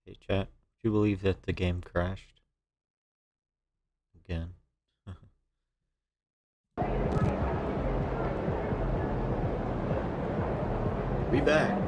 Hey chat, would you believe that the game crashed? Again. We back.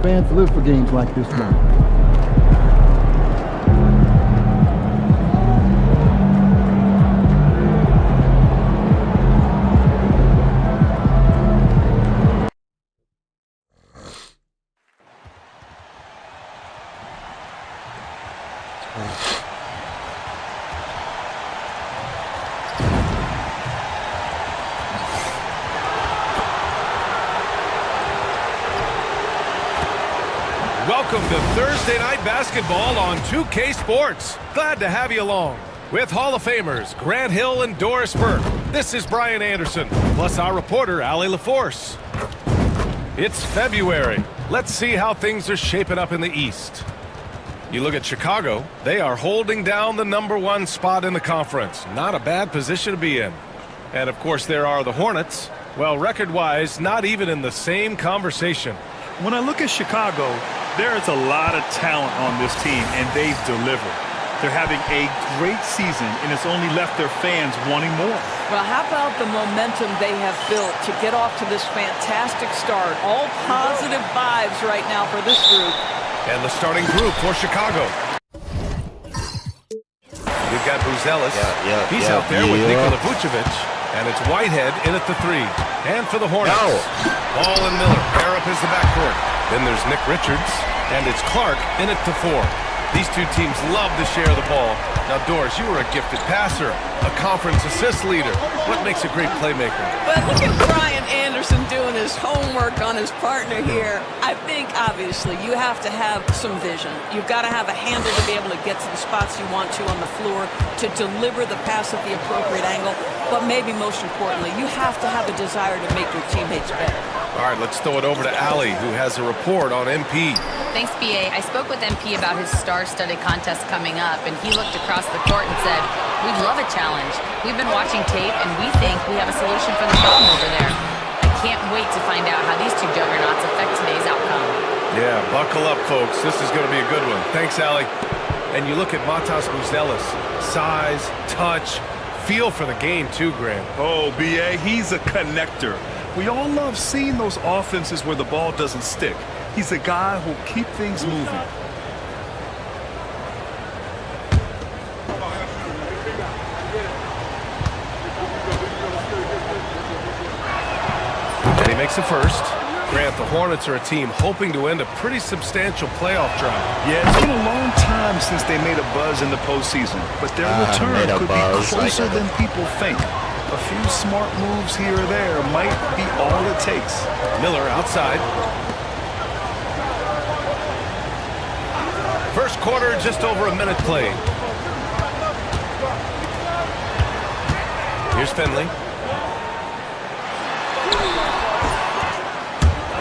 Fans live for games like this one. Welcome to Thursday Night Basketball on 2K Sports. Glad to have you along. With Hall of Famers Grant Hill and Doris Burke, this is Brian Anderson, plus our reporter, Allie LaForce. It's February. Let's see how things are shaping up in the East. You look at Chicago, they are holding down the #1 spot in the conference. Not a bad position to be in. And of course there are the Hornets. Well, record-wise, not even in the same conversation. When I look at Chicago, there is a lot of talent on this team, and they've delivered. They're having a great season, and it's only left their fans wanting more. Well, how about the momentum they have built to get off to this fantastic start? All positive vibes right now for this group. And the starting group for Chicago. We've got Buzelis. He's out there with Nikola Vucevic. And it's Whitehead in at the 3. And for the Hornets, Ball and Miller pair up as the backcourt. Then there's Nick Richards. And it's Clark in at the 4. These two teams love to share the ball. Now, Doris, you were a gifted passer, a conference assist leader. What makes a great playmaker? But look at Brian Anderson doing his homework on his partner here. I think, obviously, you have to have some vision. You've got to have a handle to be able to get to the spots you want to on the floor, to deliver the pass at the appropriate angle. But maybe most importantly, you have to have a desire to make your teammates better. All right, let's throw it over to Allie, who has a report on MP. Thanks, BA. I spoke with MP about his star-studded contest coming up, and he looked across the court and said, "We'd love a challenge. We've been watching tape, and we think we have a solution for the problem over there." I can't wait to find out how these two juggernauts affect today's outcome. Yeah, buckle up, folks. This is going to be a good one. Thanks, Allie. And you look at Matas Buzelis. Size, touch, feel for the game, too, Grant. Oh, BA, he's a connector. We all love seeing those offenses where the ball doesn't stick. He's a guy who'll keep things moving. And he makes the first. Grant, the Hornets are a team hoping to end a pretty substantial playoff drive. Yeah, it's been a long time since they made a buzz in the postseason, but their return could be closer than people think. A few smart moves here or there might be all it takes. Miller outside. First quarter, just over a minute played. Here's Finley.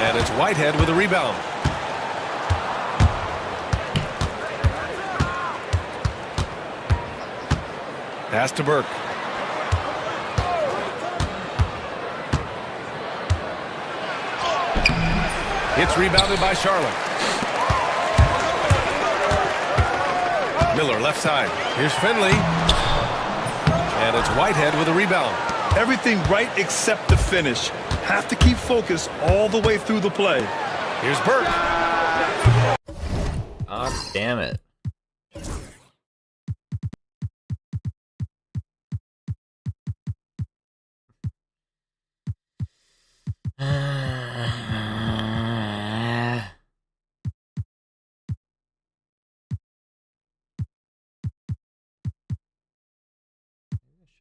And it's Whitehead with a rebound. Pass to Burke. It's rebounded by Charlotte. Miller left side. Here's Finley. And it's Whitehead with a rebound. Everything right except the finish. Have to keep focused all the way through the play. Here's Burke. Oh, damn it.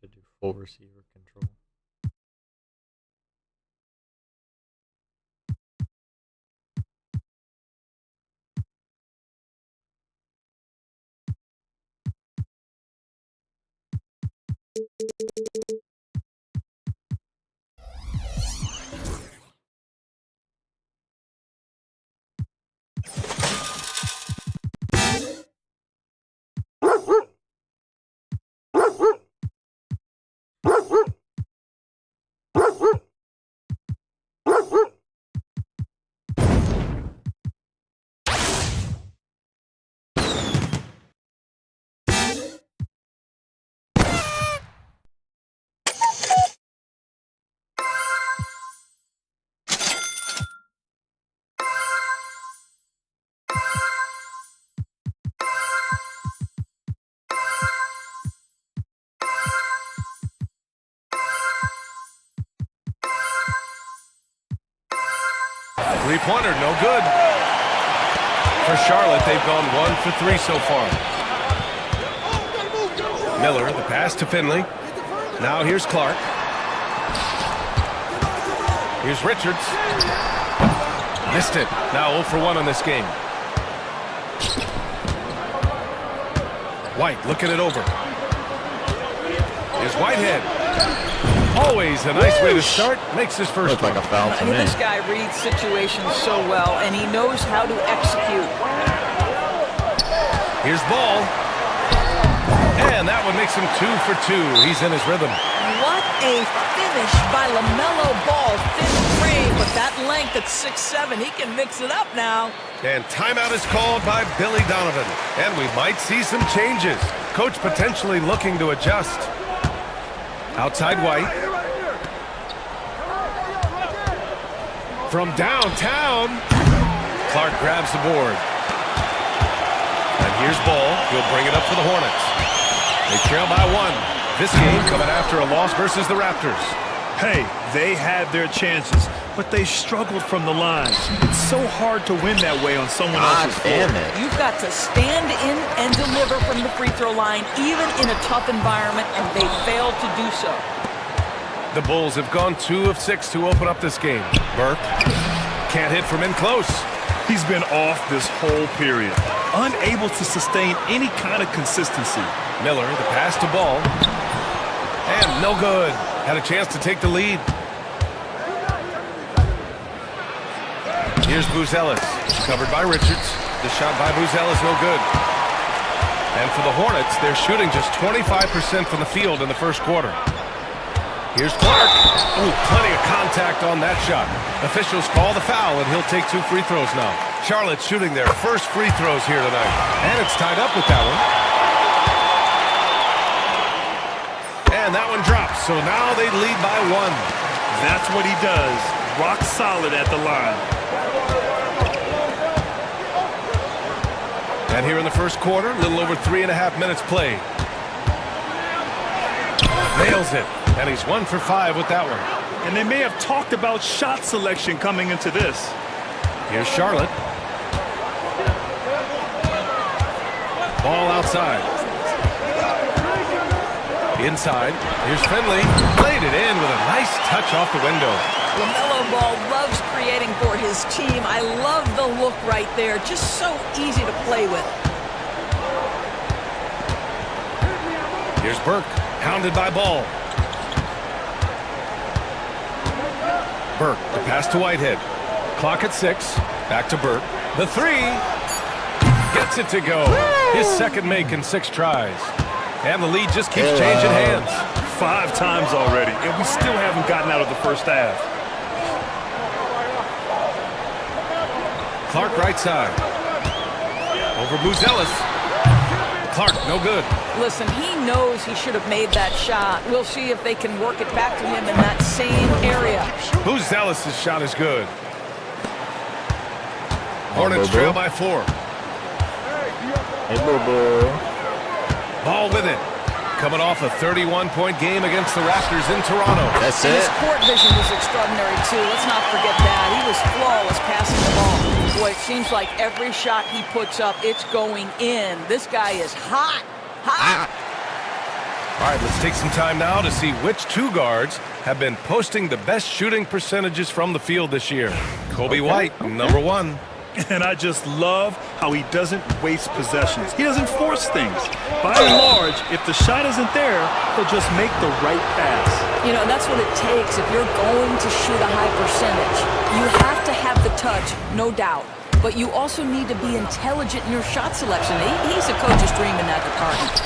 Should do full receiver control. Three-pointer, no good. For Charlotte, they've gone 1 for 3 so far. Miller, the pass to Finley. Now here's Clark. Here's Richards. Missed it. Now 0 for 1 on this game. White looking it over. Here's Whitehead. Always a nice way to start. Makes his first Looked like a foul to me. This guy reads situations so well, and he knows how to execute. Here's Ball. And that one makes him 2 for 2. He's in his rhythm. What a finish by LaMelo Ball. Thin frame, but that length at 6'7", he can mix it up now. And timeout is called by Billy Donovan. And we might see some changes. Coach potentially looking to adjust. Outside White. From downtown, Clark grabs the board. And here's Ball. He'll bring it up for the Hornets. They trail by 1. This game coming after a loss versus the Raptors. Hey, they had their chances, but they struggled from the line. It's so hard to win that way on someone else's floor. You've got to stand in and deliver from the free throw line, even in a tough environment, and they failed to do so. The Bulls have gone 2 of 6 to open up this game. Burke can't hit from in close. He's been off this whole period, unable to sustain any kind of consistency. Miller, the pass to Ball. And no good. Had a chance to take the lead. Here's Buzelis. Covered by Richards. The shot by Buzelis, no good. And for the Hornets, they're shooting just 25% from the field in the first quarter. Here's Clark. Ooh, plenty of contact on that shot. Officials call the foul, and he'll take 2 free throws now. Charlotte shooting their first free throws here tonight. And it's tied up with that one. And that one drops, so now they lead by 1. That's what he does. Rock solid at the line. And here in the first quarter, a little over 3.5 minutes played. Nails it, and he's 1 for 5 with that one. And they may have talked about shot selection coming into this. Here's Charlotte. Ball outside. Inside, here's Finley. Played it in with a nice touch off the window. LaMelo Ball loves creating for his team. I love the look right there. Just so easy to play with. Here's Burke, hounded by Ball. Burke, the pass to Whitehead. Clock at 6. Back to Burke. The 3. Gets it to go. His second make in 6 tries. And the lead just keeps changing hands. 5 times already, and we still haven't gotten out of the first half. Clark right side. Over Buzelis. Clark, no good. Listen, he knows he should have made that shot. We'll see if they can work it back to him in that same area. Buzelis' shot is good. Hornets trail by 4. Hey, boo-boo. Ball with it. Coming off a 31-point game against the Raptors in Toronto. That's And it. his court vision was extraordinary, too. Let's not forget that. He was flawless passing the ball. Boy, it seems like every shot he puts up, it's going in. This guy is hot. Hot. All right, let's take some time now to see which 2 guards have been posting the best shooting percentages from the field this year. Kobe White, number 1. And I just love how he doesn't waste possessions. He doesn't force things. By and large, if the shot isn't there, he'll just make the right pass. You know, that's what it takes if you're going to shoot a high percentage. You have to have the touch, no doubt. But you also need to be intelligent in your shot selection. He's a coach's dream in that department.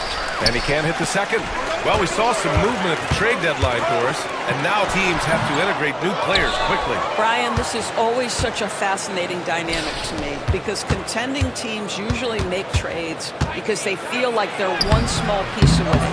And he can't hit the second. Well, we saw some movement at the trade deadline, Doris, and now teams have to integrate new players quickly. Brian, this is always such a fascinating dynamic to me because contending teams usually make trades because they feel like they're one small piece away.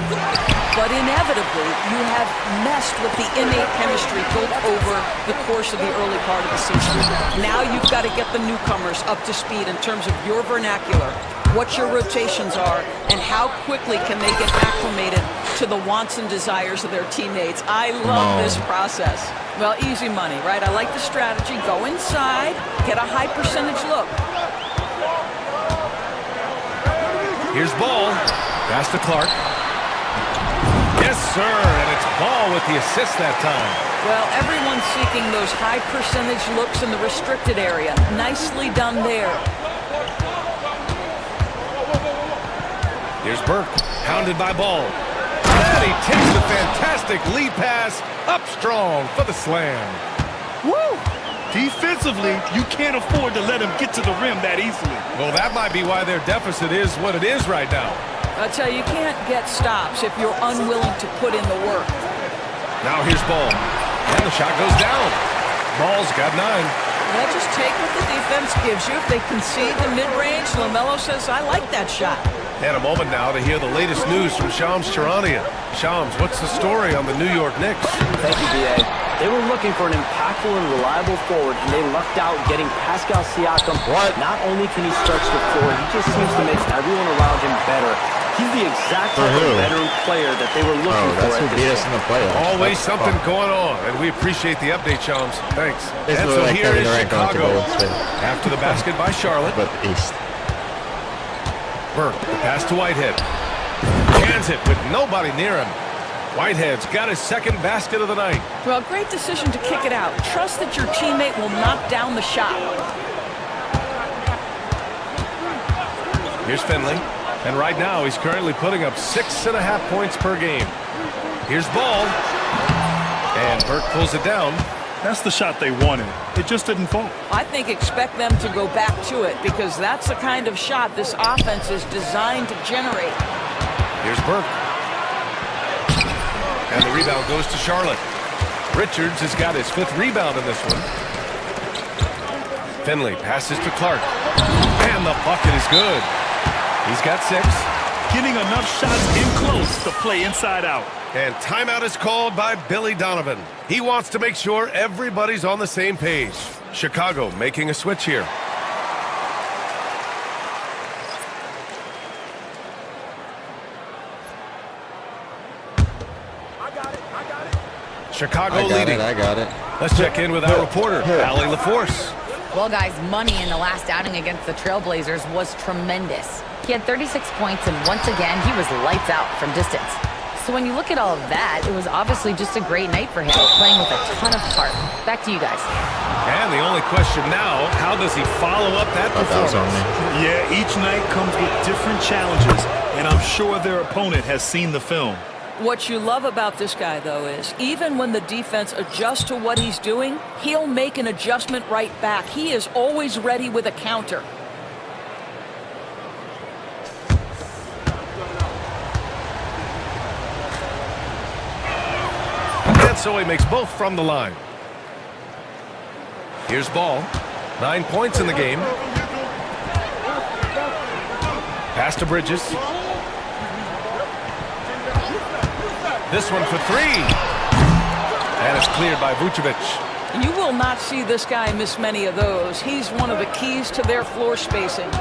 But inevitably, you have messed with the innate chemistry built over the course of the early part of the season. Now you've got to get the newcomers up to speed in terms of your vernacular, what your rotations are, and how quickly can they get acclimated to the wants and desires of their teammates. I love this process. Well, easy money, right? I like the strategy. Go inside, get a high percentage look. Here's Ball. Pass to Clark. Yes, sir, and it's Ball with the assist that time. Well, everyone's seeking those high percentage looks in the restricted area. Nicely done there. Here's Burke, hounded by Ball. And he takes the fantastic lead pass up strong for the slam. Woo! Defensively, you can't afford to let him get to the rim that easily. Well, that might be why their deficit is what it is right now. I tell you, you can't get stops if you're unwilling to put in the work. Now here's Ball. And the shot goes down. Ball's got 9. Well, just take what the defense gives you. If they concede the mid-range, LaMelo says, I like that shot. And a moment now to hear the latest news from Shams Charania. Shams, what's the story on the New York Knicks? Thank you, B.A. They were looking for an impactful and reliable forward, and they lucked out getting Pascal Siakam. What? Not only can he stretch the floor, he just seems to make everyone around him better. He's the exact type of veteran player that they were looking for. That's who beat us in the playoffs. Always something going on, and we appreciate the update, Shams. Thanks. It's And so like here Kevin is Durant going to Chicago Golden State. after the basket by Charlotte. But East. Burke, the pass to Whitehead. Cans it with nobody near him. Whitehead's got his second basket of the night. Well, great decision to kick it out. Trust that your teammate will knock down the shot. Here's Finley. And right now, he's currently putting up 6.5 points per game. Here's Ball. And Burke pulls it down. That's the shot they wanted. It just didn't fall. I think expect them to go back to it because that's the kind of shot this offense is designed to generate. Here's Burke. And the rebound goes to Charlotte. Richards has got his 5th rebound in this one. Finley passes to Clark. And the bucket is good. He's got 6. Getting enough shots in close to play inside out. And timeout is called by Billy Donovan. He wants to make sure everybody's on the same page. Chicago making a switch here. Chicago leading. I got it. Let's check in with our reporter, Allie LaForce. Well, guys, money in the last outing against the Trailblazers was tremendous. He had 36 points, and once again, he was lights out from distance. So when you look at all of that, it was obviously just a great night for him, playing with a ton of heart. Back to you guys. And the only question now, how does he follow up that performance? Yeah, each night comes with different challenges, and I'm sure their opponent has seen the film. What you love about this guy, though, is even when the defense adjusts to what he's doing, he'll make an adjustment right back. He is always ready with a counter. And so he makes both from the line. Here's Ball. 9 points in the game. Pass to Bridges. This one for 3. And it's cleared by Vucevic. You will not see this guy miss many of those. He's one of the keys to their floor spacing.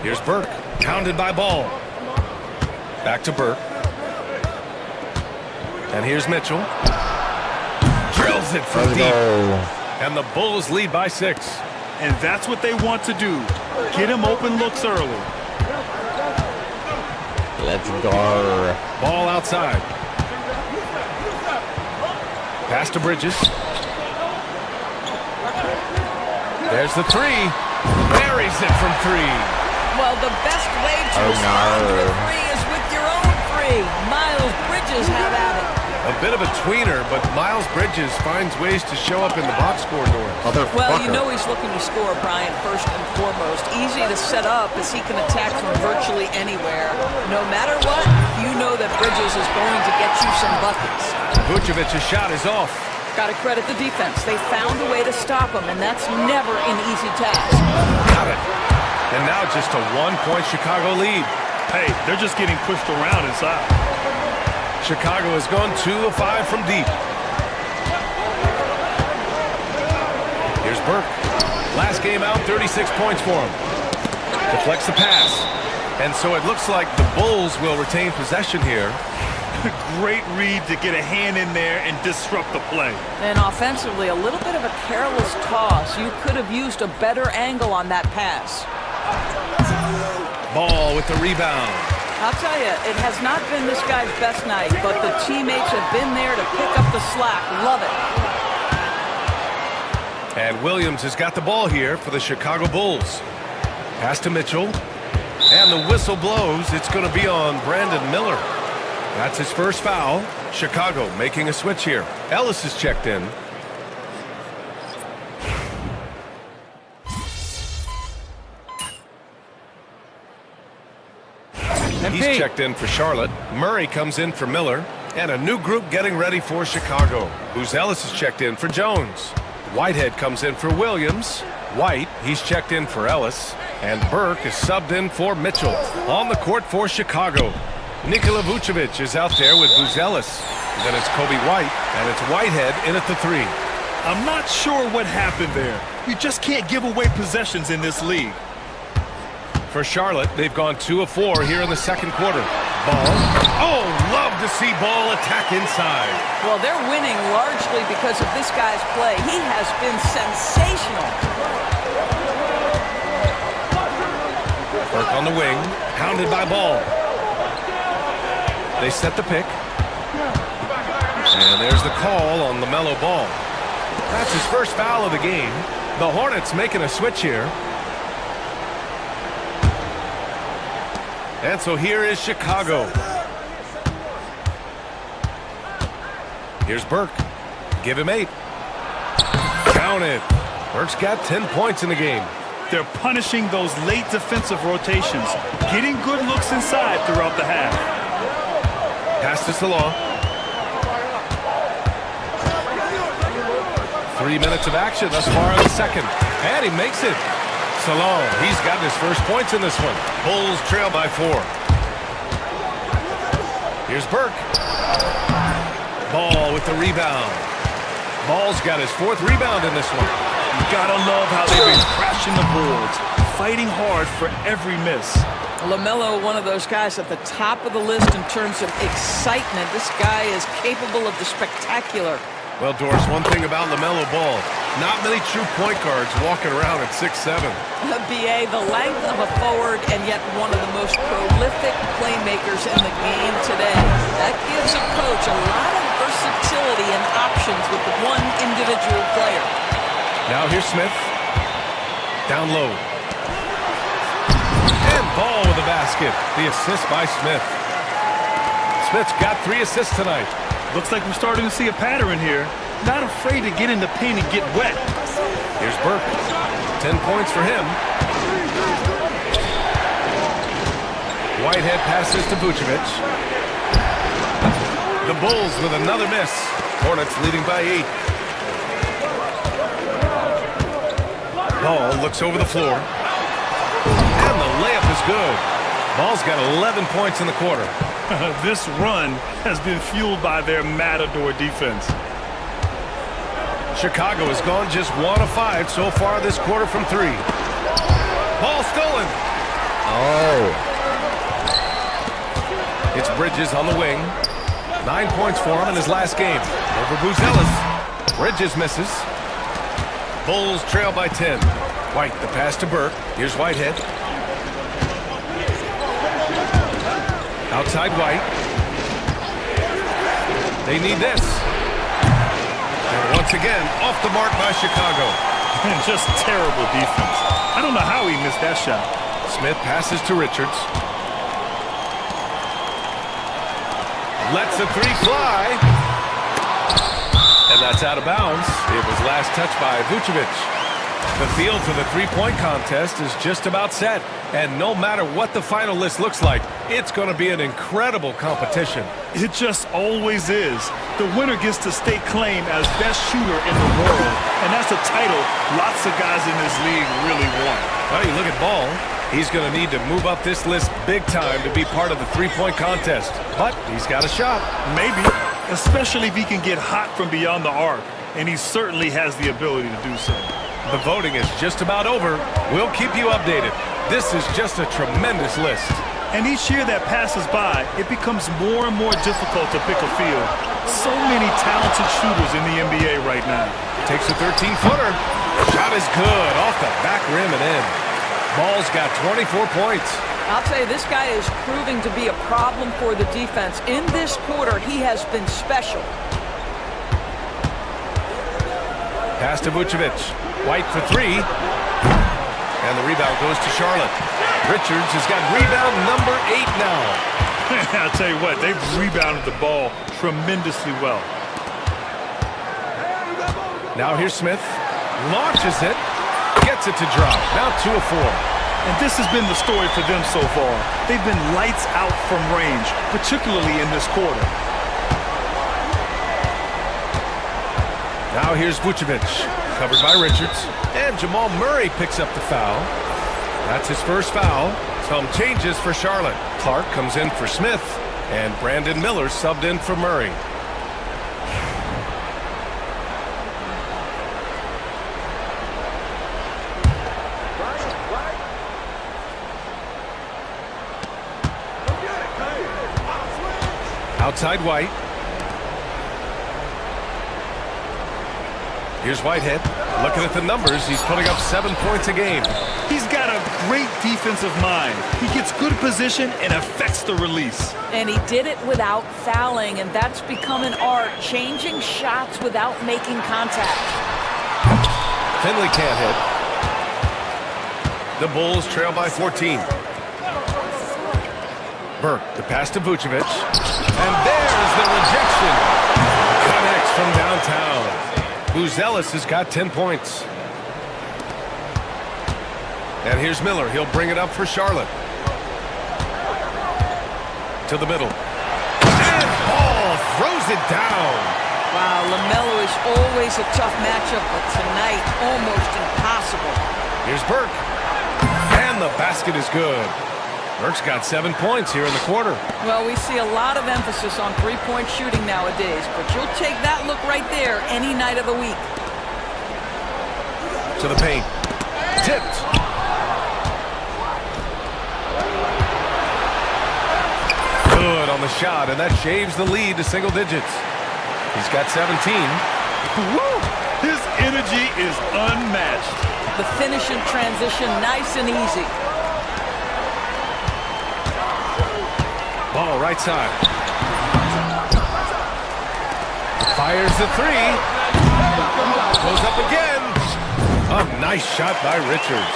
Here's Burke. Pounded by Ball. Back to Burke. And here's Mitchell. Drills it from deep. And the Bulls lead by 6. And that's what they want to do. Get him open looks early. Let's go. Ball outside. Pass to Bridges. There's the 3. Buries it from 3. Well, the best way to respond to a 3 is with your own 3. Miles Bridges have at it. A bit of a tweener, but Miles Bridges finds ways to show up in the box score doors. Well, you know he's looking to score, Brian, first and foremost. Easy to set up as he can attack from virtually anywhere. No matter what, you know that Bridges is going to get you some buckets. Vucevic's shot is off. Got to credit the defense. They found a way to stop him, and that's never an easy task. Got it. And now just a 1-point Chicago lead. Hey, they're just getting pushed around inside. Chicago has gone 2 of 5 from deep. Here's Burke. Last game out, 36 points for him. Deflects the pass. And so it looks like the Bulls will retain possession here. Great read to get a hand in there and disrupt the play. And offensively, a little bit of a careless toss. You could have used a better angle on that pass. Ball with the rebound. I'll tell you, it has not been this guy's best night, but the teammates have been there to pick up the slack. Love it. And Williams has got the ball here for the Chicago Bulls. Pass to Mitchell. And the whistle blows. It's going to be on Brandon Miller. That's his first foul. Chicago making a switch here. Ellis is checked in. And He's checked in for Charlotte. Murray comes in for Miller. And a new group getting ready for Chicago. Ellis is checked in for Jones. Whitehead comes in for Williams. White, he's checked in for Ellis. And Burke is subbed in for Mitchell. On the court for Chicago, Nikola Vucevic is out there with Ellis. Then it's Kobe White, and it's Whitehead in at the 3. I'm not sure what happened there. You just can't give away possessions in this league. For Charlotte, they've gone 2 of 4 here in the second quarter. Ball. Oh, love to see Ball attack inside. Well, they're winning largely because of this guy's play. He has been sensational. Burke on the wing, hounded by Ball. They set the pick. And there's the call on LaMelo Ball. That's his first foul of the game. The Hornets making a switch here. And so here is Chicago. Here's Burke. Give him 8. Count it. Burke's got 10 points in the game. They're punishing those late defensive rotations, getting good looks inside throughout the half. Pass to Salon. 3 minutes of action thus far in the second. And he makes it. Salon, he's got his first points in this one. Bulls trail by 4. Here's Burke. Ball with the rebound. Ball's got his 4th rebound in this one. You gotta love how they've been crashing the boards, fighting hard for every miss. LaMelo, one of those guys at the top of the list in terms of excitement. This guy is capable of the spectacular. Well, Doris, one thing about LaMelo Ball, not many true point guards walking around at 6'7". BA, the length of a forward and yet one of the most prolific playmakers in the game today. That gives a coach a lot of versatility and options with one individual player. Now here's Smith. Down low. And Ball with the basket. The assist by Smith. Smith's got 3 assists tonight. Looks like we're starting to see a pattern here. Not afraid to get in the paint and get wet. Here's Burke. 10 points for him. Whitehead passes to Vucevic. The Bulls with another miss. Hornets leading by 8. Ball looks over the floor. And the layup is good. Ball's got 11 points in the quarter. This run has been fueled by their matador defense. Chicago has gone just 1 of 5 so far this quarter from 3. Ball stolen. Oh. It's Bridges on the wing. 9 points for him in his last game. Over Ellis. Bridges misses. Bulls trail by 10. White, the pass to Burke. Here's Whitehead. Outside White. They need this. And once again, off the mark by Chicago. And just terrible defense. I don't know how he missed that shot. Smith passes to Richards. Lets the 3 fly. And that's out of bounds. It was last touched by Vucevic. The field for the three-point contest is just about set. And no matter what the final list looks like, it's going to be an incredible competition. It just always is. The winner gets to stake claim as best shooter in the world. And that's a title lots of guys in this league really want. Well, you look at Ball. He's going to need to move up this list big time to be part of the three-point contest. But he's got a shot. Maybe, especially if he can get hot from beyond the arc. And he certainly has the ability to do so. The voting is just about over. We'll keep you updated. This is just a tremendous list. And each year that passes by, it becomes more and more difficult to pick a field. So many talented shooters in the NBA right now. Takes a 13-footer. Shot is good. Off the back rim and in. Ball's got 24 points. I'll tell you, this guy is proving to be a problem for the defense. In this quarter, he has been special. Pass to Vucevic. White for 3. And the rebound goes to Charlotte. Richards has got rebound number 8 now. I'll tell you what, they've rebounded the ball tremendously well. Now here's Smith. Launches it. Gets it to drop. Now 2 of 4. And this has been the story for them so far. They've been lights out from range, particularly in this quarter. Now here's Vucevic, covered by Richards. And Jamal Murray picks up the foul. That's his first foul. Some changes for Charlotte. Clark comes in for Smith, and Brandon Miller subbed in for Murray. Outside White. Here's Whitehead. Looking at the numbers, he's putting up 7 points a game. He's got a great defensive mind. He gets good position and affects the release. And he did it without fouling, and that's become an art, changing shots without making contact. Finley can't hit. The Bulls trail by 14. Burke, the pass to Vucevic. And there's the rejection. Connects from downtown. Buzelis has got 10 points. And here's Miller. He'll bring it up for Charlotte. To the middle. And Ball throws it down. Wow, LaMelo is always a tough matchup, but tonight almost impossible. Here's Burke. And the basket is good. Burke's got 7 points here in the quarter. Well, we see a lot of emphasis on three-point shooting nowadays, but you'll take that look right there any night of the week. To the paint. Tipped. Good on the shot, and that shaves the lead to single digits. He's got 17. Woo! His energy is unmatched. The finish in transition, nice and easy. Ball right side. Fires the three. Goes up again. A nice shot by Richards.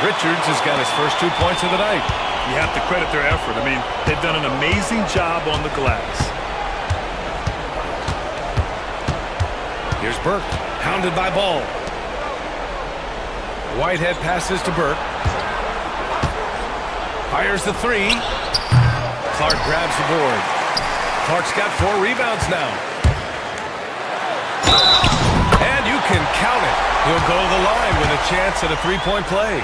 Richards has got his first 2 points of the night. You have to credit their effort. I mean, they've done an amazing job on the glass. Here's Burke, hounded by Ball. Whitehead passes to Burke. Fires the three. Clark grabs the board. Clark's got 4 rebounds now. And you can count it. He'll go to the line with a chance at a three-point play.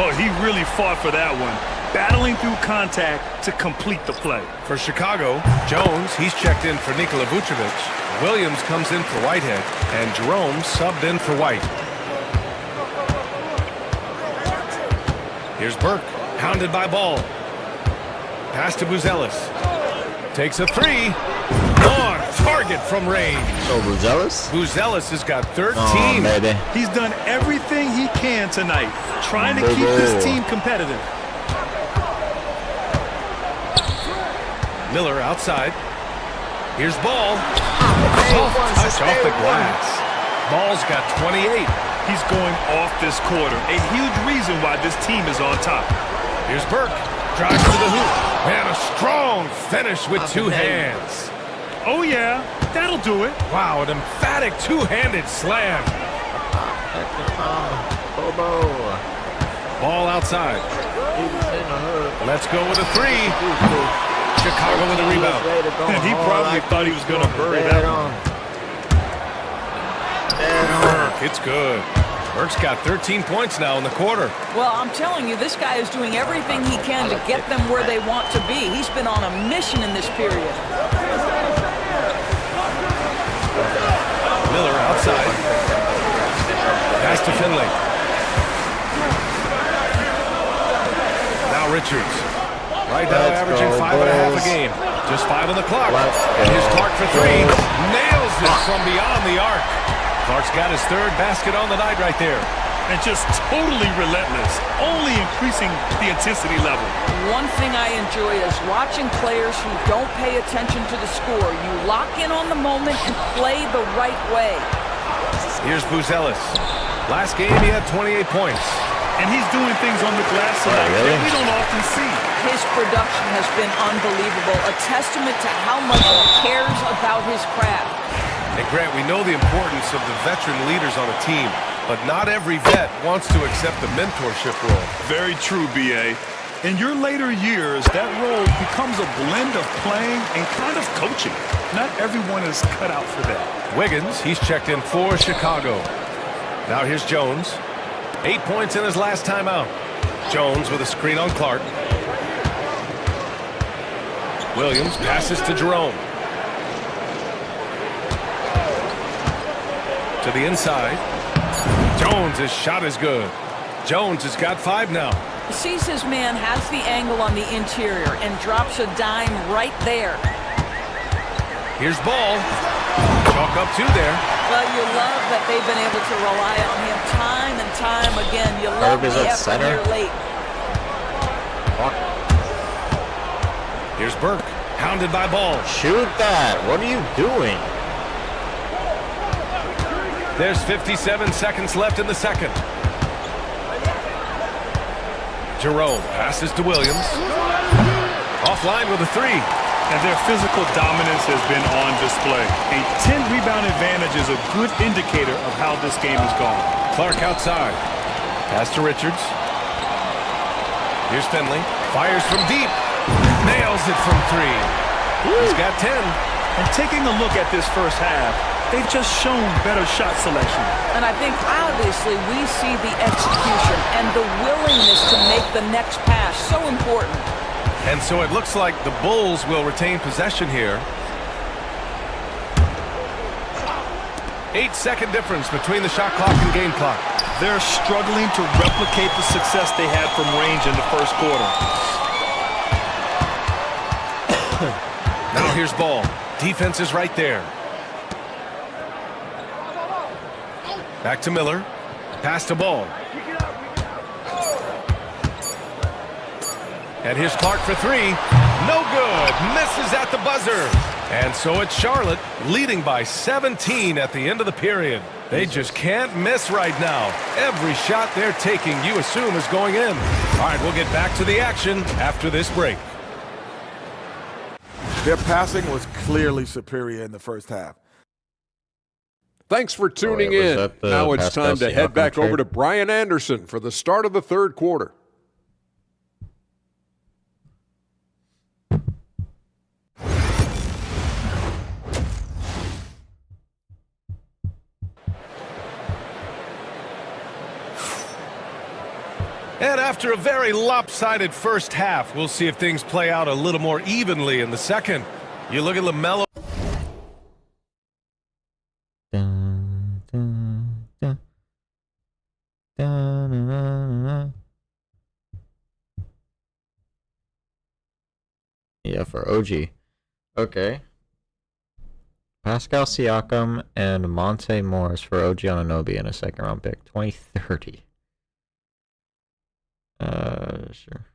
Oh, he really fought for that one. Battling through contact to complete the play. For Chicago, Jones, he's checked in for Nikola Vucevic. Williams comes in for Whitehead. And Jerome subbed in for White. Here's Burke, hounded by Ball. Pass to Buzelis. Takes a three. On target from range. Oh, Buzelis? Buzelis has got 13. Oh, baby. He's done everything he can tonight, trying to keep this team competitive. Miller outside. Here's Ball. Touch off the glass. Ball's got 28. He's going off this quarter. A huge reason why this team is on top. Here's Burke. Drives to the hoop. And a strong finish with 2 hands. Oh, yeah. That'll do it. Wow, an emphatic two-handed slam. Ball outside. Let's go with a three. Chicago with a rebound. And he probably thought he was going to bury that one. Burke, it's good. Burke's got 13 points now in the quarter. Well, I'm telling you, this guy is doing everything he can to get them where they want to be. He's been on a mission in this period. Miller outside. Pass to Finley. Now Richards. Right now averaging 5.5 a game. Just 5 on the clock. And here's Clark for 3. Nails it from beyond the arc. Clark's got his 3rd basket on the night right there. And just totally relentless, only increasing the intensity level. One thing I enjoy is watching players who don't pay attention to the score. You lock in on the moment and play the right way. Here's Buzelis. Last game he had 28 points. And he's doing things on the glass tonight that we don't often see. His production has been unbelievable, a testament to how much he cares about his craft. And Grant, we know the importance of the veteran leaders on a team. But not every vet wants to accept the mentorship role. Very true, B.A. In your later years, that role becomes a blend of playing and kind of coaching. Not everyone is cut out for that. Wiggins, he's checked in for Chicago. Now here's Jones. 8 points in his last time out. Jones with a screen on Clark. Williams passes to Jerome. To the inside. Jones' shot is good. Jones has got 5 now. Sees his man, has the angle on the interior, and drops a dime right there. Here's Ball. Chalk up 2 there. Well, you love that they've been able to rely on him time and time again. You love the effort here late. Here's Burke. Hounded by Ball. Shoot that. What are you doing? There's 57 seconds left in the second. Jerome passes to Williams. Offline with a 3. And their physical dominance has been on display. A 10-rebound advantage is a good indicator of how this game is going. Clark outside. Pass to Richards. Here's Finley. Fires from deep. Nails it from 3. He's got 10. And taking a look at this first half, they've just shown better shot selection. And I think, obviously, we see the execution and the willingness to make the next pass. So important. And so it looks like the Bulls will retain possession here. 8-second difference between the shot clock and game clock. They're struggling to replicate the success they had from range in the first quarter. Now here's Ball. Defense is right there. Back to Miller. Pass to Ball. And here's Clark for 3. No good. Misses at the buzzer. And so it's Charlotte leading by 17 at the end of the period. They just can't miss right now. Every shot they're taking, you assume, is going in. All right, we'll get back to the action after this break. Their passing was clearly superior in the first half. Thanks for tuning in. Now it's time to head back over to Brian Anderson for the start of the third quarter. And after a very lopsided first half, we'll see if things play out a little more evenly in the second. You look at LaMelo. Dun, dun, dun. Dun, dun, dun, dun. Yeah, for OG. Okay. Pascal Siakam and Monte Morris for OG Anunoby in a second round pick. 2030. Sure.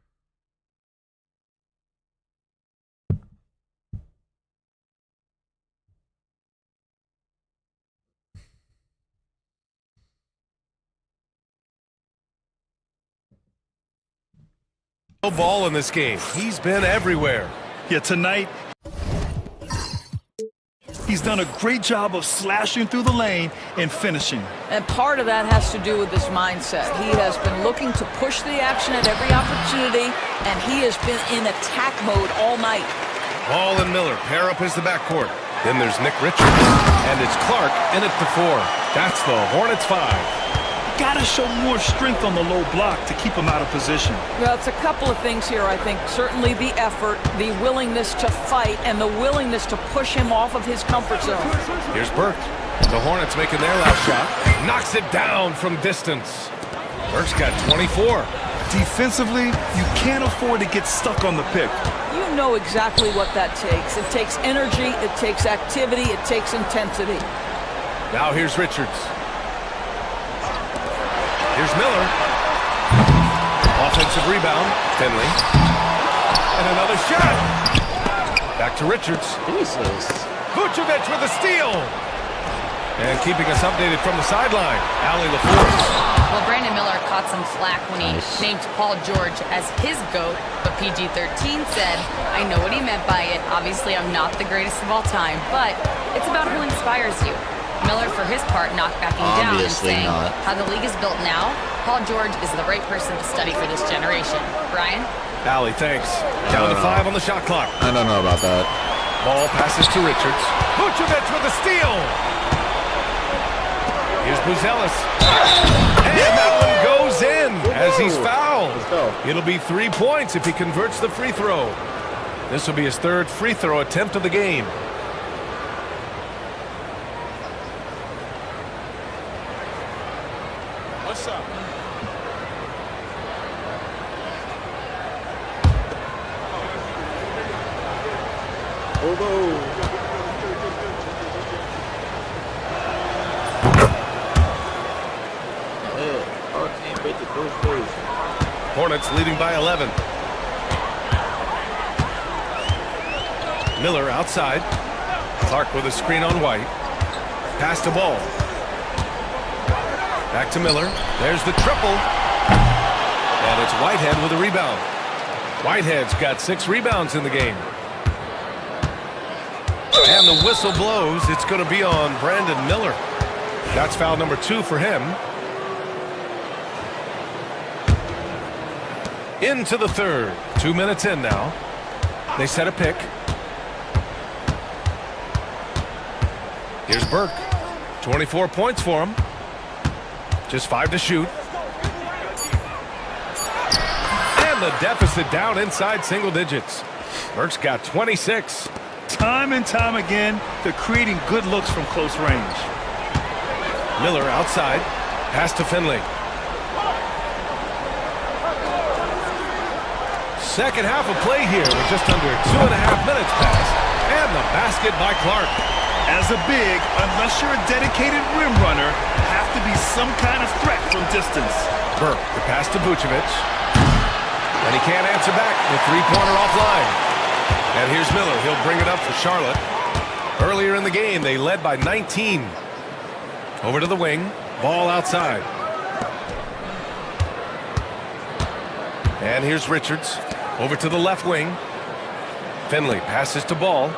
No ball in this game. He's been everywhere. Yeah, tonight, he's done a great job of slashing through the lane and finishing. And part of that has to do with his mindset. He has been looking to push the action at every opportunity, and he has been in attack mode all night. Ball and Miller pair up as the backcourt. Then there's Nick Richards, and it's Clark in at the 4. That's the Hornets 5. Gotta show more strength on the low block to keep him out of position. Well, it's a couple of things here, I think. Certainly the effort, the willingness to fight, and the willingness to push him off of his comfort zone. Here's Burke. The Hornets making their last shot. Knocks it down from distance. Burke's got 24. Defensively, you can't afford to get stuck on the pick. You know exactly what that takes. It takes energy, it takes activity, it takes intensity. Now here's Richards. Here's Miller. Offensive rebound. Finley. And another shot. Back to Richards. Jesus. Vucevic with a steal. And keeping us updated from the sideline, Allie LaForce. Well, Brandon Miller caught some flack when he named Paul George as his GOAT, but PG-13 said, I know what he meant by it. Obviously, I'm not the greatest of all time, but it's about who inspires you. Miller, for his part, knockbacking down and Obviously saying, not. how the league is built now, Paul George is the right person to study for this generation. Brian? Allie, thanks. Down to 5 on the shot clock. I don't know about that. Ball passes to Richards. Vucevic with a steal. Here's Buzelis. And that one goes in as he's fouled. Let's go. It'll be 3 points if he converts the free throw. This will be his 3rd free throw attempt of the game. What's up? Hornets leading by 11. Miller outside. Clark with a screen on White. Pass to Ball. Back to Miller. There's the triple. And it's Whitehead with a rebound. Whitehead's got 6 rebounds in the game. And the whistle blows. It's going to be on Brandon Miller. That's foul number 2 for him. Into the 3rd. 2 minutes in now. They set a pick. Here's Burke. 24 points for him. Just 5 to shoot. And the deficit down inside single digits. Burke's got 26. Time and time again, they're creating good looks from close range. Miller outside. Pass to Finley. Second half of play here with just under 2.5 minutes passed. And the basket by Clark. As a big, unless you're a dedicated rim runner, have to be some kind of threat from distance. Burke, the pass to Vucevic. And he can't answer back. The three-pointer offline. And here's Miller. He'll bring it up for Charlotte. Earlier in the game, they led by 19. Over to the wing. Ball outside. And here's Richards. Over to the left wing. Finley passes to Ball.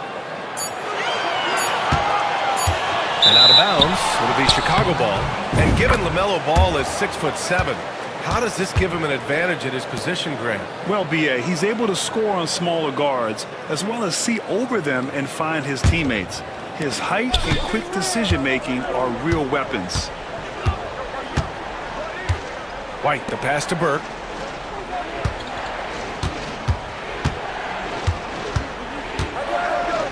And out of bounds, it'll be Chicago ball. And given LaMelo Ball is 6'7", how does this give him an advantage at his position, Grant? Well, B.A., he's able to score on smaller guards, as well as see over them and find his teammates. His height and quick decision-making are real weapons. White, the pass to Burke.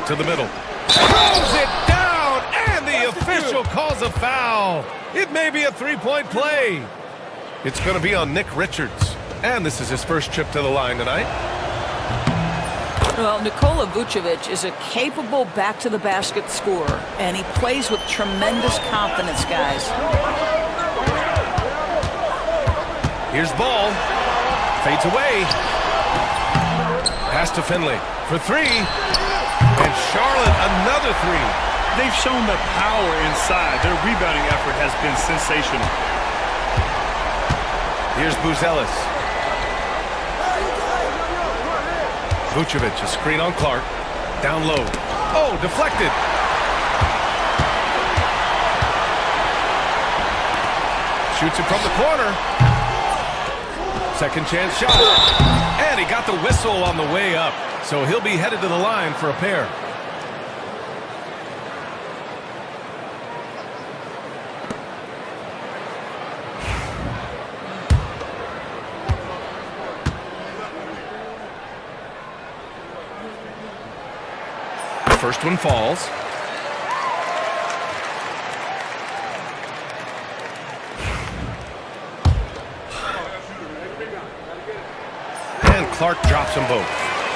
To the middle. Throws it down, and the official calls a foul. It may be a three-point play. It's going to be on Nick Richards. And this is his first trip to the line tonight. Well, Nikola Vucevic is a capable back-to-the-basket scorer, and he plays with tremendous confidence, guys. Here's Ball. Fades away. Pass to Finley for 3. And Charlotte, another 3. They've shown the power inside. Their rebounding effort has been sensational. Here's Buzelis. Vucevic, a screen on Clark. Down low. Oh, deflected. Shoots it from the corner. Second chance shot. And he got the whistle on the way up. So he'll be headed to the line for a pair. First one falls. And Clark drops them both.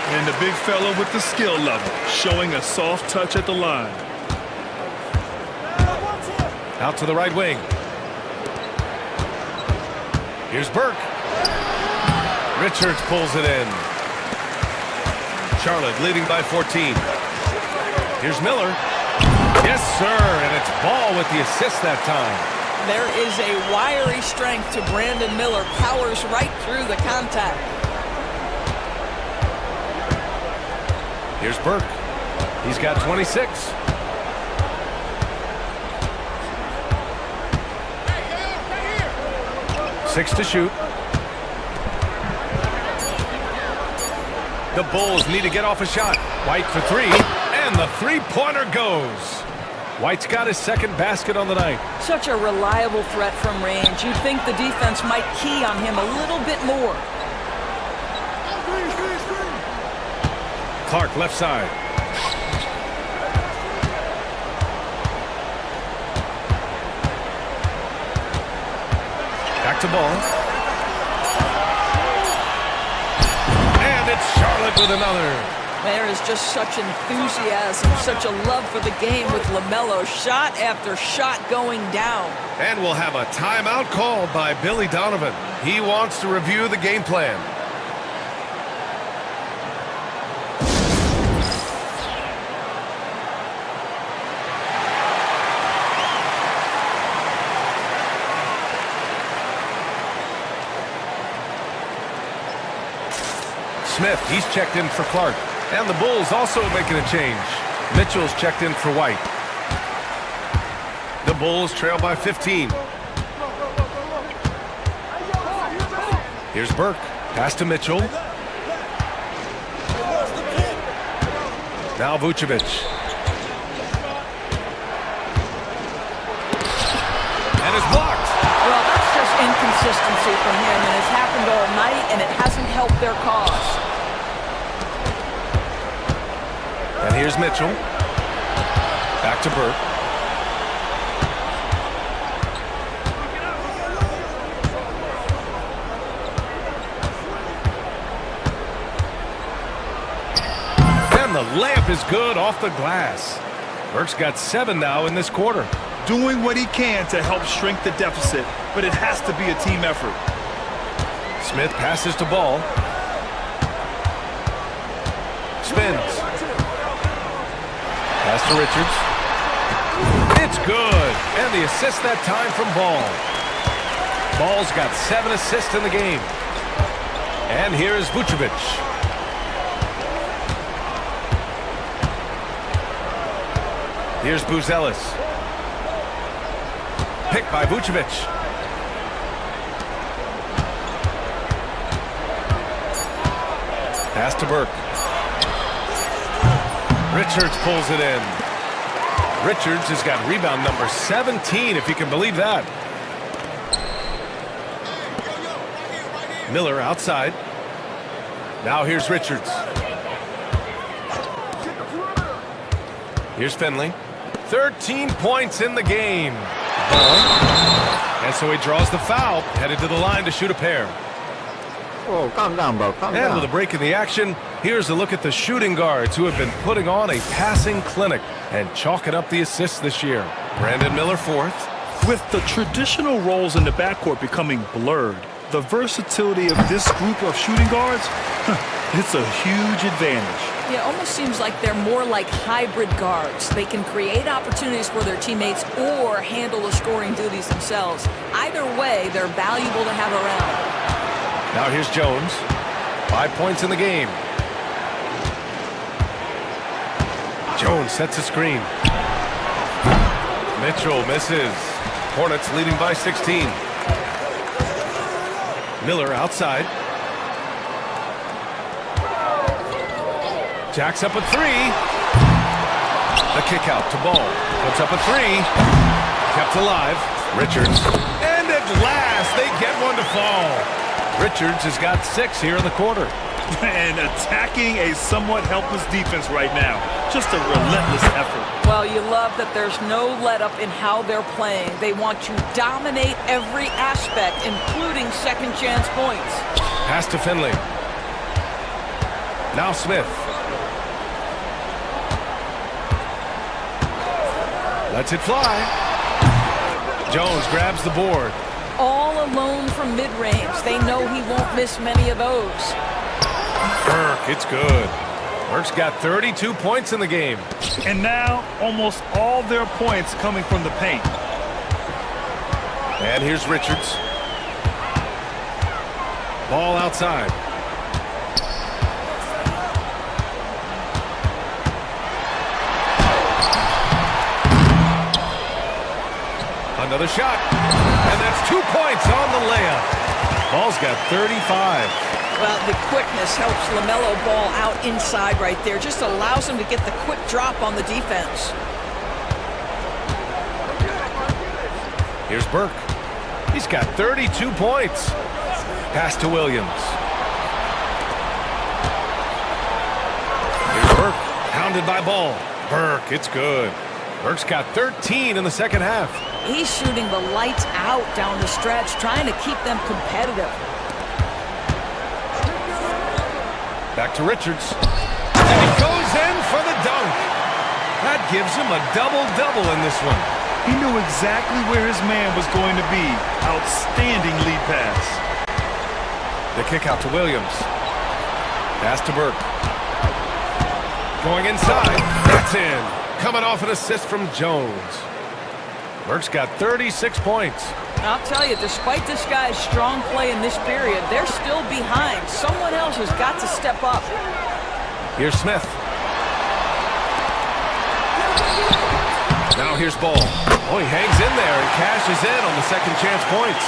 And the big fella with the skill level, showing a soft touch at the line. Out to the right wing. Here's Burke. Richards pulls it in. Charlotte leading by 14. Here's Miller. Yes, sir, and it's Ball with the assist that time. There is a wiry strength to Brandon Miller. Powers right through the contact. Here's Burke. He's got 26. 6 to shoot. The Bulls need to get off a shot. White for 3, and the three-pointer goes. White's got his second basket on the night. Such a reliable threat from range. You'd think the defense might key on him a little bit more. Clark left side. Back to ball. And it's Charlotte with another. There is just such enthusiasm, such a love for the game with LaMelo. Shot after shot going down. And we'll have a timeout called by Billy Donovan. He wants to review the game plan. Smith, he's checked in for Clark. And the Bulls also making a change. Mitchell's checked in for White. The Bulls trail by 15. Here's Burke. Pass to Mitchell. Now Vucevic. And it's blocked. Well, that's just inconsistency from him, and it's happened all night, and it hasn't helped their cause. And here's Mitchell. Back to Burke. And the layup is good off the glass. Burke's got 7 now in this quarter. Doing what he can to help shrink the deficit, but it has to be a team effort. Smith passes to Ball. Spins. Pass to Richards. It's good. And the assist that time from Ball. Ball's got 7 assists in the game. And here's Vucevic. Here's Buzelis. Picked by Vucevic. Pass to Burke. Richards pulls it in. Richards has got rebound number 17, if you can believe that. Miller outside. Now here's Richards. Here's Finley. 13 points in the game. And so he draws the foul, headed to the line to shoot a pair. Oh, calm down, bro. Calm down. And with a break in the action, here's a look at the shooting guards who have been putting on a passing clinic and chalking up the assists this year. Brandon Miller fourth. With the traditional roles in the backcourt becoming blurred, the versatility of this group of shooting guards, it's a huge advantage. Yeah, it almost seems like they're more like hybrid guards. They can create opportunities for their teammates or handle the scoring duties themselves. Either way, they're valuable to have around. Now here's Jones. 5 points in the game. Jones sets a screen. Mitchell misses. Hornets leading by 16. Miller outside. Jacks up a 3. The kick out to Ball. Puts up a 3. Kept alive. Richards. And at last, they get one to fall. Richards has got 6 here in the quarter. And attacking a somewhat helpless defense right now. Just a relentless effort. Well, you love that there's no let-up in how they're playing. They want to dominate every aspect, including second-chance points. Pass to Finley. Now Smith. Lets it fly. Jones grabs the board. All alone from mid-range. They know he won't miss many of those. Burke, it's good. Burke's got 32 points in the game. And now, almost all their points coming from the paint. And here's Richards. Ball outside. Another shot. And that's 2 points on the layup. Ball's got 35. Well, the quickness helps LaMelo Ball out inside right there. Just allows him to get the quick drop on the defense. Here's Burke. He's got 32 points. Pass to Williams. Here's Burke. Pounded by Ball. Burke, it's good. Burke's got 13 in the second half. He's shooting the lights out down the stretch, trying to keep them competitive. Back to Richards. And he goes in for the dunk. That gives him a double-double in this one. He knew exactly where his man was going to be. Outstanding lead pass. The kick out to Williams. Pass to Burke. Going inside. That's in. Coming off an assist from Jones. Burke's got 36 points. I'll tell you, despite this guy's strong play in this period, they're still behind. Someone else has got to step up. Here's Smith. Now here's Ball. Oh, he hangs in there and cashes in on the second chance points.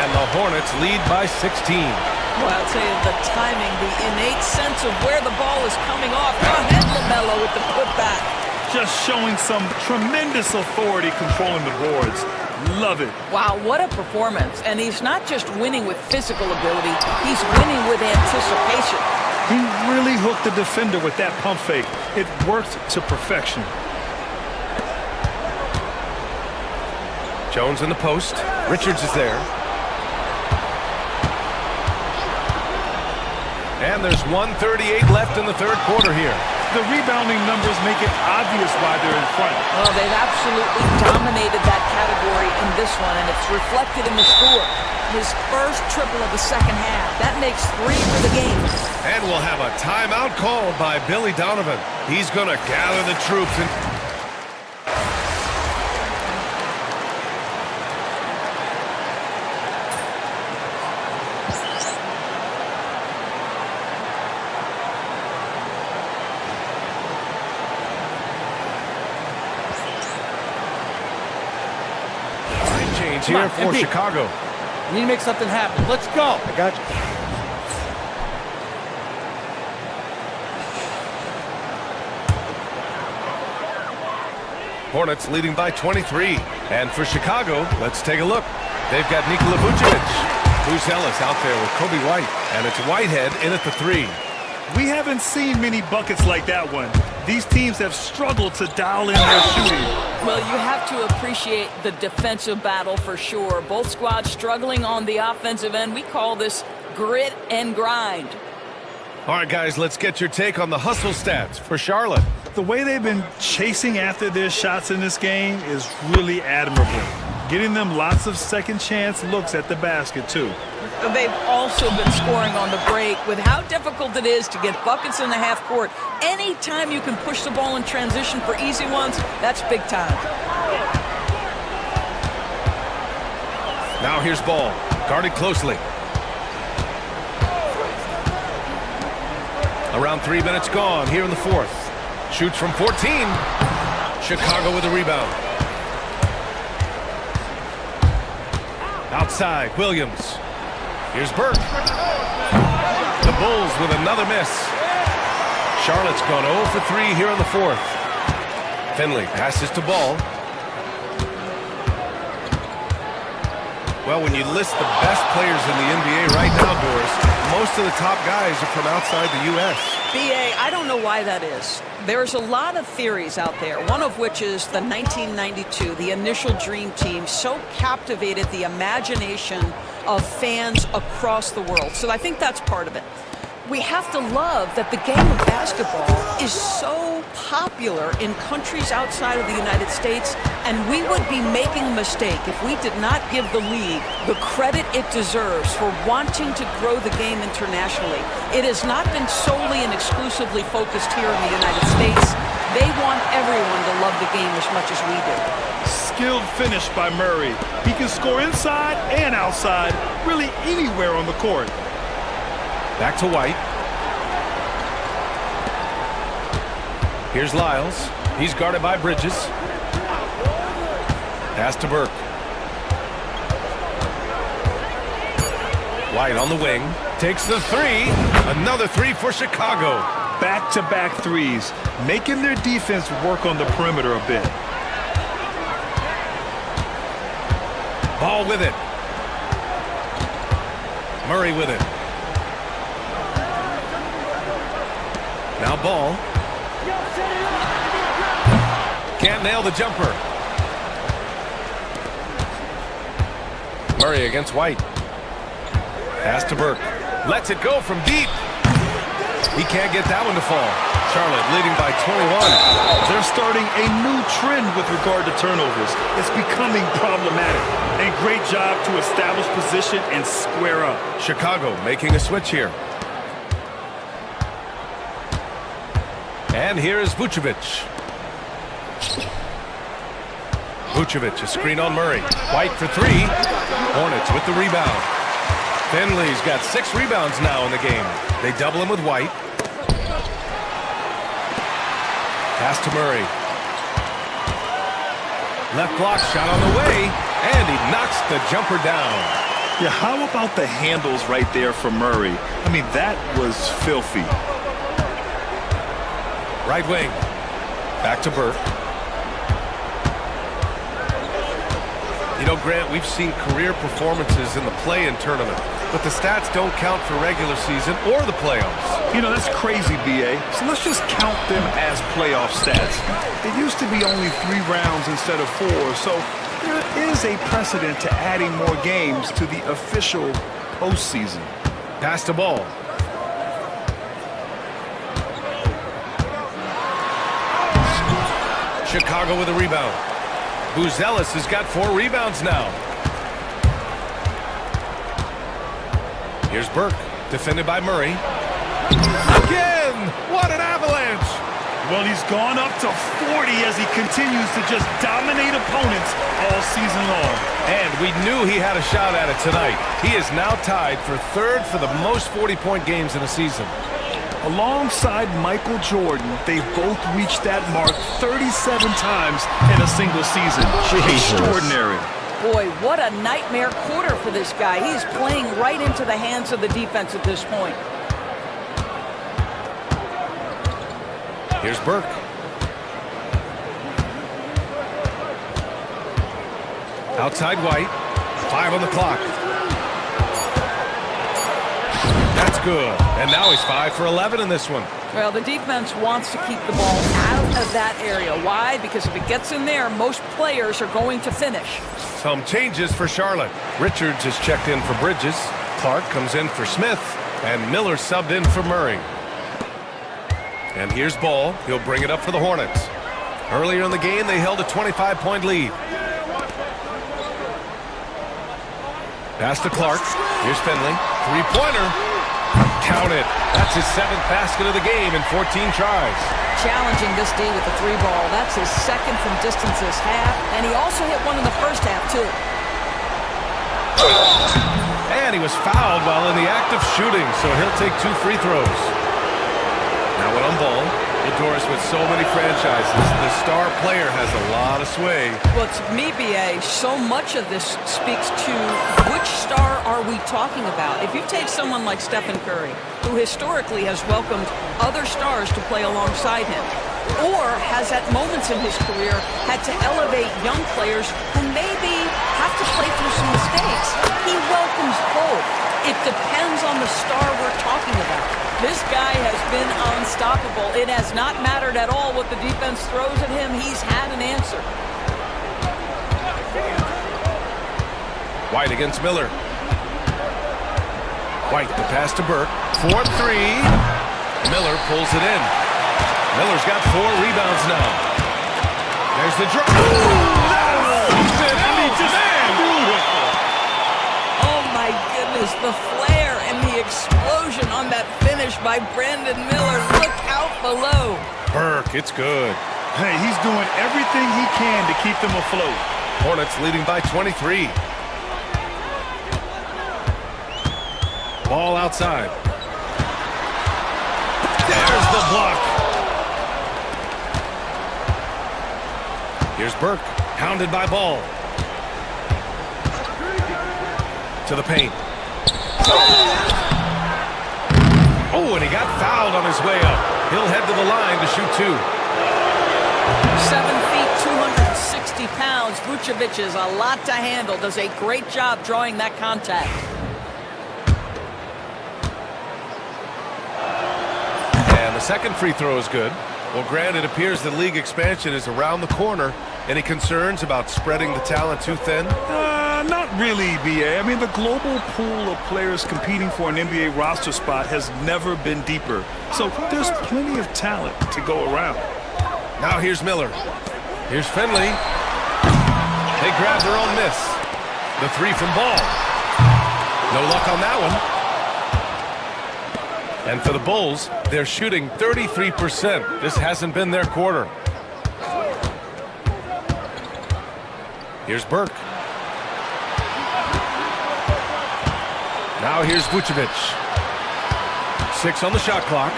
And the Hornets lead by 16. Well, I'll tell you, the timing, the innate sense of where the ball is coming off. Go ahead, LaMelo, with the putback. Just showing some tremendous authority controlling the boards. Love it. Wow, what a performance. And he's not just winning with physical ability, he's winning with anticipation. He really hooked the defender with that pump fake. It worked to perfection. Jones in the post. Richards is there. And there's 1:38 left in the third quarter here. The rebounding numbers make it obvious why they're in front. Well, they've absolutely dominated that category in this one, and it's reflected in the score. His first triple of the second half. That makes 3 for the game. And we'll have a timeout called by Billy Donovan. He's going to gather the troops and here for Chicago. We need to make something happen. Let's go. I got you. Hornets leading by 23. And for Chicago, let's take a look. They've got Nikola Vucevic. Bruce Ellis out there with Kobe White. And it's Whitehead in at the 3. We haven't seen many buckets like that one. These teams have struggled to dial in their shooting. Well, you have to appreciate the defensive battle for sure. Both squads struggling on the offensive end. We call this grit and grind. All right, guys, let's get your take on the hustle stats for Charlotte. The way they've been chasing after their shots in this game is really admirable. Getting them lots of second chance looks at the basket, too. They've also been scoring on the break. With how difficult it is to get buckets in the half court, anytime you can push the ball in transition for easy ones, that's big time. Now here's Ball, guarded closely. Around 3 minutes gone here in the fourth. Shoots from 14. Chicago with a rebound. Outside, Williams. Here's Burke. The Bulls with another miss. Charlotte's gone 0 for 3 here in the fourth. Finley passes to Ball. Well, when you list the best players in the NBA right now, Doris, most of the top guys are from outside the U.S. B.A., I don't know why that is. There's a lot of theories out there, one of which is the 1992, the initial Dream Team, so captivated the imagination of fans across the world. So I think that's part of it. We have to love that the game of basketball is so popular in countries outside of the United States, and we would be making a mistake if we did not give the league the credit it deserves for wanting to grow the game internationally. It has not been solely and exclusively focused here in the United States. They want everyone to love the game as much as we do. Skilled finish by Murray. He can score inside and outside, really anywhere on the court. Back to White. Here's Lyles. He's guarded by Bridges. Pass to Burke. White on the wing. Takes the three. Another three for Chicago. Back-to-back threes, making their defense work on the perimeter a bit. Ball with it. Murray with it. Now Ball. Can't nail the jumper. Murray against White. Pass to Burke. Lets it go from deep. He can't get that one to fall. Charlotte leading by 21. They're starting a new trend with regard to turnovers. It's becoming problematic. A great job to establish position and square up. Chicago making a switch here. And here is Vucevic. Vucevic, a screen on Murray. White for three. Hornets with the rebound. Finley's got 6 rebounds now in the game. They double him with White. Pass to Murray. Left block shot on the way, and he knocks the jumper down. Yeah, how about the handles right there for Murray? I mean, that was filthy. Right wing. Back to Burke. You know, Grant, we've seen career performances in the play-in tournament, but the stats don't count for regular season or the playoffs. You know, that's crazy, B.A. So let's just count them as playoff stats. It used to be only 3 rounds instead of 4, so there is a precedent to adding more games to the official postseason. Pass the ball. Chicago with a rebound. Buzelis has got 4 rebounds now. Here's Burke, defended by Murray. Again! What an avalanche! Well, he's gone up to 40 as he continues to just dominate opponents all season long. And we knew he had a shot at it tonight. He is now tied for 3rd for the most 40-point games in a season. Alongside Michael Jordan, they've both reached that mark 37 times in a single season. Extraordinary. Boy, what a nightmare quarter for this guy. He's playing right into the hands of the defense at this point. Here's Burke. Outside White. 5 on the clock. That's good. And now he's 5 for 11 in this one. Well, the defense wants to keep the ball out of that area. Why? Because if it gets in there, most players are going to finish. Some changes for Charlotte. Richards is checked in for Bridges. Clark comes in for Smith. And Miller subbed in for Murray. And here's Ball. He'll bring it up for the Hornets. Earlier in the game, they held a 25-point lead. Pass to Clark. Here's Finley. 3-pointer. Count it. That's his 7th basket of the game in 14 tries. Challenging this D with the 3 ball. That's his 2nd from distance this half. And he also hit one in the first half, too. And he was fouled while in the act of shooting, so he'll take 2 free throws. Now when on Ball, Doris, with so many franchises, the star player has a lot of sway. Well, to me, B.A., so much of this speaks to which star are we talking about? If you take someone like Stephen Curry, who historically has welcomed other stars to play alongside him, or has at moments in his career had to elevate young players who maybe have to play through some mistakes, he welcomes both. It depends on the star we're talking about. This guy has been unstoppable. It has not mattered at all what the defense throws at him. He's had an answer. White against Miller. White, the pass to Burke. 4-3. Miller pulls it in. Miller's got 4 rebounds now. There's the drop. Oh my goodness, the flare and the explosion on that finish by Brandon Miller. Look out below. Burke, it's good. Hey, he's doing everything he can to keep them afloat. Hornets leading by 23. Ball outside. There's the block. Here's Burke, pounded by Ball. To the paint. Oh, and he got fouled on his way up. He'll head to the line to shoot 2. 7 feet, 260 pounds. Vucevic is a lot to handle. Does a great job drawing that contact. And the second free throw is good. Well, Grant, it appears the league expansion is around the corner. Any concerns about spreading the talent too thin? Not really, B.A. I mean, the global pool of players competing for an NBA roster spot has never been deeper. So there's plenty of talent to go around. Now here's Miller. Here's Finley. They grab their own miss. The 3 from Ball. No luck on that one. And for the Bulls, they're shooting 33%. This hasn't been their quarter. Here's Burke. Now here's Vucevic. 6 on the shot clock.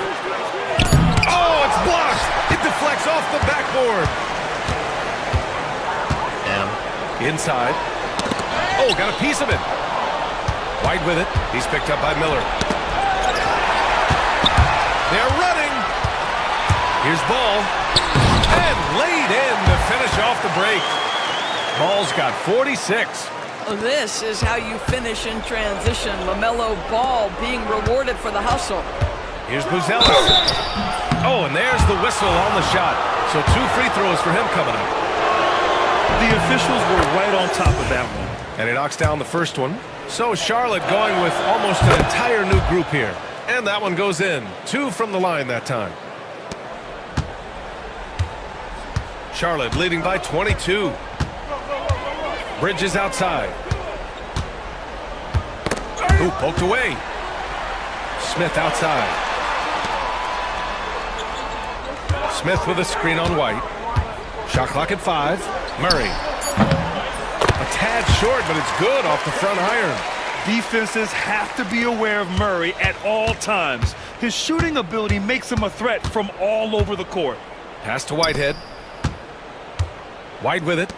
Oh, it's blocked! It deflects off the backboard. Inside. Oh, got a piece of it. White with it. He's picked up by Miller. They're running. Here's Ball. And laid in to finish off the break. Ball's got 46. This is how you finish in transition. LaMelo Ball being rewarded for the hustle. Here's Buzelis. Oh, and there's the whistle on the shot. So 2 free throws for him coming up. The officials were right on top of that one. And he knocks down the first one. So Charlotte going with almost an entire new group here. And that one goes in. 2 from the line that time. Charlotte leading by 22. Bridges outside. Ooh, poked away. Smith outside. Smith with a screen on White. Shot clock at 5. Murray. A tad short, but it's good off the front iron. Defenses have to be aware of Murray at all times. His shooting ability makes him a threat from all over the court. Pass to Whitehead. White with it.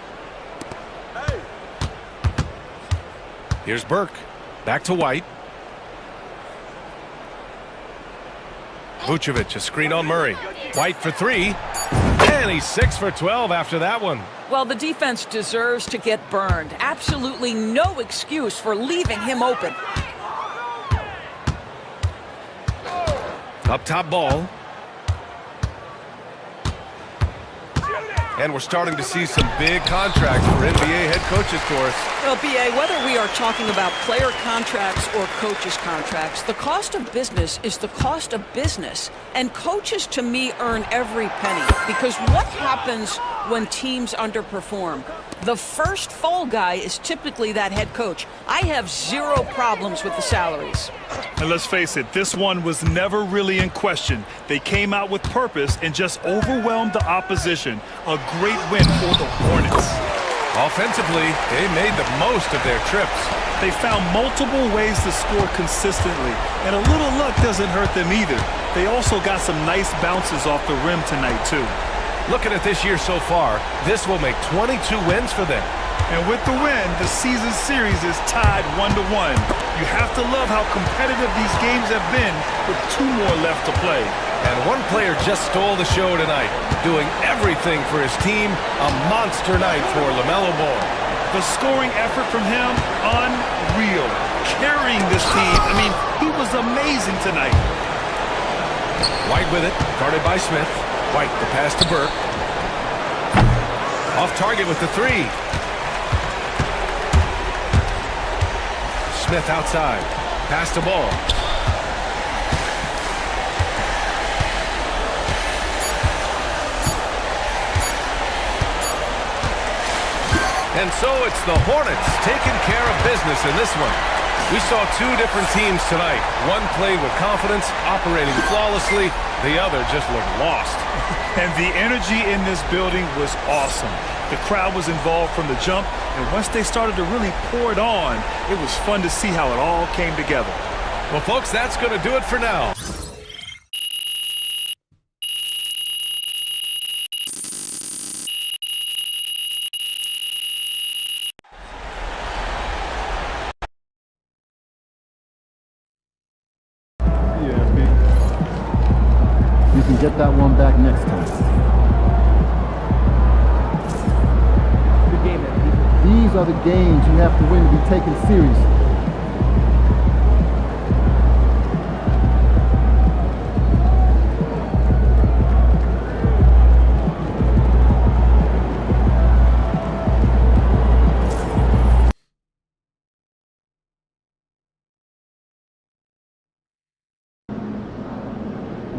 Here's Burke. Back to White. Vucevic, a screen on Murray. White for 3. And he's 6 for 12 after that one. Well, the defense deserves to get burned. Absolutely no excuse for leaving him open. Up top Ball. And we're starting to see some big contracts for NBA head coaches, Doris. Well, B.A., whether we are talking about player contracts or coaches' contracts, the cost of business is the cost of business. And coaches, to me, earn every penny. Because what happens when teams underperform? The first fall guy is typically that head coach. I have 0 problems with the salaries. And let's face it, this one was never really in question. They came out with purpose and just overwhelmed the opposition. A great win for the Hornets. Offensively, they made the most of their trips. They found multiple ways to score consistently, and a little luck doesn't hurt them either. They also got some nice bounces off the rim tonight, too. Looking at this year so far, this will make 22 wins for them. And with the win, the season series is tied 1-1. You have to love how competitive these games have been with 2 more left to play. And one player just stole the show tonight, doing everything for his team. A monster night for LaMelo Ball. The scoring effort from him, unreal. Carrying this team, I mean, he was amazing tonight. White with it, guarded by Smith. White, the pass to Burke. Off target with the 3. Smith outside. Pass to Ball. And so it's the Hornets taking care of business in this one. We saw 2 different teams tonight. One played with confidence, operating flawlessly. The other just looked lost. And the energy in this building was awesome. The crowd was involved from the jump, and once they started to really pour it on, it was fun to see how it all came together. Well, folks, that's going to do it for now. get that one back next time. Good game, man. These are the games you have to win to be taken seriously.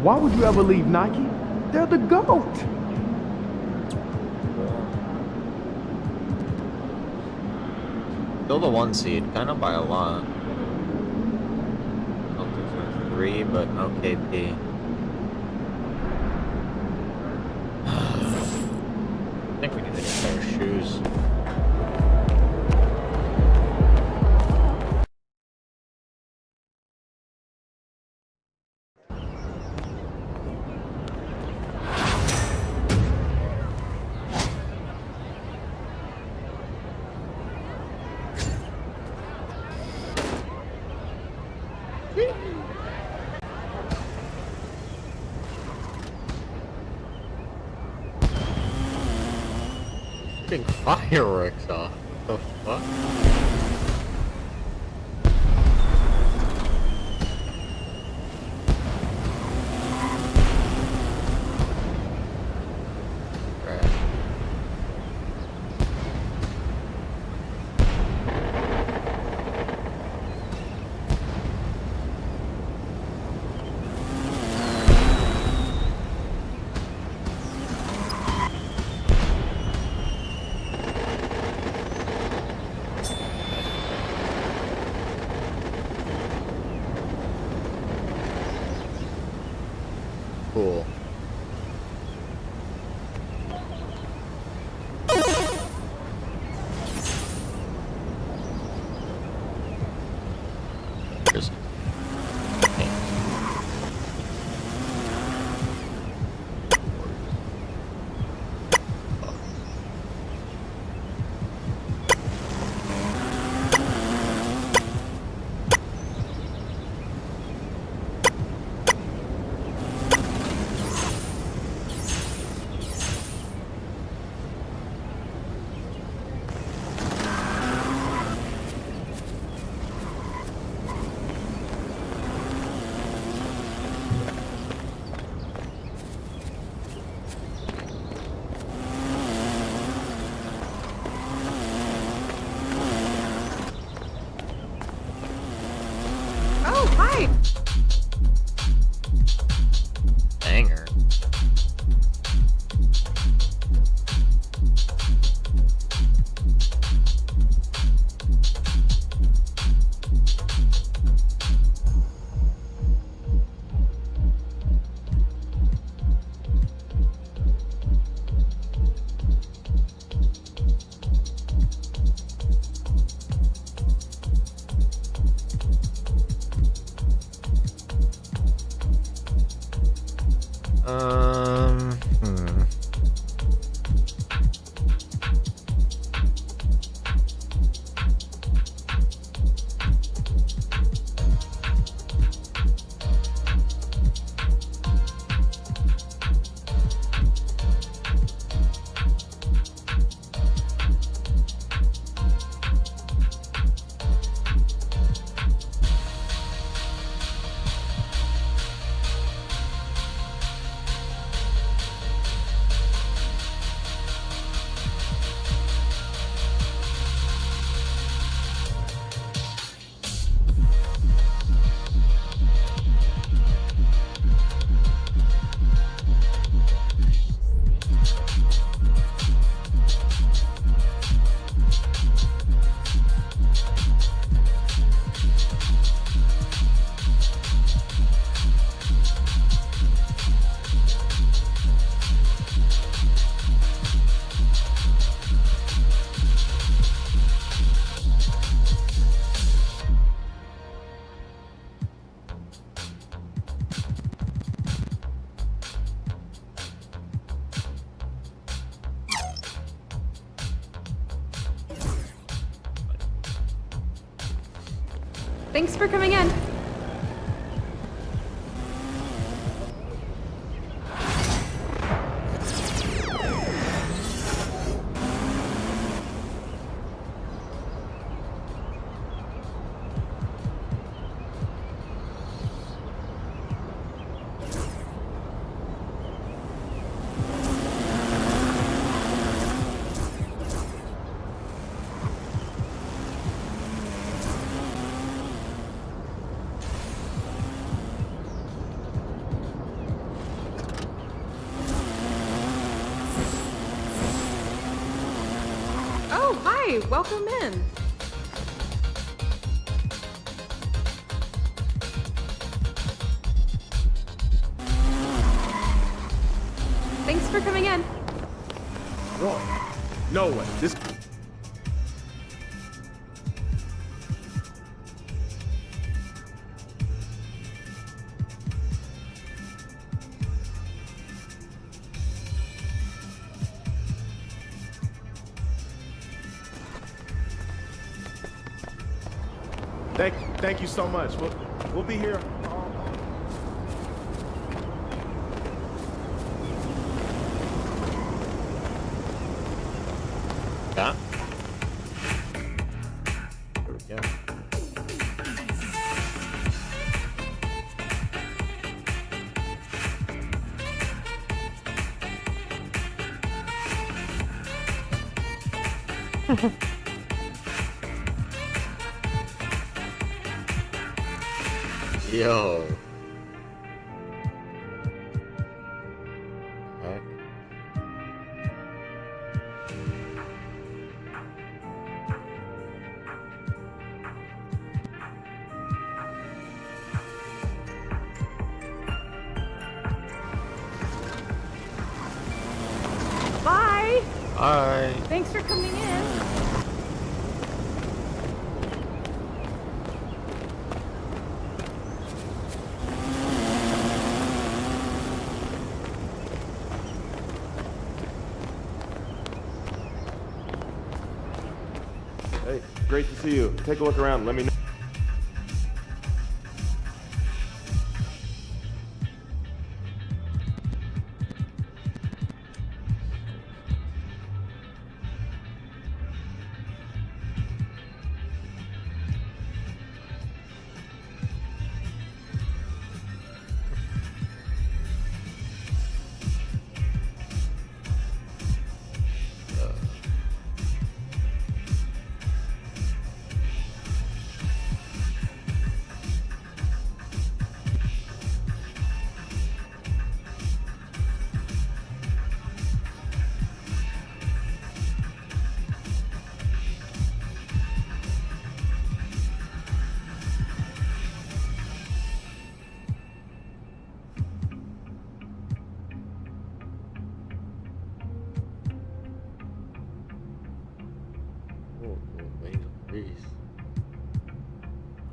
Why would you ever leave Nike? They're the GOAT. Still the 1 seed, kind of by a lot. Celtics are 3, but no KP. I think we need to get better shoes. Fireworks off. What the fuck? Cool. Just banger. Thanks for coming in. Hi, welcome in. Thanks for coming in. Roy, no way. This. Thank you so much. We'll be here. Yeah. There we go. Yo. Heck. Bye. Bye. Thanks for coming in. Hey, great to see you. Take a look around. Let me know.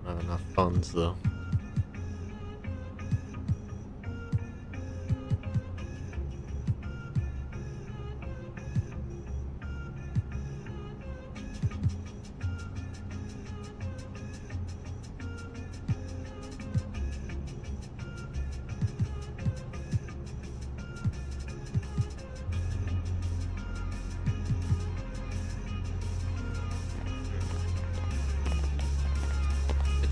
Not enough funds though.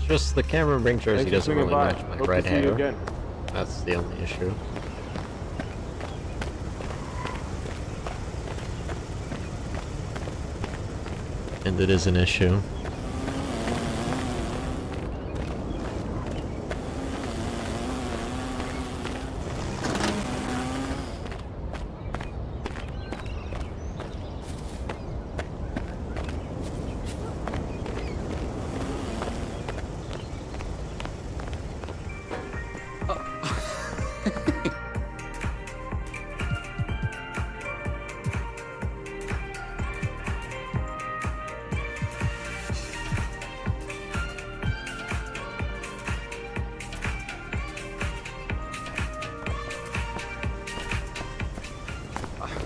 Just the camera ring jersey doesn't really match my red hair. That's the only issue. And it is an issue.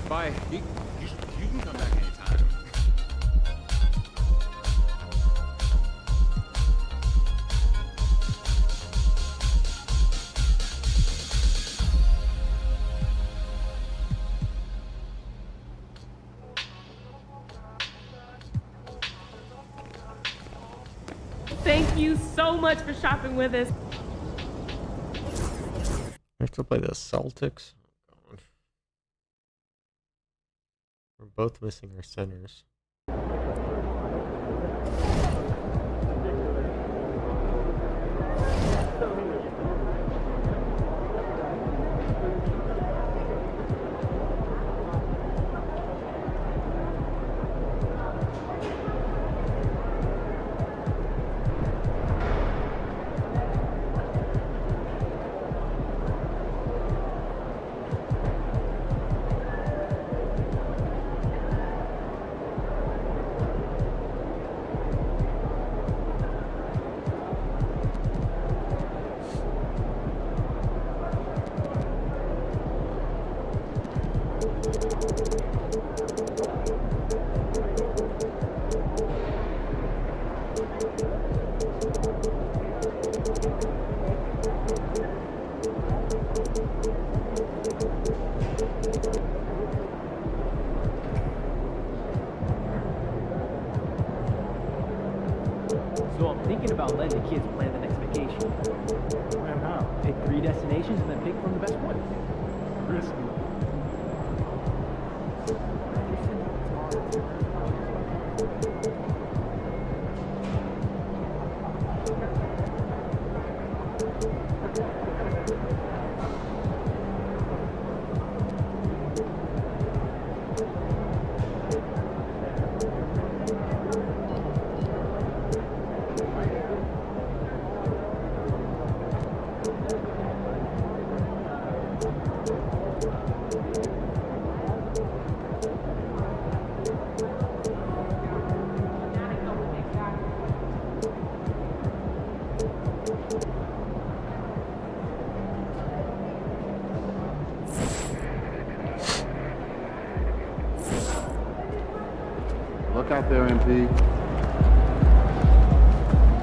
Bye. You can come back anytime. Thank you so much for shopping with us. I have to play the Celtics. We're both missing our centers. So I'm thinking about letting the kids plan the next vacation. Plan how? Pick 3 destinations and then pick from the best one. Look out there, MP.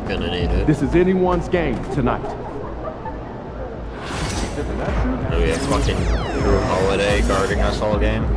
Gonna need it. This is anyone's game tonight. Do we have fucking Drew Holiday guarding us all game?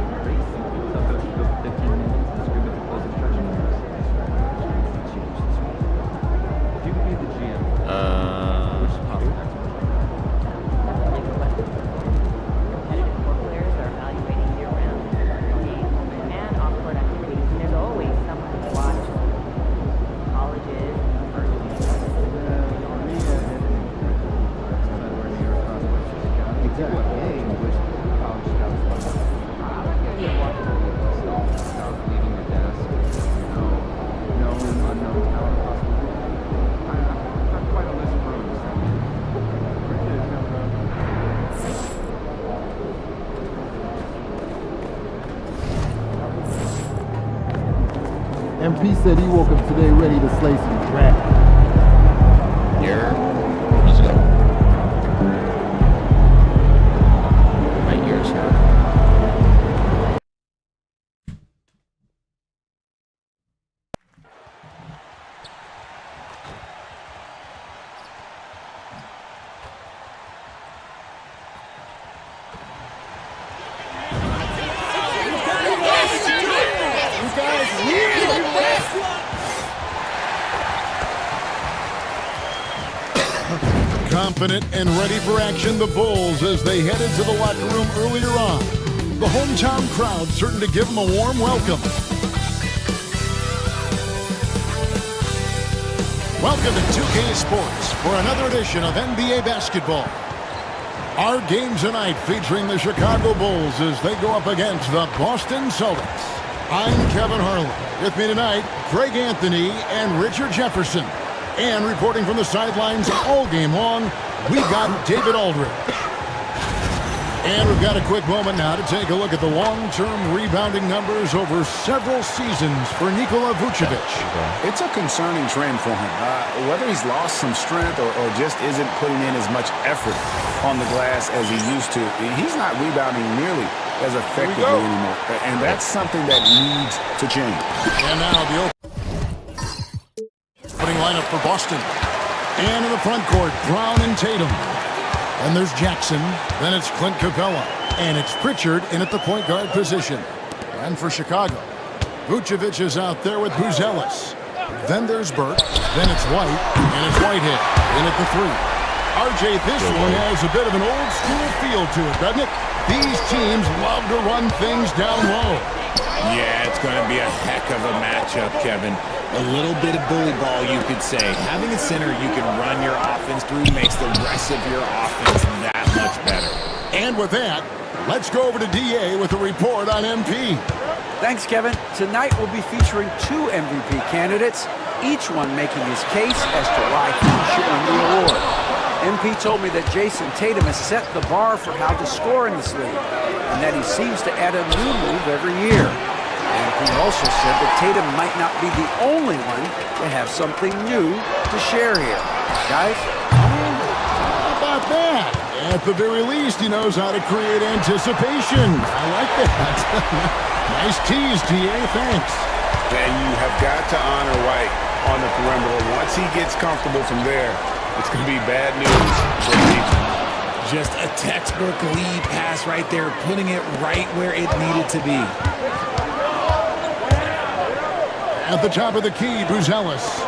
MP said he woke up today ready to slay some dragons. Here. Let's go. My ears hurt. Confident and ready for action, the Bulls as they headed to the locker room earlier on. The hometown crowd certain to give them a warm welcome. Welcome to 2K Sports for another edition of NBA basketball. Our game tonight featuring the Chicago Bulls as they go up against the Boston Celtics. I'm Kevin Harlan. With me tonight, Greg Anthony and Richard Jefferson. And reporting from the sidelines all game long, we've got David Aldridge. And we've got a quick moment now to take a look at the long-term rebounding numbers over several seasons for Nikola Vucevic. It's a concerning trend for him. Whether he's lost some strength or just isn't putting in as much effort on the glass as he used to, he's not rebounding nearly as effectively anymore. And that's something that needs to change. And now the opening lineup for Boston. And in the front court, Brown and Tatum. And there's Jackson. Then it's Clint Capella. And it's Pritchard in at the point guard position. And for Chicago, Vucevic is out there with Buzelis. Then there's Burke. Then it's White. And it's Whitehead in at the 3. RJ, this one has a bit of an old school feel to it, doesn't it? These teams love to run things down low. Yeah, it's going to be a heck of a matchup, Kevin. A little bit of bully ball, you could say. Having a center you can run your offense through makes the rest of your offense that much better. And with that, let's go over to DA with a report on MP. Thanks, Kevin. Tonight we'll be featuring 2 MVP candidates, each one making his case as to why he should win the award. MP told me that Jason Tatum has set the bar for how to score in this league, and that he seems to add a new move every year. And he also said that Tatum might not be the only one to have something new to share here. Guys? How about that? At the very least, he knows how to create anticipation. I like that. Nice tease, DA. Thanks. And you have got to honor White on the perimeter once he gets comfortable from there, it's going to be bad news for the defense. Just a textbook lead pass right there, putting it right where it needed to be. At the top of the key, Buzelis.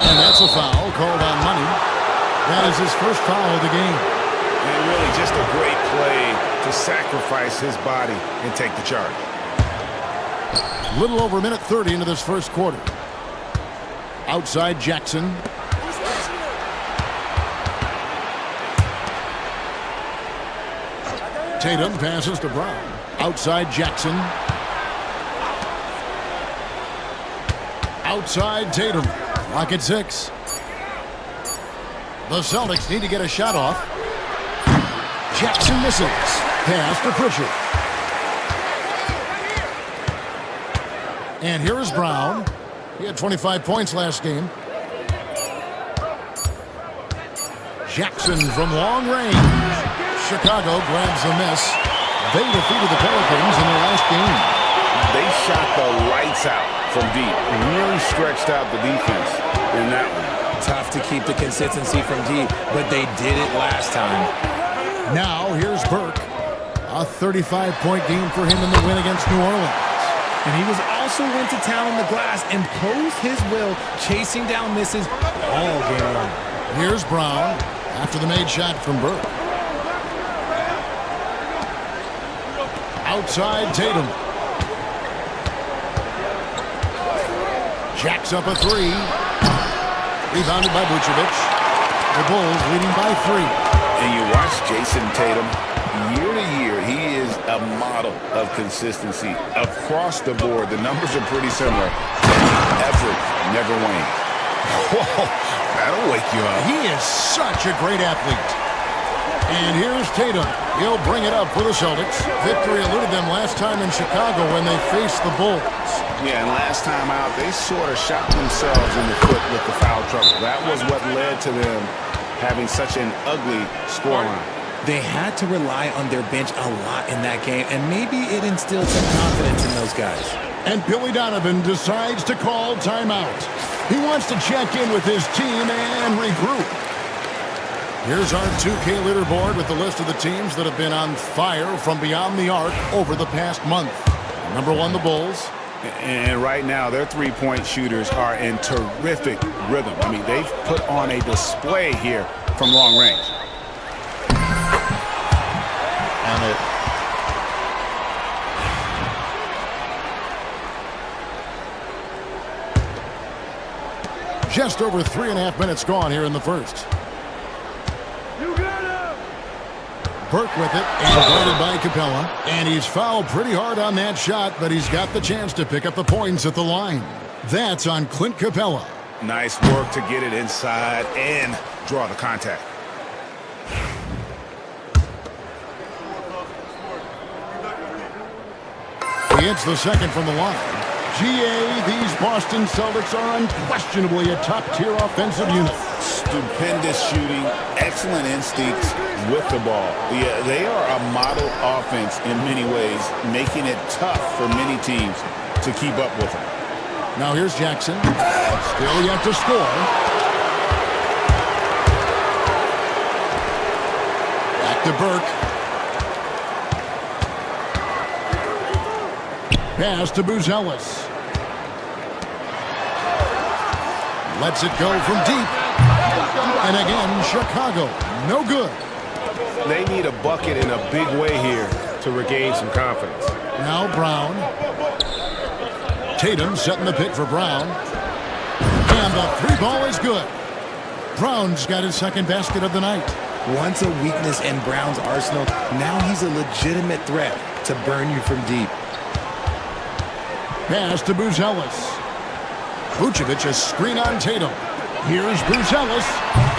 And that's a foul called on Money. That is his first foul of the game. And really just a great play to sacrifice his body and take the charge. A little over a minute 30 into this first quarter. Outside Jackson. Tatum passes to Brown. Outside Jackson. Outside Tatum. Lock at 6. The Celtics need to get a shot off. Jackson misses. Pass to Pritchard. And here is Brown. He had 25 points last game. Jackson from long range. Chicago grabs the miss. They defeated the Pelicans in their last game. They shot the lights out from deep. Really stretched out the defense in that one. Tough to keep the consistency from deep, but they did it last time. Now here's Burke. A 35-point game for him in the win against New Orleans. And he was also went to town on the glass, imposed his will, chasing down misses all game long. Here's Brown after the made shot from Burke. Outside Tatum. Jacks up a 3. Rebounded by Vucevic. The Bulls leading by 3. And you watch Jason Tatum. Year to year, he is a model of consistency across the board. The numbers are pretty similar. Effort never wanes. Whoa, that'll wake you up. He is such a great athlete. And here's Tatum. He'll bring it up for the Celtics. Victory eluded them last time in Chicago when they faced the Bulls. Yeah, and last time out, they sort of shot themselves in the foot with the foul trouble. That was what led to them having such an ugly scoreline. They had to rely on their bench a lot in that game, and maybe it instilled some confidence in those guys. And Billy Donovan decides to call timeout. He wants to check in with his team and regroup. Here's our 2K leaderboard with the list of the teams that have been on fire from beyond the arc over the past month. Number 1, the Bulls. And right now, their three-point shooters are in terrific rhythm. I mean, they've put on a display here from long range. And it. Just over 3.5 minutes gone here in the first. Burke with it, and guarded by Capella. And he's fouled pretty hard on that shot, but he's got the chance to pick up the points at the line. That's on Clint Capella. Nice work to get it inside and draw the contact. He hits the second from the line. These Boston Celtics are unquestionably a top-tier offensive unit. Stupendous shooting, excellent instincts with the ball. Yeah, they are a model offense in many ways, making it tough for many teams to keep up with them. Now here's Jackson. Still yet to score. Back to Burke. Pass to Buzelis. Lets it go from deep. And again, Chicago, no good. They need a bucket in a big way here to regain some confidence. Now Brown. Tatum setting the pick for Brown. And the 3 ball is good. Brown's got his second basket of the night. Once a weakness in Brown's arsenal, now he's a legitimate threat to burn you from deep. Pass to Buzelis. Vucevic a screen on Tatum. Here's Buzelis,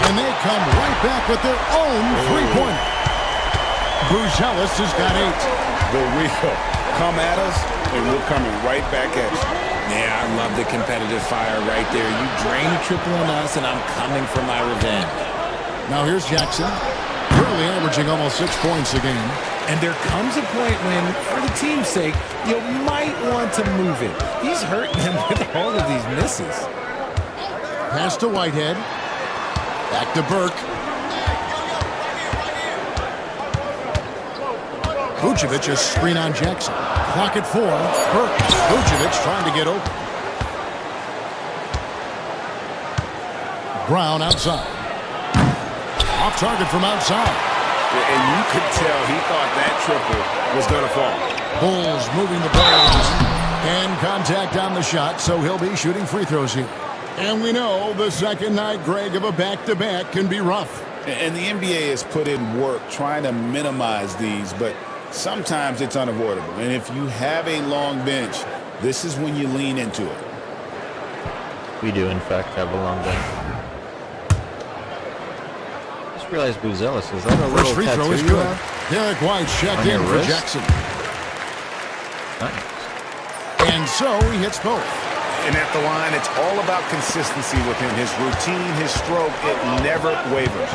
and they come right back with their own three-pointer. Buzelis has got 8. The real come at us, and we're coming right back at you. Yeah, I love the competitive fire right there. You drain a triple on us, and I'm coming for my revenge. Now here's Jackson, currently averaging almost 6 points a game. And there comes a point when, for the team's sake, you might want to move it. He's hurting them with all of these misses. Pass to Whitehead. Back to Burke. Vucevic is screen on Jackson. Clock at 4. Burke. Vucevic trying to get open. Brown outside. Off target from outside. And you could tell he thought that triple was going to fall. Bulls moving the ball around. And contact on the shot, so he'll be shooting free throws here. And we know the second night, Greg, of a back-to-back can be rough. And the NBA has put in work trying to minimize these, but sometimes it's unavoidable. And if you have a long bench, this is when you lean into it. We do, in fact, have a long bench. I just realized Buzelis, is that a little free throw is good. Derek White checked in for Jackson. Nice. And so he hits both. And at the line, it's all about consistency with him. His routine, his stroke, it never wavers.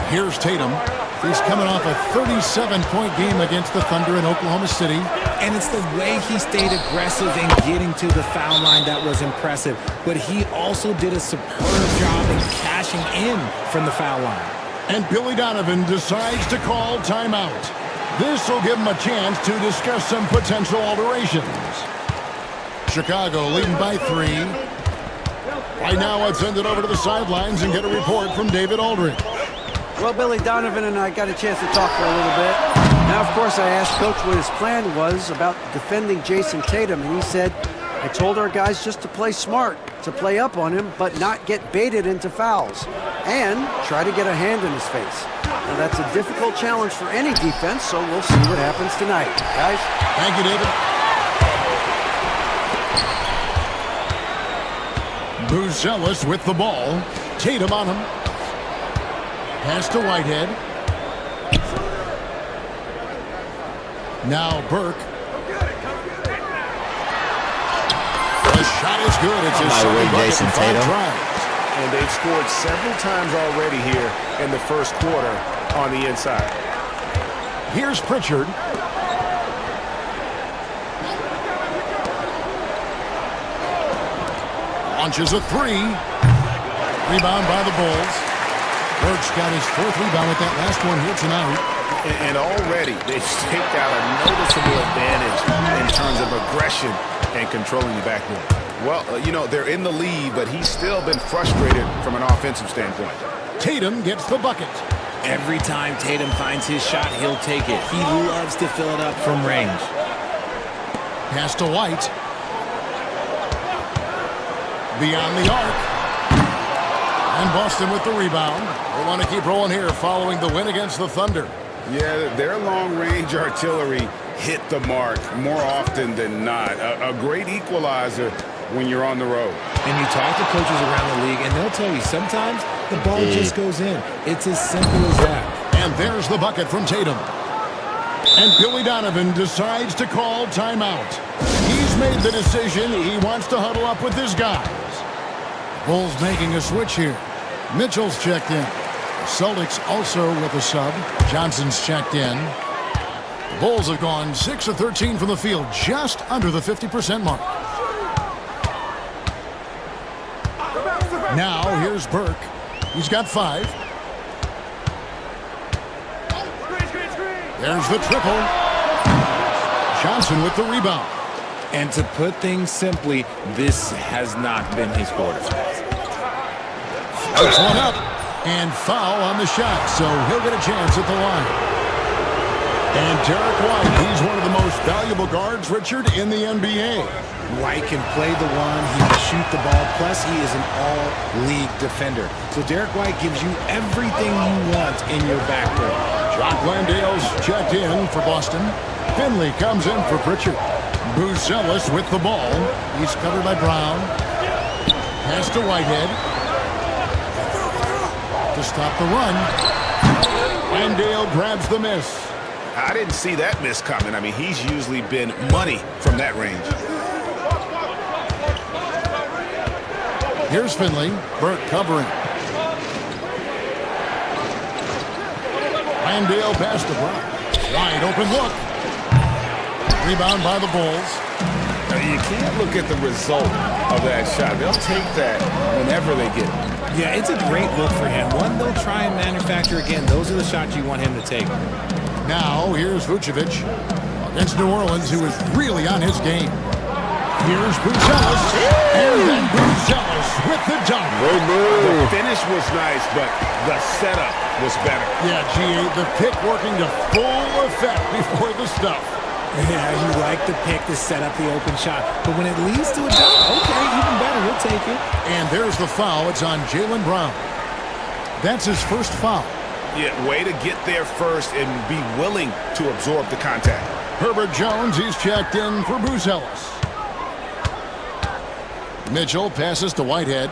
Here's Tatum. He's coming off a 37-point game against the Thunder in Oklahoma City. And it's the way he stayed aggressive in getting to the foul line that was impressive. But he also did a superb job in cashing in from the foul line. And Billy Donovan decides to call timeout. This will give him a chance to discuss some potential alterations. Chicago leading by 3. Right now, let's send it over to the sidelines and get a report from David Aldridge. Well, Billy Donovan and I got a chance to talk for a little bit. Now, of course, I asked Coach what his plan was about defending Jason Tatum, and he said, I told our guys just to play smart, to play up on him, but not get baited into fouls, and try to get a hand in his face. Now, that's a difficult challenge for any defense, so we'll see what happens tonight. Guys? Thank you, David. Buzelis with the ball. Tatum on him. Pass to Whitehead. Now Burke. The shot is good. It's his second bucket in 5 tries. And they've scored several times already here in the first quarter on the inside. Here's Pritchard. Launches a 3. Rebound by the Bulls. Burke's got his 4th rebound with that last one here tonight. And already they've staked out a noticeable advantage in terms of aggression and controlling the backboard. Well, they're in the lead, but he's still been frustrated from an offensive standpoint. Tatum gets the bucket. Every time Tatum finds his shot, he'll take it. He loves to fill it up from range. Pass to White. Beyond the arc. And Boston with the rebound. They want to keep rolling here following the win against the Thunder. Yeah, their long-range artillery hit the mark more often than not. A great equalizer when you're on the road. And you talk to coaches around the league, and they'll tell you sometimes the ball just goes in. It's as simple as that. And there's the bucket from Tatum. And Billy Donovan decides to call timeout. He's made the decision. He wants to huddle up with his guys. Bulls making a switch here. Mitchell's checked in. The Celtics also with a sub. Johnson's checked in. The Bulls have gone 6 of 13 from the field, just under the 50% mark. Now here's Burke. He's got 5. There's the triple. Johnson with the rebound. And to put things simply, this has not been his quarter. Puts one up. And foul on the shot, so he'll get a chance at the line. And Derek White, he's one of the most valuable guards, Richard, in the NBA. White can play the one, he can shoot the ball, plus he is an all-league defender. So Derek White gives you everything you want in your backcourt. Jock Landale's checked in for Boston. Finley comes in for Pritchard. Buzelis with the ball. He's covered by Brown. Pass to Whitehead. To stop the run. Landale grabs the miss. I didn't see that miss coming. I mean, he's usually been money from that range. Here's Finley. Burke covering. Landale pass to Brown. Wide open look. Rebound by the Bulls. Now, you can't look at the result of that shot. They'll take that whenever they get it. Yeah, it's a great look for him. One they'll try and manufacture again. Those are the shots you want him to take. Now, here's Vucevic against New Orleans, who is really on his game. Here's Buzelis, and then Buzelis with the dunk. The finish was nice, but the setup was better. Yeah, G.A., the pick working to full effect before the stuff. Yeah, you like the pick to set up the open shot. But when it leads to a dunk, okay, even better, we'll take it. And there's the foul. It's on Jaylen Brown. That's his first foul. Yeah, way to get there first and be willing to absorb the contact. Herbert Jones, he's checked in for Buzelis. Mitchell passes to Whitehead.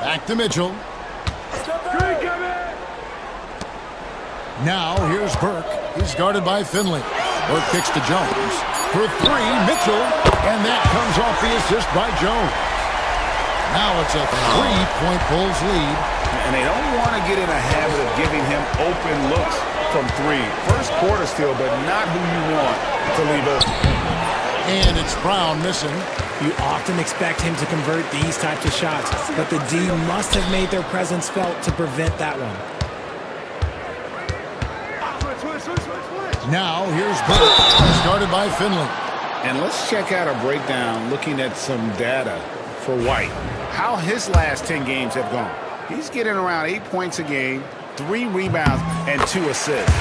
Back to Mitchell. Now here's Burke. He's guarded by Finley. Burke kicks to Jones. For three, Mitchell. And that comes off the assist by Jones. Now it's a 3-point Bulls lead. And they don't want to get in a habit of giving him open looks from three. First quarter still, but not who you want to leave open. And it's Brown missing. You often expect him to convert these types of shots, but the D must have made their presence felt to prevent that one. Now here's Burke, started by Finley. And let's check out a breakdown looking at some data for White. How his last 10 games have gone. He's getting around 8 points a game, 3 rebounds, and 2 assists.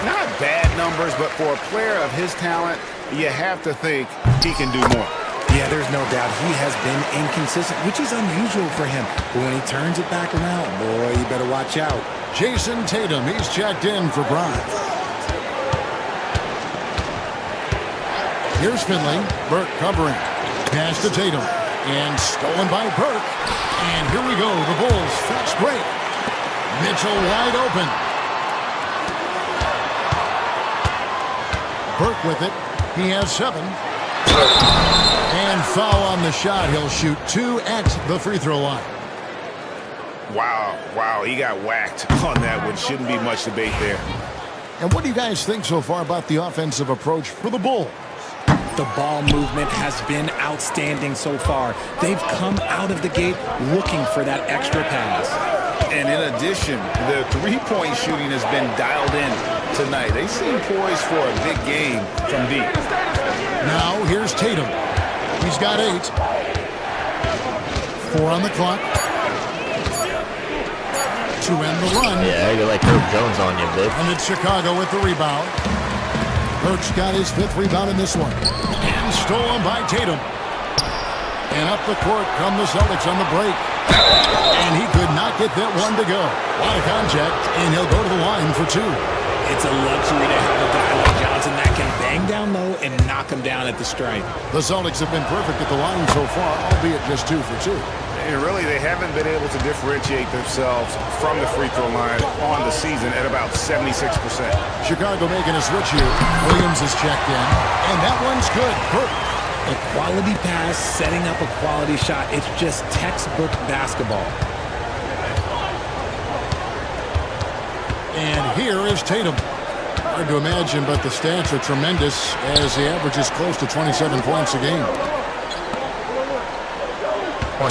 Not bad numbers, but for a player of his talent, you have to think he can do more. Yeah, there's no doubt he has been inconsistent, which is unusual for him. But when he turns it back around, boy, you better watch out. Jason Tatum, he's checked in for Brown. Here's Finley. Burke covering. Pass to Tatum. And stolen by Burke. And here we go. The Bulls fast break. Mitchell wide open. Burke with it. He has 7. And foul on the shot. He'll shoot 2 at the free throw line. Wow, he got whacked on that one. Shouldn't be much debate there. And what do you guys think so far about the offensive approach for the Bulls? The ball movement has been outstanding so far. They've come out of the gate looking for that extra pass. And in addition, the three-point shooting has been dialed in tonight. They seem poised for a big game from deep. Now here's Tatum. He's got 8. 4 on the clock. To end the run. Yeah, you're like Herb Jones on you, bitch. And it's Chicago with the rebound. Burke's got his 5th rebound in this one. And stolen by Tatum. And up the court come the Celtics on the break. And he could not get that one to go. A lot of contact, and he'll go to the line for 2. It's a luxury to have a guy like Johnson that can bang down low and knock him down at the stripe. The Celtics have been perfect at the line so far, albeit just 2 for 2. And really, they haven't been able to differentiate themselves from the free throw line on the season at about 76%. Chicago making a switch here. Williams is checked in, and that one's good. A quality pass, setting up a quality shot. It's just textbook basketball. And here is Tatum. Hard to imagine, but the stats are tremendous as he averages close to 27 points a game.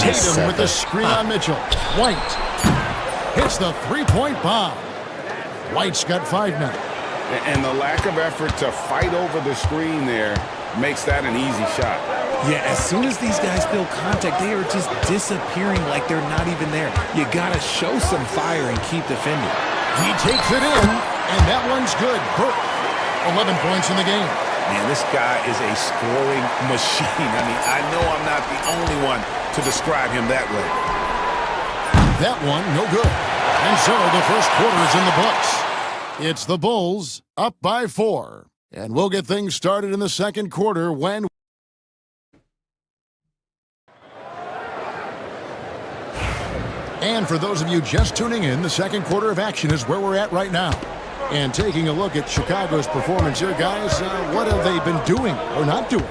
Tatum with the screen on Mitchell. White hits the 3-point bomb. White's got 5 now. And the lack of effort to fight over the screen there makes that an easy shot. Yeah, as soon as these guys feel contact, they are just disappearing like they're not even there. You got to show some fire and keep defending. He takes it in, and that one's good. Burke, 11 points in the game. Man, this guy is a scoring machine. I mean, I know I'm not the only one to describe him that way. That one, no good. And so the first quarter is in the books. It's the Bulls up by 4. And we'll get things started in the second quarter when... And for those of you just tuning in, the second quarter of action is where we're at right now. And taking a look at Chicago's performance here, guys, what have they been doing or not doing?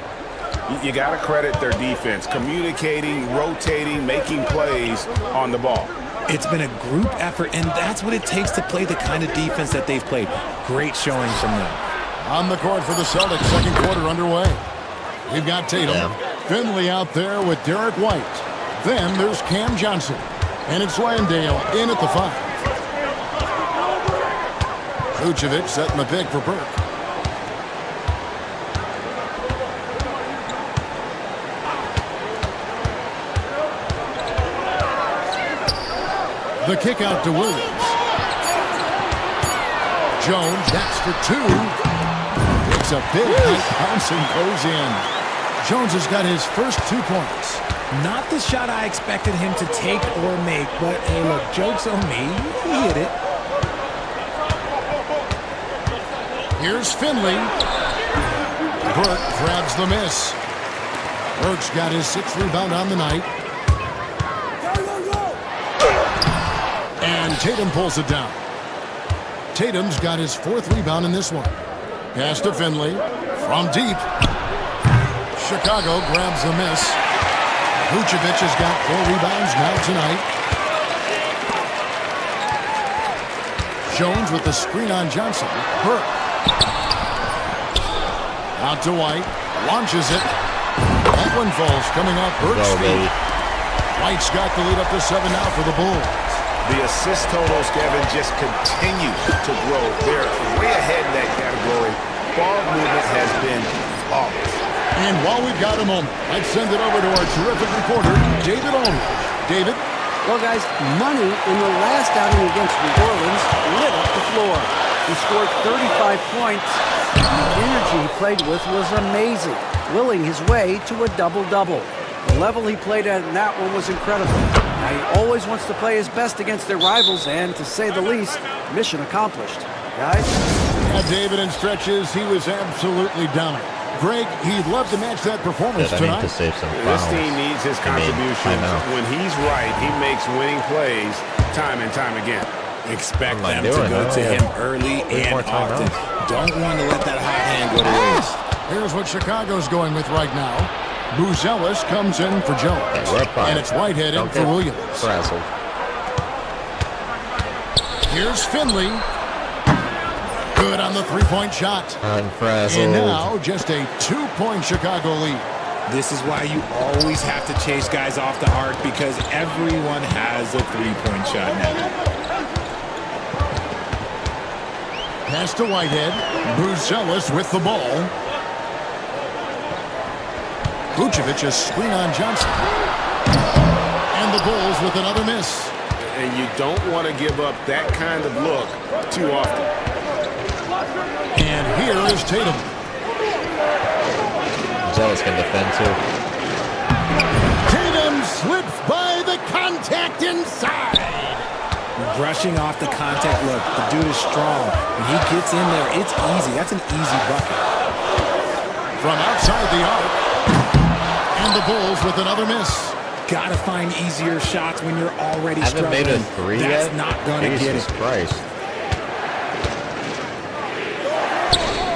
You got to credit their defense, communicating, rotating, making plays on the ball. It's been a group effort, and that's what it takes to play the kind of defense that they've played. Great showing from them. On the court for the Celtics, second quarter underway. We've got Tatum. Finley out there with Derek White. Then there's Cam Johnson. And it's Landale in at the 5. Vucevic setting the pick for Burke. The kick out to Williams. Jones, that's for 2. It's a big bounce and goes in. Jones has got his first 2 points. Not the shot I expected him to take or make, but hey, look, joke's on me. He hit it. Here's Finley. Burke grabs the miss. Burke's got his 6th rebound on the night. And Tatum pulls it down. Tatum's got his 4th rebound in this one. Pass to Finley from deep. Chicago grabs the miss. Vucevic has got 4 rebounds now tonight. Jones with the screen on Johnson. Burke. Out to White. Launches it. That one falls coming off Burke's feet. White's got the lead up to 7 now for the Bulls. The assist totals, Kevin, just continue to grow. They're way ahead in that category. Ball movement has been flawless. And while we've got a moment, let's send it over to our terrific reporter, David Aldridge. David? Well, guys, Money in the last outing against New Orleans lit up the floor. He scored 35 points. The energy he played with was amazing, willing his way to a double-double. The level he played at in that one was incredible. Now, he always wants to play his best against their rivals, and to say the least, mission accomplished. Guys? Yeah, David, in stretches, he was absolutely dominant. Greg, he'd love to match that performance tonight. Need to save some this team needs his contributions. When he's right, he makes winning plays time and time again. Expect them to go to him early and often. Don't want to let that hot hand go to waste. Here's what Chicago's going with right now. Buzelis comes in for Jones. And it's Whitehead in for Williams. Frazzled. Here's Finley. Good on the 3-point shot. Unfrazzled. And now just a 2-point Chicago lead. This is why you always have to chase guys off the arc, because everyone has a 3-point shot now. Pass to Whitehead. Buzelis with the ball. Vucevic a screen on Johnson. And the Bulls with another miss. And you don't want to give up that kind of look too often. And here is Tatum. Zealous can defend too. Tatum slips by the contact inside. Brushing off the contact. Look, the dude is strong. When he gets in there, it's easy. That's an easy bucket. From outside the arc. And the Bulls with another miss. Gotta find easier shots when you're already Haven't struggling. made a 3 That's yet? not gonna get it. Christ.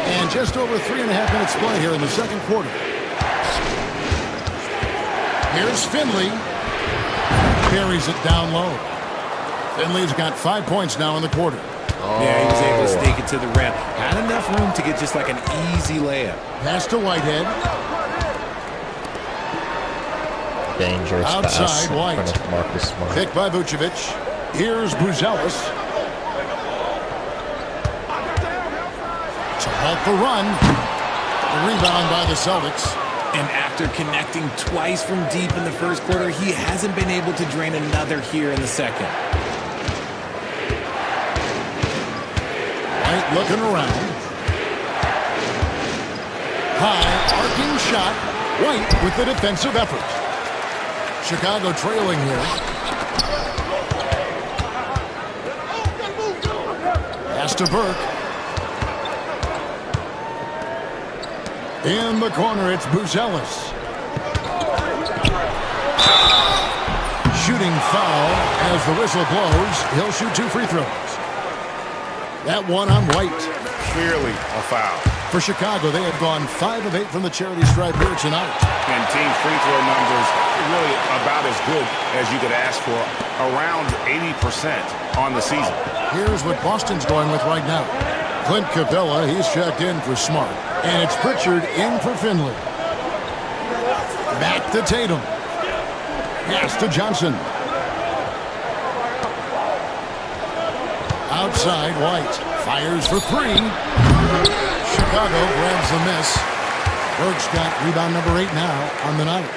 And just over 3.5 minutes play here in the second quarter. Here's Finley. Carries it down low. Finley's got 5 points now in the quarter. Yeah, he was able to stake it to the rim. Had enough room to get just like an easy layup. Pass to Whitehead. Dangerous outside pass White. in front of Marcus Smart. Picked by Vucevic. Here's Buzelis. To halt the run. The rebound by the Celtics. And after connecting twice from deep in the first quarter, he hasn't been able to drain another here in the second. White looking around. High arcing shot. White with the defensive effort. Chicago trailing here. Pass to Burke. In the corner, it's Buzelis. Shooting foul as the whistle blows. He'll shoot 2 free throws. That one on White. Clearly a foul. For Chicago, they have gone 5 of 8 from the charity stripe here tonight. And team free throw numbers really about as good as you could ask for, around 80% on the season. Here's what Boston's going with right now. Clint Capella, he's checked in for Smart. And it's Pritchard in for Finley. Back to Tatum. Pass to Johnson. Outside, White. Fires for 3. Chicago grabs the miss. Burke's got rebound number 8 now on the night.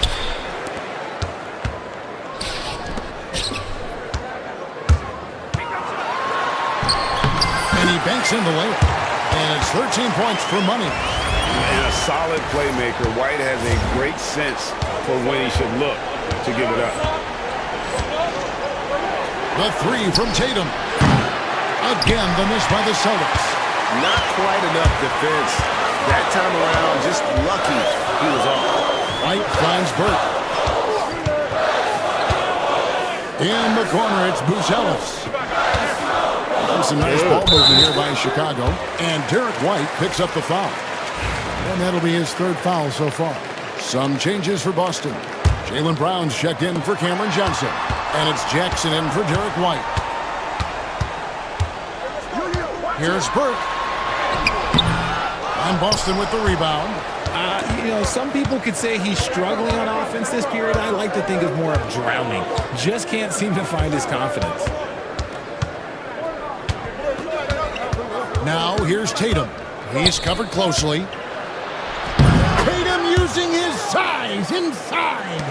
And he banks in the layup. And it's 13 points for money. And a solid playmaker. White has a great sense for when he should look to give it up. The 3 from Tatum. Again, the miss by the Celtics. Not quite enough defense. That time around, just lucky he was off. White finds Burke. In the corner, it's Buzelis. Some nice ball movement here by Chicago. And Derek White picks up the foul. And that'll be his 3rd foul so far. Some changes for Boston. Jaylen Brown's checked in for Cameron Johnson. And it's Jackson in for Derek White. Here's Burke. And Boston with the rebound. Some people could say he's struggling on offense this period. I like to think of more of drowning. Just can't seem to find his confidence. Now here's Tatum. He's covered closely. Tatum using his size inside.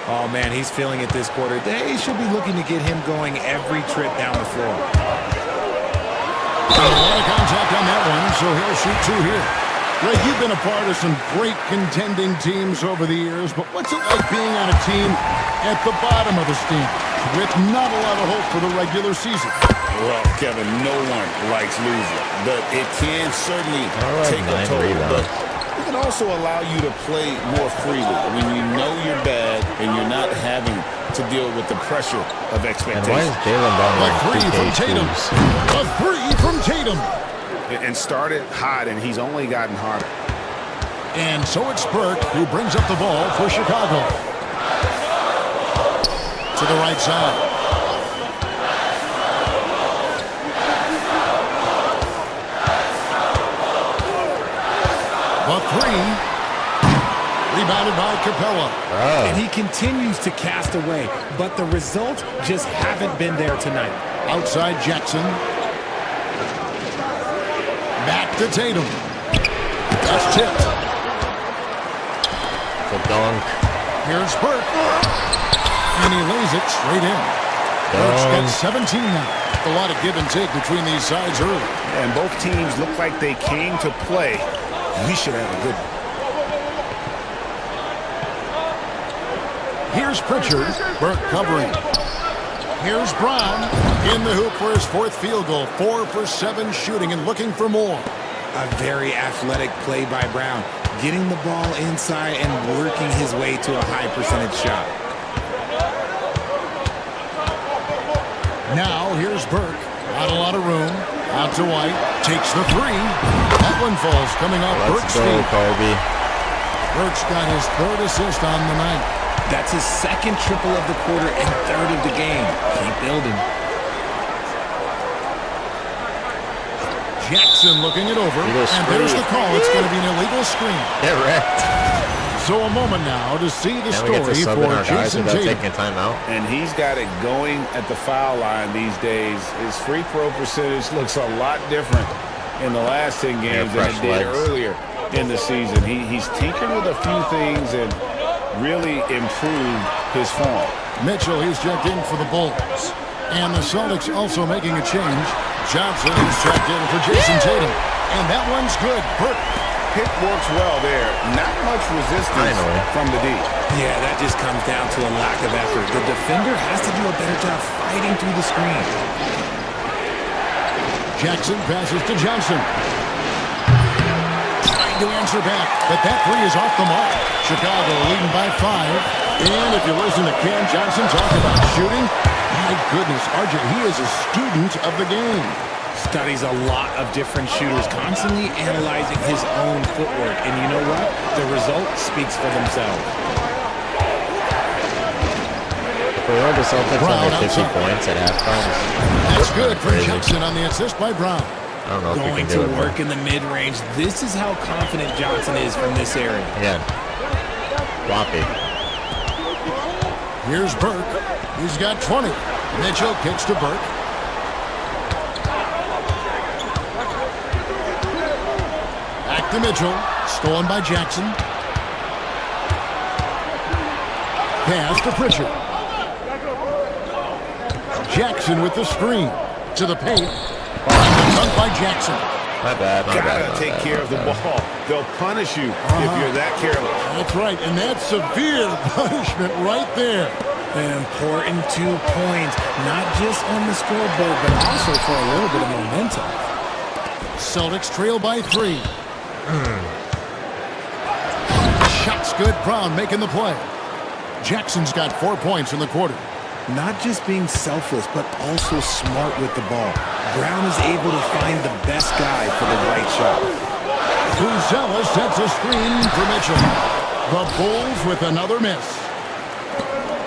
Oh, man, he's feeling it this quarter. They should be looking to get him going every trip down the floor. A lot of contact on that one, so he'll shoot 2 here. Greg, you've been a part of some great contending teams over the years, but what's it like being on a team at the bottom of the standings with not a lot of hope for the regular season? Well, Kevin, no one likes losing, but it can certainly take a toll. But it can also allow you to play more freely when you know you're bad and you're not having to deal with the pressure of expectations. And why is Jaylen Brown wearing 3 from Tatum? A 3 from Tatum. And started hot, and he's only gotten harder. And so it's Burke who brings up the ball for Chicago. To the right side. The 3. Rebounded by Capella. And he continues to cast away, but the results just haven't been there tonight. Outside Jackson. Back to Tatum. That's tipped. The dunk. Here's Burke. And he lays it straight in. Burke's got 17 now. A lot of give and take between these sides early. And both teams look like they came to play. We should have a good one. Here's Pritchard. Burke covering. Here's Brown in the hoop for his 4th field goal. 4 for 7 shooting and looking for more. A very athletic play by Brown, getting the ball inside and working his way to a high percentage shot. Now here's Burke. Not a lot of room. Out to White. Takes the 3. That one falls coming off Burke's feet. Kobe. Burke's got his 3rd assist on the night. That's his 2nd triple of the quarter and 3rd of the game. Keep building. Jackson looking it over. And there's the call. It's going to be an illegal screen. Get wrecked. So a moment now to see the story for Jason Tatum. And he's got it going at the foul line these days. His free throw percentage looks a lot different in the last 10 games than it did earlier in the season. He's tinkered with a few things and really improved his form. Mitchell, he's checked in for the Bulls. And the Celtics also making a change. Johnson is checked in for Jason Tatum. And that one's good. Burke. Pick works well there. Not much resistance from the D. Yeah, that just comes down to a lack of effort. The defender has to do a better job fighting through the screen. Jackson passes to Johnson. Trying to answer back, but that 3 is off the mark. Chicago leading by 5. And if you listen to Cam Johnson talk about shooting, my goodness, RJ, he is a student of the game. Studies a lot of different shooters, constantly analyzing his own footwork. And you know what? The result speaks for themselves. For the Celtics under 50 points at halftime. That's good for Johnson on the assist by Brown. I don't know if Going we can do to it work in the mid-range. This is how confident Johnson is from this area. Again, floppy. Here's Burke. He's got 20. Mitchell kicks to Burke. Back to Mitchell. Stolen by Jackson. Pass to Pritchard. Jackson with the screen. To the paint. Dunk by Jackson. My bad. Gotta take care of the ball. They'll punish you if you're that careless. That's right, and that's severe punishment right there. An important 2 points, not just on the scoreboard, but also for a little bit of momentum. Celtics trail by 3. Shot's good. Brown making the play. Jackson's got 4 points in the quarter. Not just being selfless, but also smart with the ball. Brown is able to find the best guy for the right shot. Buzella sets a screen for Mitchell. The Bulls with another miss.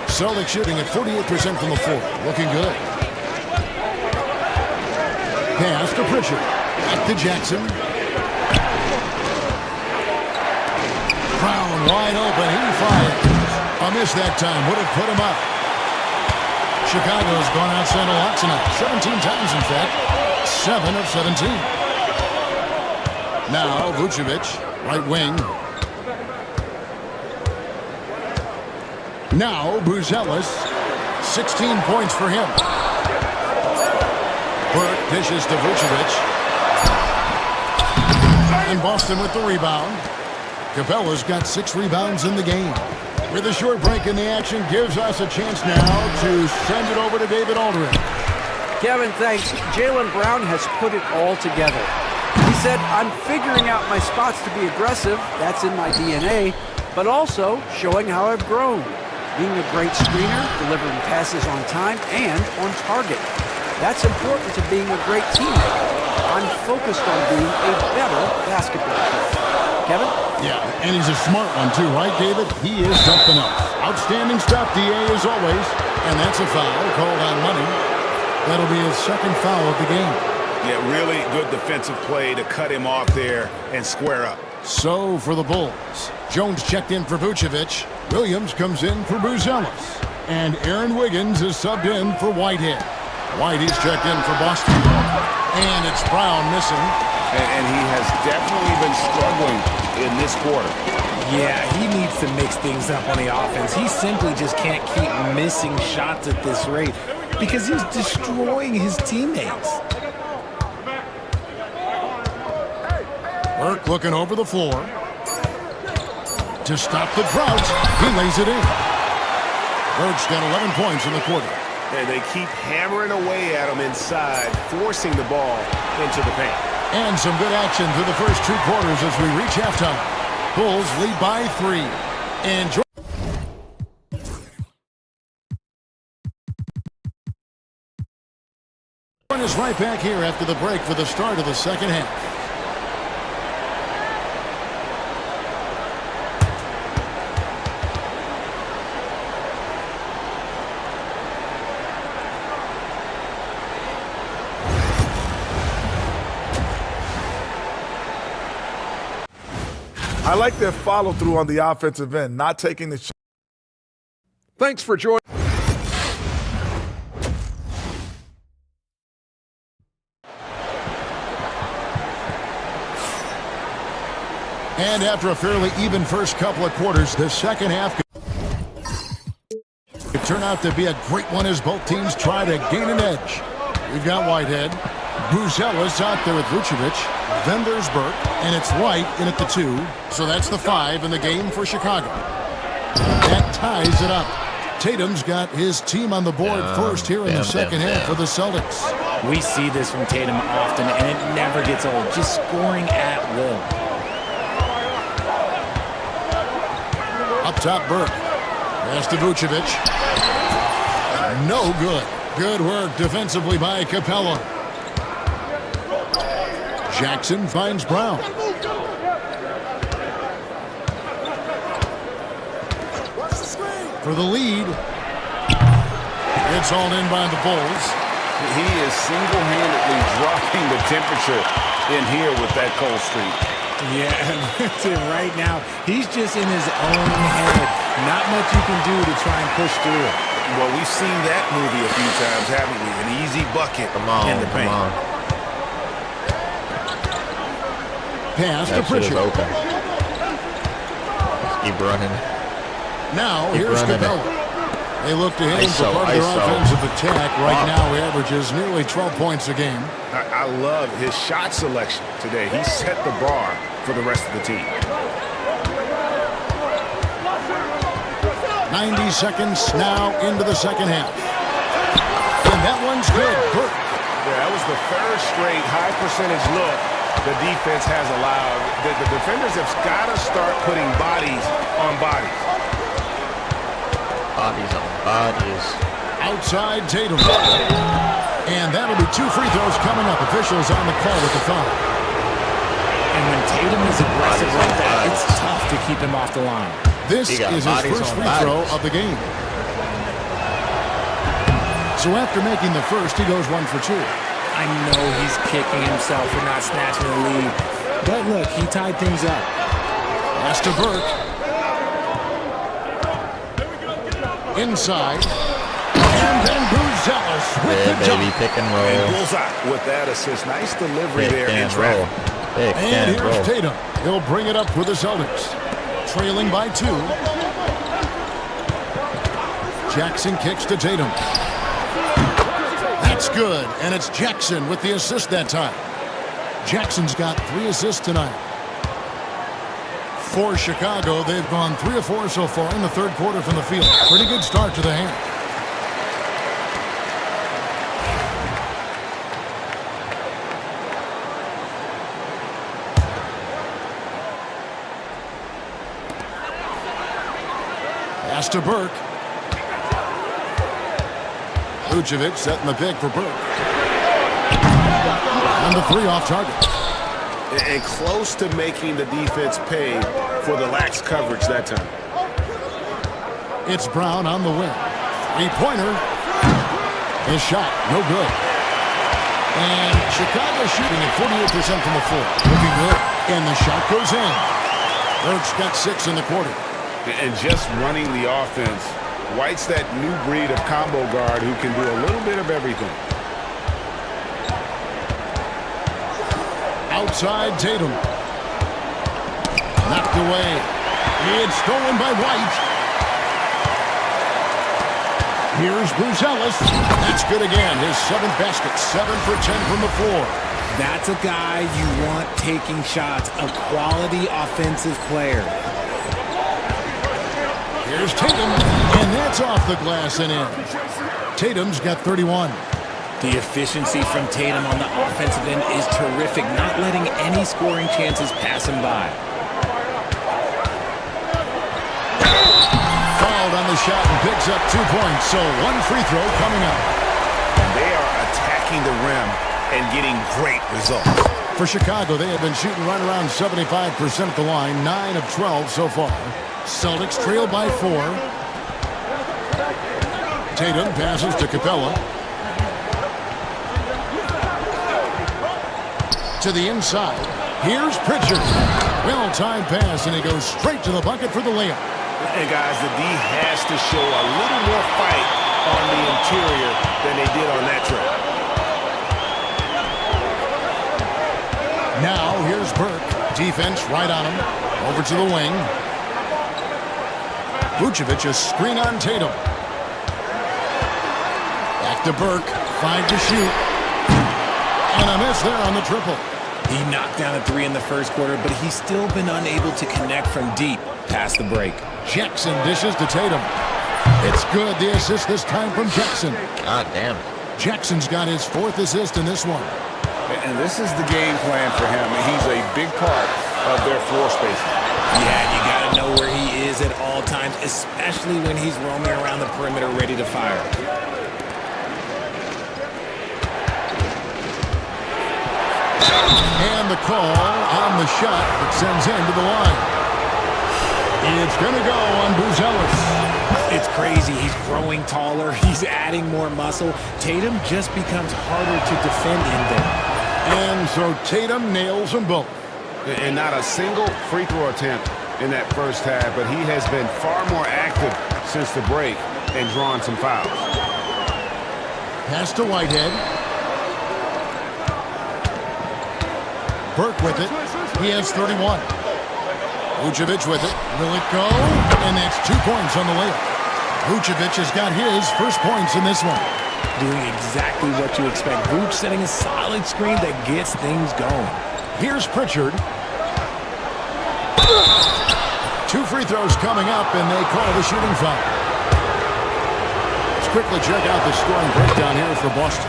Celtics shooting at 48% from the floor. Looking good. Pass to Pritchard. Back to Jackson. Brown wide open. He fires. A miss that time. Would have put him up. Chicago's gone outside a lot tonight. 17 times, in fact. 7 of 17. Now, Vucevic, right wing. Now, Buzelis. 16 points for him. Burke dishes to Vucevic. And Boston with the rebound. Capella's got 6 rebounds in the game. With a short break in the action, gives us a chance now to send it over to David Aldridge. Kevin, thanks. Jaylen Brown has put it all together. He said, I'm figuring out my spots to be aggressive. That's in my DNA. But also showing how I've grown. Being a great screener, delivering passes on time and on target. That's important to being a great teammate. I'm focused on being a better basketball player. Kevin? Yeah, and he's a smart one too, right, David? He is something else. Outstanding stuff, DA, as always. And that's a foul called on Money. That'll be his second foul of the game. Yeah, really good defensive play to cut him off there and square up. So for the Bulls, Jones checked in for Vucevic. Williams comes in for Buzelis. And Aaron Wiggins is subbed in for Whitehead. Whitey's checked in for Boston. And it's Brown missing. And he has definitely been struggling in this quarter. Yeah, he needs to mix things up on the offense. He simply just can't keep missing shots at this rate because he's destroying his teammates. Burke looking over the floor. To stop the drought, he lays it in. Burke's got 11 points in the quarter. And they keep hammering away at him inside, forcing the ball into the paint. And some good action through the first 2 quarters as we reach halftime. Bulls lead by 3. And join us right back here after the break for the start of the second half. I like their follow-through on the offensive end, not taking the shot. Thanks for joining. And after a fairly even first couple of quarters, the second half could turn out to be a great one as both teams try to gain an edge. We've got Whitehead. Buzelis out there with Vucevic. Then there's Burke, and it's White in at the 2. So that's the 5 in the game for Chicago. That ties it up. Tatum's got his team on the board first here in the second half for the Celtics. We see this from Tatum often, and it never gets old. Just scoring at will. Up top, Burke. Pass to Vucevic. No good. Good work defensively by Capella. Jackson finds Brown. For the lead. It's all in by the Bulls. He is single-handedly dropping the temperature in here with that cold streak. Yeah, that's it right now. He's just in his own head. Not much you can do to try and push through it. Well, we've seen that movie a few times, haven't we? An easy bucket in the paint. Pass to Pritchard. Open. Let's keep running. Now, here's Capella. They look to him for part of their offensive attack. Right now, he averages nearly 12 points a game. I love his shot selection today. He set the bar for the rest of the team. 90 seconds now into the second half. And that one's good. Burke. Yeah, that was the third straight high percentage look the defense has allowed. The defenders have got to start putting bodies on bodies. Bodies on bodies. Outside Tatum. And that'll be 2 free throws coming up. Officials on the call with the foul. And when Tatum is aggressive like that, it's tough to keep him off the line. This is his first free throw of the game. So after making the first, he goes 1 for 2. I know he's kicking himself for not snatching the lead. But look, he tied things up. Pass to Burke. Inside. And then Buzelis with the jump. Pick and roll. And bullseye with that assist. Nice delivery there in traffic. And here's Tatum. He'll bring it up for the Celtics. Trailing by 2. Jackson kicks to Tatum. That's good, and it's Jackson with the assist that time. Jackson's got 3 assists tonight. For Chicago, they've gone 3 of 4 so far in the third quarter from the field. Pretty good start to the half. Pass to Burke. Vucevic setting the pick for Burke. And the 3 off target. And close to making the defense pay for the lax coverage that time. It's Brown on the wing. 3-pointer. His shot, no good. And Chicago shooting at 48% from the floor. Looking good. And the shot goes in. Burke's got 6 in the quarter. And just running the offense, White's that new breed of combo guard who can do a little bit of everything. Outside Tatum. Knocked away. It's stolen by White. Here's Buzelis. That's good again. His 7th basket. 7 for 10 from the floor. That's a guy you want taking shots. A quality offensive player. Here's Tatum, and that's off the glass and in. Tatum's got 31. The efficiency from Tatum on the offensive end is terrific, not letting any scoring chances pass him by. Fouled on the shot and picks up 2 points, so 1 free throw coming up. And they are attacking the rim and getting great results. For Chicago, they have been shooting right around 75% at the line, 9 of 12 so far. Celtics trail by 4. Tatum passes to Capella. To the inside. Here's Pritchard. Well-timed pass, and he goes straight to the bucket for the layup. And guys, the D has to show a little more fight on the interior than they did on that trip. Now, here's Burke. Defense right on him. Over to the wing. Vucevic a screen on Tatum. Back to Burke. 5 to shoot. And a miss there on the triple. He knocked down a 3 in the first quarter, but he's still been unable to connect from deep past the break. Jackson dishes to Tatum. It's good. The assist this time from Jackson. God damn it. Jackson's got his 4th assist in this one. And this is the game plan for him. He's a big part of their floor spacing. Yeah, you got to know where he is at all times, especially when he's roaming around the perimeter ready to fire. And the call on the shot that sends him to the line. It's going to go on Buzelis. It's crazy. He's growing taller. He's adding more muscle. Tatum just becomes harder to defend in there. And so Tatum nails them both. And not a single free throw attempt in that first half, but he has been far more active since the break and drawn some fouls. Pass to Whitehead. Burke with it. He has 31. Vucevic with it. Will it go? And that's 2 points on the layup. Vucevic has got his first points in this one. Doing exactly what you expect. Vuce setting a solid screen that gets things going. Here's Pritchard. 2 free throws coming up, and they call the shooting foul. Let's quickly check out the scoring breakdown here for Boston.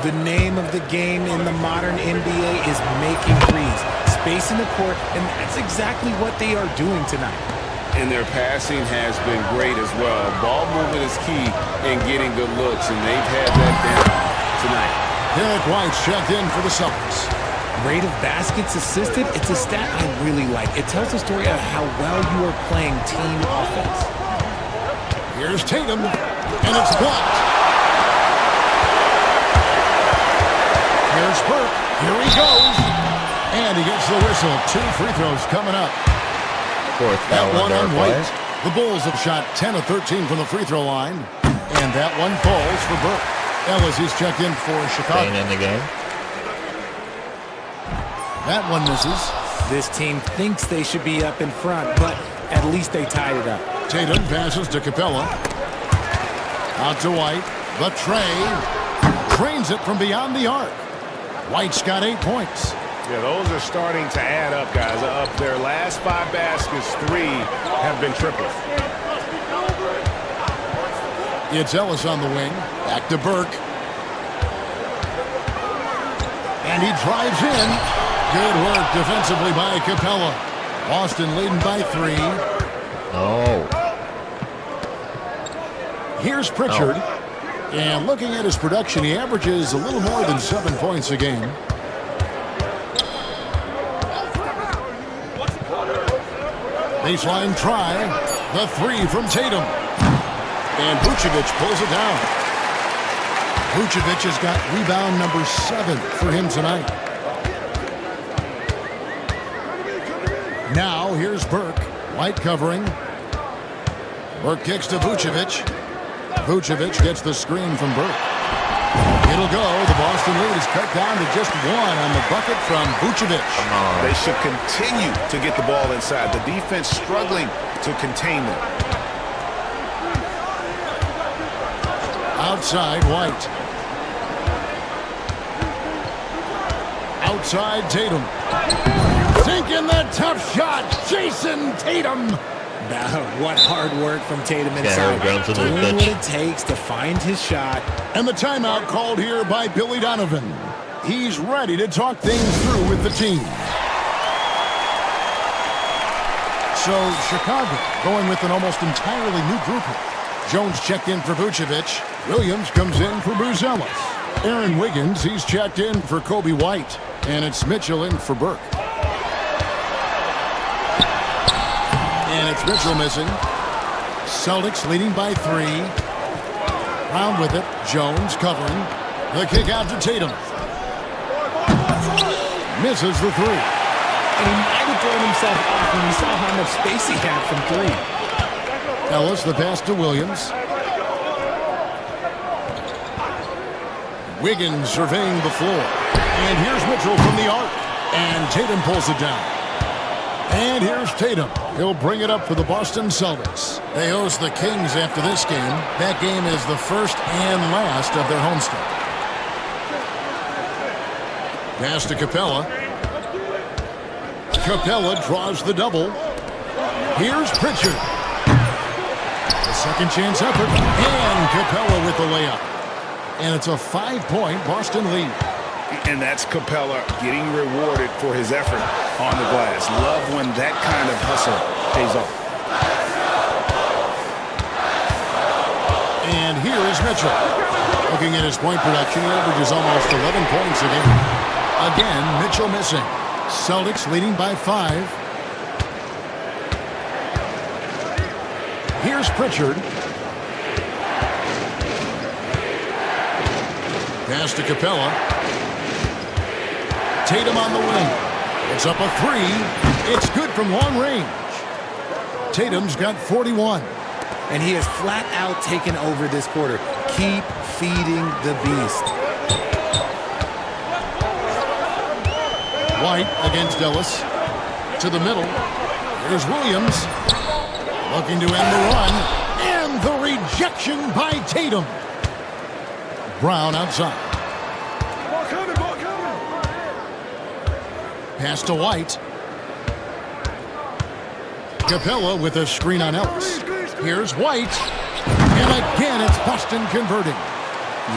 The name of the game in the modern NBA is making threes. Spacing the court, and that's exactly what they are doing tonight. And their passing has been great as well. Ball movement is key in getting good looks, and they've had that down tonight. Derek White's checked in for the Celtics. Rate of baskets assisted, it's a stat I really like. It tells the story of how well you are playing team offense. Here's Tatum, and it's blocked. Here's Burke. Here he goes. And he gets the whistle. 2 free throws coming up. Fourth that foul one on White. play. The Bulls have shot 10 of 13 from the free throw line. And that one falls for Burke. Ellis, he's checked in for Chicago. Staying in the game. That one misses. This team thinks they should be up in front, but at least they tied it up. Tatum passes to Capella. Out to White. The tray. Drains it from beyond the arc. White's got 8 points. Yeah, those are starting to add up, guys. Up their last 5 baskets, 3 have been triples. It's Ellis on the wing. Back to Burke. And he drives in. Good work defensively by Capella. Boston leading by 3. Oh. Here's Pritchard. And looking at his production, he averages a little more than 7 points a game. Baseline try. The 3 from Tatum. And Vucevic pulls it down. Vucevic has got rebound number 7 for him tonight. Now here's Burke. White covering. Burke kicks to Vucevic. Vucevic gets the screen from Burke. It'll go. The Boston lead is cut down to just 1 on the bucket from Vucevic. They should continue to get the ball inside. The defense struggling to contain them. Outside, White. Outside, Tatum. Sinking the tough shot, Jason Tatum. What hard work from Tatum inside. Doing what it takes to find his shot. And the timeout called here by Billy Donovan. He's ready to talk things through with the team. So Chicago going with an almost entirely new group here. Jones checked in for Vucevic. Williams comes in for Buzelis. Aaron Wiggins, he's checked in for Kobe White. And it's Mitchell in for Burke. And it's Mitchell missing. Celtics leading by 3. Brown with it. Jones covering. The kick out to Tatum. Misses the 3. And he might have thrown himself off when he saw how much space he had from 3. Ellis, the pass to Williams. Wiggins surveying the floor. And here's Mitchell from the arc. And Tatum pulls it down. And here's Tatum. He'll bring it up for the Boston Celtics. They host the Kings after this game. That game is the first and last of their homestand. Pass to Capella. Capella draws the double. Here's Pritchard. The second chance effort. And Capella with the layup. And it's a 5-point Boston lead. And that's Capella getting rewarded for his effort on the glass. Love when that kind of hustle pays off. And here is Mitchell. Looking at his point production, he averages almost 11 points a game. Again, Mitchell missing. Celtics leading by 5. Here's Pritchard. Pass to Capella. Tatum on the wing. It's up a 3. It's good from long range. Tatum's got 41. And he has flat out taken over this quarter. Keep feeding the beast. White against Ellis. To the middle. Here's Williams. Looking to end the run. And the rejection by Tatum. Brown outside. Ball coming, ball coming. Pass to White. Capella with a screen on Ellis. Here's White. And again, it's Boston converting.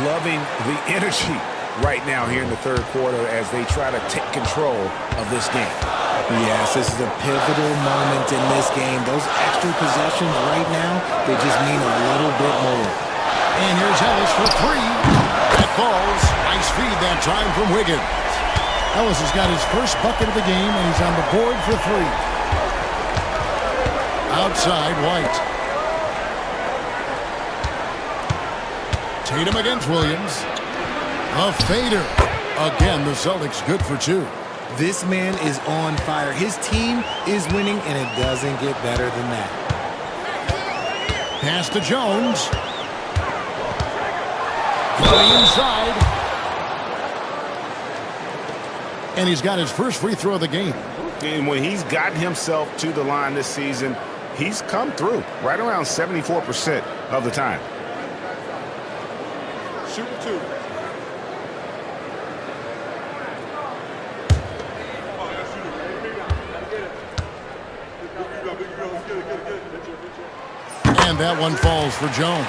Loving the energy right now here in the third quarter as they try to take control of this game. Yes, this is a pivotal moment in this game. Those extra possessions right now, they just mean a little bit more. And here's Ellis for 3. That falls. Nice feed that time from Wiggins. Ellis has got his first bucket of the game, and he's on the board for 3. Outside, White. Tatum against Williams. A fader. Again, the Celtics good for 2. This man is on fire. His team is winning, and it doesn't get better than that. Pass to Jones. Going inside. And he's got his first free throw of the game. And when he's gotten himself to the line this season, he's come through right around 74% of the time. Shoot 2. And that one falls for Jones.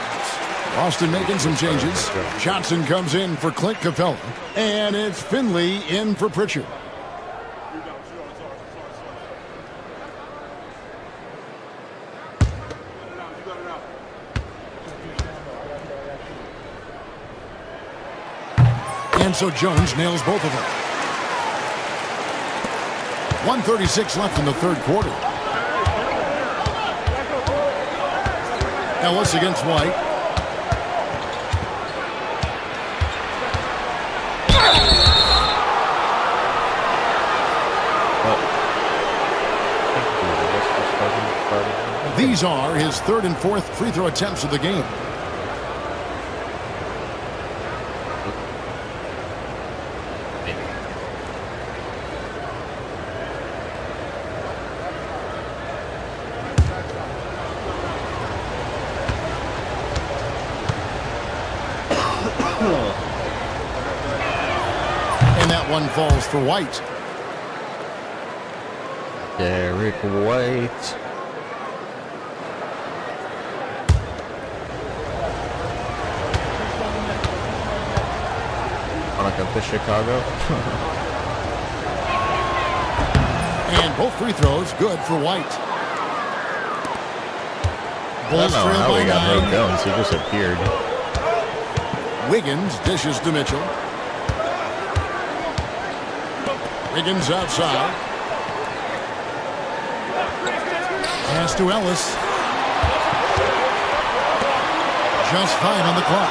Boston making some changes. Johnson comes in for Clint Capella. And it's Finley in for Pritchard. And so Jones nails both of them. 1:36 left in the third quarter. Ellis against White. These are his third and fourth free throw attempts of the game. And that one falls for White. Derek White. Wanna come to Chicago? And both free throws good for White. Bulls trail by 9. Jones, he just appeared. Wiggins dishes to Mitchell. Wiggins outside. Pass to Ellis. Just 5 on the clock.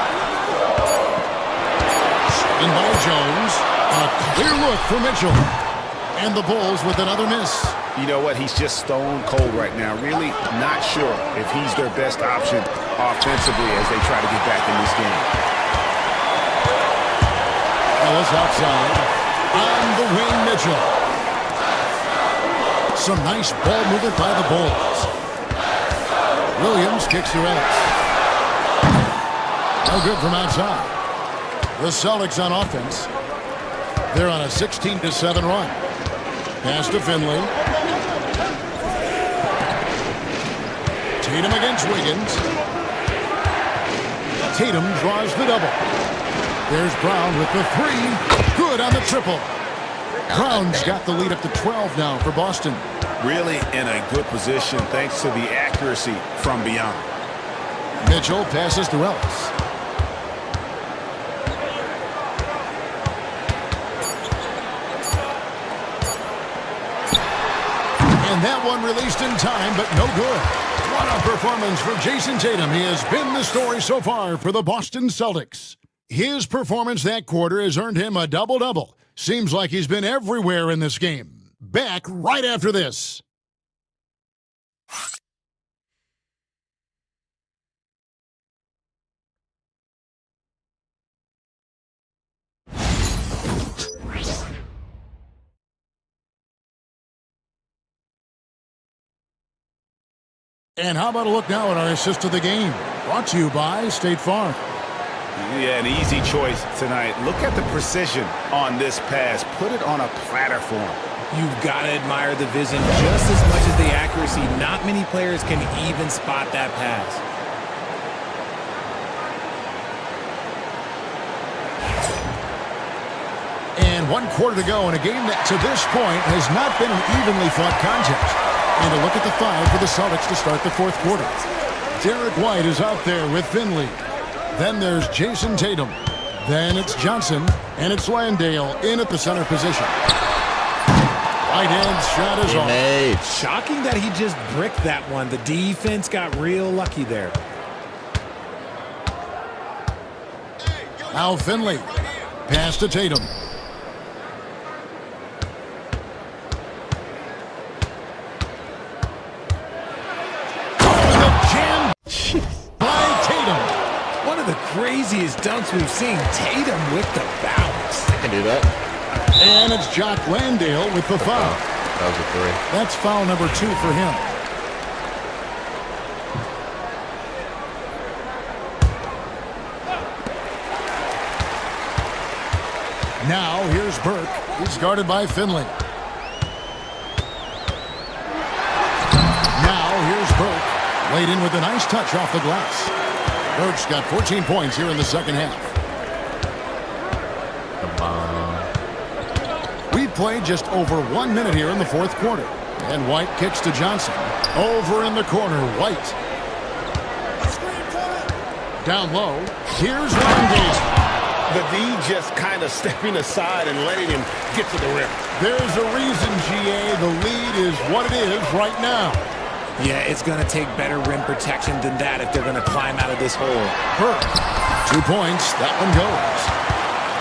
In by Jones. A clear look for Mitchell. And the Bulls with another miss. You know what? He's just stone cold right now. Really not sure if he's their best option offensively as they try to get back in this game. Ellis outside. On the wing, Mitchell. Some nice ball movement by the Bulls. Williams kicks to Ellis. No good from outside. The Celtics on offense. They're on a 16-7 run. Pass to Finley. Tatum against Wiggins. Tatum draws the double. There's Brown with the 3. Good on the triple. Brown's got the lead up to 12 now for Boston. Really in a good position thanks to the accuracy from beyond. Mitchell passes to Ellis. And that one released in time, but no good. What a performance for Jason Tatum. He has been the story so far for the Boston Celtics. His performance that quarter has earned him a double-double. Seems like he's been everywhere in this game. Back right after this. And how about a look now at our assist of the game? Brought to you by State Farm. Yeah, an easy choice tonight. Look at the precision on this pass. Put it on a platter for him. You've got to admire the vision just as much as the accuracy. Not many players can even spot that pass. And 1 quarter to go in a game that to this point has not been an evenly fought contest. And a look at the 5 for the Celtics to start the 4th quarter. Derek White is out there with Finley. Then there's Jason Tatum. Then it's Johnson. And it's Landale in at the center position. Right-hand shot is off. Shocking that he just bricked that one. The defense got real lucky there. Now Finley. Pass to Tatum. One of the craziest dunks we've seen. Tatum with the bounce. I can do that. And it's Jock Landale with the foul. That was a 3. That's foul number 2 for him. Now here's Burke. He's guarded by Finley. Now here's Burke. Laid in with a nice touch off the glass. Burke's got 14 points here in the second half. Come on. We've played just over 1 minute here in the 4th quarter. And White kicks to Johnson. Over in the corner, White. Down low, here's Landale. The D just kind of stepping aside and letting him get to the rim. There's a reason, GA. The lead is what it is right now. Yeah, it's going to take better rim protection than that if they're going to climb out of this hole. Burke, 2 points. That one goes.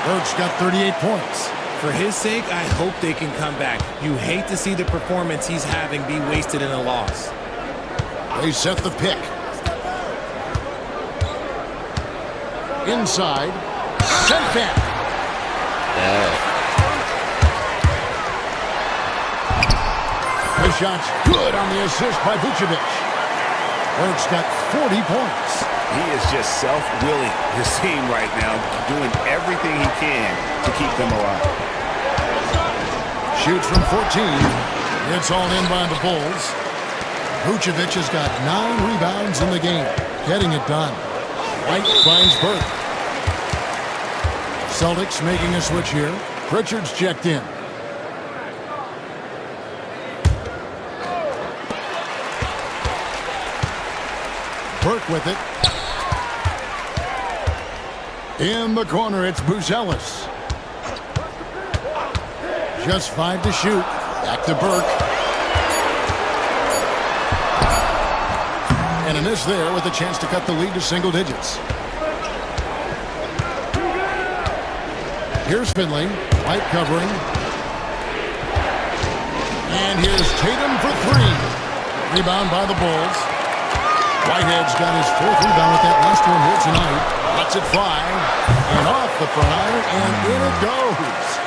Burke's got 38 points. For his sake, I hope they can come back. You hate to see the performance he's having be wasted in a loss. They set the pick. Inside. Sent back. Yeah. The shot's good on the assist by Vucevic. Burke's got 40 points. He is just self-willing his team right now, doing everything he can to keep them alive. Shoots from 14. It's all in by the Bulls. Vucevic has got 9 rebounds in the game, getting it done. White finds Burke. Celtics making a switch here. Pritchard's checked in. Burke with it. In the corner, it's Buzelis. Just 5 to shoot. Back to Burke. And a miss there with a chance to cut the lead to single digits. Here's Finley. White covering. And here's Tatum for 3. Rebound by the Bulls. Whitehead's got his 4th rebound with that last one here tonight. Lets it fly. And off the front iron, and in it goes.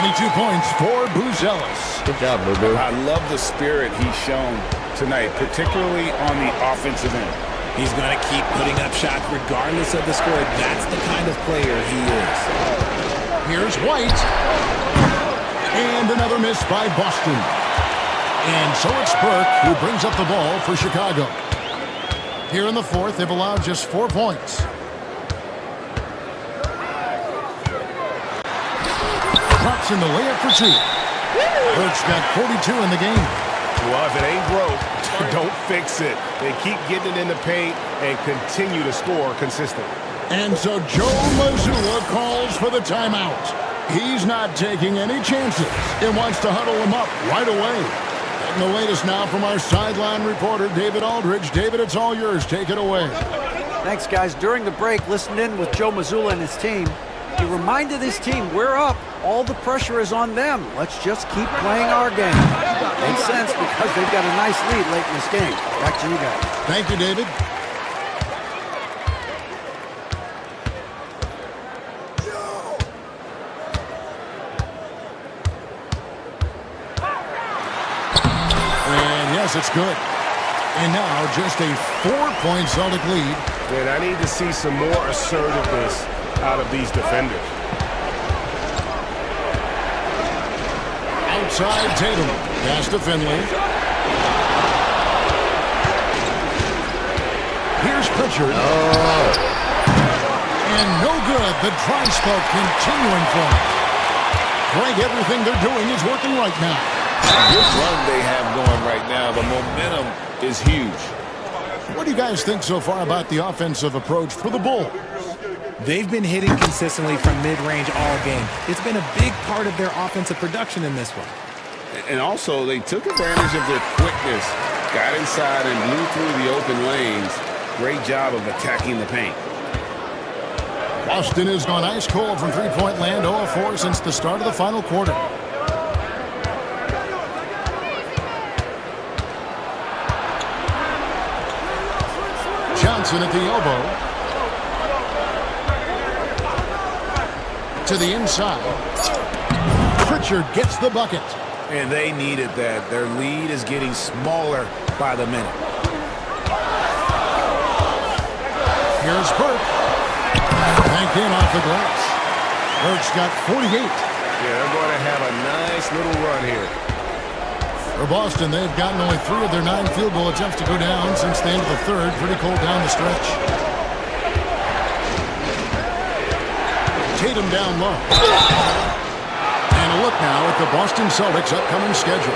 22 points for Buzelis. Good job, Boo-Boo. I love the spirit he's shown tonight, particularly on the offensive end. He's going to keep putting up shots regardless of the score. That's the kind of player he is. Here's White. And another miss by Boston. And so it's Burke who brings up the ball for Chicago. Here in the 4th, they've allowed just 4 points. Drops in the layup for 2. Burke's got 42 in the game. Well, if it ain't broke, don't fix it. They keep getting it in the paint and continue to score consistently. And so Joe Mazzulla calls for the timeout. He's not taking any chances and wants to huddle him up right away. Getting the latest now from our sideline reporter, David Aldridge. David, it's all yours. Take it away. Thanks, guys. During the break, listened in with Joe Mazzulla and his team. He reminded his team, we're up. All the pressure is on them. Let's just keep playing our game. Makes sense because they've got a nice lead late in this game. Back to you guys. Thank you, David. And yes, it's good. And now just a 4-point Celtic lead. And I need to see some more assertiveness out of these defenders. Outside Tatum. Pass to Finley. Here's Pritchard. And no good. The dry spell continuing for him. Greg, everything they're doing is working right now. This run they have going right now, the momentum is huge. What do you guys think so far about the offensive approach for the Bulls? They've been hitting consistently from mid-range all game. It's been a big part of their offensive production in this one. And also, they took advantage of their quickness, got inside and blew through the open lanes. Great job of attacking the paint. Boston has gone ice cold from three-point land, 0 of 4 since the start of the final quarter. Johnson at the elbow. To the inside. Pritchard gets the bucket. And they needed that. Their lead is getting smaller by the minute. Here's Burke. Banked in off the glass. Burke's got 48. Yeah, they're going to have a nice little run here. For Boston, they've gotten only 3 of their 9 field goal attempts to go down since the end of the third. Pretty cold down the stretch. Tatum down low. And a look now at the Boston Celtics' upcoming schedule.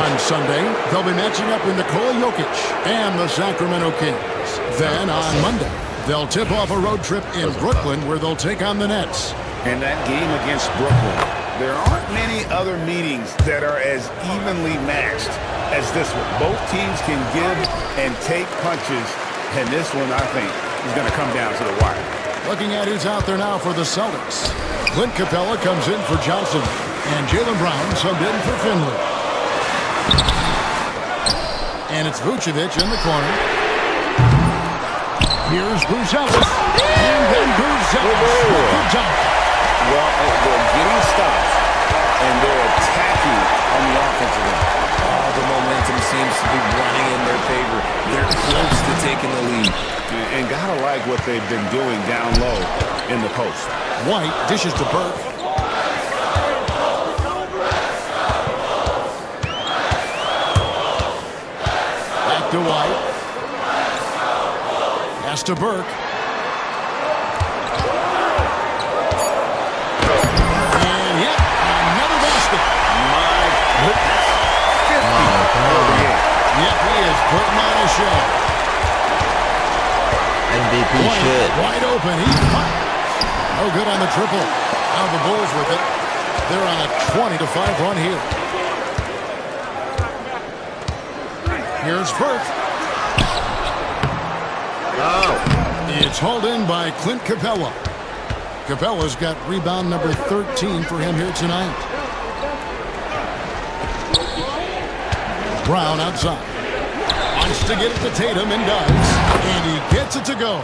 On Sunday, they'll be matching up with Nikola Jokic and the Sacramento Kings. Then on Monday, they'll tip off a road trip in Brooklyn where they'll take on the Nets. And that game against Brooklyn, there aren't many other meetings that are as evenly matched as this one. Both teams can give and take punches, and this one, I think, is going to come down to the wire. Looking at who's out there now for the Celtics. Clint Capella comes in for Johnson, and Jaylen Brown subbed in for Finley. And it's Vucevic in the corner. Here's Bruce Ellis. And then Bruce Ellis with the dunk. Well, they're getting stops, and they're attacking on the offensive end. The momentum seems to be running in their favor. They're close to taking the lead. And gotta like what they've been doing down low in the post. White dishes to Burke. Back to White. Pass to Burke. And yet, another basket. My goodness. 50. Yep, he is putting on a show. MVP White, shit. wide open. He fires. No good on the triple. Now the Bulls with it. They're on a 20-5 run here. Here's Burke. It's hauled in by Clint Capella. Capella's got rebound number 13 for him here tonight. Brown outside. Wants to get it to Tatum and does. And he gets it to go.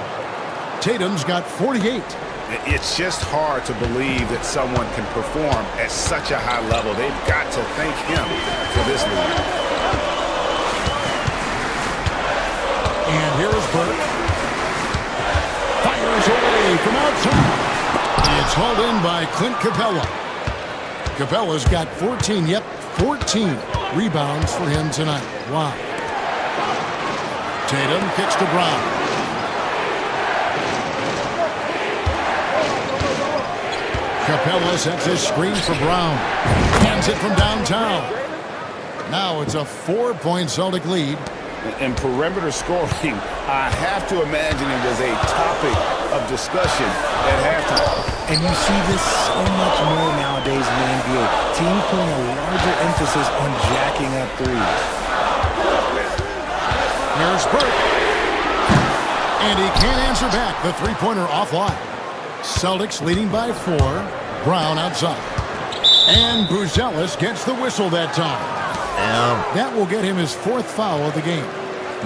Tatum's got 48. It's just hard to believe that someone can perform at such a high level. They've got to thank him for this lead. And here is Burke. Fires away from outside. It's hauled in by Clint Capella. Capella's got 14. Yep, 14 rebounds for him tonight. Wow. Tatum kicks to Brown. Capella sets his screen for Brown. Hands it from downtown. Now it's a 4-point Celtic lead. And perimeter scoring, I have to imagine it was a topic of discussion at halftime. And you see this so much more nowadays in the NBA. Teams putting a larger emphasis on jacking up threes. Here's Burke. And he can't answer back. The three-pointer offline. Celtics leading by 4. Brown outside. And Buzelis gets the whistle that time. That will get him his 4th foul of the game.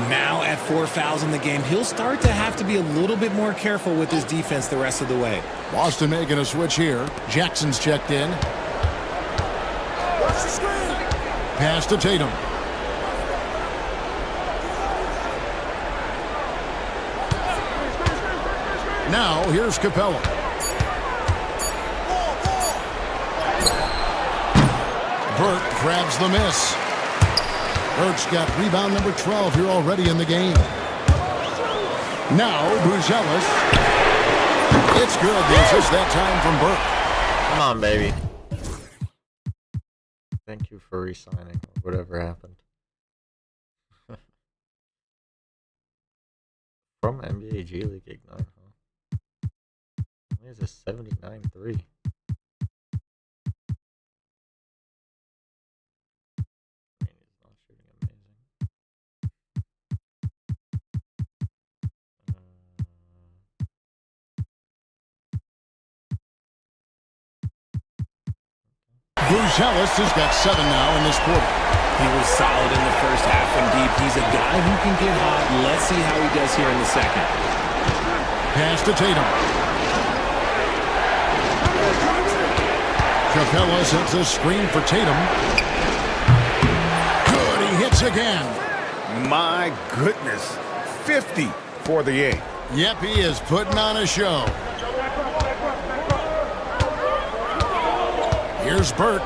Now at 4 fouls in the game, he'll start to have to be a little bit more careful with his defense the rest of the way. Boston making a switch here. Jackson's checked in. Pass to Tatum. Now here's Capella. Burke grabs the miss. Burke's got rebound number 12 here already in the game. Now Buzelis. It's good. The assist that time from Burke. Come on, baby. Thank you for re-signing or whatever happened. From NBA G League Ignite, huh? Only has a 79-3. Buzelis has got 7 now in this quarter. He was solid in the first half and deep. He's a guy who can get hot. Let's see how he does here in the second. Pass to Tatum. Capella sets a screen for Tatum. Good, he hits again. My goodness, 50 for the game. Yep, he is putting on a show. Here's Burke.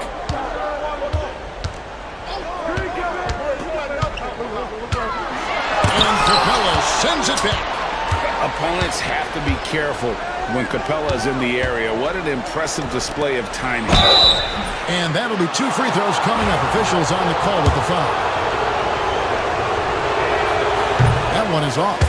And Capella sends it back. Opponents have to be careful when Capella is in the area. What an impressive display of timing. And that'll be 2 free throws coming up. Officials on the call with the foul. That one is off.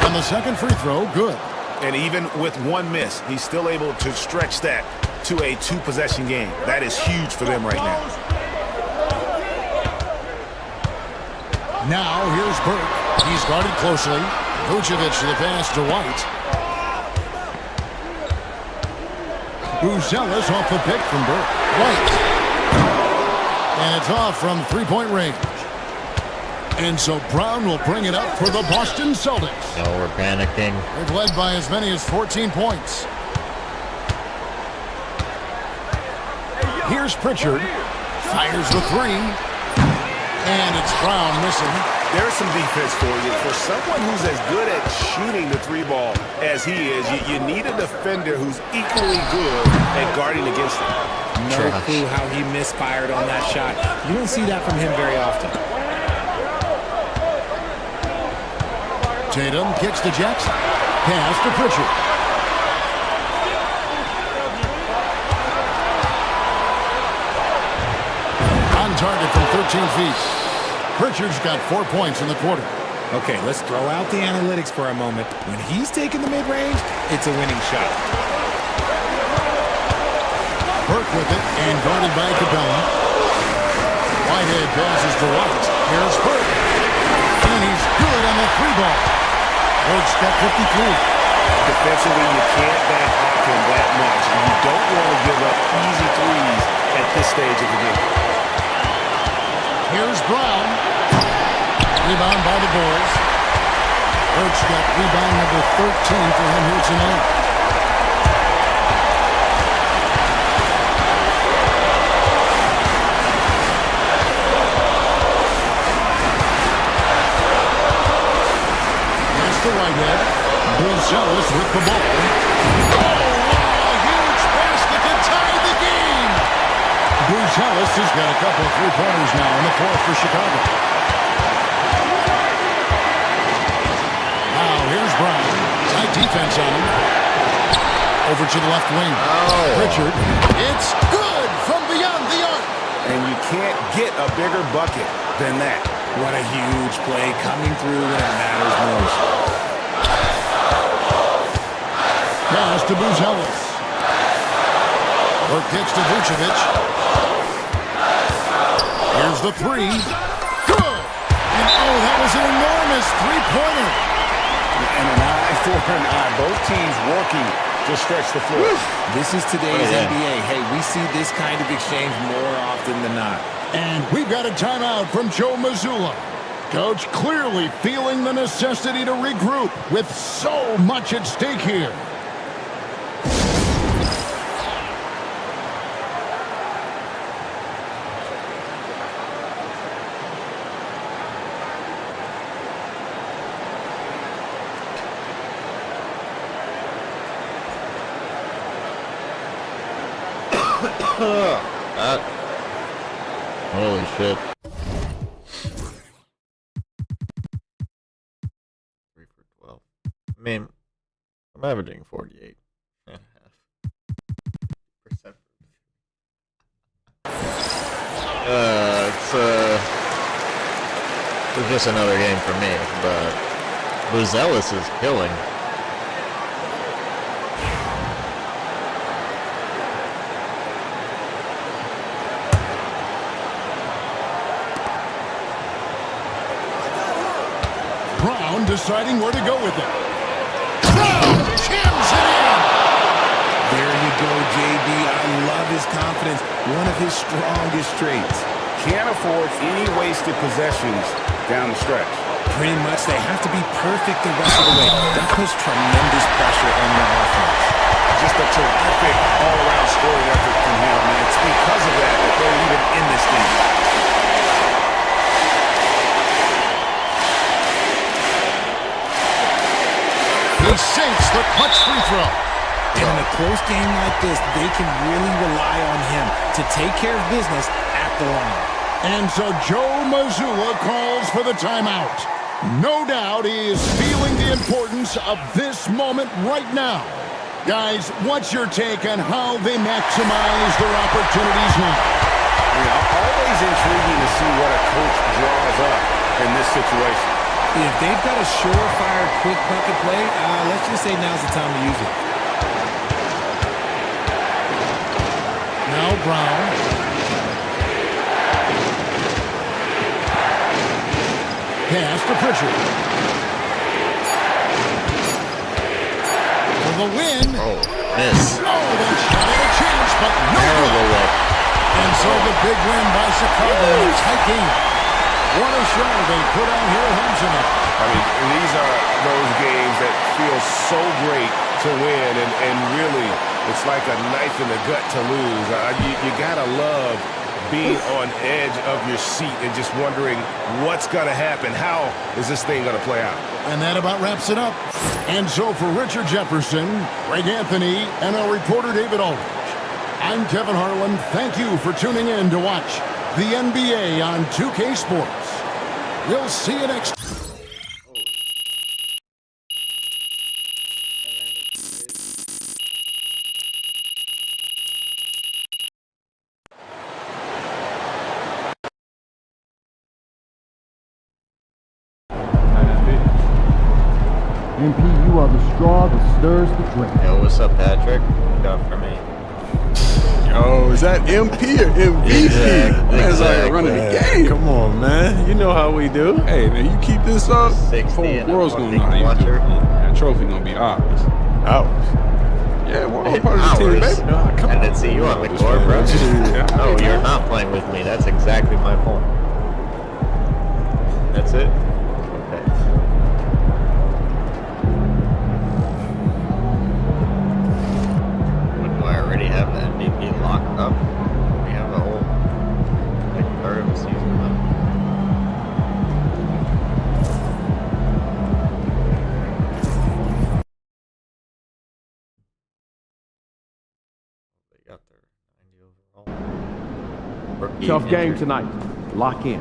And the second free throw, good. And even with one miss, he's still able to stretch that to a 2-possession game. That is huge for them right now. Now here's Burke. He's guarded closely. Vucevic to the pass to White. Buzelis off the pick from Burke. White. And it's off from three-point range. And so Brown will bring it up for the Boston Celtics. No, we're panicking. They've led by as many as 14 points. Here's Pritchard. Fires the 3. And it's Brown missing. There's some defense for you. For someone who's as good at shooting the 3-ball as he is, you need a defender who's equally good at guarding against him. No clue how he misfired on that shot. You don't see that from him very often. Tatum kicks to Jackson. Pass to Pritchard. On target from 13 feet. Pritchard's got 4 points in the quarter. Okay, let's throw out the analytics for a moment. When he's taking the mid-range, it's a winning shot. Burke with it and guarded by Capella. Whitehead passes to White. Here's Burke. And he's good on the 3-ball. Burke's got 53. Defensively, you can't back off him that much. And you don't want to give up easy threes at this stage of the game. Here's Brown. Rebound by the Bulls. Burke's got rebound number 13 for him here tonight. That's the Whitehead. Buzelis with the ball. Oh, a huge basket to tie the game. Buzelis has got a couple of 3-pointers now in the 4th for Chicago. Now here's Brown. Tight defense on him. Over to the left wing. Pritchard. It's good from beyond the arc. and you can't get a bigger bucket than that. What a huge play coming through when it matters most. Pass to Buzelis. Work gets to Vucevic. Here's the three. Good! And oh, that was an enormous three-pointer. And an eye for an eye. Both teams working to stretch the floor. This is today's NBA. Hey, we see this kind of exchange more often than not. And we've got a timeout from Joe Mazzulla. Coach clearly feeling the necessity to regroup with so much at stake here. Holy shit. 3 for 12. I mean, I'm averaging 48 and a half percent. It's just another game for me, but Buzelis is killing. Brown deciding where to go with it. Brown jams it in! There you go, JB. I love his confidence. One of his strongest traits. Can't afford any wasted possessions down the stretch. Pretty much, they have to be perfect the rest of the way. That puts tremendous pressure on the offense. Just a terrific all-around scoring effort from him, and it's because of that that they're even in this game. He sinks the clutch free throw. And in a close game like this, they can really rely on him to take care of business at the line. And so Joe Mazzulla calls for the timeout. No doubt he is feeling the importance of this moment right now. Guys, what's your take on how they maximize their opportunities now? Always intriguing to see what a coach draws up in this situation. If they've got a surefire quick bucket play, let's just say now's the time to use it. Now Brown. Pass to Pritchard. For the win. Oh, miss. Oh, they shot at a chance, but no good. And so the big win by Chicago in a tight game. What a show they put on here at home tonight. I mean, these are those games that feel so great to win, and really, it's like a knife in the gut to lose. You gotta love being on edge of your seat and just wondering what's gonna happen. How is this thing gonna play out? And that about wraps it up. And so for Richard Jefferson, Greg Anthony, and our reporter David Aldridge, I'm Kevin Harlan. Thank you for tuning in to watch the NBA on 2K Sports. We'll see you next time. MP, you are the straw that stirs the drink. Yo, what's up, Patrick? What you got for me? Yo, is that MP or MVP? That's like running the game. Come on, man. You know how we do. Hey, man, you keep this up, the whole world's gonna know how you do. That trophy gonna be ours. Ours? Yeah, we're all part of the team, baby. I didn't see you on the court, bro. No, you're not playing with me. That's exactly my point. That's it? Okay. What, do I already have the MVP locked up? We have a whole, like, third of the season left. They got their 90 overall. Rookie Tough game injured. tonight. Lock in.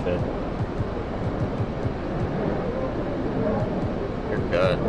Shit. You're good.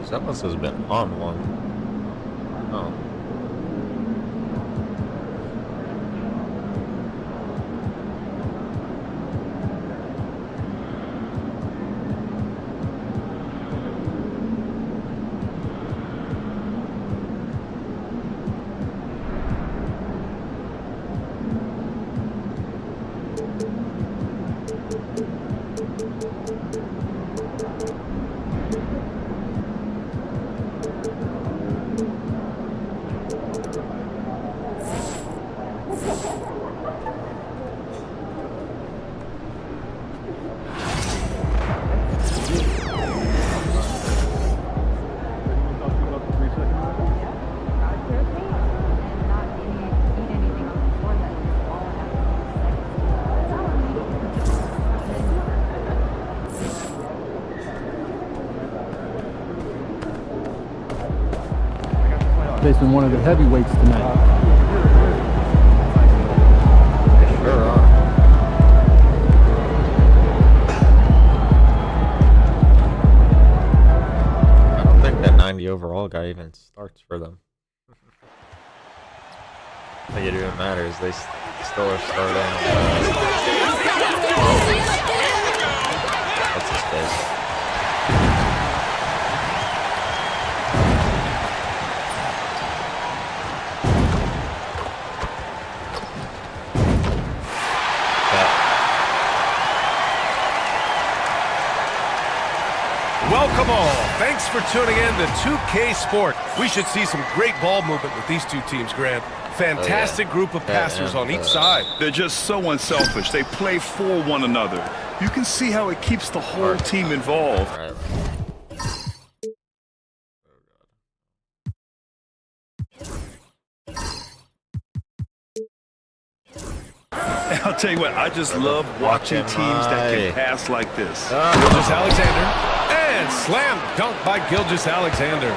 Someone has been on one. Oh. Facing one of the heavyweights tonight. Sure are. I don't think that 90 overall guy even starts for them. I think it even matters. They still are starting. What's his face? Welcome all. Thanks for tuning in to 2K Sport. We should see some great ball movement with these two teams, Grant. Fantastic group of passers on each side. They're just so unselfish. They play for one another. You can see how it keeps the whole team involved. I'll tell you what, I just love watching teams that can pass like this. Gilgeous-Alexander. And slam dunk by Gilgeous-Alexander.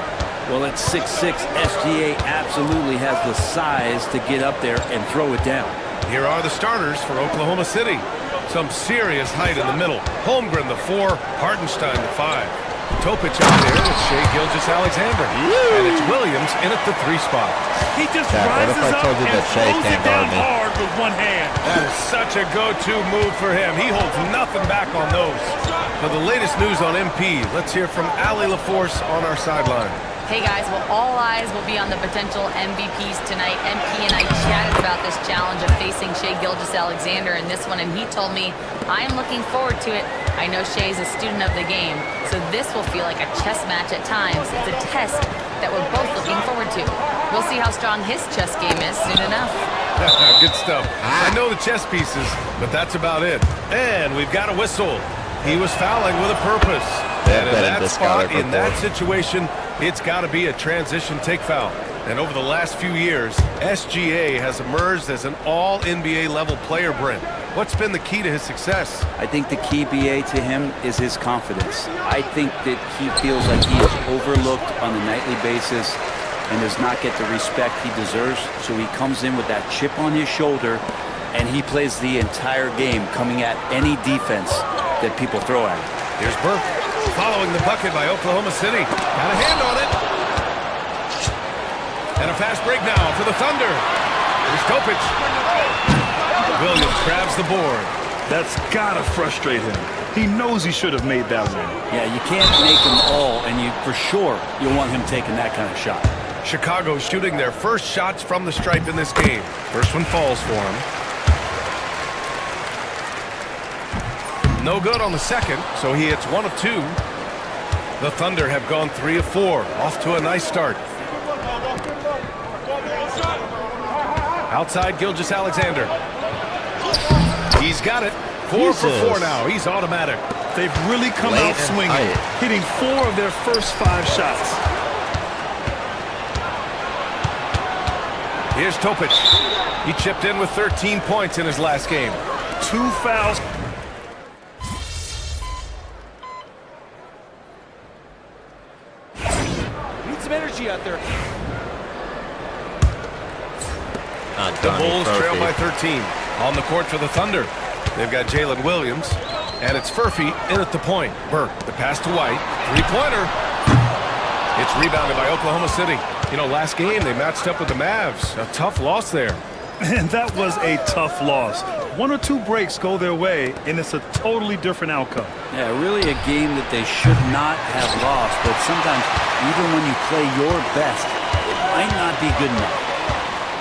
Well, at 6'6", SGA absolutely has the size to get up there and throw it down. Here are the starters for Oklahoma City. Some serious height in the middle. Holmgren, the 4. Hartenstein, the 5. Topic out there with Shai Gilgeous-Alexander. And it's Williams in at the 3 spot. He just rises up and throws it down hard with one hand. That is such a go-to move for him. He holds nothing back on those. For the latest news on MP, let's hear from Allie LaForce on our sideline. Hey guys, well, all eyes will be on the potential MVPs tonight. MP and I chatted about this challenge of facing Shai Gilgeous-Alexander in this one, and he told me, I'm looking forward to it. I know Shai is a student of the game, so this will feel like a chess match at times. It's a test that we're both looking forward to. We'll see how strong his chess game is soon enough. Good stuff. I know the chess pieces, but that's about it. And we've got a whistle. He was fouling with a purpose. And in that spot, in that situation, it's got to be a transition take foul. And over the last few years, SGA has emerged as an all-NBA level player, Brent. What's been the key to his success? I think the key, BA, to him is his confidence. I think that he feels like he is overlooked on a nightly basis and does not get the respect he deserves. So he comes in with that chip on his shoulder, and he plays the entire game coming at any defense that people throw at him. Here's Burke following the bucket by Oklahoma City. Got a hand on it. And a fast break now for the Thunder. Here's Topic. Williams grabs the board. That's gotta frustrate him. He knows he should have made that one. Yeah, you can't make them all, and you for sure you'll want him taking that kind of shot. Chicago shooting their first shots from the stripe in this game. First one falls for him. No good on the second, so he hits 1 of 2. The Thunder have gone 3 of 4. Off to a nice start. Outside Gilgeous-Alexander. He's got it. 4 for 4 now. He's automatic. They've really come out swinging, hitting 4 of their first 5 shots. Here's Topic. He chipped in with 13 points in his last game. 2 fouls. Need some energy out there. The Bulls trail by 13. On the court for the Thunder. They've got Jalen Williams. And it's Furphy in at the point. Burke, the pass to White. Three-pointer. It's rebounded by Oklahoma City. You know, last game they matched up with the Mavs. A tough loss there. And that was a tough loss. 1 or 2 breaks go their way, and it's a totally different outcome. Yeah, really a game that they should not have lost. But sometimes, even when you play your best, it might not be good enough.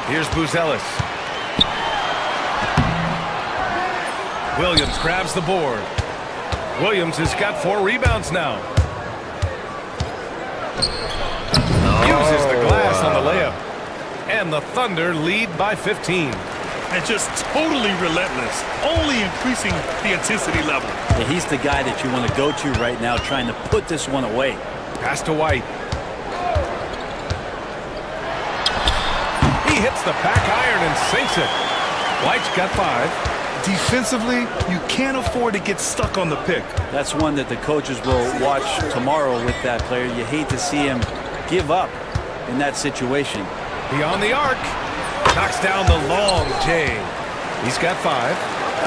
Here's Buzelis. Williams grabs the board. Williams has got 4 rebounds now. Uses the glass on the layup. And the Thunder lead by 15. And just totally relentless, only increasing the intensity level. Yeah, he's the guy that you want to go to right now, trying to put this one away. Pass to White. He hits the back iron and sinks it. White's got 5. Defensively, you can't afford to get stuck on the pick. That's one that the coaches will watch tomorrow with that player. You hate to see him give up in that situation. Beyond the arc. Knocks down the long J. He's got 5.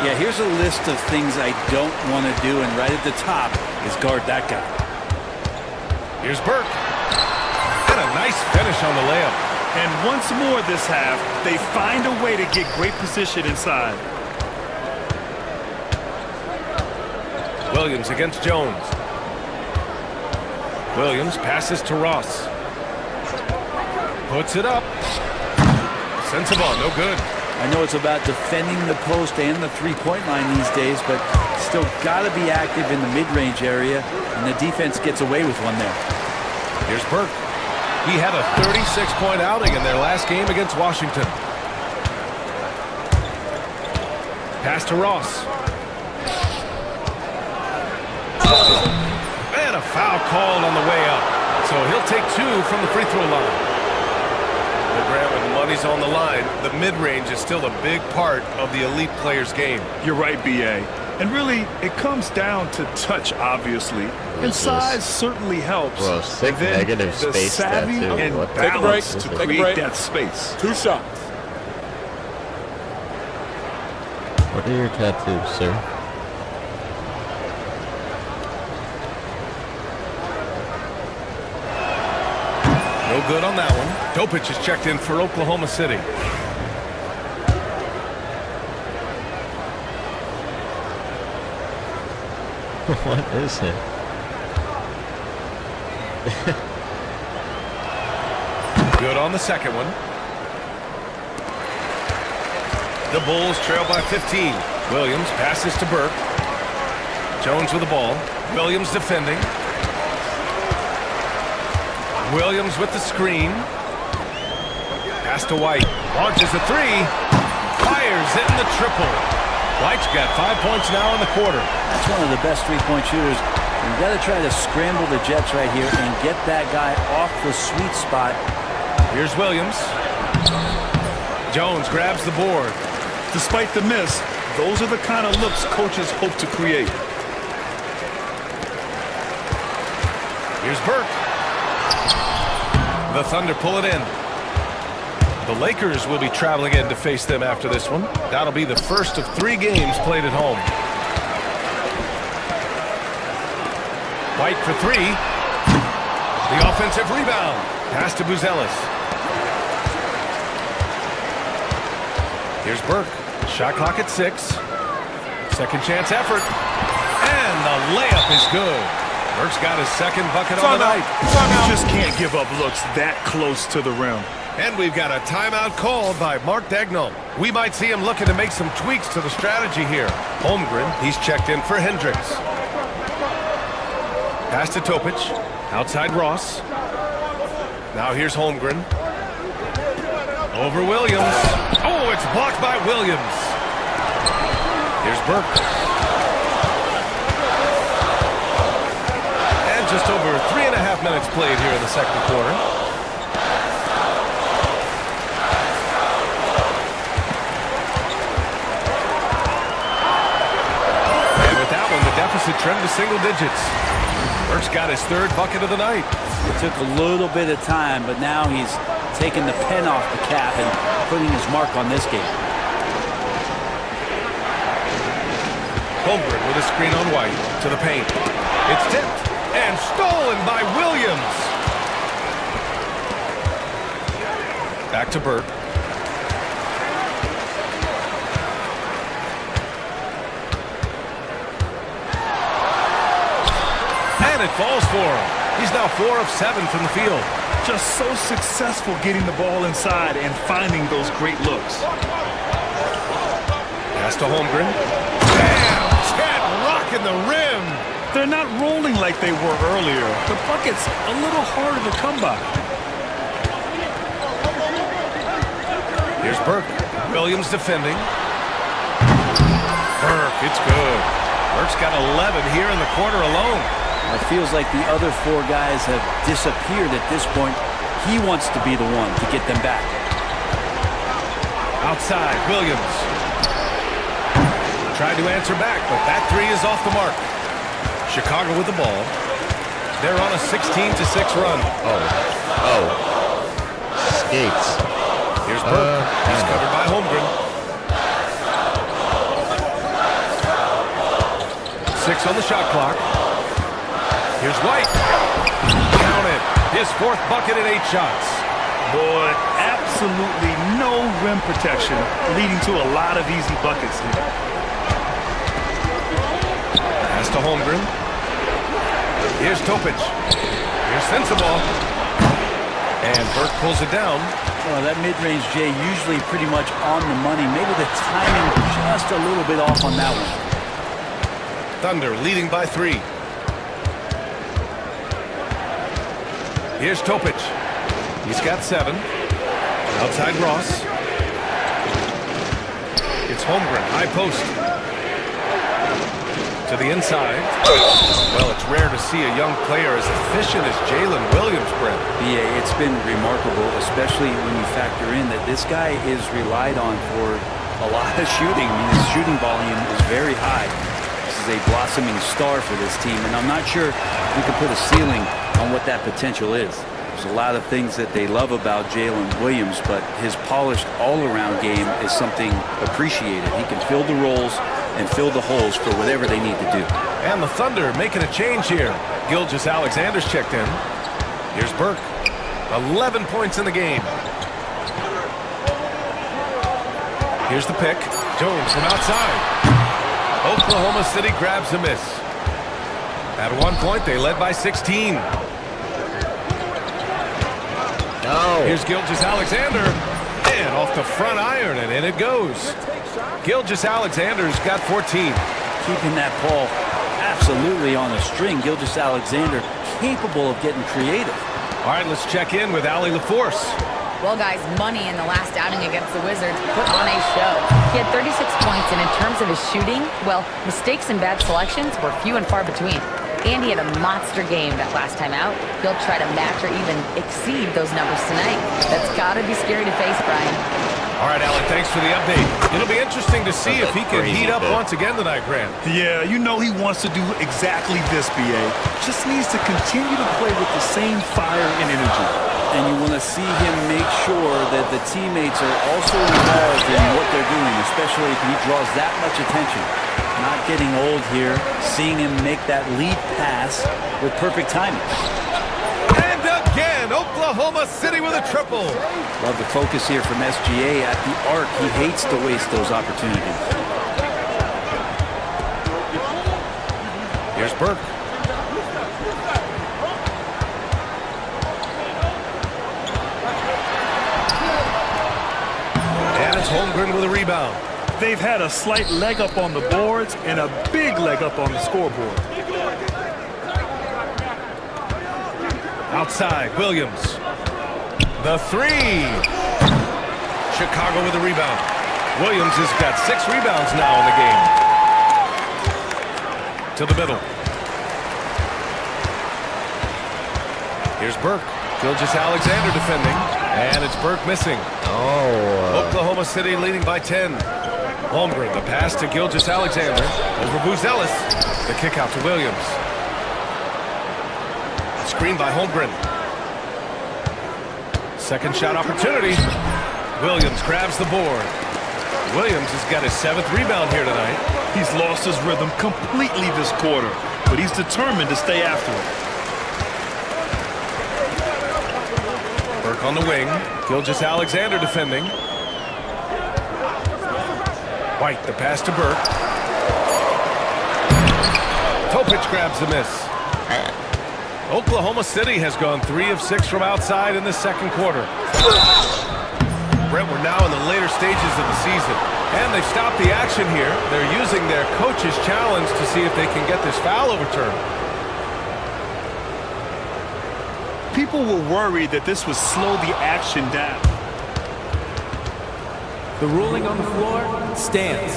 Yeah, here's a list of things I don't want to do, and right at the top is guard that guy. Here's Burke. And a nice finish on the layup. And once more this half, they find a way to get great position inside. Williams against Jones. Williams passes to Ross. Puts it up. Sensible, no good. I know it's about defending the post and the three-point line these days, but still got to be active in the mid-range area, and the defense gets away with one there. Here's Burke. He had a 36-point outing in their last game against Washington. Pass to Ross. And a foul called on the way up. So he'll take 2 from the free throw line. Well, Graham, when the money's on the line, the mid-range is still a big part of the elite player's game. You're right, B.A. And really, it comes down to touch, obviously. And size certainly helps. Bro, sick negative the space savvy that too. and What the balance fuck to is create that space. 2 shots. What are your tattoos, sir? No good on that one. Topic is checked in for Oklahoma City. What is it? Good on the second one. The Bulls trail by 15. Williams passes to Burke. Jones with the ball. Williams defending. Williams with the screen. Pass to White. Launches a 3. Fires it in the triple. White's got 5 points now in the quarter. That's one of the best three-point shooters. You've got to try to scramble the Jets right here and get that guy off the sweet spot. Here's Williams. Jones grabs the board. Despite the miss, those are the kind of looks coaches hope to create. Here's Burke. The Thunder pull it in. The Lakers will be traveling in to face them after this one. That'll be the first of 3 games played at home. White for 3. The offensive rebound. Pass to Buzelis. Here's Burke. Shot clock at 6. Second chance effort. And the layup is good. Burke's got his second bucket on the night. You just can't give up looks that close to the rim. And we've got a timeout called by Mark Dagnall. We might see him looking to make some tweaks to the strategy here. Holmgren, he's checked in for Hendricks. Pass to Topic. Outside Ross. Now here's Holmgren. Over Williams. Oh, it's blocked by Williams. Here's Burke. And just over 3.5 minutes played here in the second quarter. Deficit trend to single digits. Burke's got his third bucket of the night. It took a little bit of time, but now he's taking the pen off the cap and putting his mark on this game. Holmgren with a screen on White to the paint. It's tipped and stolen by Williams. Back to Burke. And it falls for him. He's now 4 of 7 from the field. Just so successful getting the ball inside and finding those great looks. Pass to Holmgren. Bam! Chad rocking the rim. They're not rolling like they were earlier. The bucket's a little harder to come by. Here's Burke. Williams defending. Burke, it's good. Burke's got 11 here in the quarter alone. It feels like the other 4 guys have disappeared at this point. He wants to be the one to get them back. Outside, Williams. Tried to answer back, but that 3 is off the mark. Chicago with the ball. They're on a 16-6 run. Oh. Skates. Here's Burke. He's covered by Holmgren. 6 on the shot clock. Here's White. Count it. His 4th bucket in 8 shots. Boy, absolutely no rim protection, leading to a lot of easy buckets here. Pass to Holmgren. Here's Topic. Here's Sensabaugh. And Burke pulls it down. Well, that mid-range, Jay, usually pretty much on the money. Maybe the timing just a little bit off on that one. Thunder leading by 3. Here's Topic. He's got 7. Outside Ross. It's Holmgren, high post. To the inside. Well, it's rare to see a young player as efficient as Jalen Williams, Brent. Yeah, it's been remarkable, especially when you factor in that this guy is relied on for a lot of shooting. I mean, his shooting volume is very high. This is a blossoming star for this team, and I'm not sure we can put a ceiling on what that potential is. There's a lot of things that they love about Jalen Williams, but his polished all-around game is something appreciated. He can fill the roles and fill the holes for whatever they need to do. And the Thunder making a change here. Gilgeous-Alexander's checked in. Here's Burke. 11 points in the game. Here's the pick. Jones from outside. Oklahoma City grabs a miss. At one point, they led by 16. No. Here's Gilgeous-Alexander. And off the front iron, and in it goes. Gilgeous-Alexander's got 14. Keeping that ball absolutely on a string. Gilgeous-Alexander capable of getting creative. All right, let's check in with Allie LaForce. Well, guys, Money in the last outing against the Wizards put on a show. He had 36 points, and in terms of his shooting, well, mistakes and bad selections were few and far between. And he had a monster game that last time out. He'll try to match or even exceed those numbers tonight. That's got to be scary to face, Brian. All right, Alec, thanks for the update. It'll be interesting to see if he can heat up once again tonight, Grant. Yeah, you know he wants to do exactly this, BA. Just needs to continue to play with the same fire and energy. And you want to see him make sure that the teammates are also involved in what they're doing, especially if he draws that much attention. Not getting old here, seeing him make that lead pass with perfect timing. And again, Oklahoma Oklahoma City with a triple. Love the focus here from SGA at the arc. He hates to waste those opportunities. Here's Burke. And it's Holmgren with a rebound. They've had a slight leg up on the boards and a big leg up on the scoreboard. Outside, Williams. The three. Chicago with a rebound. Williams has got 6 rebounds now in the game. To the middle. Here's Burke. Gilgeous-Alexander defending. And it's Burke missing. Oklahoma City leading by 10. Holmgren, the pass to Gilgeous-Alexander. Over Buzelis. The kick out to Williams. Screen by Holmgren. Second shot opportunity. Williams grabs the board. Williams has got his 7th rebound here tonight. He's lost his rhythm completely this quarter, but he's determined to stay after it. Burke on the wing. Gilgeous-Alexander defending. White, the pass to Burke. Topic grabs the miss. Oklahoma City has gone 3 of 6 from outside in the second quarter. Brent, we're now in the later stages of the season, and they've stopped the action here. They're using their coach's challenge to see if they can get this foul overturned. People were worried that this would slow the action down. The ruling on the floor stands.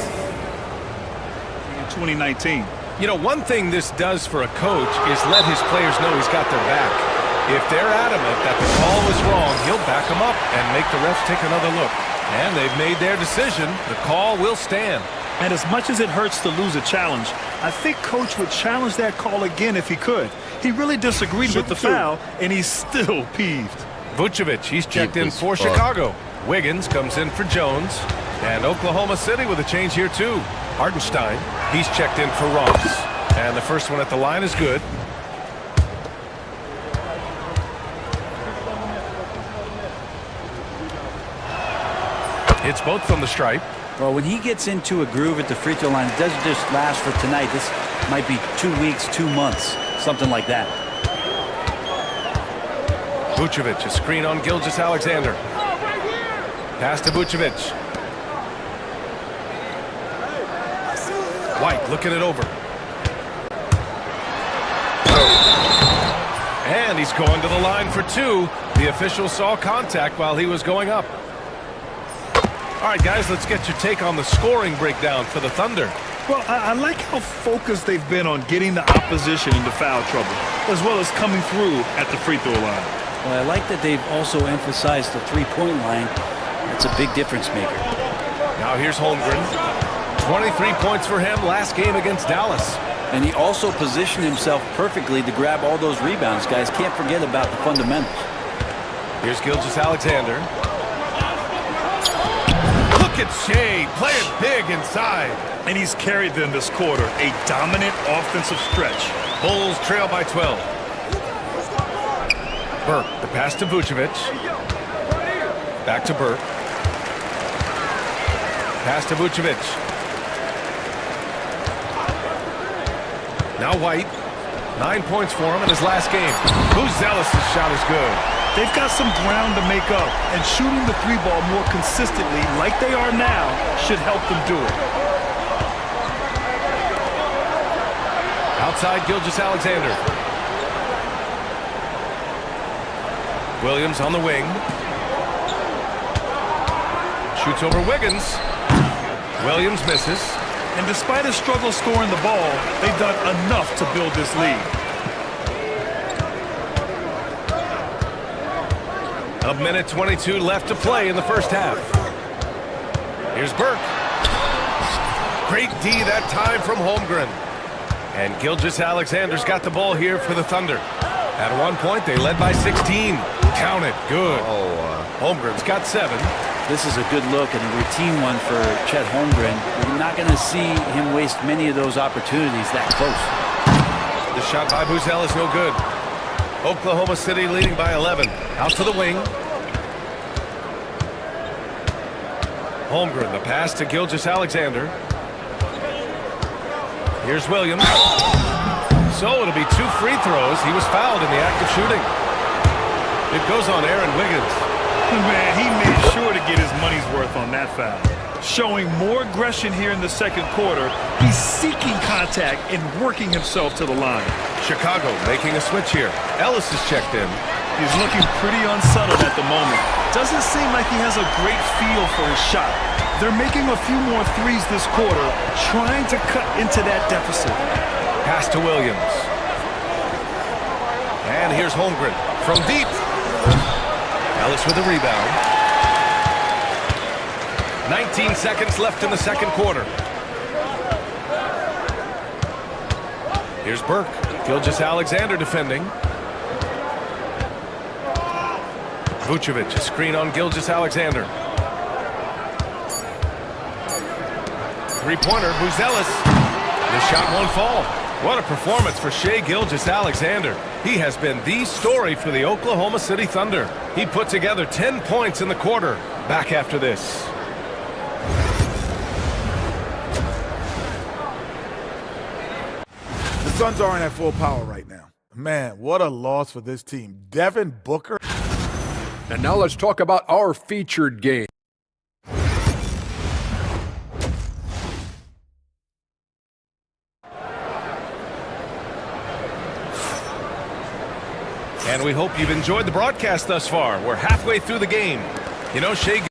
In 2019. You know, one thing this does for a coach is let his players know he's got their back. If they're adamant that the call was wrong, he'll back them up and make the refs take another look. And they've made their decision. The call will stand. And as much as it hurts to lose a challenge, I think Coach would challenge that call again if he could. He really disagreed with the foul, and he's still peeved. Vucevic, he's checked in for Chicago. Wiggins comes in for Jones. And Oklahoma City with a change here, too. Hartenstein, he's checked in for Ross. And the first one at the line is good. It's both from the stripe. Well, when he gets into a groove at the free throw line, it doesn't just last for tonight. This might be 2 weeks, 2 months, something like that. Vucevic, a screen on Gilgeous-Alexander. Pass to Vucevic. White looking it over. And he's going to the line for 2. The official saw contact while he was going up. All right, guys, let's get your take on the scoring breakdown for the Thunder. Well, I like how focused they've been on getting the opposition into foul trouble, as well as coming through at the free throw line. Well, I like that they've also emphasized the three-point line. That's a big difference maker. Now here's Holmgren. 23 points for him last game against Dallas. And he also positioned himself perfectly to grab all those rebounds, guys. Can't forget about the fundamentals. Here's Gilgeous-Alexander. Look at Shea playing big inside. And he's carried them this quarter. A dominant offensive stretch. Bulls trail by 12. Burke, the pass to Vucevic. Back to Burke. Pass to Vucevic. Now White. 9 points for him in his last game. Buzelis' shot is good. They've got some ground to make up, and shooting the 3-ball more consistently like they are now should help them do it. Outside Gilgeous-Alexander. Williams on the wing. Shoots over Wiggins. Williams misses. And despite a struggle scoring the ball, they've done enough to build this lead. A minute 22 left to play in the first half. Here's Burke. Great D that time from Holmgren. And Gilgeous-Alexander's got the ball here for the Thunder. At one point, they led by 16. Count it. Good. Holmgren's got 7. This is a good look and a routine one for Chet Holmgren. We're not going to see him waste many of those opportunities that close. The shot by Buzelis is no good. Oklahoma City leading by 11. Out to the wing. Holmgren, the pass to Gilgeous-Alexander. Here's Williams. So it'll be 2 free throws. He was fouled in the act of shooting. It goes on Aaron Wiggins. Man, he made sure to get his money's worth on that foul. Showing more aggression here in the second quarter. He's seeking contact and working himself to the line. Chicago making a switch here. Ellis is checked in. He's looking pretty unsettled at the moment. Doesn't seem like he has a great feel for his shot. They're making a few more threes this quarter, trying to cut into that deficit. Pass to Williams. And here's Holmgren from deep. Ellis with a rebound. 19 seconds left in the second quarter. Here's Burke. Gilgeous-Alexander defending. Vucevic, a screen on Gilgeous-Alexander. Three-pointer, Buzelis. The shot won't fall. What a performance for Shai Gilgeous-Alexander. He has been the story for the Oklahoma City Thunder. He put together 10 points in the quarter. Back after this. The Suns aren't at full power right now. Man, what a loss for this team. Devin Booker. And now let's talk about our featured game. And we hope you've enjoyed the broadcast thus far. We're halfway through the game. You know, Shai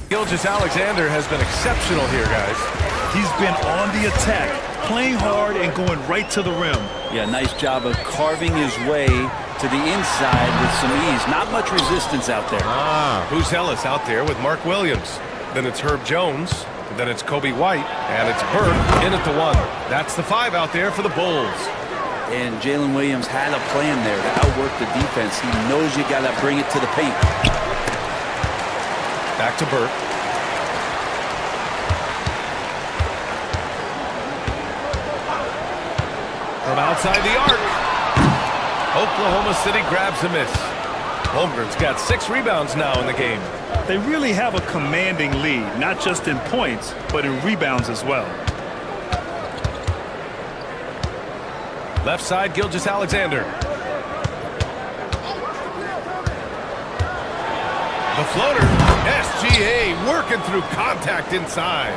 Gilgeous-Alexander has been exceptional here, guys. He's been on the attack, playing hard and going right to the rim. Yeah, nice job of carving his way to the inside with some ease. Not much resistance out there. Buzelis out there with Mark Williams. Then it's Herb Jones. Then it's Kobe White. And it's Burke in at the 1. That's the 5 out there for the Bulls. And Jalen Williams had a plan there to outwork the defense. He knows you got to bring it to the paint. Back to Burke. From outside the arc. Oklahoma City grabs a miss. Holmgren's got 6 rebounds now in the game. They really have a commanding lead, not just in points, but in rebounds as well. Left side, Gilgeous-Alexander. The floater. SGA working through contact inside.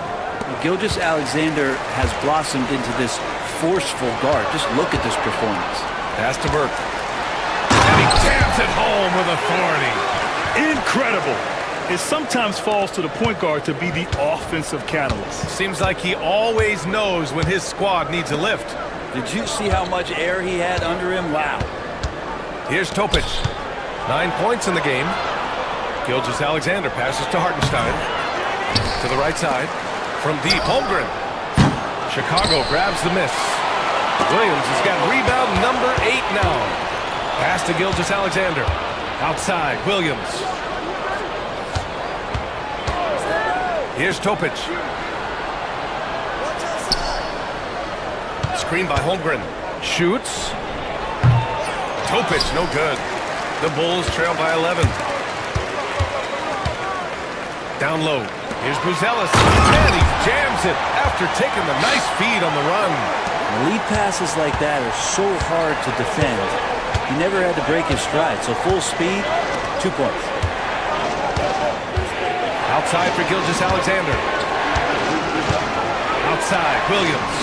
Gilgeous-Alexander has blossomed into this forceful guard. Just look at this performance. Pass to Burke. And he jams it home with authority. Incredible. It sometimes falls to the point guard to be the offensive catalyst. Seems like he always knows when his squad needs a lift. Did you see how much air he had under him? Wow. Here's Topic. 9 points in the game. Gilgeous-Alexander passes to Hartenstein. To the right side. From deep, Holmgren. Chicago grabs the miss. Williams has got rebound number 8 now. Pass to Gilgeous-Alexander. Outside, Williams. Here's Topic. Screen by Holmgren. Shoots. Topic, no good. The Bulls trail by 11. Down low. Here's Buzelis. And he jams it after taking the nice feed on the run. Lead passes like that are so hard to defend. He never had to break his stride. So full speed, 2 points. Outside for Gilgeous-Alexander. Outside, Williams.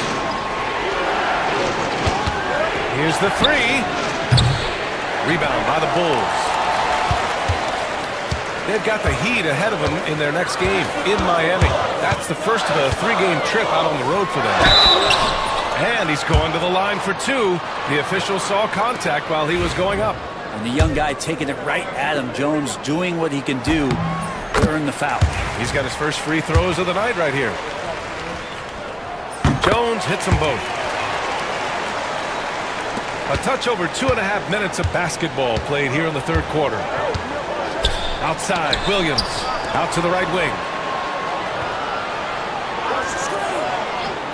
Here's the 3. Rebound by the Bulls. They've got the Heat ahead of them in their next game in Miami. That's the first of a 3-game trip out on the road for them. And he's going to the line for 2. The official saw contact while he was going up. And the young guy taking it right at him. Jones doing what he can do to earn the foul. He's got his first free throws of the night right here. Jones hits them both. A touch over 2.5 minutes of basketball played here in the third quarter. Outside, Williams. Out to the right wing.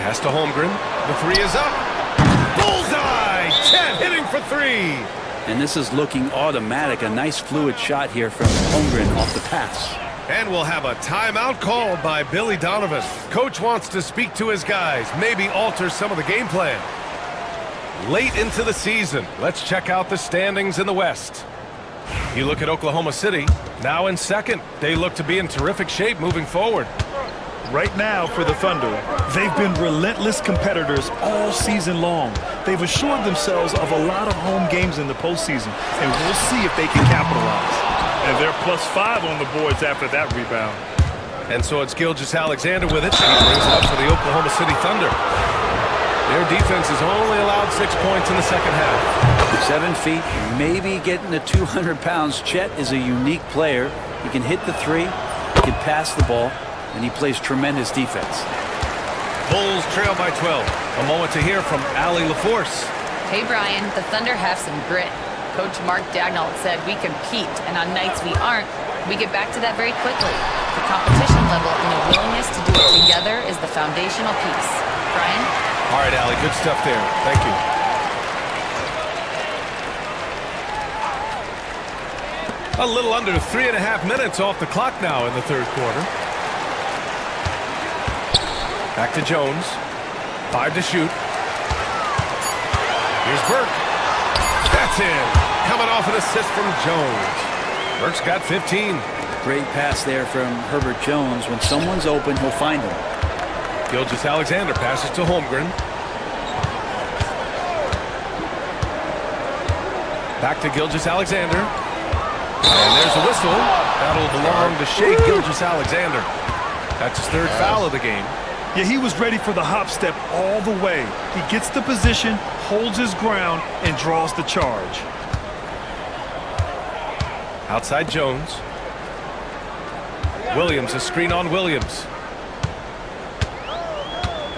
Pass to Holmgren. The 3 is up. Bullseye! Can't hit hitting for three. And this is looking automatic. A nice fluid shot here from Holmgren off the pass. And we'll have a timeout called by Billy Donovan. Coach wants to speak to his guys, maybe alter some of the game plan. Late into the season, let's check out the standings in the West. You look at Oklahoma City, now in second. They look to be in terrific shape moving forward. Right now for the Thunder, they've been relentless competitors all season long. They've assured themselves of a lot of home games in the postseason, and we'll see if they can capitalize. And they're +5 on the boards after that rebound. And so it's Gilgeous-Alexander with it. He brings it up for the Oklahoma City Thunder. Their defense has only allowed 6 points in the second half. 7 feet, maybe getting to 200 pounds. Chet is a unique player. He can hit the three, he can pass the ball, and he plays tremendous defense. Bulls trail by 12. A moment to hear from Allie LaForce. Hey, Brian, the Thunder have some grit. Coach Mark Daigneault said we compete, and on nights we aren't, we get back to that very quickly. The competition level and the willingness to do it together is the foundational piece. Brian? All right, Allie, good stuff there. Thank you. A little under 3.5 minutes off the clock now in the third quarter. Back to Jones. 5 to shoot. Here's Burke. That's in. Coming off an assist from Jones. Burke's got 15. Great pass there from Herbert Jones. When someone's open, he'll find him. Gilgeous-Alexander passes to Holmgren. Back to Gilgeous-Alexander. And there's a whistle. That'll belong to Shai Gilgeous-Alexander. That's his third foul of the game. Yeah, he was ready for the hop step all the way. He gets the position, holds his ground, and draws the charge. Outside Jones. Williams, a screen on Williams.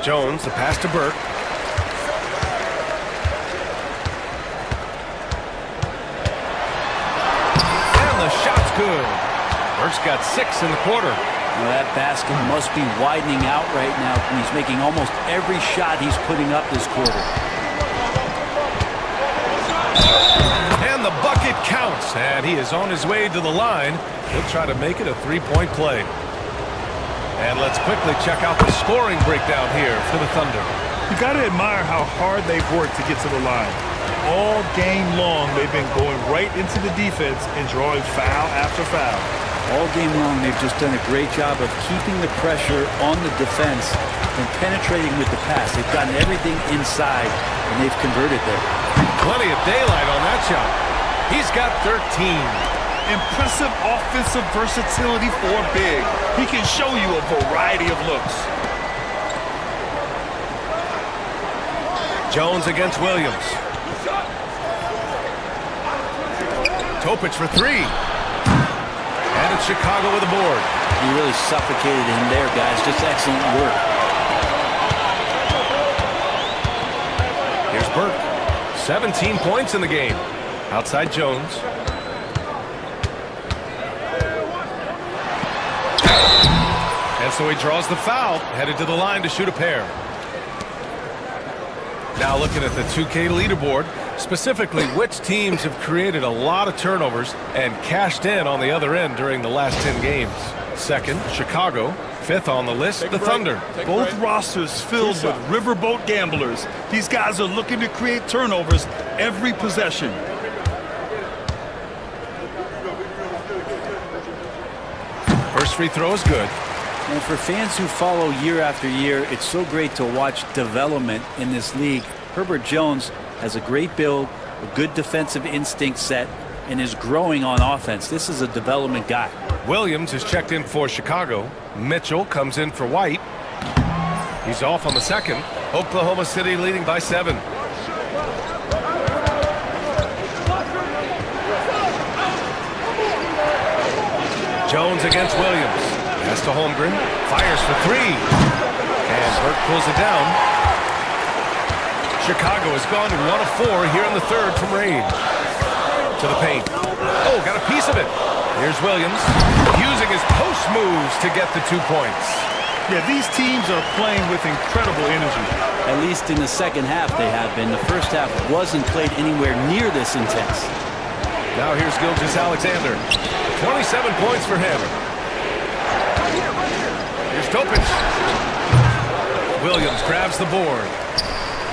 Jones, the pass to Burke. And the shot's good. Burke's got 6 in the quarter. Well, that basket must be widening out right now. He's making almost every shot he's putting up this quarter. And the bucket counts, and he is on his way to the line. He'll try to make it a 3-point play. And let's quickly check out the scoring breakdown here for the Thunder. You got to admire how hard they've worked to get to the line. All game long, they've been going right into the defense and drawing foul after foul. All game long, they've just done a great job of keeping the pressure on the defense and penetrating with the pass. They've gotten everything inside, and they've converted there. Plenty of daylight on that shot. He's got 13. Impressive offensive versatility for a big. He can show you a variety of looks. Jones against Williams. Topic for 3. And it's Chicago with a board. You really suffocated him there, guys. Just excellent work. Here's Burke. 17 points in the game. Outside Jones. And so he draws the foul, headed to the line to shoot a pair. Now looking at the 2K leaderboard, specifically which teams have created a lot of turnovers and cashed in on the other end during the last 10 games. Second, Chicago. Fifth on the list, the Thunder. Both rosters filled with riverboat gamblers. These guys are looking to create turnovers every possession. First free throw is good. And for fans who follow year after year, it's so great to watch development in this league. Herbert Jones has a great build, a good defensive instinct set, and is growing on offense. This is a development guy. Williams is checked in for Chicago. Mitchell comes in for White. He's off on the second. Oklahoma City leading by 7. Jones against Williams. Pass to Holmgren. Fires for 3. And Burke pulls it down. Chicago has gone to 1 of 4 here in the third from range. To the paint. Oh, got a piece of it. Here's Williams using his post moves to get the 2 points. Yeah, these teams are playing with incredible energy. At least in the second half they have been. The first half wasn't played anywhere near this intense. Now here's Gilgeous-Alexander. 27 points for him. Here's Topic. Williams grabs the board.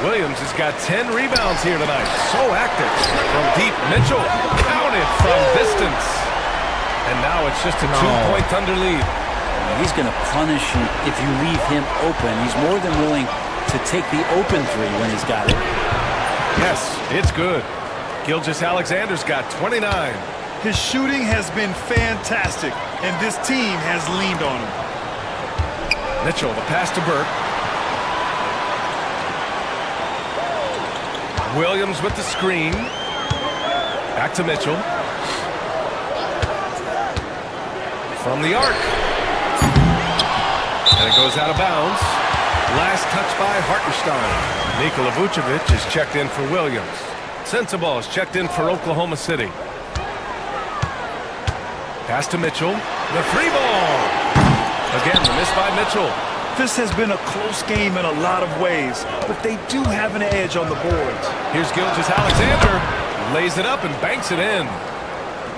Williams has got 10 rebounds here tonight. So active. From deep, Mitchell counted from distance. And now it's just a 2-point Thunder lead. He's going to punish you if you leave him open. He's more than willing to take the open three when he's got it. Yes, it's good. Gilgeous-Alexander's got 29. His shooting has been fantastic, and this team has leaned on him. Mitchell, the pass to Burke. Williams with the screen. Back to Mitchell. From the arc. And it goes out of bounds. Last touch by Hartenstein. Nikola Vucevic is checked in for Williams. Sensabaugh is checked in for Oklahoma City. Pass to Mitchell. The three ball. Again, the miss by Mitchell. This has been a close game in a lot of ways, but they do have an edge on the boards. Here's Gilgeous-Alexander. Lays it up and banks it in.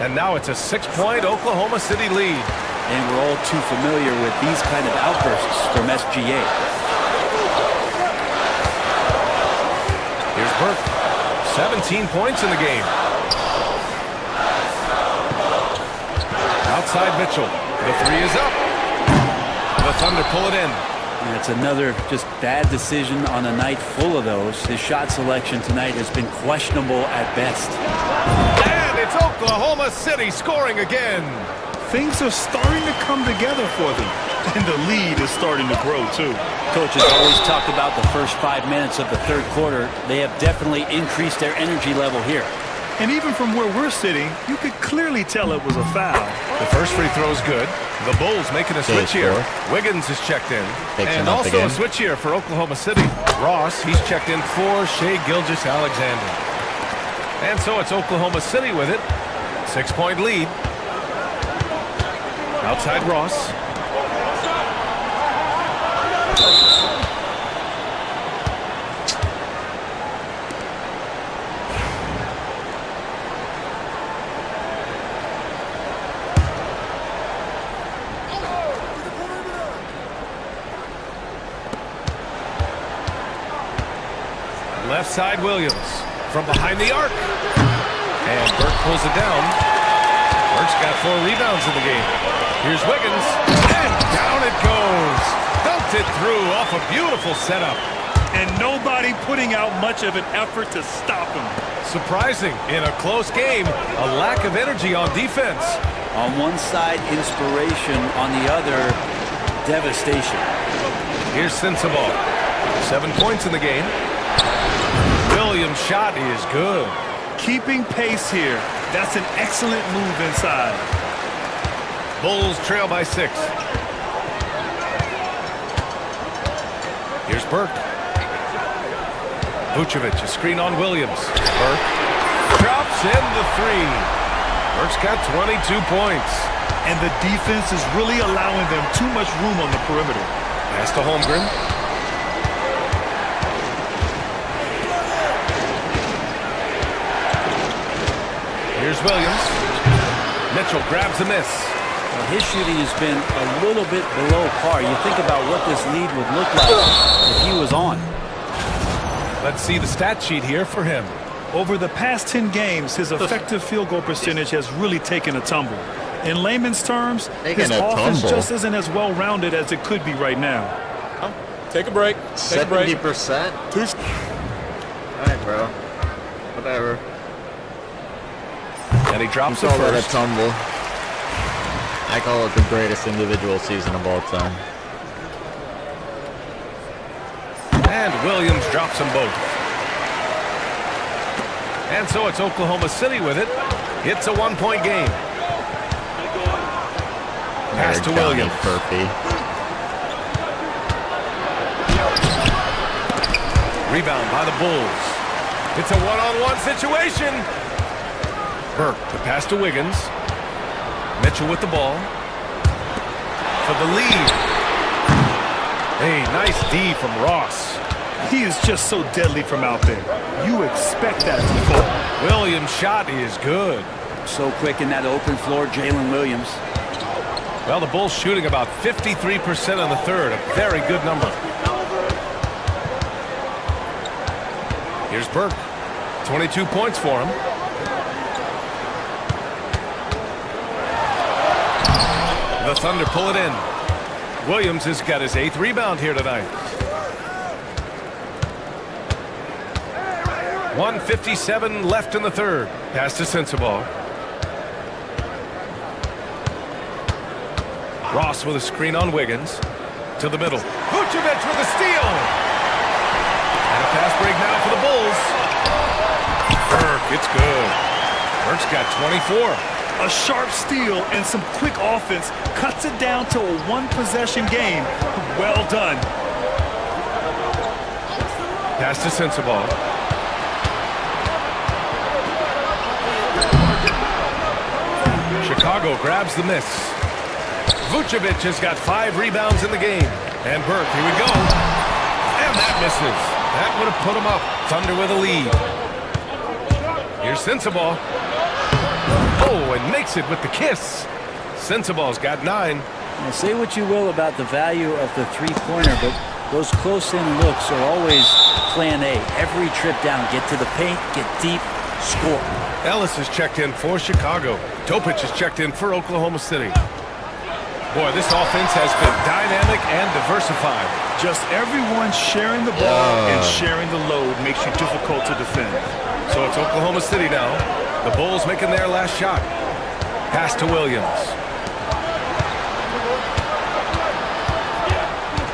And now it's a 6-point Oklahoma City lead. And we're all too familiar with these kind of outbursts from SGA. Here's Burke. 17 points in the game. Outside Mitchell. The three is up. The Thunder pull it in. That's another just bad decision on a night full of those. His shot selection tonight has been questionable at best. And it's Oklahoma City scoring again. Things are starting to come together for them, and the lead is starting to grow too. Coach has always talked about the first 5 minutes of the third quarter. They have definitely increased their energy level here. And even from where we're sitting, you could clearly tell it was a foul. The first free throw is good. The Bulls making a switch here. Wiggins is checked in. And also a switch here for Oklahoma City. Ross, he's checked in for Shai Gilgeous-Alexander. And so it's Oklahoma City with it. 6-point lead. Outside Ross. Left side Williams from behind the arc. And Burke pulls it down. Burke's got 4 rebounds in the game. Here's Wiggins. And down it goes. Dumped it through off a beautiful setup. And nobody putting out much of an effort to stop him. Surprising in a close game. A lack of energy on defense. On one side, inspiration. On the other, devastation. Here's Sensabaugh. 7 points in the game. Williams' shot is good. Keeping pace here. That's an excellent move inside. Bulls trail by 6. Here's Burke. Vucevic, a screen on Williams. Burke drops in the 3. Burke's got 22 points. And the defense is really allowing them too much room on the perimeter. Pass to Holmgren. Here's Williams. Mitchell grabs a miss. Well, his shooting has been a little bit below par. You think about what this lead would look like if he was on. Let's see the stat sheet here for him. Over the past 10 games, his effective field goal percentage has really taken a tumble. In layman's terms, his offense just isn't as well-rounded as it could be right now. Take a break. 70%? All right, bro. Whatever. And he drops the first. Call it a tumble. I call it the greatest individual season of all time. And Williams drops them both. And so it's Oklahoma City with it. It's a 1-point game. Pass to Williams. Rebound by the Bulls. It's a one-on-one situation. Burke, the pass to Wiggins. Mitchell with the ball. For the lead. Hey, nice D from Ross. He is just so deadly from out there. You expect that to fall. Williams' shot is good. So quick in that open floor, Jalen Williams. Well, the Bulls shooting about 53% on the third. A very good number. Here's Burke. 22 points for him. The Thunder pull it in. Williams has got his 8th rebound here tonight. 1:57 left in the third. Pass to Sensabaugh. Ross with a screen on Wiggins. To the middle. Vucevic with a steal. And a fast break now for the Bulls. Burke, it's good. Burke's got 24. A sharp steal and some quick offense cuts it down to a one-possession game. Well done. Pass to Sensabaugh. Chicago grabs the miss. Vucevic has got 5 rebounds in the game. And Burke, here we go. And that misses. That would have put him up. Thunder with a lead. Here's Sensabaugh. Oh, and makes it with the kiss. Sensabaugh's got 9. Now, say what you will about the value of the three-pointer, but those close-in looks are always plan A. Every trip down, get to the paint, get deep, score. Ellis is checked in for Chicago. Topic is checked in for Oklahoma City. Boy, this offense has been dynamic and diversified. Just everyone sharing the ball and sharing the load makes you difficult to defend. So it's Oklahoma City now. The Bulls making their last shot. Pass to Williams.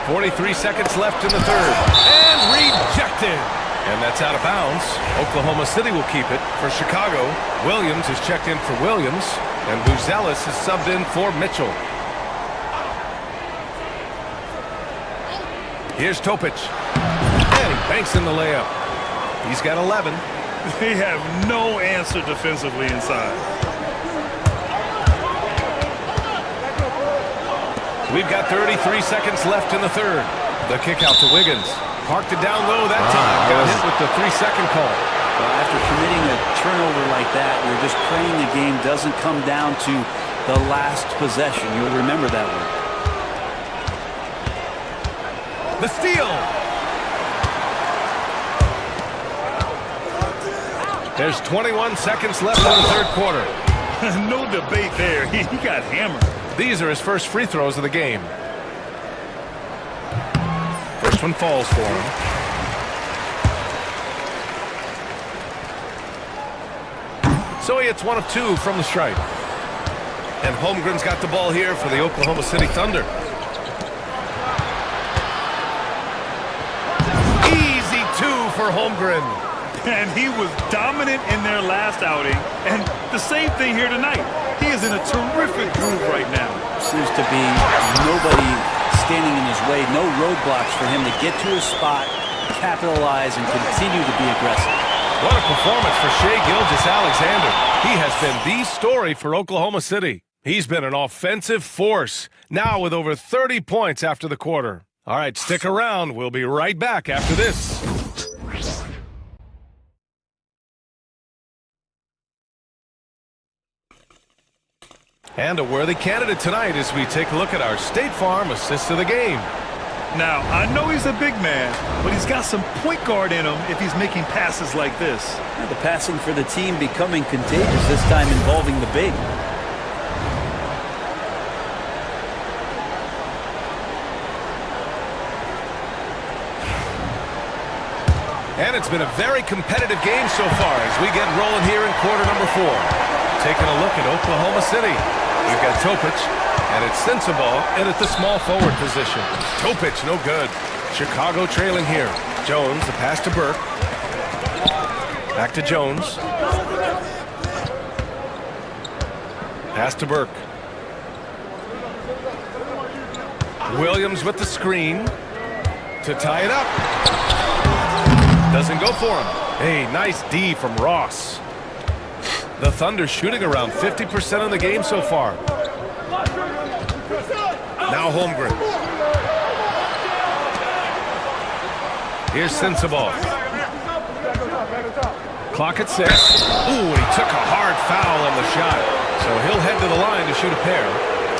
43 seconds left in the third. And rejected. And that's out of bounds. Oklahoma City will keep it for Chicago. Williams is checked in for Williams. And Buzelis is subbed in for Mitchell. Here's Topic. And he banks in the layup. He's got 11. They have no answer defensively inside. We've got 33 seconds left in the third. The kick out to Wiggins. Parked it down low that time. Got hit with the 3-second call. Well, after committing a turnover like that, you're just praying the game doesn't come down to the last possession. You'll remember that one. The steal. There's 21 seconds left in the third quarter. No debate there. He got hammered. These are his first free throws of the game. First one falls for him. So he hits 1 of 2 from the stripe. And Holmgren's got the ball here for the Oklahoma City Thunder. Easy 2 for Holmgren. And he was dominant in their last outing. And the same thing here tonight. He is in a terrific groove right now. Seems to be nobody standing in his way. No roadblocks for him to get to his spot, capitalize, and continue to be aggressive. What a performance for Shai Gilgeous-Alexander. He has been the story for Oklahoma City. He's been an offensive force, now with over 30 points after the quarter. All right, stick around. We'll be right back after this. And a worthy candidate tonight as we take a look at our State Farm assist of the game. Now, I know he's a big man, but he's got some point guard in him if he's making passes like this. Yeah, the passing for the team becoming contagious, this time involving the big. And it's been a very competitive game so far as we get rolling here in quarter number 4. Taking a look at Oklahoma City. We've got Topic, and it's Sensabaugh in at the small forward position. Topic, no good. Chicago trailing here. Jones, the pass to Burke. Back to Jones. Pass to Burke. Williams with the screen to tie it up. Doesn't go for him. Hey, nice D from Ross. The Thunder shooting around 50% of the game so far. Now Holmgren. Here's Sensabaugh. Clock at 6. Ooh, he took a hard foul on the shot. So he'll head to the line to shoot a pair.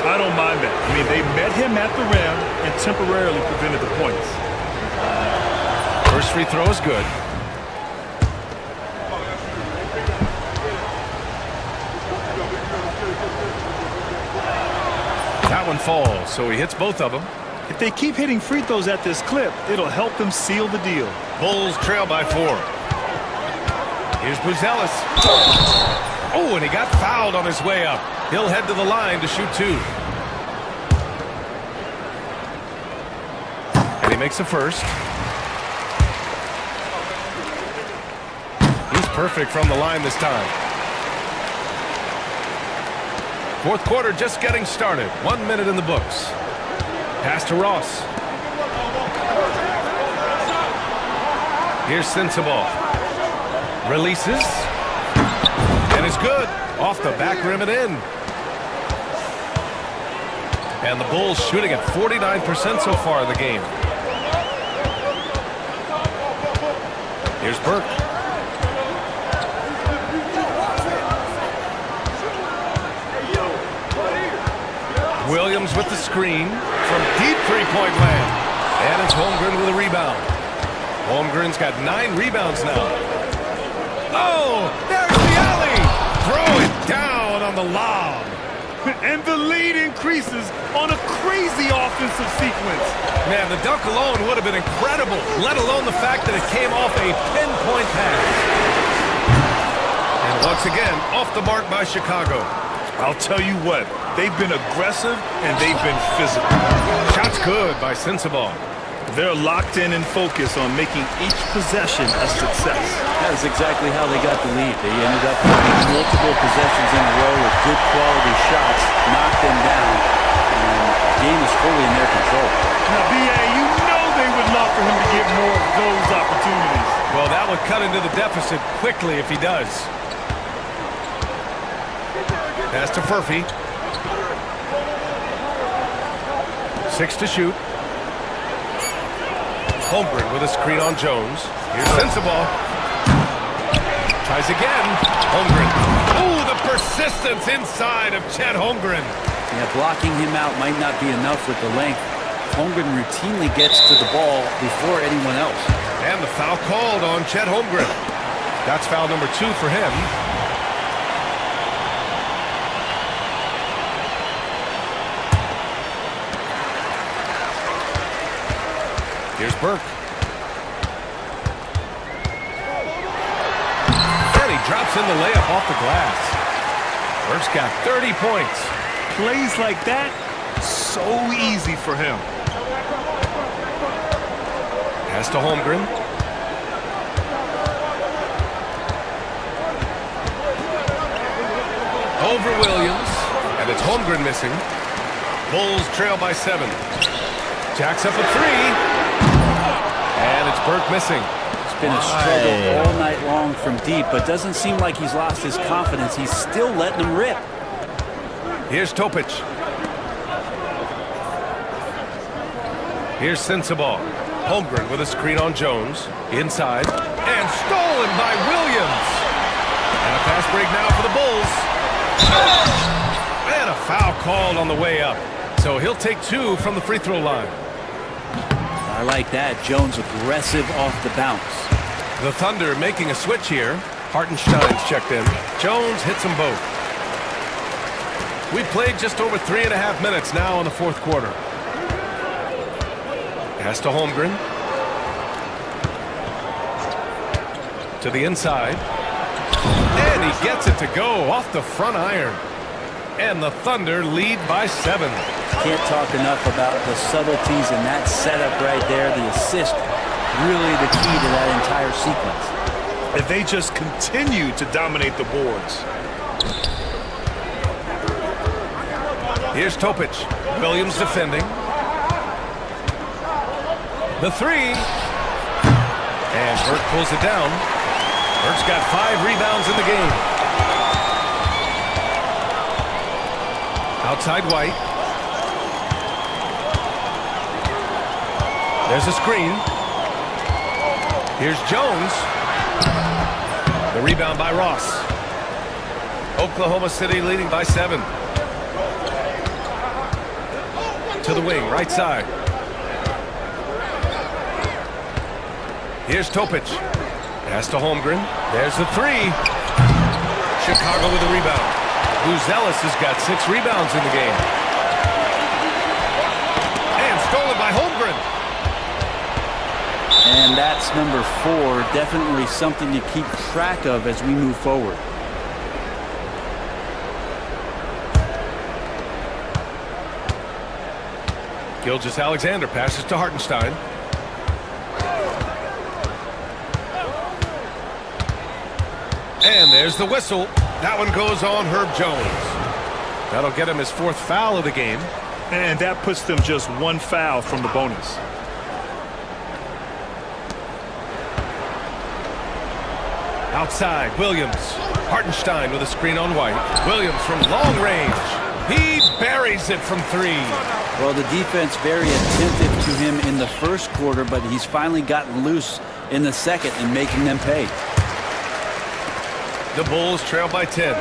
I don't mind that. I mean, they met him at the rim and temporarily prevented the points. First free throw is good. That one falls, so he hits both of them. If they keep hitting free throws at this clip, it'll help them seal the deal. Bulls trail by 4. Here's Buzelis. Oh, and he got fouled on his way up. He'll head to the line to shoot 2. And he makes the first. He's perfect from the line this time. Fourth quarter just getting started. 1 minute in the books. Pass to Ross. Here's Sensabaugh. Releases. And it's good. Off the back rim and in. And the Bulls shooting at 49% so far in the game. Here's Burke. Williams with the screen from deep three-point land. And it's Holmgren with a rebound. Holmgren's got 9 rebounds now. Oh, there's the alley. Throw it down on the lob. And the lead increases on a crazy offensive sequence. Man, the dunk alone would have been incredible, let alone the fact that it came off a pinpoint pass. And once again, off the mark by Chicago. I'll tell you what, they've been aggressive and they've been physical. Shot's good by Sensabaugh. They're locked in and focused on making each possession a success. That is exactly how they got the lead. They ended up having multiple possessions in a row with good quality shots, knocked them down, and the game is fully in their control. Now, B.A., you know they would love for him to get more of those opportunities. Well, that would cut into the deficit quickly if he does. Pass to Furphy. 6 to shoot. Holmgren with a screen on Jones. Here's Sensabaugh. Tries again. Holmgren. Ooh, the persistence inside of Chet Holmgren. Yeah, blocking him out might not be enough with the length. Holmgren routinely gets to the ball before anyone else. And the foul called on Chet Holmgren. That's foul number 2 for him. Here's Burke. And he drops in the layup off the glass. Burke's got 30 points. Plays like that, so easy for him. Pass to Holmgren. Over Williams. And it's Holmgren missing. Bulls trail by 7. Jacks up a 3. And it's Burke missing. It's been a struggle all night long from deep, but doesn't seem like he's lost his confidence. He's still letting them rip. Here's Topic. Here's Sensabaugh. Holmgren with a screen on Jones. Inside. And stolen by Williams. And a fast break now for the Bulls. And a foul called on the way up. So he'll take 2 from the free throw line. I like that. Jones aggressive off the bounce. The Thunder making a switch here. Hartenstein's checked in. Jones hits them both. We've played just over 3.5 minutes now in the fourth quarter. Pass to Holmgren. To the inside. And he gets it to go off the front iron. And the Thunder lead by 7. Can't talk enough about the subtleties in that setup right there. The assist, really the key to that entire sequence. And they just continue to dominate the boards. Here's Topic. Williams defending. The 3. And Burke pulls it down. Burke's got 5 rebounds in the game. Outside White. There's a screen. Here's Jones. The rebound by Ross. Oklahoma City leading by 7. To the wing, right side. Here's Topic. Pass to Holmgren. There's the 3. Chicago with the rebound. Buzelis has got 6 rebounds in the game. And stolen by Holmgren. And that's number 4. Definitely something to keep track of as we move forward. Gilgeous-Alexander passes to Hartenstein. And there's the whistle. That one goes on Herb Jones. That'll get him his 4th foul of the game. And that puts them just 1 foul from the bonus. Outside, Williams. Hartenstein with a screen on White. Williams from long range. He buries it from 3. Well, the defense very attentive to him in the first quarter, but he's finally gotten loose in the second and making them pay. The Bulls trail by 10.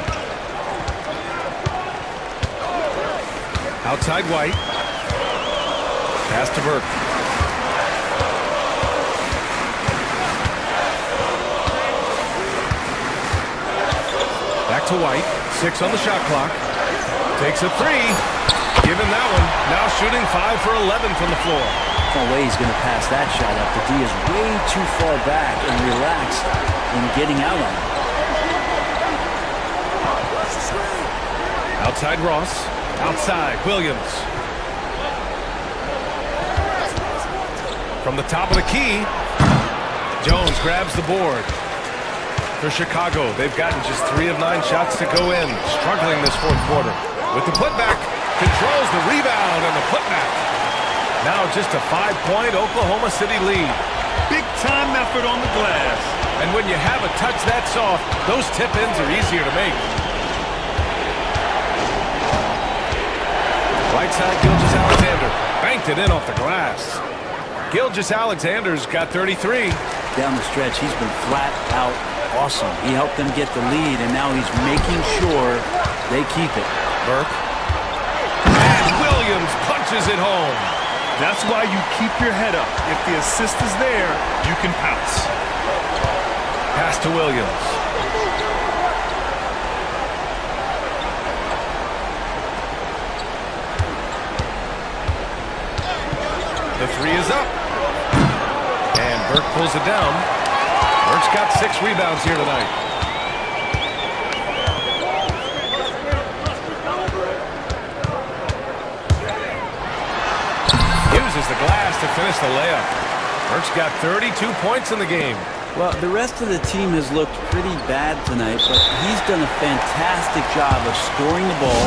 Outside White. Pass to Burke. Back to White. 6 on the shot clock. Takes a 3. Given that one. Now shooting 5 for 11 from the floor. No way he's going to pass that shot up. The D is way too far back and relaxed in getting out on it. Outside Ross. Outside Williams. From the top of the key. Jones grabs the board. For Chicago, they've gotten just 3 of 9 shots to go in. Struggling this 4th quarter. With the putback. Controls the rebound and the putback. Now just a 5-point Oklahoma City lead. Big time effort on the glass. And when you have a touch that soft, those tip-ins are easier to make. Right side, Gilgeous-Alexander. Banked it in off the glass. Gilgeous-Alexander's got 33. Down the stretch, he's been flat out awesome. He helped them get the lead, and now he's making sure they keep it. Burke. And Williams punches it home. That's why you keep your head up. If the assist is there, you can pounce. Pass to Williams. The 3 is up. And Burke pulls it down. Burke's got 6 rebounds here tonight. Uses the glass to finish the layup. Burke's got 32 points in the game. Well, the rest of the team has looked pretty bad tonight, but he's done a fantastic job of scoring the ball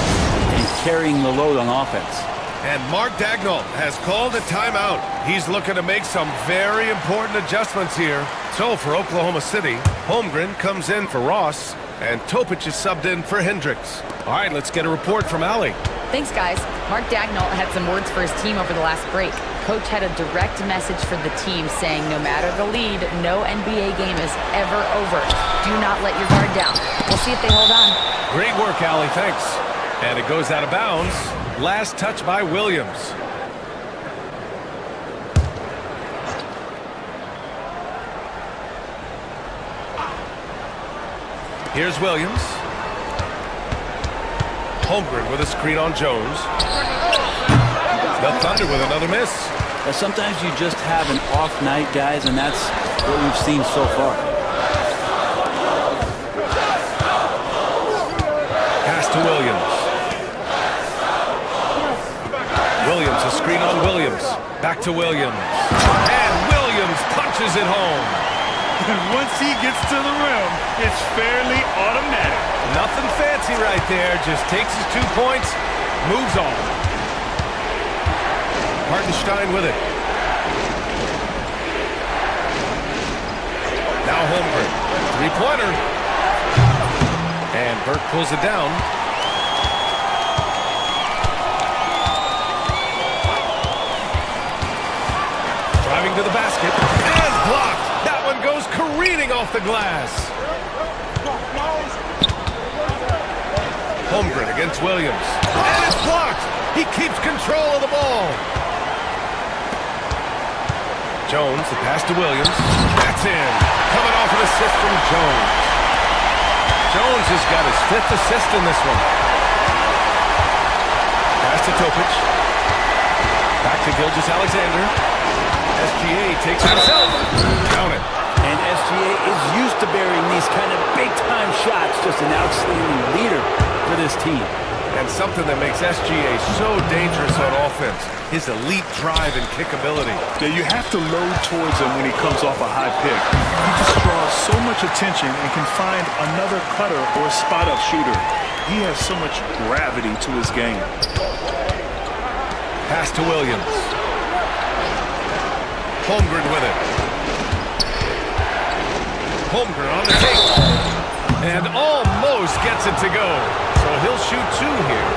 and carrying the load on offense. And Mark Daigneault has called a timeout. He's looking to make some very important adjustments here. So for Oklahoma City, Holmgren comes in for Ross, and Topic is subbed in for Hendricks. All right, let's get a report from Allie. Thanks, guys. Mark Daigneault had some words for his team over the last break. Coach had a direct message for the team saying no matter the lead, no NBA game is ever over. Do not let your guard down. We'll see if they hold on. Great work, Allie. Thanks. And it goes out of bounds. Last touch by Williams. Here's Williams. Holmgren with a screen on Jones. The Thunder with another miss. Sometimes you just have an off night, guys, and that's what we've seen so far. Pass to Williams. Williams, a screen on Williams. Back to Williams. And Williams punches it home. And once he gets to the rim, it's fairly automatic. Nothing fancy right there. Just takes his 2 points, moves on. Hartenstein with it. Now Holmgren. 3-pointer. And Burke pulls it down. Driving to the basket. And blocked. That one careening off the glass. Holmgren against Williams. And it's blocked. He keeps control of the ball. Jones, the pass to Williams. That's in. Coming off an assist from Jones. Jones has got his 5th assist in this one. Pass to Topic. Back to Gilgeous-Alexander. SGA takes it himself. Count it. And SGA is used to burying these kind of big-time shots. Just an outstanding leader for this team. And something that makes SGA so dangerous on offense, his elite drive and kickability. Yeah, you have to load towards him when he comes off a high pick. He just draws so much attention and can find another cutter or spot-up shooter. He has so much gravity to his game. Pass to Williams. Holmgren with it. Holmgren on the take. And almost gets it to go. So he'll shoot 2 here.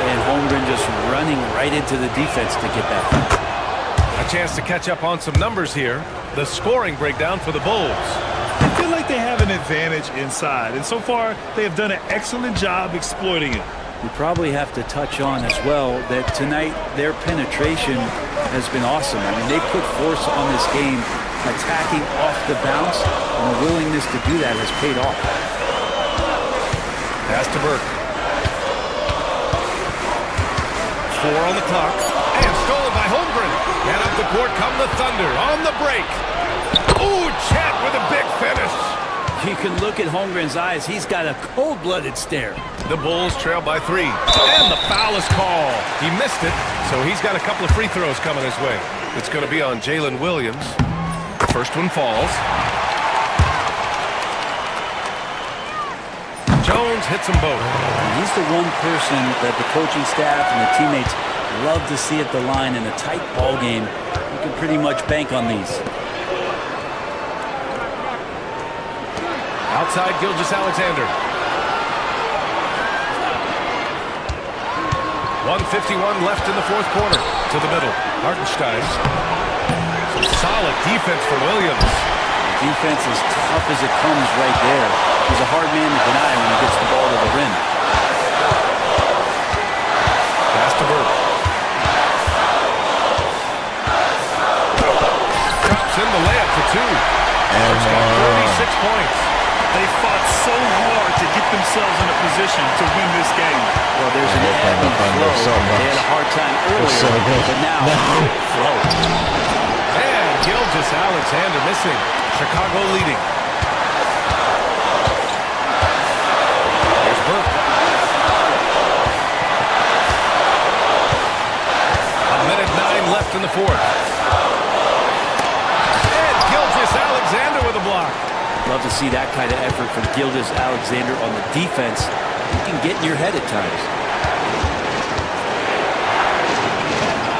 And Holmgren just running right into the defense to get that. A chance to catch up on some numbers here. The scoring breakdown for the Bulls. I feel like they have an advantage inside. And so far, they have done an excellent job exploiting it. We probably have to touch on as well that tonight their penetration has been awesome. I mean, they put force on this game, attacking off the bounce, and the willingness to do that has paid off. Pass to Burke. 4 on the clock. And stolen by Holmgren. And up the court come the Thunder on the break. Ooh, Chet with a big finish. You can look at Holmgren's eyes. He's got a cold-blooded stare. The Bulls trail by 3. And the foul is called. He missed it, so he's got a couple of free throws coming his way. It's going to be on Jalen Williams. First one falls. Jones hits them both. And he's the one person that the coaching staff and the teammates love to see at the line in a tight ball game. You can pretty much bank on these. Outside Gilgeous-Alexander. 1:51 left in the 4th quarter. To the middle. Hartenstein. Some solid defense from Williams. The defense is tough as it comes right there. He's a hard man to deny when he gets the ball to the rim. Pass to Burke. Drops in the layup for 2. And he's got 36 points. They fought so hard to get themselves in a position to win this game. Well, there's an ebb and flow. They had a hard time earlier, but now flow. And Gilgeous-Alexander missing. Chicago leading. Here's Burke. A minute 9 left in the 4th. And Gilgeous-Alexander with a block. Love to see that kind of effort from Gilgeous-Alexander on the defense. You can get in your head at times.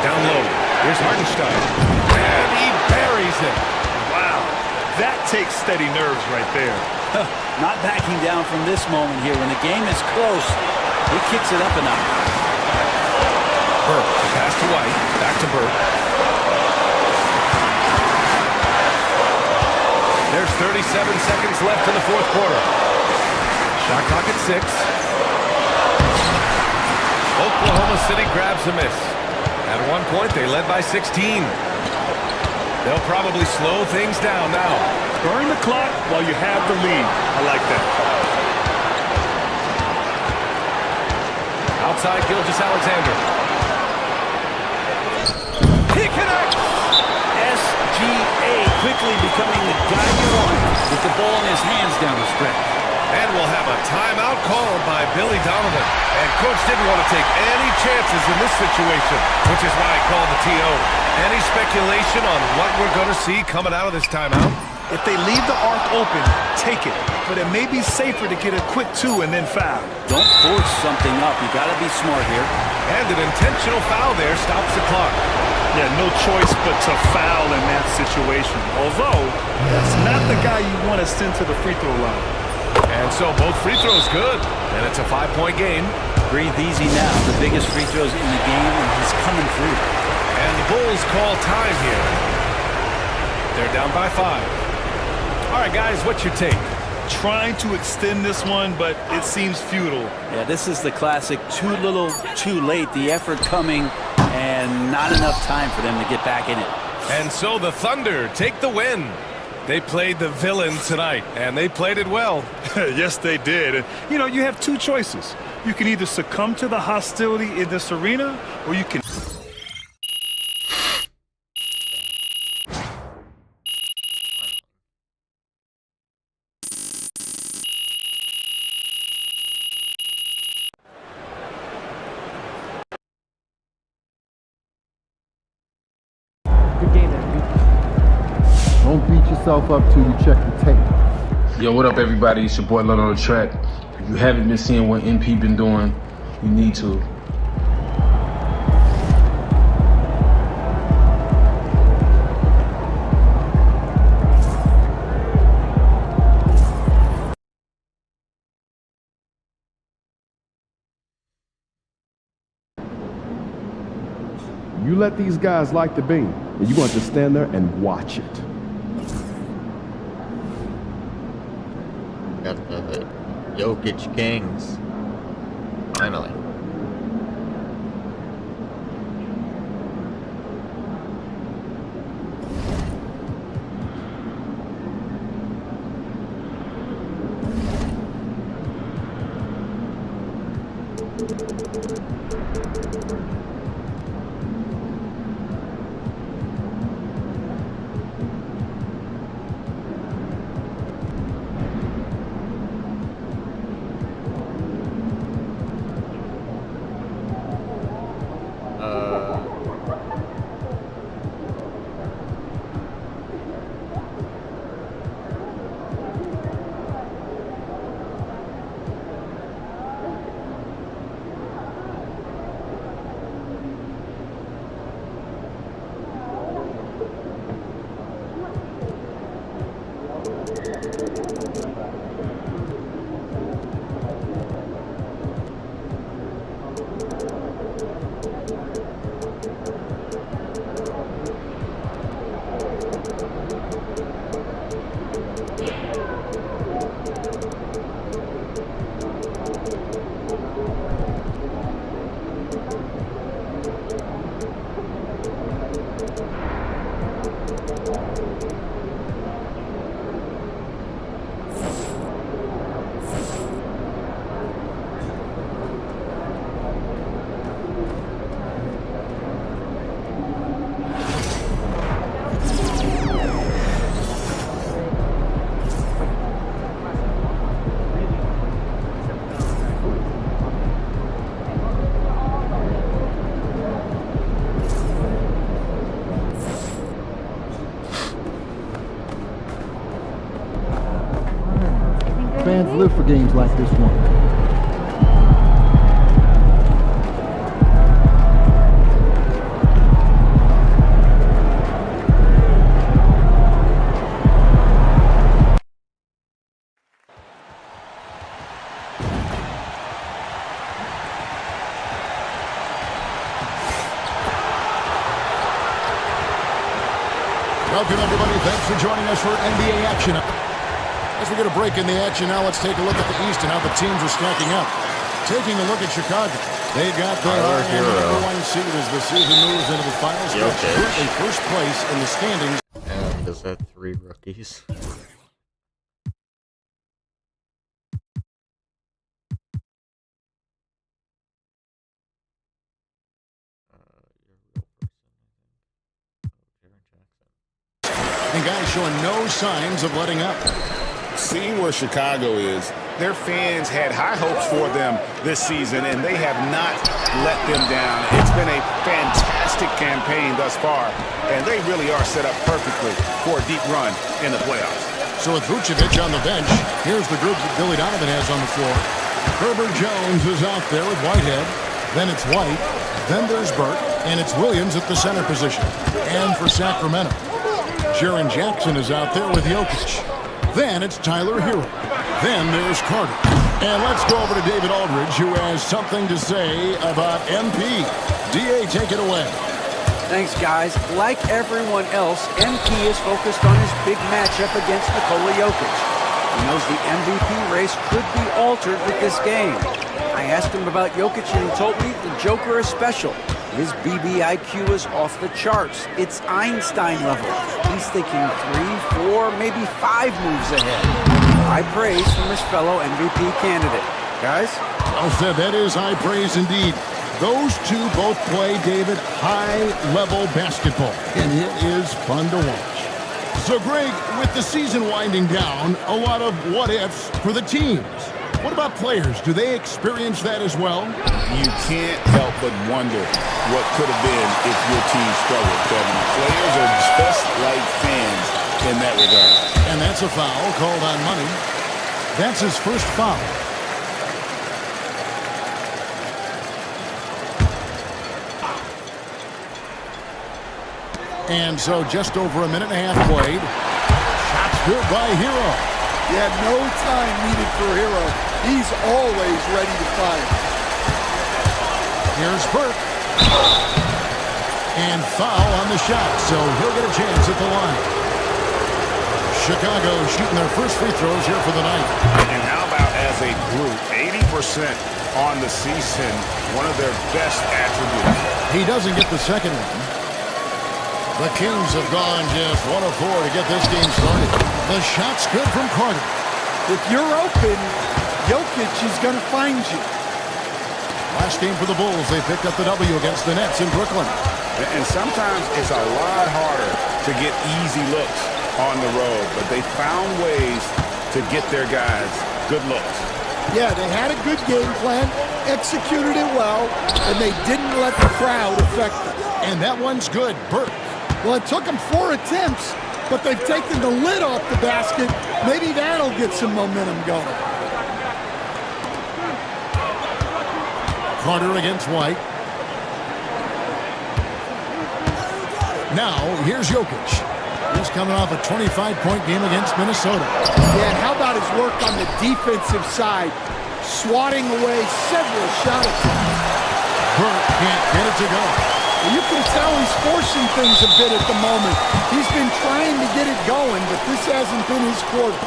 Down low. Here's Hartenstein. And he buries it. Wow. That takes steady nerves right there. Not backing down from this moment here. When the game is close, he kicks it up a notch. Burke. Pass to White. Back to Burke. There's 37 seconds left in the 4th quarter. Shot clock at 6. Oklahoma City grabs a miss. At one point, they led by 16. They'll probably slow things down now. Burn the clock while you have the lead. I like that. Outside Gilgeous-Alexander. He connects! SGA quickly becoming the guy you want with the ball in his hands down the stretch. And we'll have a timeout called by Billy Donovan. And Coach didn't want to take any chances in this situation, which is why he called the TO. Any speculation on what we're going to see coming out of this timeout? If they leave the arc open, take it. But it may be safer to get a quick 2 and then foul. Don't force something up. You got to be smart here. And an intentional foul there stops the clock. Yeah, no choice but to foul in that situation. Although, that's not the guy you want to send to the free throw line. And so both free throws good. And it's a 5-point game. Breathe easy now. The biggest free throws in the game, and he's coming through. And the Bulls call time here. They're down by 5. All right, guys, what's your take? Trying to extend this one, but it seems futile. Yeah, this is the classic too little, too late. The effort coming and not enough time for them to get back in it. And so the Thunder take the win. They played the villain tonight, and they played it well. Yes, they did. And, you know, you have two choices. You can either succumb to the hostility in this arena, or you can... Good game there. Don't beat yourself up till you check the tape. Yo, what up, everybody? It's your boy Lud on the track. If you haven't been seeing what MP been doing, you need to. You let these guys like the beam, and you're going to stand there and watch it. Got the Jokic Kings. Finally. Fans live for games like this one. Welcome, everybody. Thanks for joining us for NBA action. As we get a break in the action now, let's take a look at the East and how the teams are stacking up. Taking a look at Chicago. They got their number one seed as the season moves into the final stretch. Currently first place in the standings. And does that 3 rookies? And guys showing no signs of letting up. Seeing where Chicago is, their fans had high hopes for them this season, and they have not let them down. It's been a fantastic campaign thus far, and they really are set up perfectly for a deep run in the playoffs. So with Vucevic on the bench, here's the group that Billy Donovan has on the floor. Herbert Jones is out there with Whitehead. Then it's White. Then there's Burke. And it's Williams at the center position. And for Sacramento, Jaren Jackson is out there with Jokic. Then it's Tyler Hero. Then there's Carter. And let's go over to David Aldridge, who has something to say about MP. D.A., take it away. Thanks, guys. Like everyone else, MP is focused on his big matchup against Nikola Jokic. He knows the MVP race could be altered with this game. I asked him about Jokic, and he told me the Joker is special. His BBIQ is off the charts. It's Einstein level. He's thinking 3, 4, maybe 5 moves ahead. High praise from his fellow MVP candidate. Guys? Well said. That is high praise indeed. Those two both play, David, high-level basketball, and it is fun to watch. So, Greg, with the season winding down, a lot of what-ifs for the teams. What about players? Do they experience that as well? You can't help but wonder what could have been if your team struggled, Kevin. Players are just like fans in that regard. And that's a foul called on Money. That's his first foul. And so just over a minute and a half played. Shots good by Hero. Yeah, no time needed for Hero. He's always ready to fire. Here's Burke. And foul on the shot, so he'll get a chance at the line. Chicago shooting their first free throws here for the night. And how about as a group, 80% on the season, one of their best attributes. He doesn't get the second one. The Kings have gone just 1 of 4 to get this game started. The shot's good from Carter. If you're open, Jokic is going to find you. Last game for the Bulls, they picked up the W against the Nets in Brooklyn. And sometimes it's a lot harder to get easy looks on the road, but they found ways to get their guys good looks. Yeah, they had a good game plan, executed it well, and they didn't let the crowd affect them. And that one's good. Burke. Well, it took them 4 attempts, but they've taken the lid off the basket. Maybe that'll get some momentum going. Carter against White. Now, here's Jokic. He's coming off a 25-point game against Minnesota. Yeah, and how about his work on the defensive side, swatting away several shot attempts. Burke can't get it to go. You can tell he's forcing things a bit at the moment. He's been trying to get it going, but this hasn't been his quarter.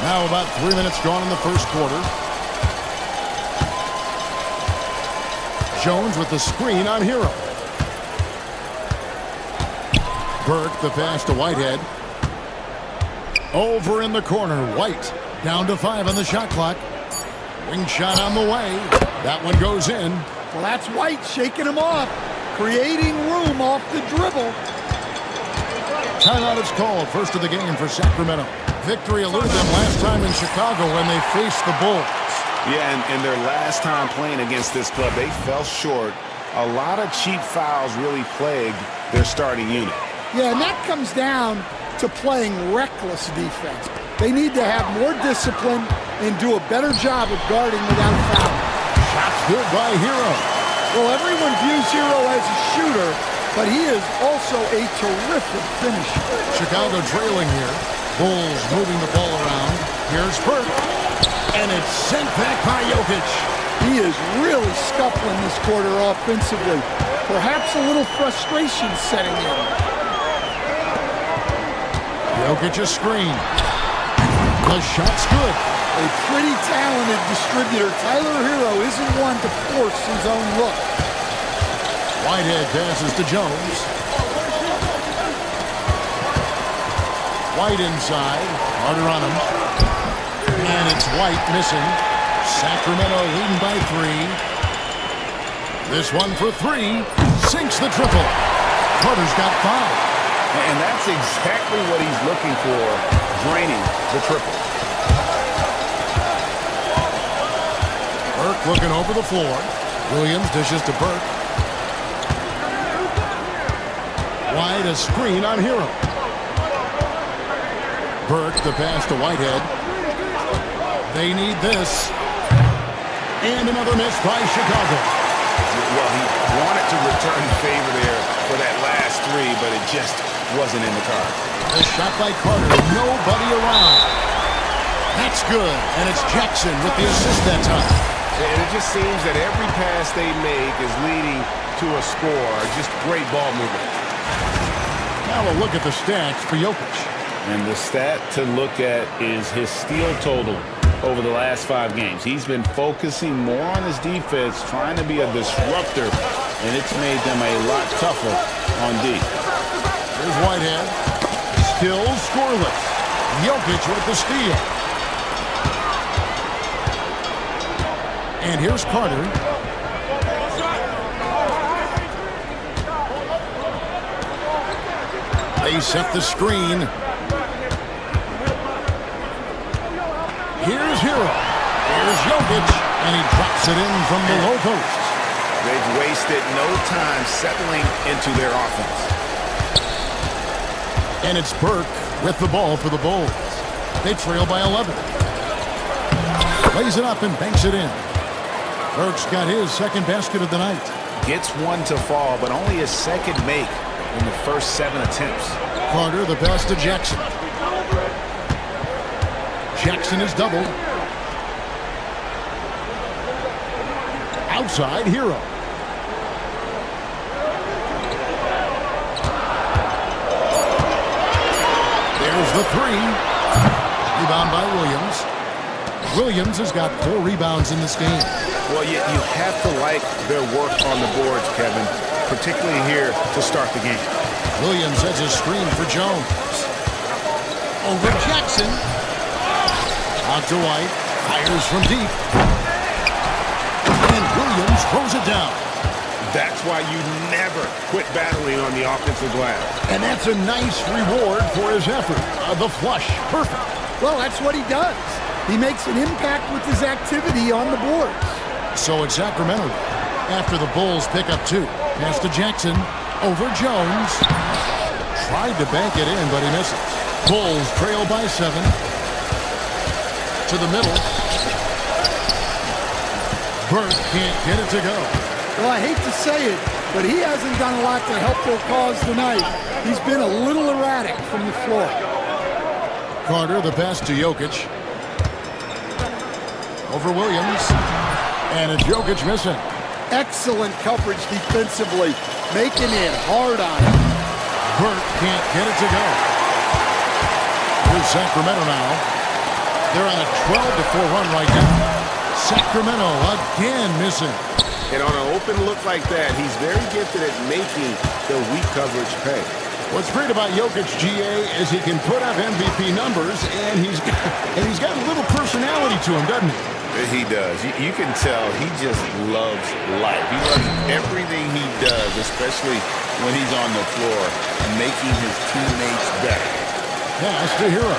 Now about 3 minutes gone in the first quarter. Jones with the screen on Hero. Burke, the pass to Whitehead. Over in the corner, White. Down to 5 on the shot clock. Ring shot on the way. That one goes in. Well, that's White shaking him off. Creating room off the dribble. Timeout is called. First of the game for Sacramento. Victory eluded them last time in Chicago when they faced the Bulls. Yeah, and their last time playing against this club, they fell short. A lot of cheap fouls really plagued their starting unit. Yeah, and that comes down to playing reckless defense. They need to have more discipline and do a better job of guarding without foul. Shots good by Hero. Well, everyone views Hero as a shooter, but he is also a terrific finisher. Chicago trailing here. Bulls moving the ball around. Here's Burke. And it's sent back by Jokic. He is really scuffling this quarter offensively. Perhaps a little frustration setting in. Jokic a screen. The shot's good. A pretty talented distributor. Tyler Hero isn't one to force his own look. Whitehead passes to Jones. White inside. Carter on him. And it's White missing. Sacramento leading by 3. This one for 3. Sinks the triple. Carter's got 5. And that's exactly what he's looking for, draining the triple. Burke looking over the floor. Williams dishes to Burke. Wide a screen on Hero. Burke the pass to Whitehead. They need this. And another miss by Chicago. Well, he wanted to return the favor there for that last three, but it just wasn't in the cards. The shot by Carter, nobody around. That's good, and it's Jackson with the assist that time. And it just seems that every pass they make is leading to a score. Just great ball movement. Now a look at the stats for Jokic. And the stat to look at is his steal total over the last 5 games. He's been focusing more on his defense, trying to be a disruptor, and it's made them a lot tougher on D. Here's Whitehead. Still scoreless. Jokic with the steal. And here's Carter. They set the screen. Here's Hero. Here's Jokic. And he drops it in from the low post. They've wasted no time settling into their offense. And it's Burke with the ball for the Bulls. They trail by 11. Lays it up and banks it in. Burke's got his second basket of the night. Gets one to fall, but only his second make in the first 7 attempts. Carter, the pass to Jackson. Jackson is doubled. Outside, Hero. There's the three. Rebound by Williams. Williams has got 4 rebounds in this game. Well, you have to like their work on the boards, Kevin, particularly here to start the game. Williams has a screen for Jones. Over Jackson. Out to White. Fires from deep. And Williams throws it down. That's why you never quit battling on the offensive glass. And that's a nice reward for his effort. The flush. Perfect. Well, that's what he does. He makes an impact with his activity on the boards. So it's Sacramento after the Bulls pick up 2. Pass to Jackson. Over Jones. Tried to bank it in, but he misses. Bulls trail by 7. To the middle. Burke can't get it to go. Well, I hate to say it, but he hasn't done a lot to help their cause tonight. He's been a little erratic from the floor. Carter, the pass to Jokic. Over Williams. And it's Jokic missing. Excellent coverage defensively, making it hard on him. Burke can't get it to go. Here's Sacramento now. They're on a 12-4 run right now. Sacramento again missing. And on an open look like that, he's very gifted at making the weak coverage pay. What's great about Jokic, GA, is he can put up MVP numbers, and he's got a little personality to him, doesn't he? He does. You can tell he just loves life. He loves everything he does, especially when he's on the floor, making his teammates better. Pass to Hero.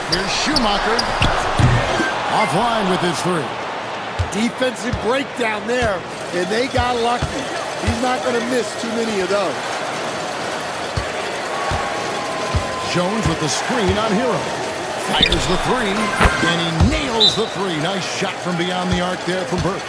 Here's Schumacher. Offline with his 3. Defensive breakdown there, and they got lucky. He's not going to miss too many of those. Jones with the screen on Hero. Fires the 3, and he nails the 3. Nice shot from beyond the arc there from Burke.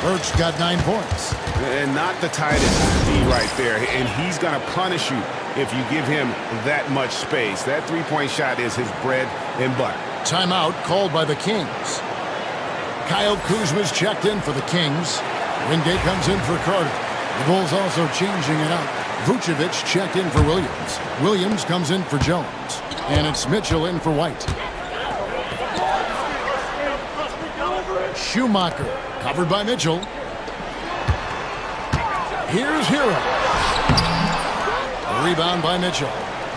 Burke's got 9 points. And not the tightest D right there, and he's going to punish you if you give him that much space. That 3-point shot is his bread and butter. Timeout called by the Kings. Kyle Kuzma's checked in for the Kings. Wingate comes in for Carter. The Bulls also changing it up. Vucevic checked in for Williams. Williams comes in for Jones. And it's Mitchell in for White. Schumacher covered by Mitchell. Here's Hero. A rebound by Mitchell.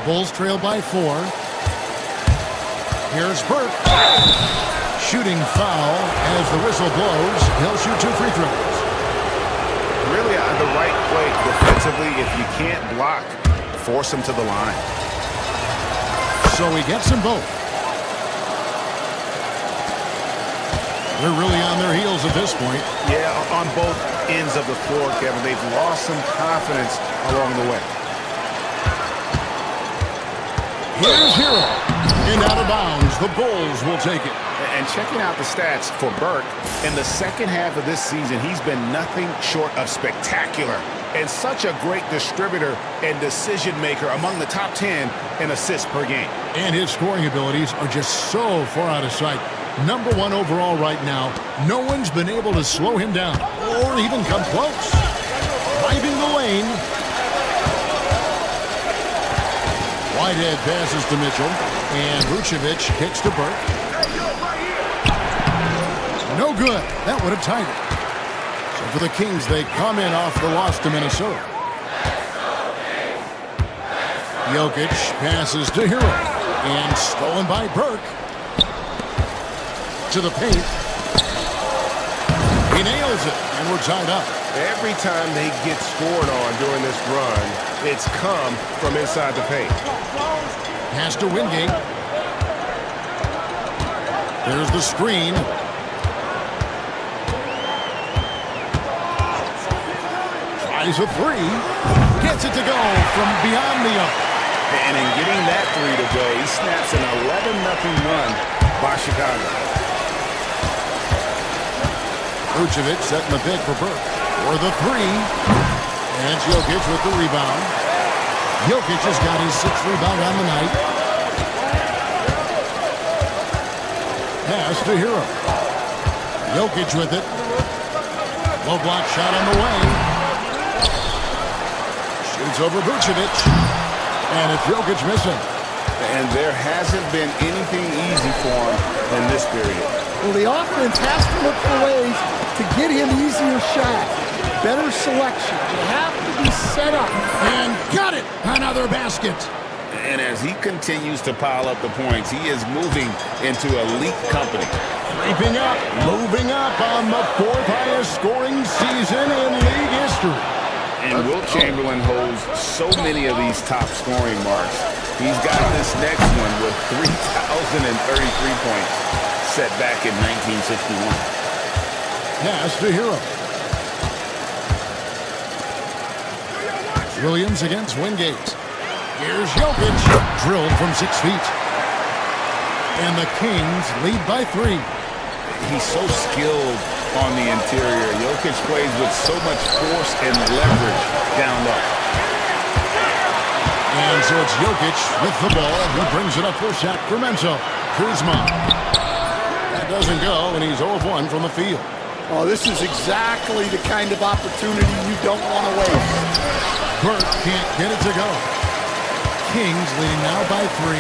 Bulls trail by 4. Here's Burke. Shooting foul as the whistle blows. He'll shoot 2 free throws. Really the right play defensively. If you can't block, force him to the line. So he gets them both. They're really on their heels at this point. Yeah, on both ends of the floor, Kevin. They've lost some confidence along the way. Here's Hero. And out of bounds, the Bulls will take it. And checking out the stats for Burke, in the second half of this season, he's been nothing short of spectacular and such a great distributor and decision maker among the top 10 in assists per game. And his scoring abilities are just so far out of sight. Number 1 overall right now. No one's been able to slow him down or even come close. Driving the lane. Whitehead passes to Mitchell, and Vucevic kicks to Burke. No good. That would have tied it. So for the Kings, they come in off the loss to Minnesota. Jokic passes to Hero, and stolen by Burke. To the paint. He nails it, and we're tied up. Every time they get scored on during this run, it's come from inside the paint. Pass to Wingate. There's the screen. Tries a three. Gets it to go from beyond the arc. And in getting that three to go, he snaps an 11-0 run by Chicago. Vucevic setting the pick for Burke. For the three. And it's Jokic with the rebound. Jokic has got his 6th rebound on the night. Pass to Hero. Jokic with it. Low block shot on the way. Shoots over Vucevic. And it's Jokic missing. And there hasn't been anything easy for him in this period. Well, the offense has to look for ways to get him easier shots. Better selection. You have to be set up. And got it! Another basket. And as he continues to pile up the points, he is moving into elite company. Creeping up, moving up on the 4th highest scoring season in league history. And Wilt Chamberlain holds so many of these top scoring marks. He's got this next one with 3,033 points set back in 1961. Pass to Hero. Williams against Wingate. Here's Jokic. Drilled from 6 feet. And the Kings lead by 3. He's so skilled on the interior. Jokic plays with so much force and leverage down low. And so it's Jokic with the ball. He brings it up for Sacramento. Kuzma. That doesn't go, and he's 0 of 1 from the field. Oh, this is exactly the kind of opportunity you don't want to waste. Burke can't get it to go. Kings leading now by 3.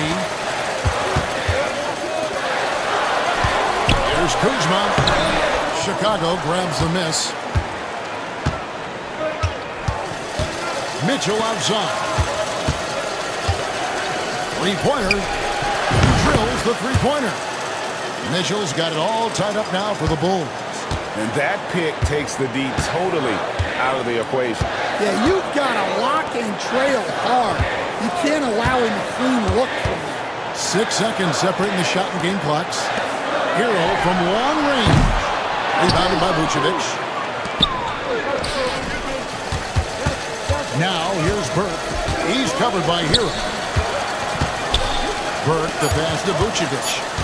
Here's Kuzma. Chicago grabs the miss. Mitchell outside. Three-pointer. Drills the three-pointer. Mitchell's got it all tied up now for the Bulls. And that pick takes the D totally out of the equation. Yeah, you've got to lock and trail hard. You can't allow him a clean look from that. 6 seconds separating the shot and game clocks. Hero from long range. Rebounded by Vucevic. Now here's Burke. He's covered by Hero. Burke the pass to Vucevic.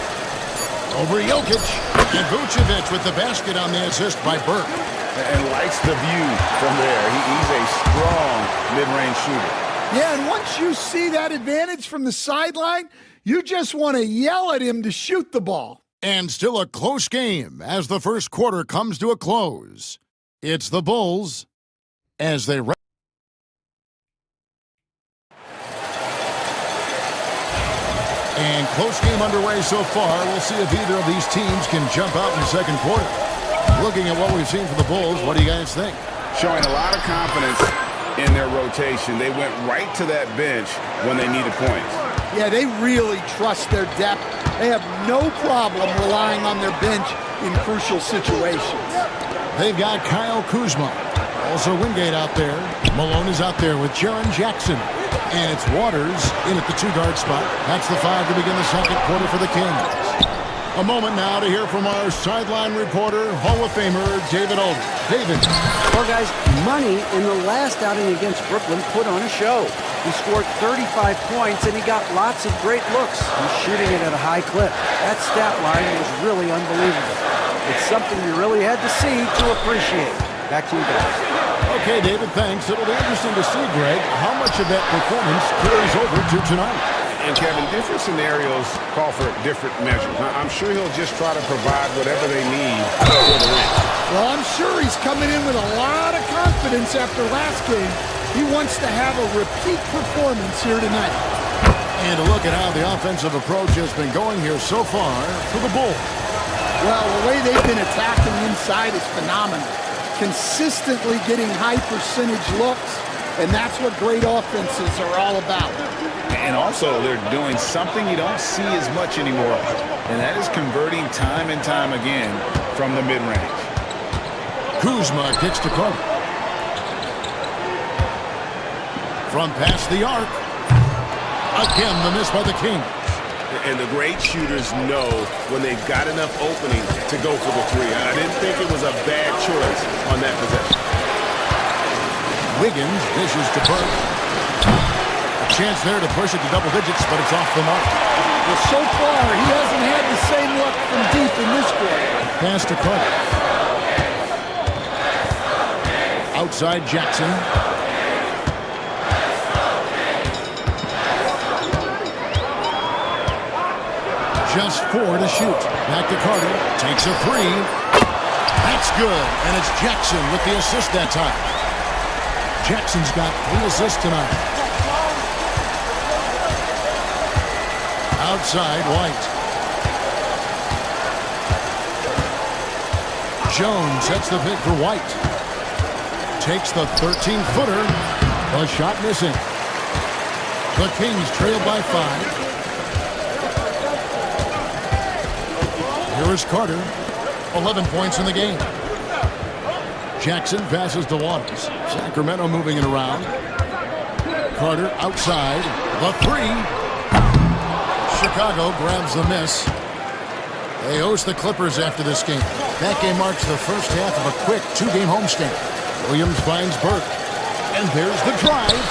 Over Jokic. And Vucevic with the basket on the assist by Burke. And likes the view from there. He's a strong mid-range shooter. Yeah, and once you see that advantage from the sideline, you just want to yell at him to shoot the ball. And still a close game as the first quarter comes to a close. It's the Bulls as they... And close game underway so far. We'll see if either of these teams can jump out in the second quarter. Looking at what we've seen from the Bulls, what do you guys think? Showing a lot of confidence in their rotation. They went right to that bench when they needed points. Yeah, they really trust their depth. They have no problem relying on their bench in crucial situations. They've got Kyle Kuzma. Also Wingate out there. Malone is out there with Jaren Jackson. And it's Waters in at the 2-guard spot. That's the 5 to begin the second quarter for the Kings. A moment now to hear from our sideline reporter, Hall of Famer David Aldridge. David. Well, guys, Money in the last outing against Brooklyn put on a show. He scored 35 points, and he got lots of great looks. He's shooting it at a high clip. That stat line was really unbelievable. It's something you really had to see to appreciate. Back to you guys. Okay, David, thanks. It'll be interesting to see, Greg, how much of that performance carries over to tonight. And, Kevin, different scenarios call for different measures. I'm sure he'll just try to provide whatever they need for the win. Well, I'm sure he's coming in with a lot of confidence after last game. He wants to have a repeat performance here tonight. And a look at how the offensive approach has been going here so far for the Bulls. Well, the way they've been attacking inside is phenomenal. Consistently getting high percentage looks, and that's what great offenses are all about. And also, they're doing something you don't see as much anymore, and that is converting time and time again from the mid-range. Kuzma kicks to Carter. From past the arc. Again, the miss by the Kings. And the great shooters know when they've got enough opening to go for the three. I didn't think it was a bad choice on that possession. Wiggins dishes to Burke. A chance there to push it to double digits, but it's off the mark. Well, so far, he hasn't had the same luck from deep in this quarter. Pass to Carter. Outside Jackson. Just 4 to shoot. Back to Carter. Takes a 3. That's good. And it's Jackson with the assist that time. Jackson's got 3 assists tonight. Outside White. Jones sets the pick for White. Takes the 13-footer. A shot missing. The Kings trail by 5. Here is Carter, 11 points in the game. Jackson passes to Waters. Sacramento moving it around. Carter outside, the 3. Chicago grabs the miss. They host the Clippers after this game. That game marks the first half of a quick 2-game homestand. Williams finds Burke. And there's the drive.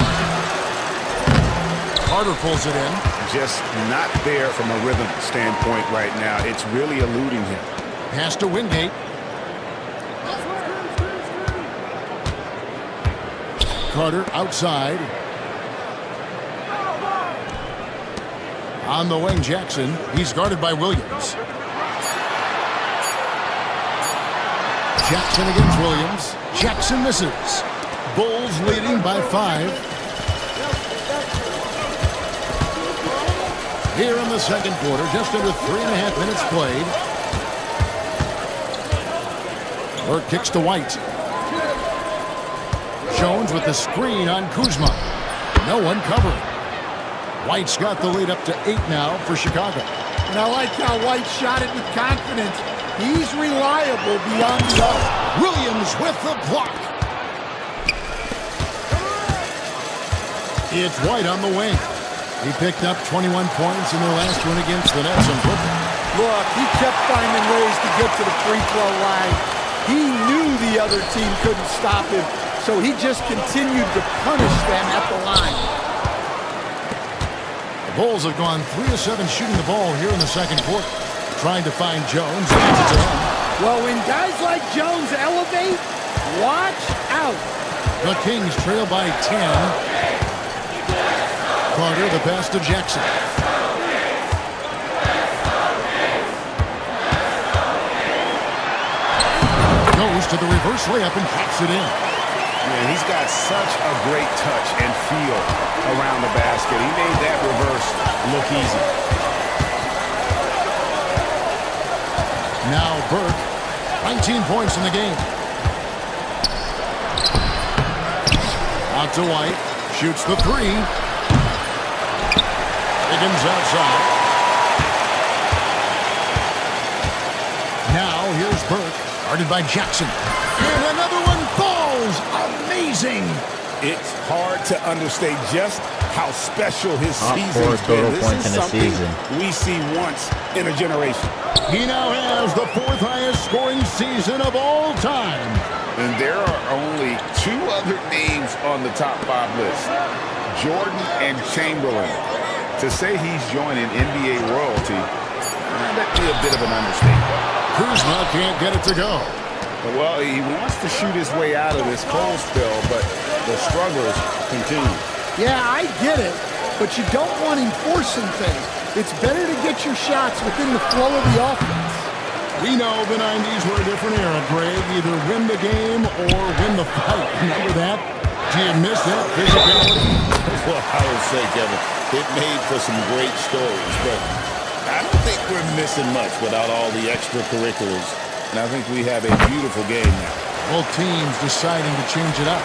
Carter pulls it in. Just not there from a rhythm standpoint right now. It's really eluding him. Pass to Wingate. Carter outside. On the wing, Jackson. He's guarded by Williams. Jackson against Williams. Jackson misses. Bulls leading by 5. Here in the second quarter, just under 3.5 minutes played. Burke kicks to White. Jones with the screen on Kuzma. No one covering. White's got the lead up to 8 now for Chicago. And I like how White shot it with confidence. He's reliable beyond the arc. Williams with the block. It's White on the wing. He picked up 21 points in their last one against the Nets in Brooklyn. Look, he kept finding ways to get to the free throw line. He knew the other team couldn't stop him, so he just continued to punish them at the line. The Bulls have gone 3 of 7 shooting the ball here in the second quarter. Trying to find Jones. Hands it to him. Well, when guys like Jones elevate, watch out. The Kings trail by 10. Carter, the pass to Jackson. Goes to the reverse layup and pops it in. Man, he's got such a great touch and feel around the basket. He made that reverse look easy. Now Burke, 19 points in the game. Out to White, shoots the 3. Higgins outside. Now here's Burke, guarded by Jackson. And another one falls. Amazing. It's hard to understate just how special his season's total been. points in a season. We see once in a generation. He now has the 4th highest scoring season of all time. And there are only 2 other names on the top 5 list, Jordan and Chamberlain. To say he's joining NBA royalty, that'd be a bit of an understatement. Kuzma can't get it to go. Well, he wants to shoot his way out of this cold spell, but the struggles continue. Yeah, I get it, but you don't want him forcing things. It's better to get your shots within the flow of the offense. We know the 90s were a different era, Greg. Either win the game or win the fight. Remember that? Do you miss that physicality? Well, I would say, Kevin, it made for some great stories, but I don't think we're missing much without all the extracurriculars. And I think we have a beautiful game now. Both teams deciding to change it up.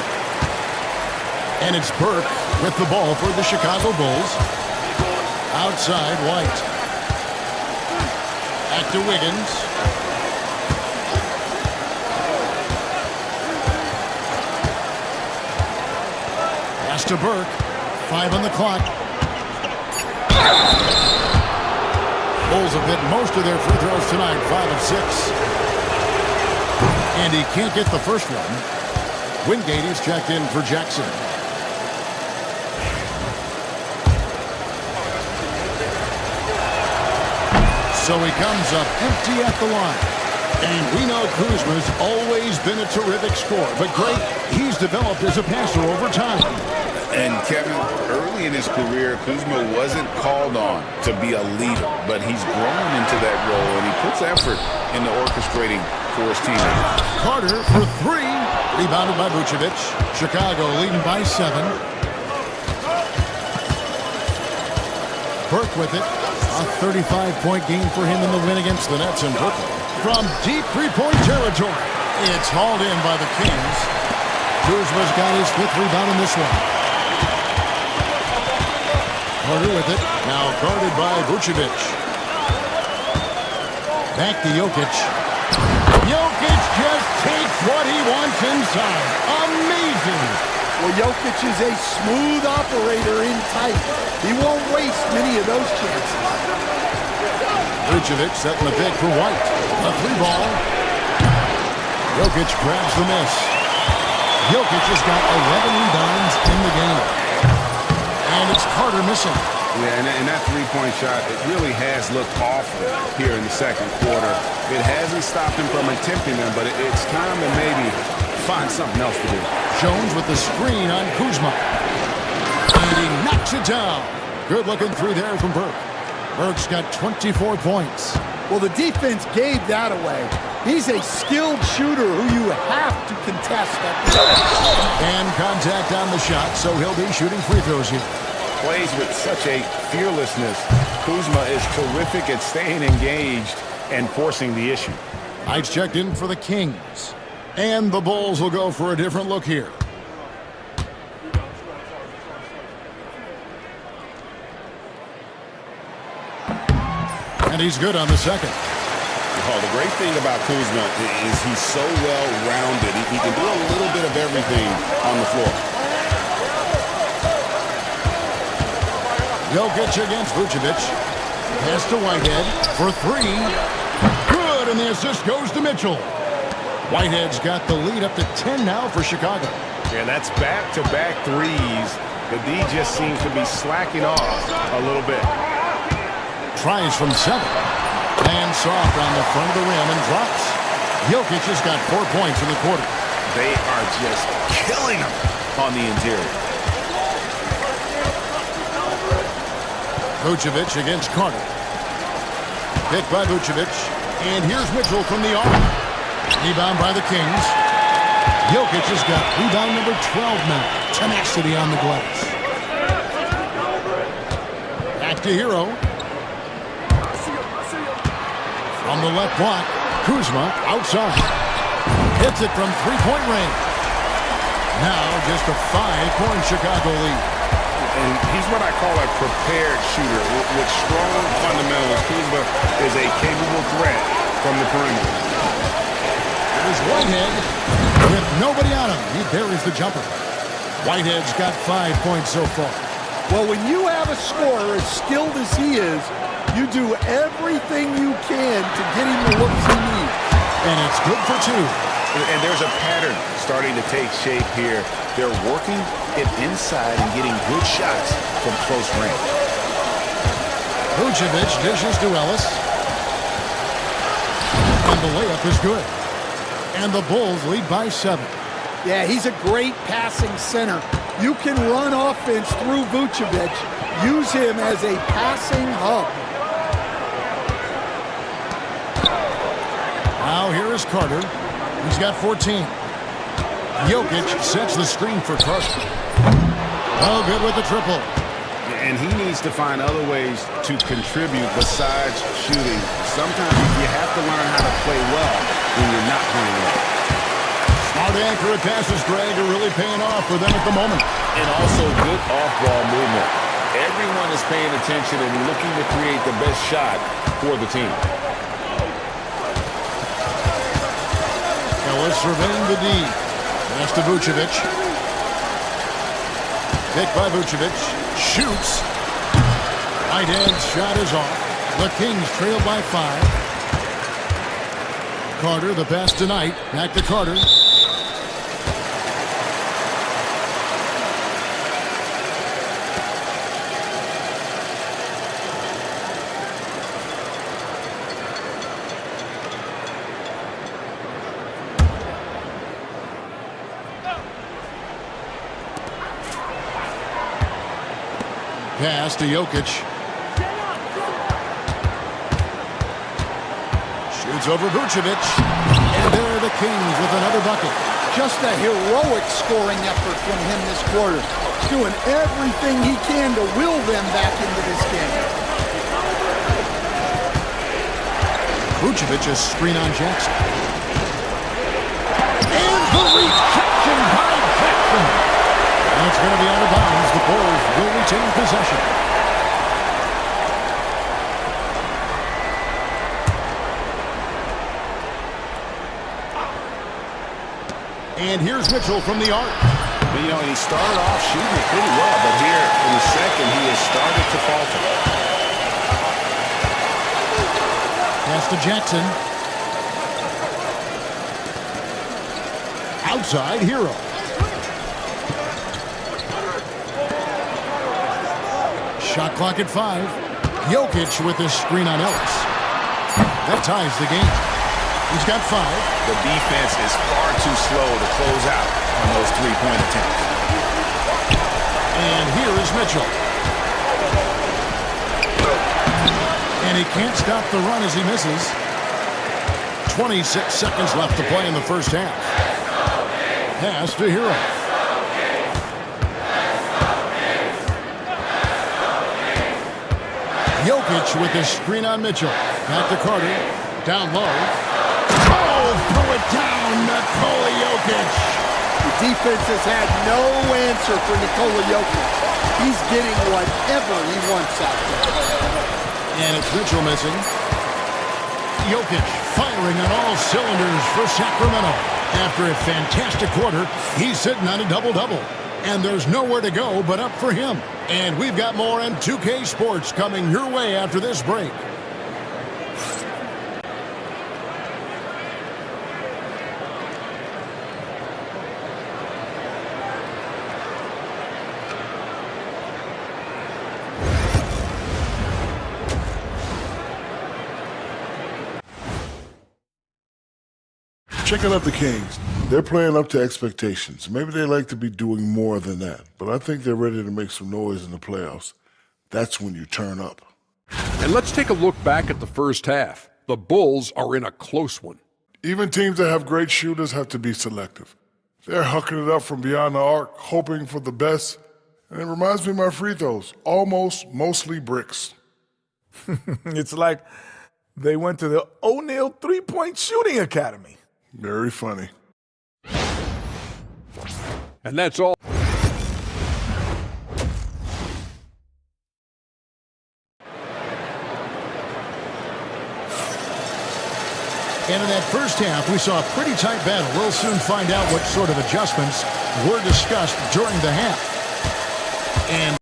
And it's Burke with the ball for the Chicago Bulls. Outside, White. Back to Wiggins. Pass to Burke. 5 on the clock. Bulls have hit most of their free throws tonight, 5 of 6. And he can't get the first one. Wingate is checked in for Jackson. So he comes up empty at the line. And we know Kuzma's always been a terrific scorer, but great, he's developed as a passer over time. And Kevin, early in his career, Kuzma wasn't called on to be a leader, but he's grown into that role, and he puts effort into orchestrating for his teammates. Carter for 3, rebounded by Vucevic. Chicago leading by 7. Burke with it. A 35-point game for him in the win against the Nets in Brooklyn. From deep three-point territory, it's hauled in by the Kings. Kuzma's got his 5th rebound in this one. Carter with it, now guarded by Vucevic. Back to Jokic. Jokic just takes what he wants inside. Amazing! Well, Jokic is a smooth operator in tight. He won't waste many of those chances. Vucevic setting the pick for White. A 3-ball. Jokic grabs the miss. Jokic has got 11 rebounds in the game. And it's Carter missing. Yeah, and that three-point shot, it really has looked awful here in the second quarter. It hasn't stopped him from attempting them, but it's time to maybe find something else to do. Jones with the screen on Kuzma. And he knocks it down. Good looking three there from Burke. Burke's got 24 points. Well, the defense gave that away. He's a skilled shooter who you have to contest at the And contact on the shot, so he'll be shooting free throws here. Plays with such a fearlessness. Kuzma is terrific at staying engaged and forcing the issue. Knight's checked in for the Kings. And the Bulls will go for a different look here. And he's good on the second. Oh, the great thing about Kuzma is he's so well-rounded. He can do a little bit of everything on the floor. Jokic against Vucevic. Pass to Whitehead for 3. Good, and the assist goes to Mitchell. Whitehead's got the lead up to 10 now for Chicago. And that's back-to-back threes. The D just seems to be slacking off a little bit. Tries from 7. Lands soft on the front of the rim and drops. Jokic has got 4 points in the quarter. They are just killing him on the interior. Vucevic against Carter. Picked by Vucevic. And here's Mitchell from the arc. Rebound by the Kings. Jokic has got rebound number 12 now. Tenacity on the glass. Back to Hero. From the left block, Kuzma outside. Hits it from three-point range. Now just a 5-point Chicago lead. And he's what I call a prepared shooter. With strong fundamentals, Kuzma is a capable threat from the perimeter. There's Whitehead. With nobody on him, he buries the jumper. Whitehead's got 5 points so far. Well, when you have a scorer as skilled as he is, you do everything you can to get him the looks he needs. And it's good for 2. And there's a pattern starting to take shape here. They're working it inside and getting good shots from close range. Vucevic dishes to Ellis. And the layup is good. And the Bulls lead by 7. Yeah, he's a great passing center. You can run offense through Vucevic. Use him as a passing hub. Now here is Carter. He's got 14. Jokic sets the screen for Carter. Oh, good with the triple. And he needs to find other ways to contribute besides shooting. Sometimes you have to learn how to play well when you're not playing well. Smart accurate passes, Greg, are really paying off for them at the moment. And also good off-ball movement. Everyone is paying attention and looking to create the best shot for the team. Ellis surveying the D. Pass to Vucevic. Picked by Vucevic. Shoots. Right-hand shot is off. The Kings trail by 5. Carter, the pass tonight. Back to Carter. Pass to Jokic. Shoots over Vucevic. And there are the Kings with another bucket. Just a heroic scoring effort from him this quarter. Doing everything he can to will them back into this game. Vucevic's screen on Jackson. And the rejection by Jackson. And it's going to be out of bounds. The Bulls will retain possession. And here's Mitchell from the arc. You know, he started off shooting it pretty well, but here in the second, he has started to falter. Pass to Jackson. Outside, Hero. Shot clock at 5. Jokic with his screen on Ellis. That ties the game. He's got 5. The defense is far too slow to close out on those three-point attempts. And here is Mitchell. And he can't stop the run as he misses. 26 seconds left to play in the first half. Pass to Hero. Jokic with his screen on Mitchell. Back to Carter. Down low. Oh, throw it down, Nikola Jokic. The defense has had no answer for Nikola Jokic. He's getting whatever he wants out there. And it's Mitchell missing. Jokic firing on all cylinders for Sacramento. After a fantastic quarter, he's sitting on a double-double. And there's nowhere to go but up for him. And we've got more on 2K Sports coming your way after this break. Checking out the Kings. They're playing up to expectations. Maybe they like to be doing more than that, but I think they're ready to make some noise in the playoffs. That's when you turn up. And let's take a look back at the first half. The Bulls are in a close one. Even teams that have great shooters have to be selective. They're hucking it up from beyond the arc, hoping for the best. And it reminds me of my free throws. Almost, mostly bricks. It's like they went to the O'Neal three-point shooting academy. Very funny. And that's all. And in that first half, we saw a pretty tight battle. We'll soon find out what sort of adjustments were discussed during the half. And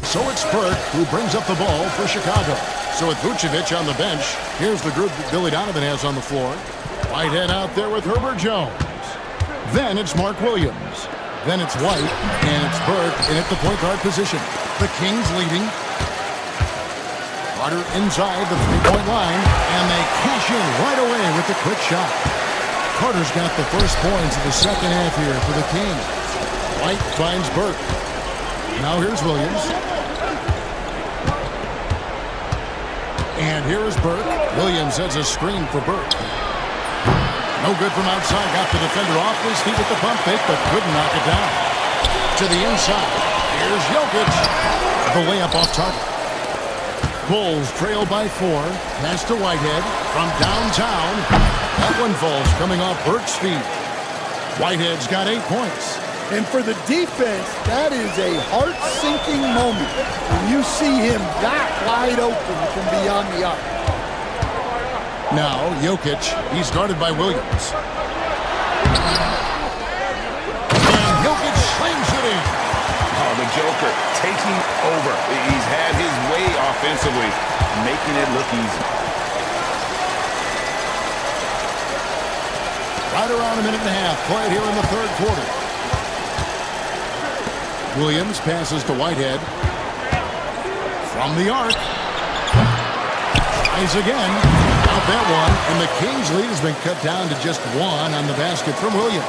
so it's Burke who brings up the ball for Chicago. So with Vucevic on the bench, here's the group that Billy Donovan has on the floor. Whitehead out there with Herbert Jones. Then it's Mark Williams. Then it's White, and it's Burke in at the point guard position. The Kings leading. Carter inside the three-point line, and they cash in right away with the quick shot. Carter's got the first points of the second half here for the Kings. White finds Burke. Now here's Williams. And here is Burke. Williams has a screen for Burke. No good from outside. Got the defender off his feet with the pump fake, but couldn't knock it down. To the inside. Here's Jokic. The layup off target. Bulls trail by 4. Pass to Whitehead from downtown. That one falls coming off Burke's feet. Whitehead's got 8 points. And for the defense, that is a heart-sinking moment when you see him that wide open from beyond the arc. Now, Jokic, he's guarded by Williams. And Jokic slings it in. Oh, the Joker taking over. He's had his way offensively, making it look easy. Right around a minute and a half played here in the third quarter. Williams passes to Whitehead. From the arc. Tries again. Out that one. And the Kings' lead has been cut down to just 1 on the basket from Williams.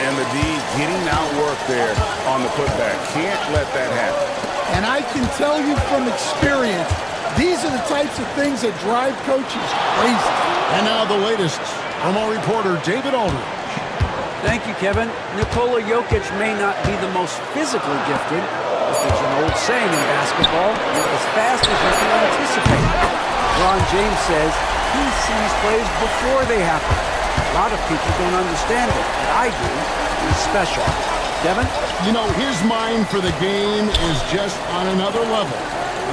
And the D getting outwork there on the putback. Can't let that happen. And I can tell you from experience, these are the types of things that drive coaches crazy. And now the latest from our reporter, David Aldridge. Thank you, Kevin. Nikola Jokic may not be the most physically gifted, but there's an old saying in basketball, you're as fast as you can anticipate. LeBron James says he sees plays before they happen. A lot of people don't understand it, but I do. He's special. Kevin? You know, his mind for the game is just on another level.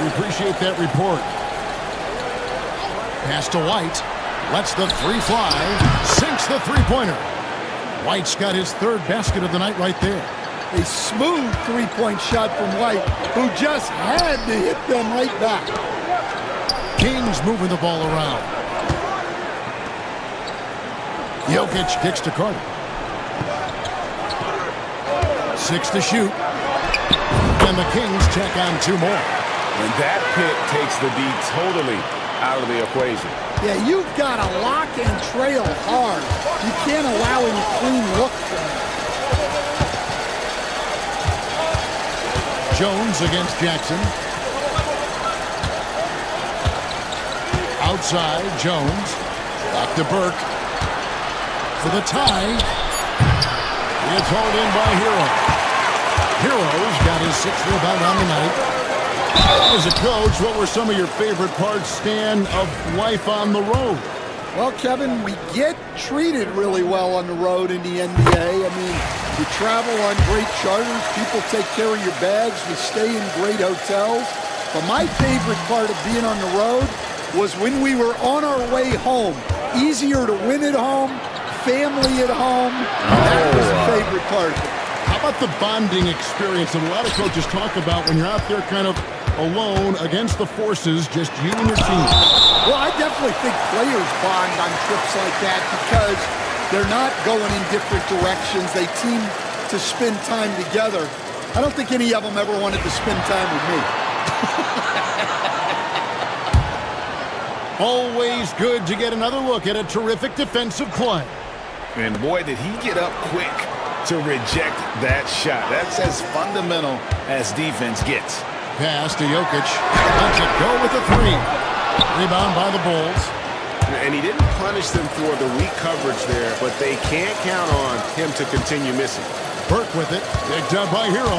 We appreciate that report. Pass to White. Lets the three fly. Sinks the three-pointer. White's got his third basket of the night right there. A smooth three-point shot from White, who just had to hit them right back. Kings moving the ball around. Jokic kicks to Carter. 6 to shoot. And the Kings check on 2 more. And that pick takes the D totally out of the equation. Yeah, you've got to lock and trail hard. You can't allow any clean look from him. Jones against Jackson. Outside, Jones. Back to Burke. For the tie. It's hauled in by Hero. Hero's got his 6th rebound on the night. As a coach, what were some of your favorite parts, Stan, of life on the road? Well, Kevin, we get treated really well on the road in the NBA. I mean, you travel on great charters. People take care of your bags. We stay in great hotels. But my favorite part of being on the road was when we were on our way home. Easier to win at home, family at home. That was the favorite part. How about the bonding experience that a lot of coaches talk about when you're out there kind of alone against the forces, just you and your team? Well, I definitely think players bond on trips like that because they're not going in different directions. They team to spend time together. I don't think any of them ever wanted to spend time with me. Always good to get another look at a terrific defensive play. And boy, did he get up quick to reject that shot. That's as fundamental as defense gets. Pass to Jokic. Lets it go with a 3. Rebound by the Bulls. And he didn't punish them for the weak coverage there, but they can't count on him to continue missing. Burke with it. Picked up by Hero.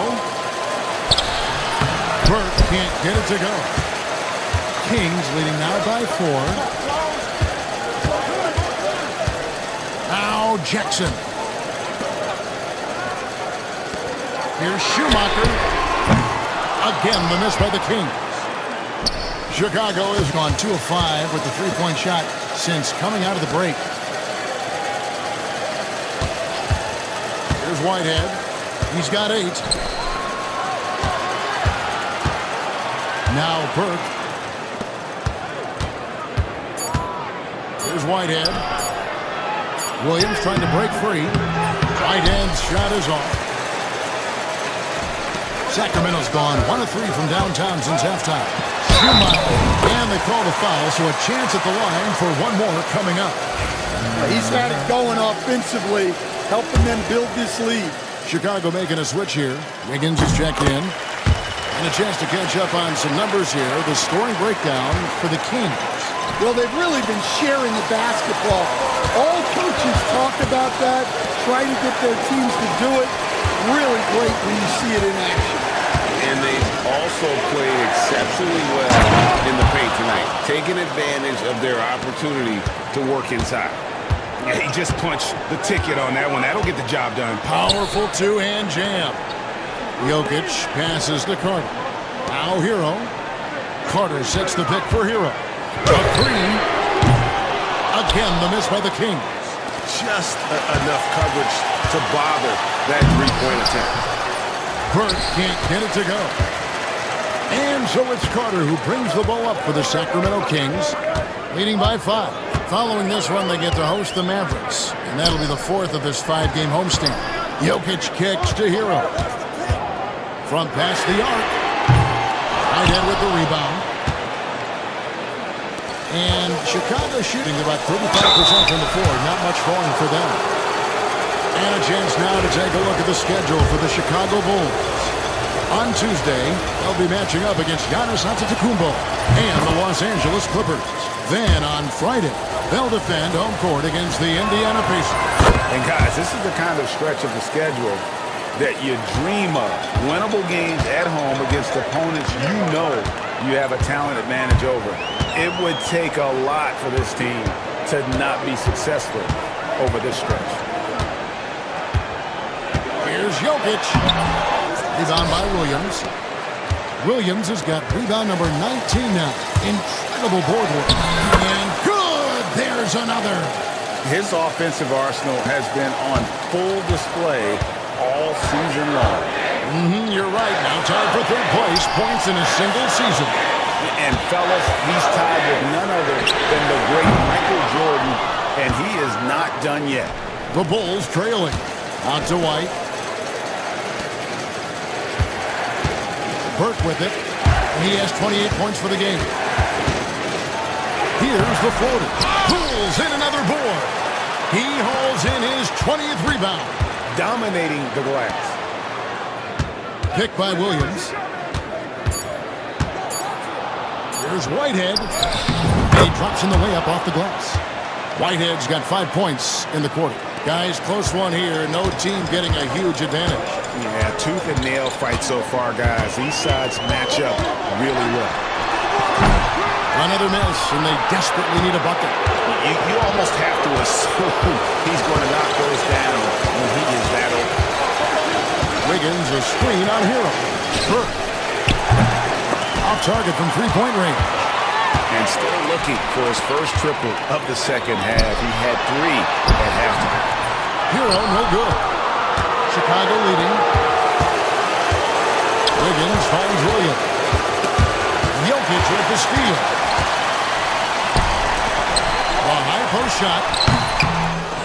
Burke can't get it to go. Kings leading now by 4. Now Jackson. Here's Schumacher. Again, the miss by the Kings. Chicago has gone 2 of 5 with the three-point shot since coming out of the break. Here's Whitehead. He's got 8. Now Burke. Here's Whitehead. Williams trying to break free. Whitehead's shot is off. Sacramento's gone 1 of 3 from downtown since halftime. And they call the foul, so a chance at the line for one more coming up. He's had it going offensively, helping them build this lead. Chicago making a switch here. Wiggins is checked in. And a chance to catch up on some numbers here. The scoring breakdown for the Kings. Well, they've really been sharing the basketball. All coaches talk about that, try to get their teams to do it. Really great when you see it in action. And they've also played exceptionally well in the paint tonight, taking advantage of their opportunity to work inside. Yeah, he just punched the ticket on that one. That'll get the job done. Powerful two-hand jam. Jokic passes to Carter. Now Hero. Carter sets the pick for Hero. A three. Again, the miss by the Kings. Just enough coverage to bother that three-point attempt. Burke can't get it to go. And so it's Carter who brings the ball up for the Sacramento Kings, leading by 5. Following this one, they get to host the Mavericks, and that'll be the 4th of this 5-game homestand. Jokic kicks to Hero. From past the arc. Whitehead with the rebound. And Chicago shooting about 35% from the floor. Not much falling for them. And a chance now to take a look at the schedule for the Chicago Bulls. On Tuesday, they'll be matching up against Giannis Antetokounmpo and the Los Angeles Clippers. Then on Friday, they'll defend home court against the Indiana Pacers. And guys, this is the kind of stretch of the schedule that you dream of. Winnable games at home against opponents you know you have a talent advantage over. It would take a lot for this team to not be successful over this stretch. Here's Jokic. Rebound by Williams. Williams has got rebound number 19 now. Incredible board work. And good! There's another. His offensive arsenal has been on full display all season long. You're right. Now tied for 3rd place. Points in a single season. And fellas, he's tied with none other than the great Michael Jordan, and he is not done yet. The Bulls trailing. Out to White. Burke with it, and he has 28 points for the game. Here's the floater. Pulls in another board. He hauls in his 20th rebound. Dominating the glass. Picked by Williams. Here's Whitehead. And he drops in the layup off the glass. Whitehead's got 5 points in the quarter. Guys, close one here. No team getting a huge advantage. Yeah, tooth and nail fight so far, guys. These sides match up really well. Another miss, and they desperately need a bucket. You almost have to assume he's going to knock those down when he is that open. Wiggins, a screen on Hero. Burke. Off target from three-point range. And still looking for his first triple of the second half. He had 3 at halftime. Hero, no good. Chicago leading. Wiggins finds Williams. Jokic with the steal. A high post shot.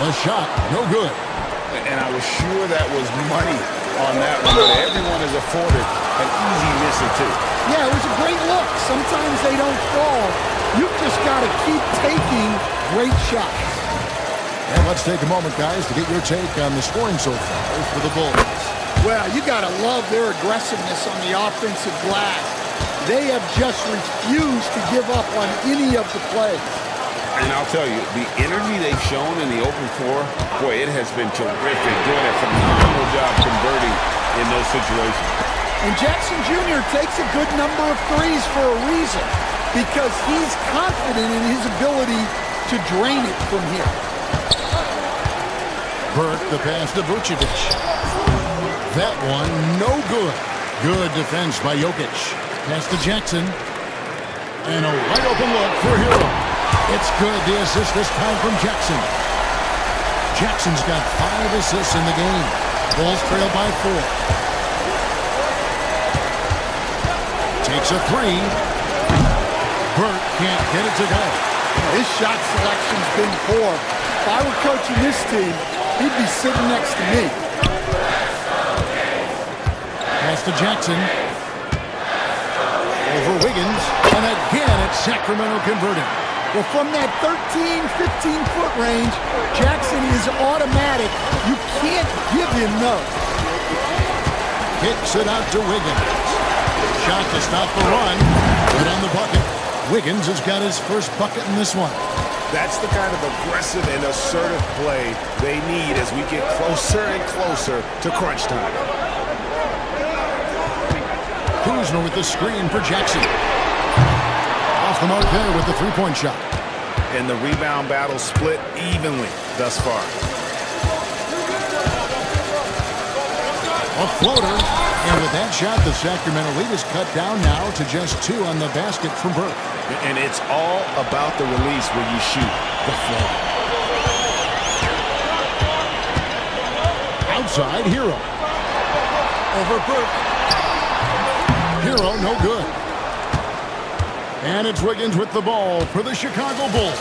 The shot, no good. And I was sure that was money on that one, but everyone is afforded an easy miss or two. Yeah, it was a great look. Sometimes they don't fall. You've just got to keep taking great shots. And let's take a moment, guys, to get your take on the scoring so far for the Bulls. Well, you got to love their aggressiveness on the offensive glass. They have just refused to give up on any of the plays. And I'll tell you, the energy they've shown in the open floor, boy, it has been terrific. Doing a phenomenal job converting in those situations. And Jackson Jr. takes a good number of threes for a reason, because he's confident in his ability to drain it from here. Burke, the pass to Vucevic. That one, no good. Good defense by Jokic. Pass to Jackson. And a wide open look for Hero. It's good. The assist this time from Jackson. Jackson's got 5 assists in the game. Bulls trail by 4. Takes a 3. Burke can't get it to go. His shot selection's been poor. If I were coaching this team, he'd be sitting next to me. Pass to Jackson. Over Wiggins. And again, it's Sacramento converting. Well, from that 13, 15-foot range, Jackson is automatic. You can't give him no. Kicks it out to Wiggins. Shot to stop the run. Right on the bucket. Wiggins has got his first bucket in this one. That's the kind of aggressive and assertive play they need as we get closer and closer to crunch time. Kuzma with the screen for Jackson. Off the mark there with the three-point shot. And the rebound battle split evenly thus far. A floater. And with that shot, the Sacramento lead is cut down now to just 2 on the basket from Burke. And it's all about the release where you shoot the flow. Outside, Hero. Over Burke. Hero, no good. And it's Wiggins with the ball for the Chicago Bulls.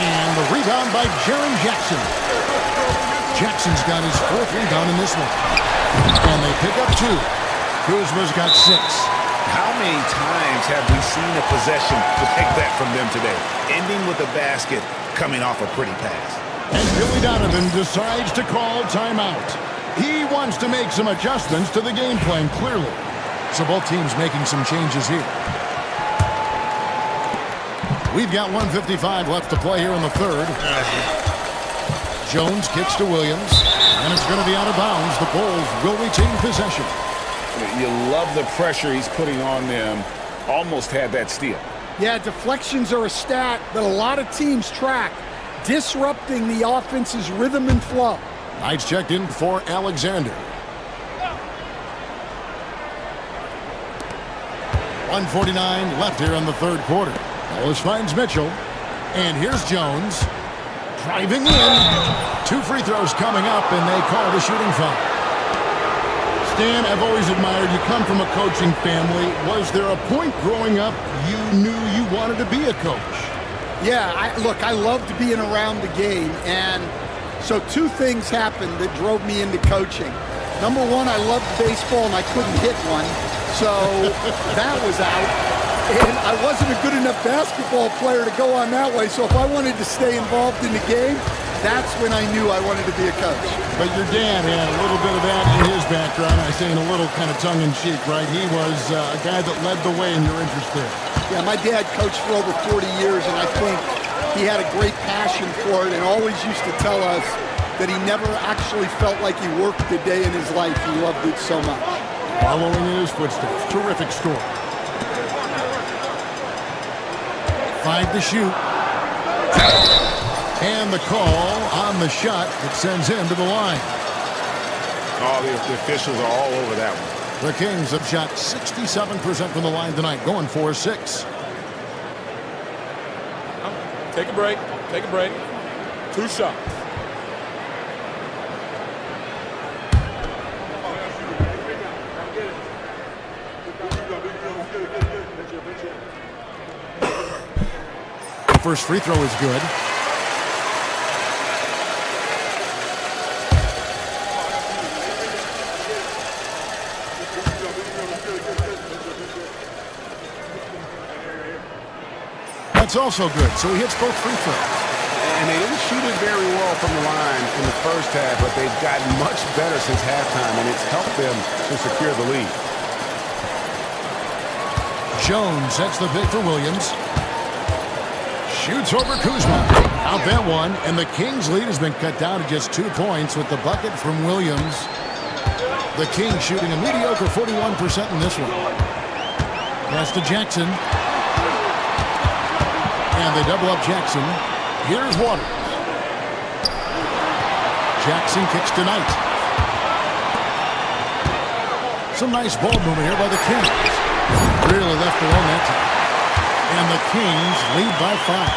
And the rebound by Jaren Jackson. Jackson's got his 4th rebound in this one. And they pick up 2. Kuzma's got 6. How many times have we seen a possession like that from them today? Ending with a basket, coming off a pretty pass. And Billy Donovan decides to call timeout. He wants to make some adjustments to the game plan, clearly. So both teams making some changes here. We've got 1:55 left to play here in the third. Jones kicks to Williams, and it's going to be out of bounds. The Bulls will retain possession. You love the pressure he's putting on them. Almost had that steal. Yeah, deflections are a stat that a lot of teams track, disrupting the offense's rhythm and flow. Knights checked in for Alexander. 1:49 left here in the third quarter. Ellis finds Mitchell, and here's Jones. Driving in. 2 free throws coming up, and they call the shooting foul. Stan, I've always admired you. Come from a coaching family. Was there a point growing up you knew you wanted to be a coach? Yeah, look, I loved being around the game, and so 2 things happened that drove me into coaching. Number 1, I loved baseball, and I couldn't hit one, so that was out. And I wasn't a good enough basketball player to go on that way, so if I wanted to stay involved in the game, that's when I knew I wanted to be a coach. But your dad had a little bit of that in his background. I say in a little kind of tongue-in-cheek, right? He was a guy that led the way in your interest there. Yeah, my dad coached for over 40 years, and I think he had a great passion for it and always used to tell us that he never actually felt like he worked a day in his life. He loved it so much. Following in his footsteps. Terrific score. 5 to shoot. And the call on the shot that sends him to the line. Oh, the officials are all over that one. The Kings have shot 67% from the line tonight, going 4-6. Take a break. Take a break. 2 shots. The first free throw is good. That's also good, so he hits both free throws. And they didn't shoot it very well from the line in the first half, but they've gotten much better since halftime, and it's helped them to secure the lead. Jones sets the pick for Williams. Shoots over Kuzma. Out that one, and the Kings' lead has been cut down to just 2 points with the bucket from Williams. The Kings shooting a mediocre 41% in this one. Pass to Jackson. And they double up Jackson. Here's Waters. Jackson kicks to Knight. Some nice ball movement here by the Kings. Really left alone that time. And the Kings lead by 5.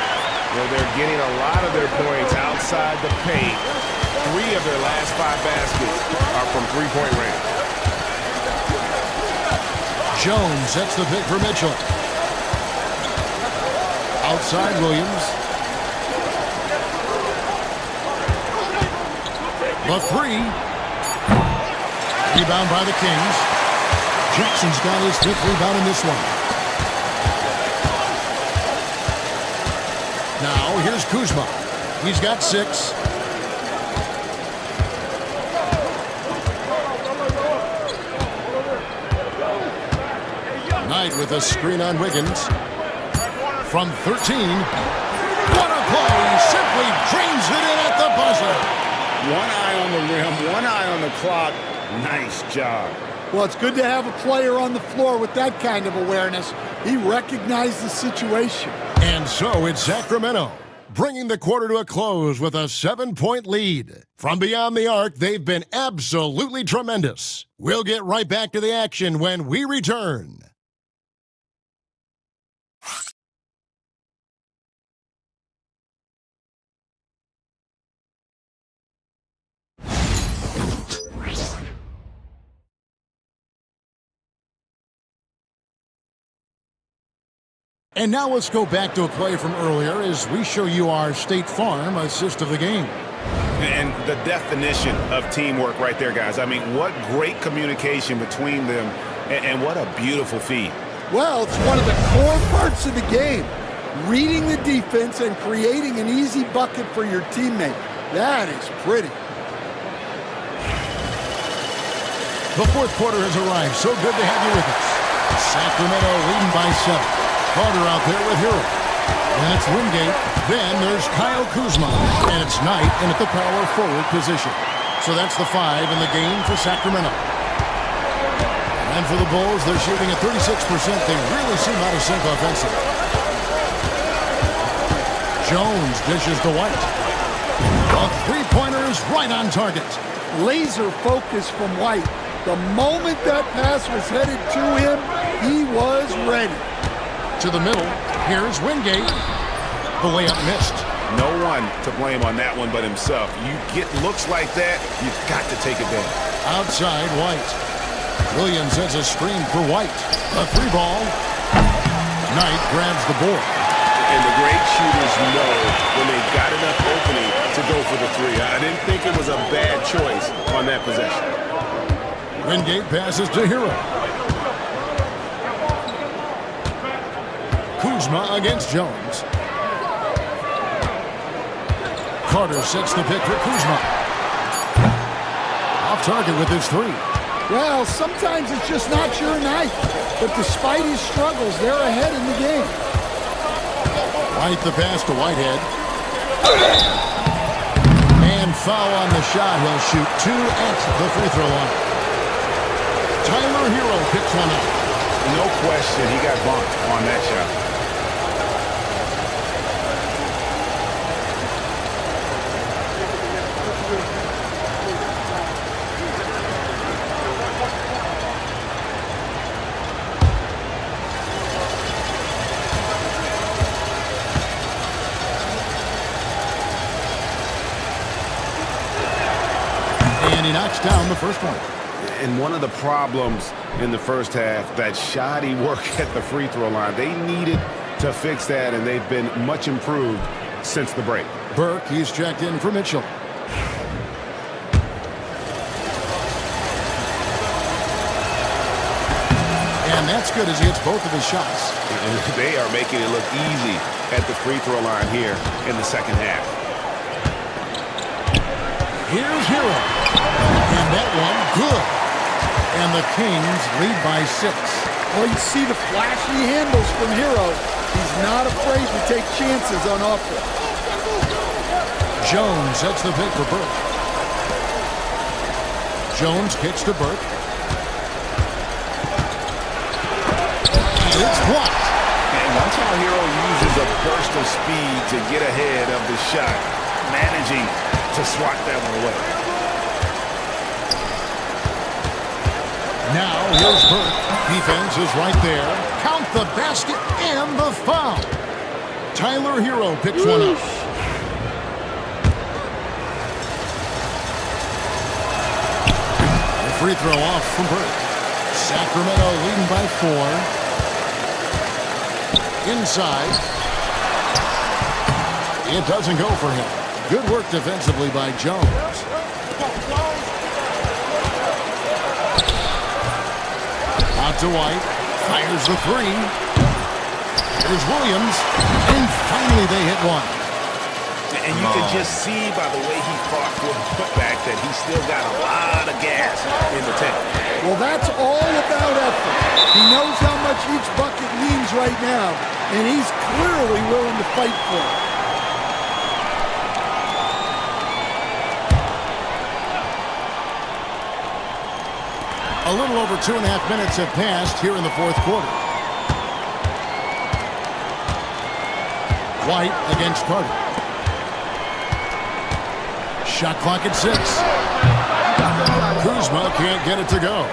Well, they're getting a lot of their points outside the paint. 3 of their last 5 baskets are from three-point range. Jones sets the pick for Mitchell. Outside Williams. The 3. Rebound by the Kings. Jackson's got his 5th rebound in this one. Now here's Kuzma. He's got 6. Knight with a screen on Wiggins. From 13. What a play! Simply drains it in at the buzzer. One eye on the rim, one eye on the clock. Nice job. Well, it's good to have a player on the floor with that kind of awareness. He recognized the situation. And so it's Sacramento, bringing the quarter to a close with a 7-point lead. From beyond the arc, they've been absolutely tremendous. We'll get right back to the action when we return. And now let's go back to a play from earlier as we show you our State Farm assist of the game. And the definition of teamwork right there, guys. I mean, what great communication between them, and what a beautiful feed. Well, it's one of the core parts of the game. Reading the defense and creating an easy bucket for your teammate. That is pretty. The 4th quarter has arrived. So good to have you with us. Sacramento leading by 7. Carter out there with Hero. Then it's Wingate. Then there's Kyle Kuzma. And it's Knight in at the power forward position. So that's the 5 in the game for Sacramento. And for the Bulls, they're shooting at 36%. They really seem out of sync offensively. Jones dishes to White. The 3-pointer is right on target. Laser focus from White. The moment that pass was headed to him, he was ready. To the middle, here's Wingate. The layup missed. No one to blame on that one but himself. You get looks like that, you've got to take it down. Outside White. Williams has a screen for White. A 3-ball. Knight grabs the board. And the great shooters know when they've got enough opening to go for the 3. I didn't think it was a bad choice on that possession. Wingate passes to Hero. Kuzma against Jones. Carter sets the pick for Kuzma. Off target with his 3. Well, sometimes it's just not your night. But despite his struggles, they're ahead in the game. White the pass to Whitehead. And foul on the shot. He'll shoot 2 at the free throw line. Tyler Hero picks one up. No question, he got bumped on that shot. And he knocks down the first one. And one of the problems in the first half, that shoddy work at the free throw line. They needed to fix that, and they've been much improved since the break. Burke, he's checked in for Mitchell. And that's good as he hits both of his shots. And they are making it look easy at the free throw line here in the second half. Here's Hero. And that one, good. And the Kings lead by 6. Well, you see the flashy handles from Hero. He's not afraid to take chances on offense. Jones sets the pick for Burke. Jones kicks to Burke. And it's blocked. And watch how Hero uses a burst of speed to get ahead of the shot, managing to swat that one away. Now here's Burke. Defense is right there. Count the basket and the foul. Tyler Hero picks one up. The free throw off from Burke. Sacramento leading by 4. Inside. It doesn't go for him. Good work defensively by Jones. Out to White. Fires the three. Here's Williams. And finally they hit one. And you can just see by the way he fought for the putback that he's still got a lot of gas in the tank. Well, that's all about effort. He knows how much each bucket means right now, and he's clearly willing to fight for it. A little over 2.5 minutes have passed here in the fourth quarter. White against Carter. Shot clock at 6. Kuzma can't get it to go.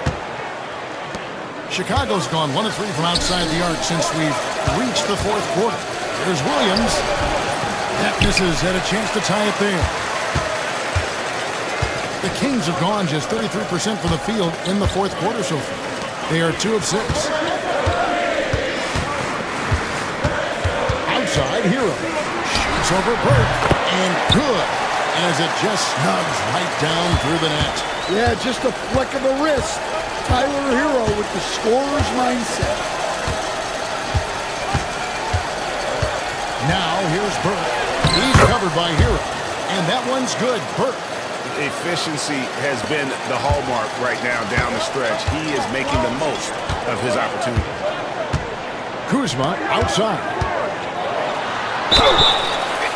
Chicago's gone 1 of 3 from outside the arc since we've reached the fourth quarter. There's Williams. That misses. Had a chance to tie it there. The Kings have gone just 33% from the field in the fourth quarter so far. They are 2 of 6. Outside, Hero. Shoots over Burke. And good, as it just snugs right down through the net. Yeah, just a flick of the wrist. Tyler Hero with the scorer's mindset. Now, here's Burke. He's covered by Hero. And that one's good. Burke. Efficiency has been the hallmark right now down the stretch. He is making the most of his opportunity. Kuzma outside.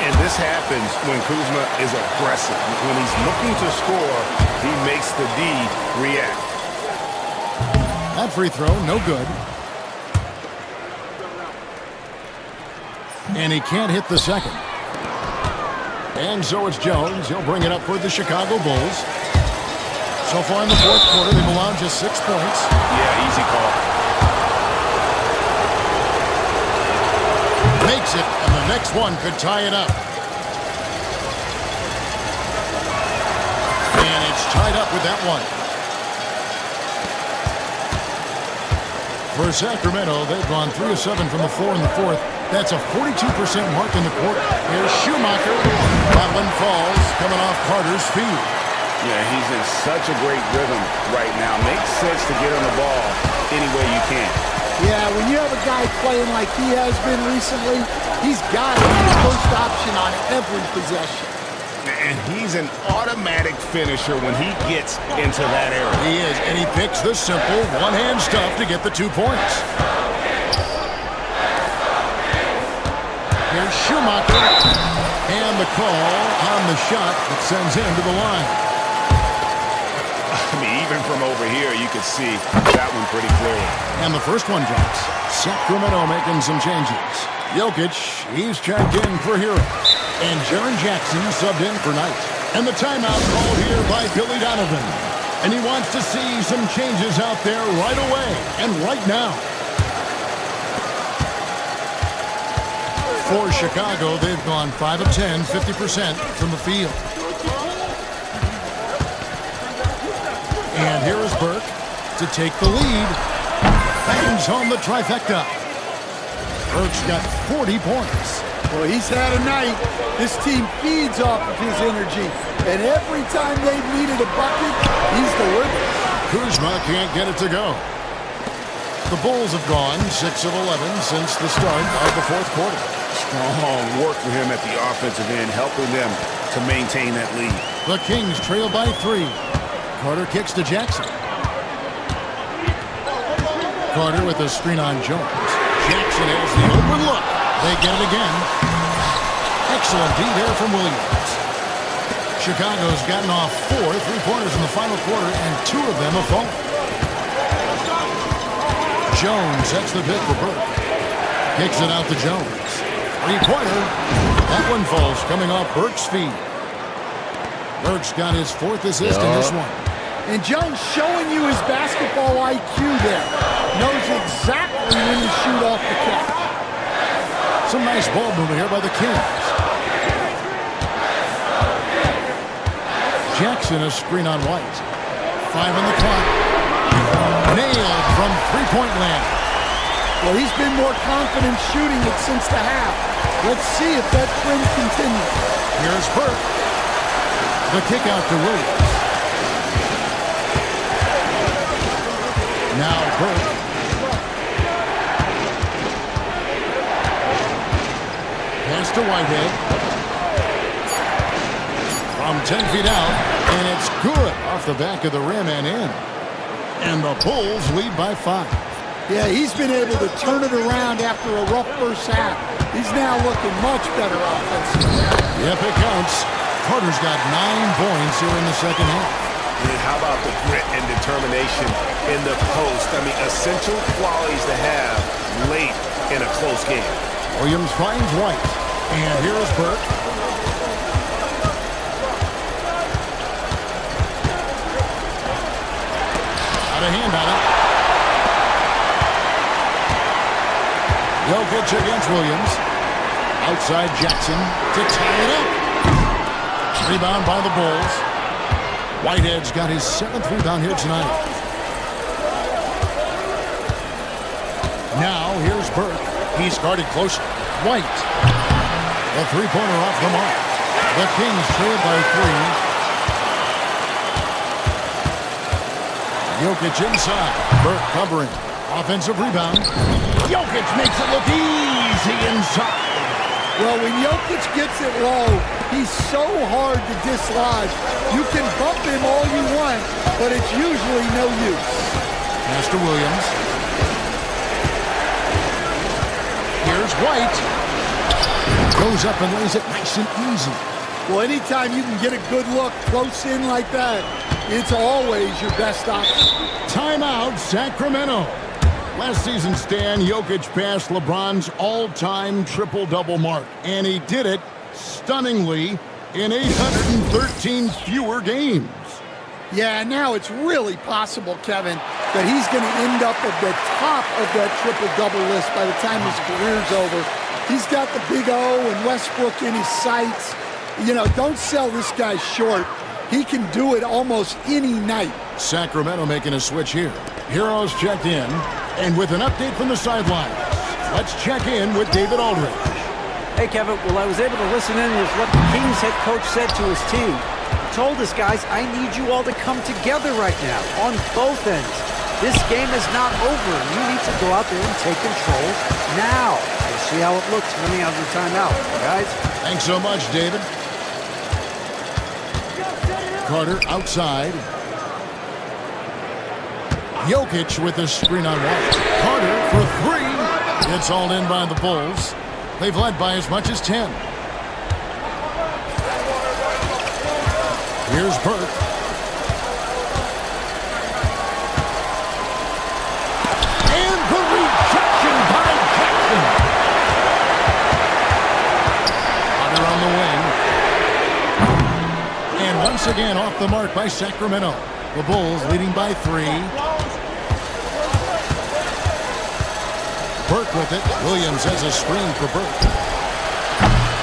And this happens when Kuzma is aggressive. When he's looking to score, he makes the D react. That free throw, no good. And he can't hit the second. And so it's Jones. He'll bring it up for the Chicago Bulls. So far in the fourth quarter, they've allowed just 6 points. Yeah, easy call. Makes it, and the next one could tie it up. And it's tied up with that one. For Sacramento, they've gone 3 of 7 from the floor in the fourth. That's a 42% mark in the quarter. Here's Schumacher. That one falls, coming off Carter's feet. Yeah, he's in such a great rhythm right now. Makes sense to get on the ball any way you can. Yeah, when you have a guy playing like he has been recently, he's got to be the first option on every possession. And he's an automatic finisher when he gets into that area. He is, and he picks the simple one-hand stuff to get the 2 points. Here's Schumacher. And the call on the shot that sends him to the line. I mean, even from over here, you could see that one pretty clearly. And the first one drops. Sacramento making some changes. Jokic, he's checked in for Hero. And Jaren Jackson subbed in for Knight. And the timeout called here by Billy Donovan. And he wants to see some changes out there right away and right now. For Chicago, they've gone 5 of 10, 50% from the field. And here is Burke to take the lead. Bangs home the trifecta. Burke's got 40 points. Well, he's had a night. This team feeds off of his energy. And every time they've needed a bucket, he's delivered. Kuzma can't get it to go. The Bulls have gone 6 of 11 since the start of the fourth quarter. Strong work for him at the offensive end, helping them to maintain that lead. The Kings trail by 3. Carter kicks to Jackson. Carter with a screen on Jones. Jackson has the open look. They get it again. Excellent D there from Williams. Chicago's gotten off 4 3-pointers in the final quarter, and 2 of them have fallen. Jones sets the pick for Burke. Kicks it out to Jones. 3-pointer. That one falls, coming off Burke's feet. Burke's got his 4th assist in this one. And Jones showing you his basketball IQ there. Knows exactly when to shoot off the catch. Some nice ball movement here by the Kings. Jackson a screen on White. 5 on the clock. Nailed from three-point land. Well, he's been more confident shooting it since the half. Let's see if that trend continues. Here's Burke. The kick out to Williams. Now Burke to Whitehead. From 10 feet out, and it's good off the back of the rim and in. And the Bulls lead by 5. Yeah, he's been able to turn it around after a rough first half. He's now looking much better offensively. Yep, it counts. Carter's got 9 points here in the second half. And how about the grit and determination in the post? I mean, essential qualities to have late in a close game. Williams finds White. And here's Burke. Got a hand on it. Jokic against Williams. Outside Jackson to tie it up. Rebound by the Bulls. Whitehead's got his 7th rebound here tonight. Now here's Burke. He's guarded close. White. The three-pointer off the mark. The Kings trail by 3. Jokic inside. Burke covering. Offensive rebound. Jokic makes it look easy inside. Well, when Jokic gets it low, he's so hard to dislodge. You can bump him all you want, but it's usually no use. Pass to Williams. Here's White. Goes up and lays it nice and easy. Well, anytime you can get a good look close in like that, it's always your best option. Timeout, Sacramento. Last season, Stan, Jokic passed LeBron's all-time triple-double mark, and he did it stunningly in 813 fewer games. Yeah, now it's really possible, Kevin, that he's going to end up at the top of that triple-double list by the time his career's over. He's got the Big O and Westbrook in his sights. You know, don't sell this guy short. He can do it almost any night. Sacramento making a switch here. Heroes checked in, and with an update from the sideline, let's check in with David Aldridge. Hey, Kevin. Well, I was able to listen in with what the Kings head coach said to his team. He told us, guys, I need you all to come together right now on both ends. This game is not over. You need to go out there and take control now. We'll see how it looks coming out of the timeout, guys. Thanks so much, David. Carter outside. Jokic with the screen on White. Carter for 3. It's all in by the Bulls. They've led by as much as 10. Here's Burke. And the rejection by Jackson. Carter on the wing. And once again off the mark by Sacramento. The Bulls leading by 3. Burke with it. Williams has a screen for Burke.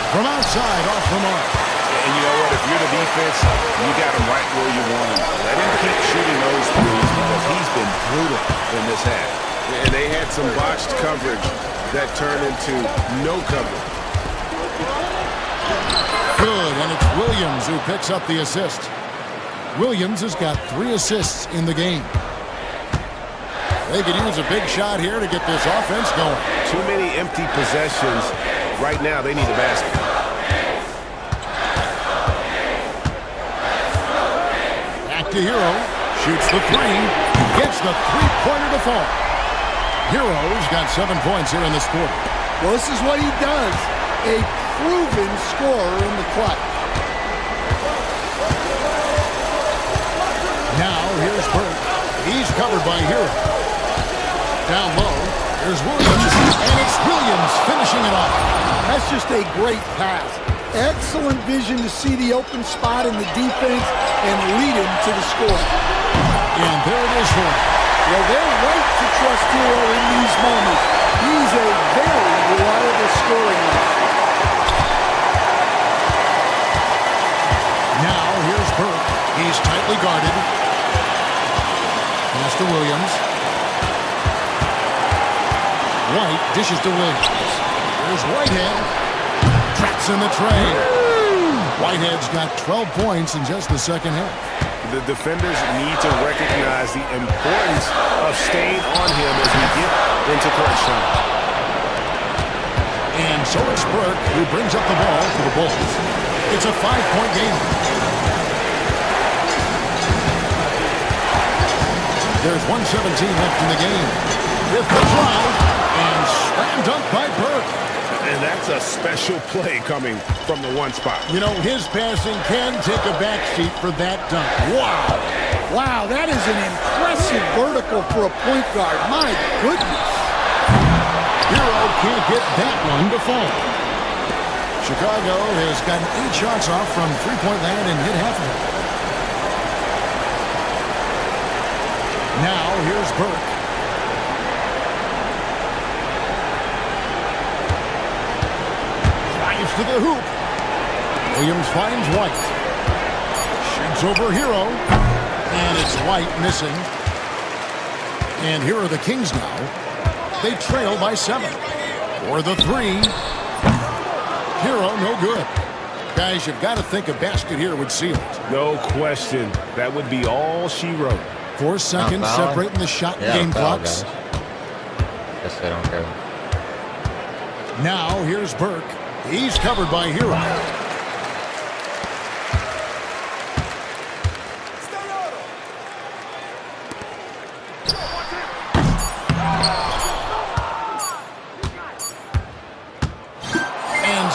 From outside, off the mark. And you know what? If you're the defense, you got him right where you want him. Let him keep shooting those threes because he's been brutal in this half. And they had some botched coverage that turned into no coverage. Good, and it's Williams who picks up the assist. Williams has got 3 assists in the game. They could use a big shot here to get this offense going. Too many empty possessions. Right now, they need a basket. Back to Hero. Shoots the 3. Gets the three-pointer to fall. Hero's got 7 points here in this quarter. Well, this is what he does. A proven scorer in the clutch. Now, here's Burke. He's covered by Hero. Down low, here's Williams, and it's Williams finishing it off. That's just a great pass. Excellent vision to see the open spot in the defense and lead him to the score. And there it is for him. Well, they're right to trust Hero in these moments. He's a very reliable scoring man. Now, here's Burke. He's tightly guarded. Pass to Williams. White dishes to Williams. There's Whitehead. Traps in the tray. Whitehead's got 12 points in just the second half. The defenders need to recognize the importance of staying on him as we get into crunch time. And so it's Burke who brings up the ball for the Bulls. It's a 5-point game. There's 1:17 left in the game. With the drive, and slam dunk by Burke. And that's a special play coming from the one spot. You know, his passing can take a backseat for that dunk. Wow. Wow, that is an impressive vertical for a point guard. My goodness. Hero can't get that one to fall. Chicago has gotten 8 shots off from three-point land and hit half of it. Now, here's Burke. Drives to the hoop. Williams finds White. Shoots over Hero. And it's White missing. And here are the Kings now. They trail by 7. For the 3. Hero, no good. Guys, you've got to think a basket here would seal it. No question. That would be all she wrote. 4 seconds separating the shot and game clocks. Guess they don't care. Now, here's Burke. He's covered by Hero.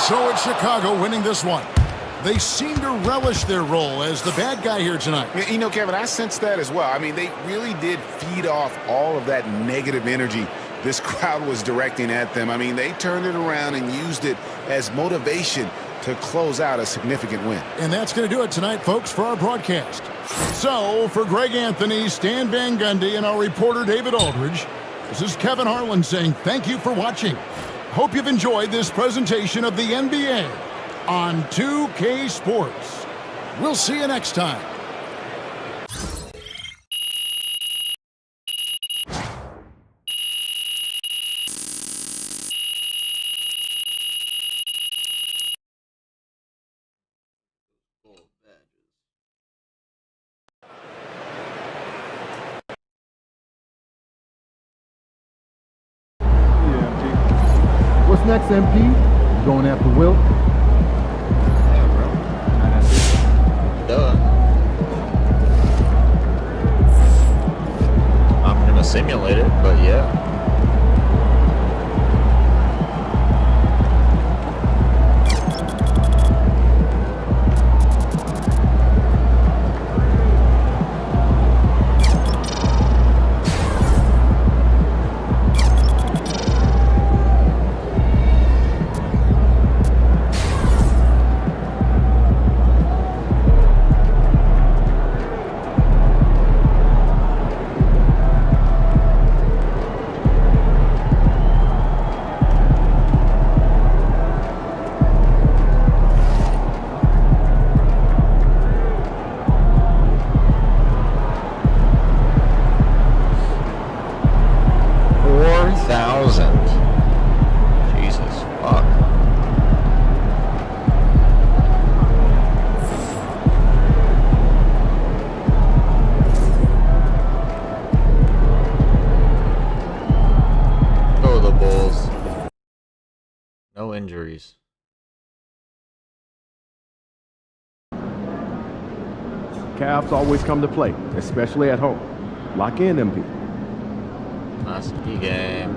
So it's Chicago winning this one. They seem to relish their role as the bad guy here tonight. You know, Kevin, I sense that as well. I mean, they really did feed off all of that negative energy this crowd was directing at them. I mean, they turned it around and used it as motivation to close out a significant win. And that's going to do it tonight, folks, for our broadcast. So, for Greg Anthony, Stan Van Gundy, and our reporter David Aldridge, this is Kevin Harlan saying thank you for watching. Hope you've enjoyed this presentation of the NBA on 2K Sports. We'll see you next time. What's next, MP? You going after Wilt? Yeah, bro. Duh. I'm gonna simulate it, but yeah. Injuries. Cavs always come to play, especially at home. Lock in, MP. Nice game.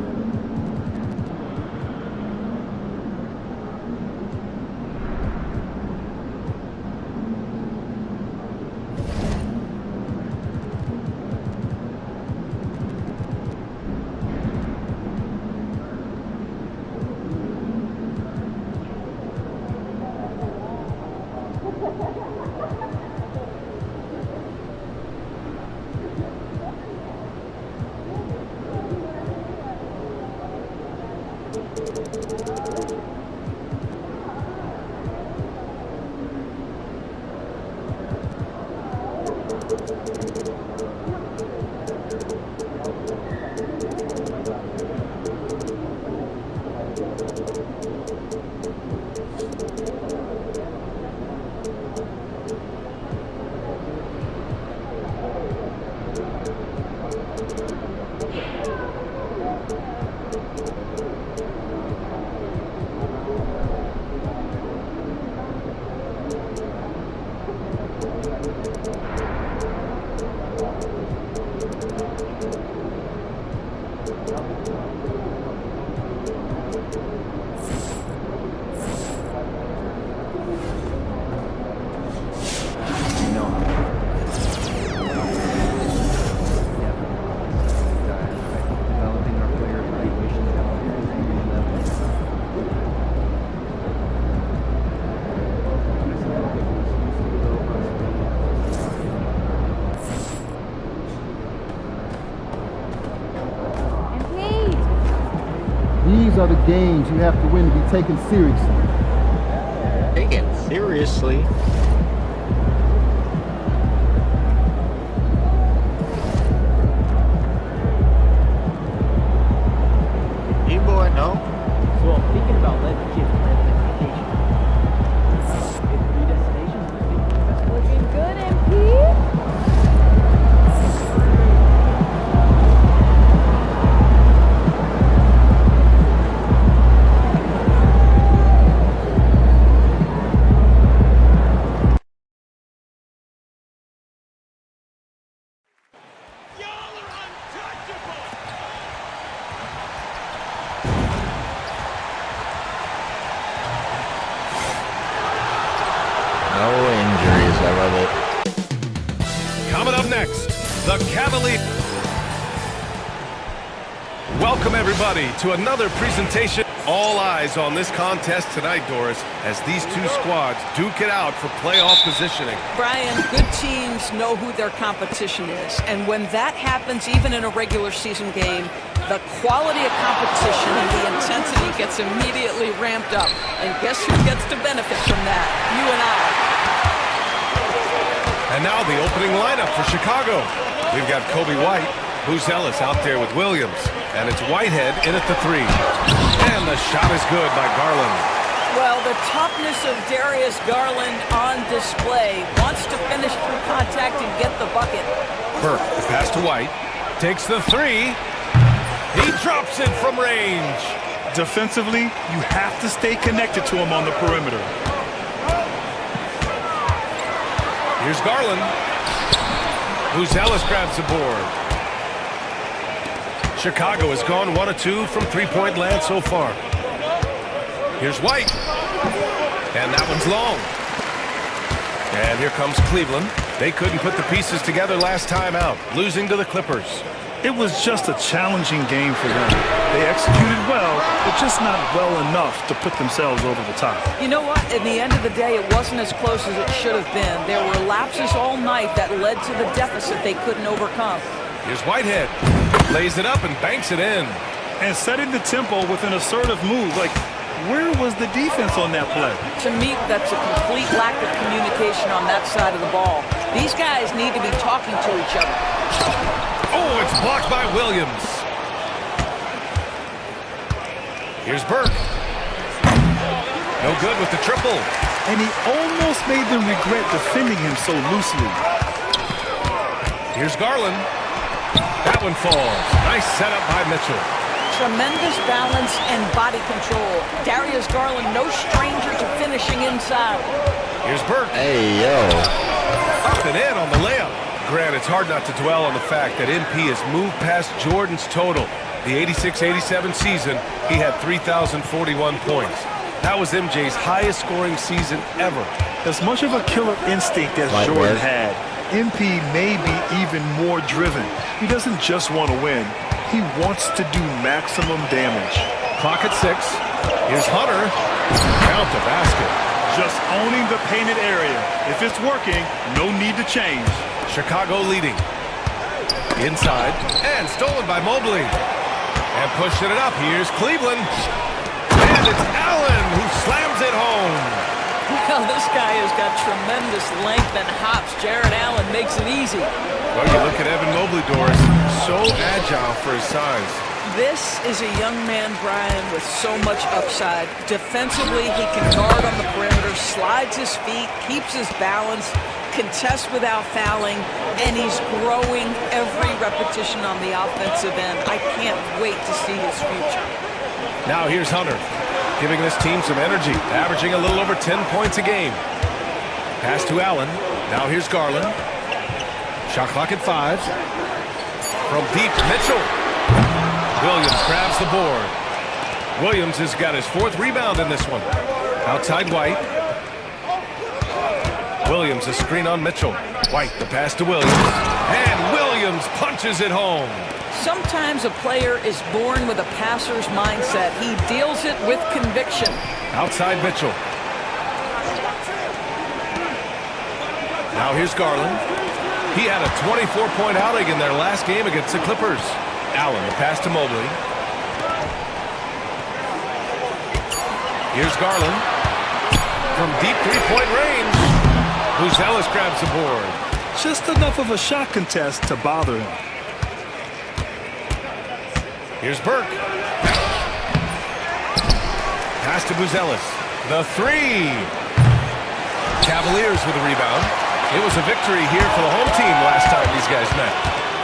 These are the games you have to win to be taken seriously. Taken seriously? E-boy, no? So I'm thinking about letting the kids plan the next vacation. Pick 3 destinations and pick the best place. Looking good, MP. No injuries, I love it. Coming up next, the Cavaliers. Welcome, everybody, to another presentation. All eyes on this contest tonight, Doris, as these two squads duke it out for playoff positioning. Brian, good teams know who their competition is. And when that happens, even in a regular season game, the quality of competition and the intensity gets immediately ramped up. And guess who gets to benefit from that? You and I. And now the opening lineup for Chicago. We've got Kobe White, Booz Ellis out there with Williams, and it's Whitehead in at the 3. And the shot is good by Garland. Well, the toughness of Darius Garland on display. Wants to finish through contact and get the bucket. Burke, the pass to White, takes the 3. He drops it from range. Defensively, you have to stay connected to him on the perimeter. Here's Garland. Booz Ellis grabs the board. Chicago has gone 1 of 2 from three-point land so far. Here's White. And that one's long. And here comes Cleveland. They couldn't put the pieces together last time out, losing to the Clippers. It was just a challenging game for them. They executed well, but just not well enough to put themselves over the top. You know what? In the end of the day, it wasn't as close as it should have been. There were lapses all night that led to the deficit they couldn't overcome. Here's Whitehead. Lays it up and banks it in. And setting the tempo with an assertive move. Like, where was the defense on that play? To me, that's a complete lack of communication on that side of the ball. These guys need to be talking to each other. Oh, it's blocked by Williams. Here's Burke. No good with the triple. And he almost made them regret defending him so loosely. Here's Garland. That one falls. Nice setup by Mitchell. Tremendous balance and body control. Darius Garland, no stranger to finishing inside. Here's Burke. Hey, yo. Up and in on the layup. Grant, it's hard not to dwell on the fact that MP has moved past Jordan's total. The 86-87 season, he had 3,041 points. That was MJ's highest scoring season ever. As much of a killer instinct as Jordan had, MP may be even more driven. He doesn't just want to win. He wants to do maximum damage. Clock at 6. Here's Hunter. Count the basket. Just owning the painted area. If it's working, no need to change. Chicago leading. Inside. And stolen by Mobley. And pushing it up. Here's Cleveland. And it's Allen who slams it home. Well, this guy has got tremendous length and hops. Jared Allen makes it easy. Well, you look at Evan Mobley, Doris. So agile for his size. This is a young man, Brian, with so much upside. Defensively, he can guard on the perimeter, slides his feet, keeps his balance, contests without fouling, and he's growing every repetition on the offensive end. I can't wait to see his future. Now here's Hunter, giving this team some energy, averaging a little over 10 points a game. Pass to Allen. Now here's Garland. Shot clock at 5. From deep, Mitchell. Williams grabs the board. Williams has got his 4th rebound in this one. Outside White. Williams a screen on Mitchell. White the pass to Williams. And Williams punches it home. Sometimes a player is born with a passer's mindset. He deals it with conviction. Outside Mitchell. Now here's Garland. He had a 24-point outing in their last game against the Clippers. Allen, the pass to Mobley. Here's Garland. From deep three-point range, Buzelis grabs the board. Just enough of a shot contest to bother him. Here's Burke. Pass to Buzelis. The three. Cavaliers with a rebound. It was a victory here for the home team last time these guys met.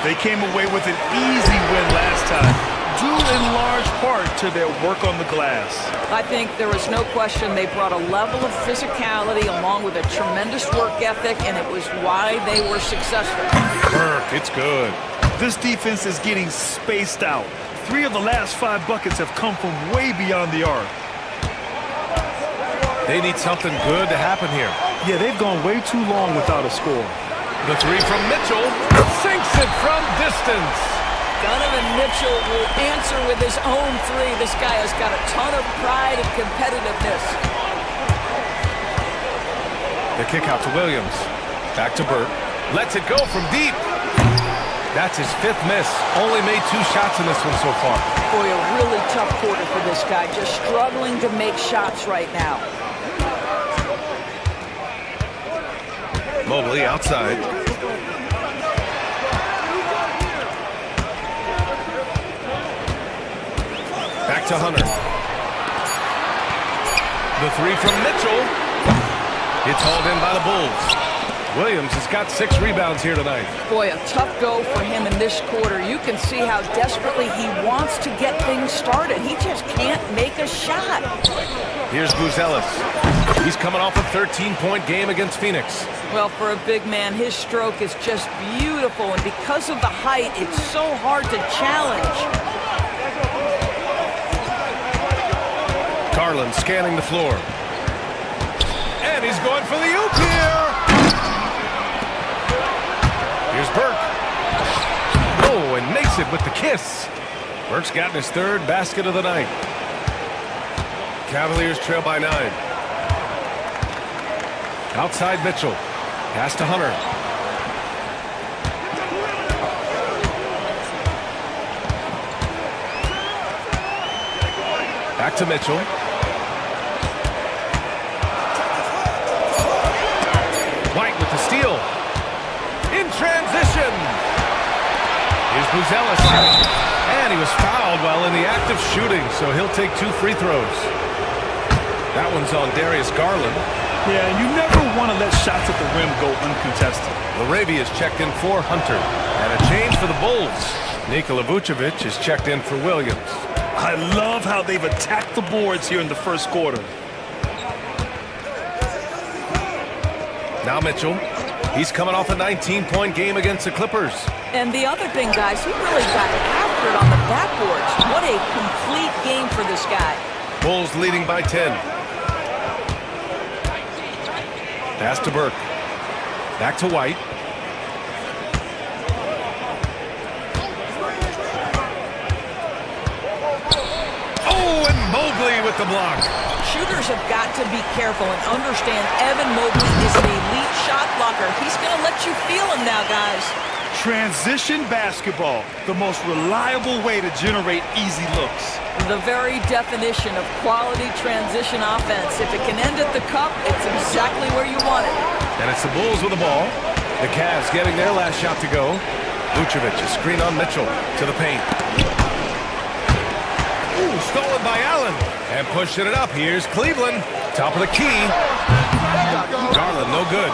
They came away with an easy win last time, due in large part to their work on the glass. I think there was no question they brought a level of physicality along with a tremendous work ethic, and it was why they were successful. Burke, it's good. This defense is getting spaced out. 3 of the last 5 buckets have come from way beyond the arc. They need something good to happen here. Yeah, they've gone way too long without a score. The three from Mitchell sinks it from distance. Donovan Mitchell will answer with his own three. This guy has got a ton of pride and competitiveness. The kick out to Williams. Back to Burke. Lets it go from deep. That's his 5th miss. Only made 2 shots in this one so far. Boy, a really tough quarter for this guy. Just struggling to make shots right now. Mobley outside. Back to Hunter. The three from Mitchell. It's hauled in by the Bulls. Williams has got 6 rebounds here tonight. Boy, a tough go for him in this quarter. You can see how desperately he wants to get things started. He just can't make a shot. Here's Buzelis. He's coming off a 13-point game against Phoenix. Well, for a big man, his stroke is just beautiful, and because of the height, it's so hard to challenge. Garland scanning the floor. And he's going for the oop here. Here's Burke. Oh, and makes it with the kiss. Burke's gotten his 3rd basket of the night. Cavaliers trail by 9. Outside Mitchell. Pass to Hunter. Back to Mitchell. White with the steal. In transition. Here's Buzelis. And he was fouled while in the act of shooting, so he'll take 2 free throws. That one's on Darius Garland. Yeah, you never want to let shots at the rim go uncontested. Laravia is checked in for Hunter. And a change for the Bulls. Nikola Vucevic is checked in for Williams. I love how they've attacked the boards here in the first quarter. Now Mitchell. He's coming off a 19-point game against the Clippers. And the other thing, guys, he really got after it on the backboards. What a complete game for this guy. Bulls leading by 10. Pass to Burke. Back to White. Oh, and Mobley with the block. Shooters have got to be careful and understand Evan Mobley is an elite shot blocker. He's going to let you feel him now, guys. Transition basketball, the most reliable way to generate easy looks. The very definition of quality transition offense. If it can end at the cup, it's exactly where you want it. And it's the Bulls with the ball. The Cavs getting their last shot to go. Vucevic, a screen on Mitchell to the paint. Ooh, stolen by Allen. And pushing it up. Here's Cleveland. Top of the key. Garland, no good.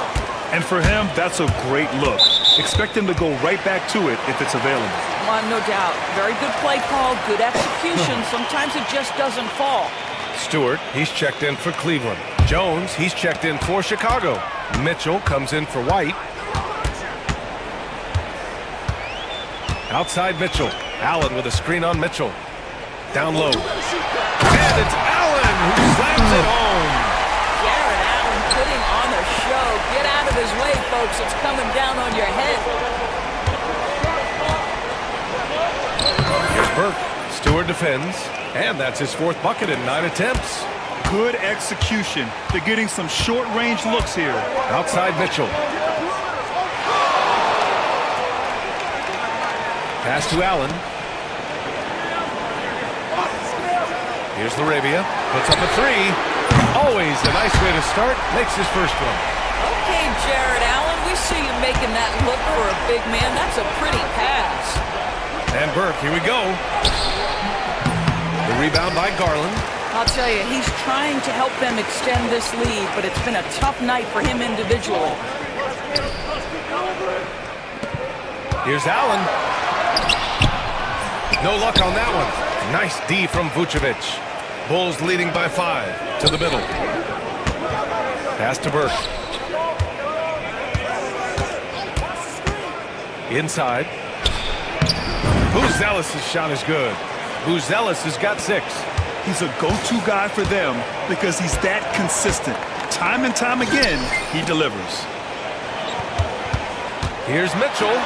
And for him, that's a great look. Expect him to go right back to it if it's available. Well, no doubt. Very good play call, good execution. Sometimes it just doesn't fall. Stewart, he's checked in for Cleveland. Jones, he's checked in for Chicago. Mitchell comes in for White. Outside Mitchell. Allen with a screen on Mitchell. Down low. And it's Allen who slams it home. Jared Allen putting on a show. Get out of his way, folks. It's coming down on your head. Here's Burke. Stewart defends. And that's his 4th bucket in 9 attempts. Good execution. They're getting some short-range looks here. Outside Mitchell. Pass to Allen. Here's Larabia. Puts up a three. Always a nice way to start. Makes his first one. Okay, Jared Allen, we see you making that look for a big man. That's a pretty pass. And Burke, here we go. The rebound by Garland. I'll tell you, he's trying to help them extend this lead, but it's been a tough night for him individually. Here's Allen. No luck on that one. Nice D from Vucevic. Bulls leading by 5 to the middle. Pass to Burke. Inside. Buzelis' shot is good. Buzelis has got 6. He's a go-to guy for them because he's that consistent. Time and time again, he delivers. Here's Mitchell.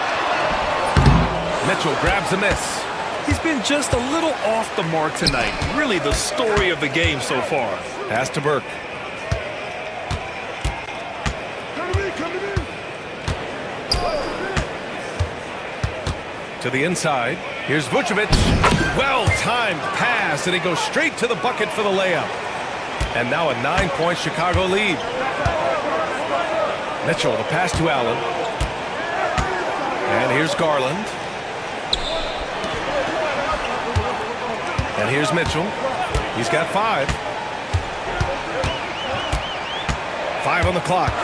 Mitchell grabs a miss. He's been just a little off the mark tonight. Really the story of the game so far. Pass to Burke. To the inside. Here's Vucevic. Well-timed pass, and he goes straight to the bucket for the layup. And now a 9-point Chicago lead. Mitchell, the pass to Allen. And here's Garland. And here's Mitchell. He's got 5. 5 on the clock.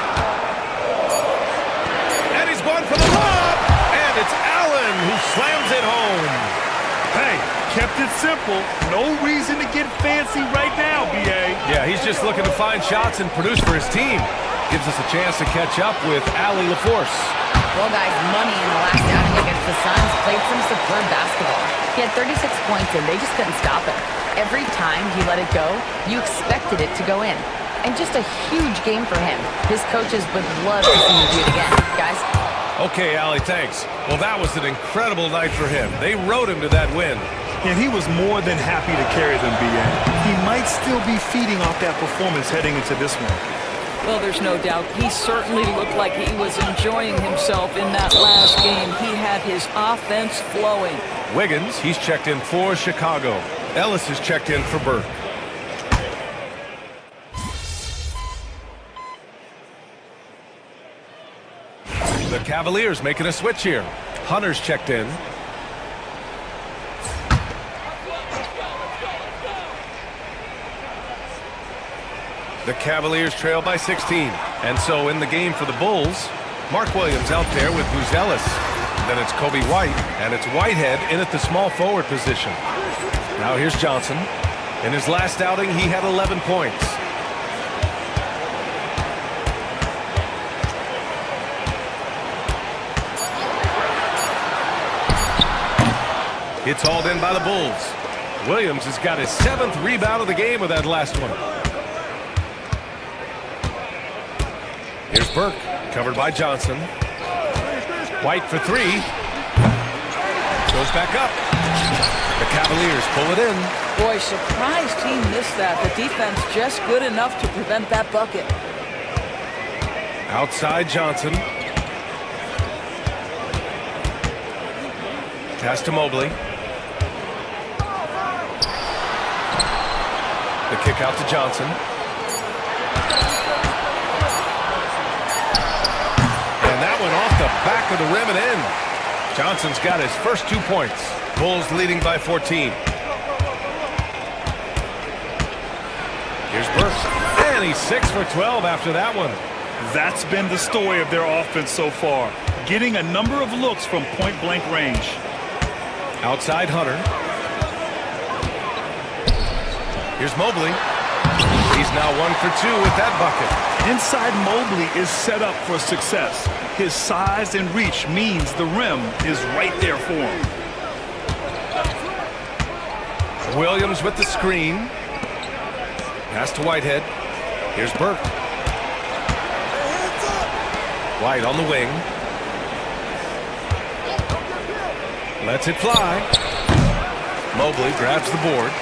And he's going for the lob. And it's Allen who slams it home. Hey, kept it simple. No reason to get fancy right now, B.A. Yeah, he's just looking to find shots and produce for his team. Gives us a chance to catch up with Allie LaForce. Well, guys, Money in the last outing against the Suns played some superb basketball. He had 36 points, and they just couldn't stop him. Every time he let it go, you expected it to go in. And just a huge game for him. His coaches would love to see him do it again. Guys? Okay, Allie, thanks. Well, that was an incredible night for him. They rode him to that win. And he was more than happy to carry them, B.A. He might still be feeding off that performance heading into this one. Well, there's no doubt. He certainly looked like he was enjoying himself in that last game. He had his offense flowing. Wiggins, he's checked in for Chicago. Ellis is checked in for Burke. The Cavaliers making a switch here. Hunter's checked in. The Cavaliers trail by 16. And so in the game for the Bulls, Mark Williams out there with Buzelis. Then it's Kobe White, and it's Whitehead in at the small forward position. Now here's Johnson. In his last outing, he had 11 points. It's hauled in by the Bulls. Williams has got his 7th rebound of the game with that last one. Here's Burke, covered by Johnson. White for 3. Goes back up. The Cavaliers pull it in. Boy, surprised he missed that. The defense just good enough to prevent that bucket. Outside Johnson. Pass to Mobley. The kick out to Johnson. And that went off the back of the rim and in. Johnson's got his first 2 points. Bulls leading by 14. Here's Burke. And he's 6 for 12 after that one. That's been the story of their offense so far. Getting a number of looks from point-blank range. Outside Hunter. Here's Mobley. He's now 1 for 2 with that bucket. Inside Mobley is set up for success. His size and reach means the rim is right there for him. Williams with the screen. Pass to Whitehead. Here's Burke. White on the wing. Lets it fly. Mobley grabs the board.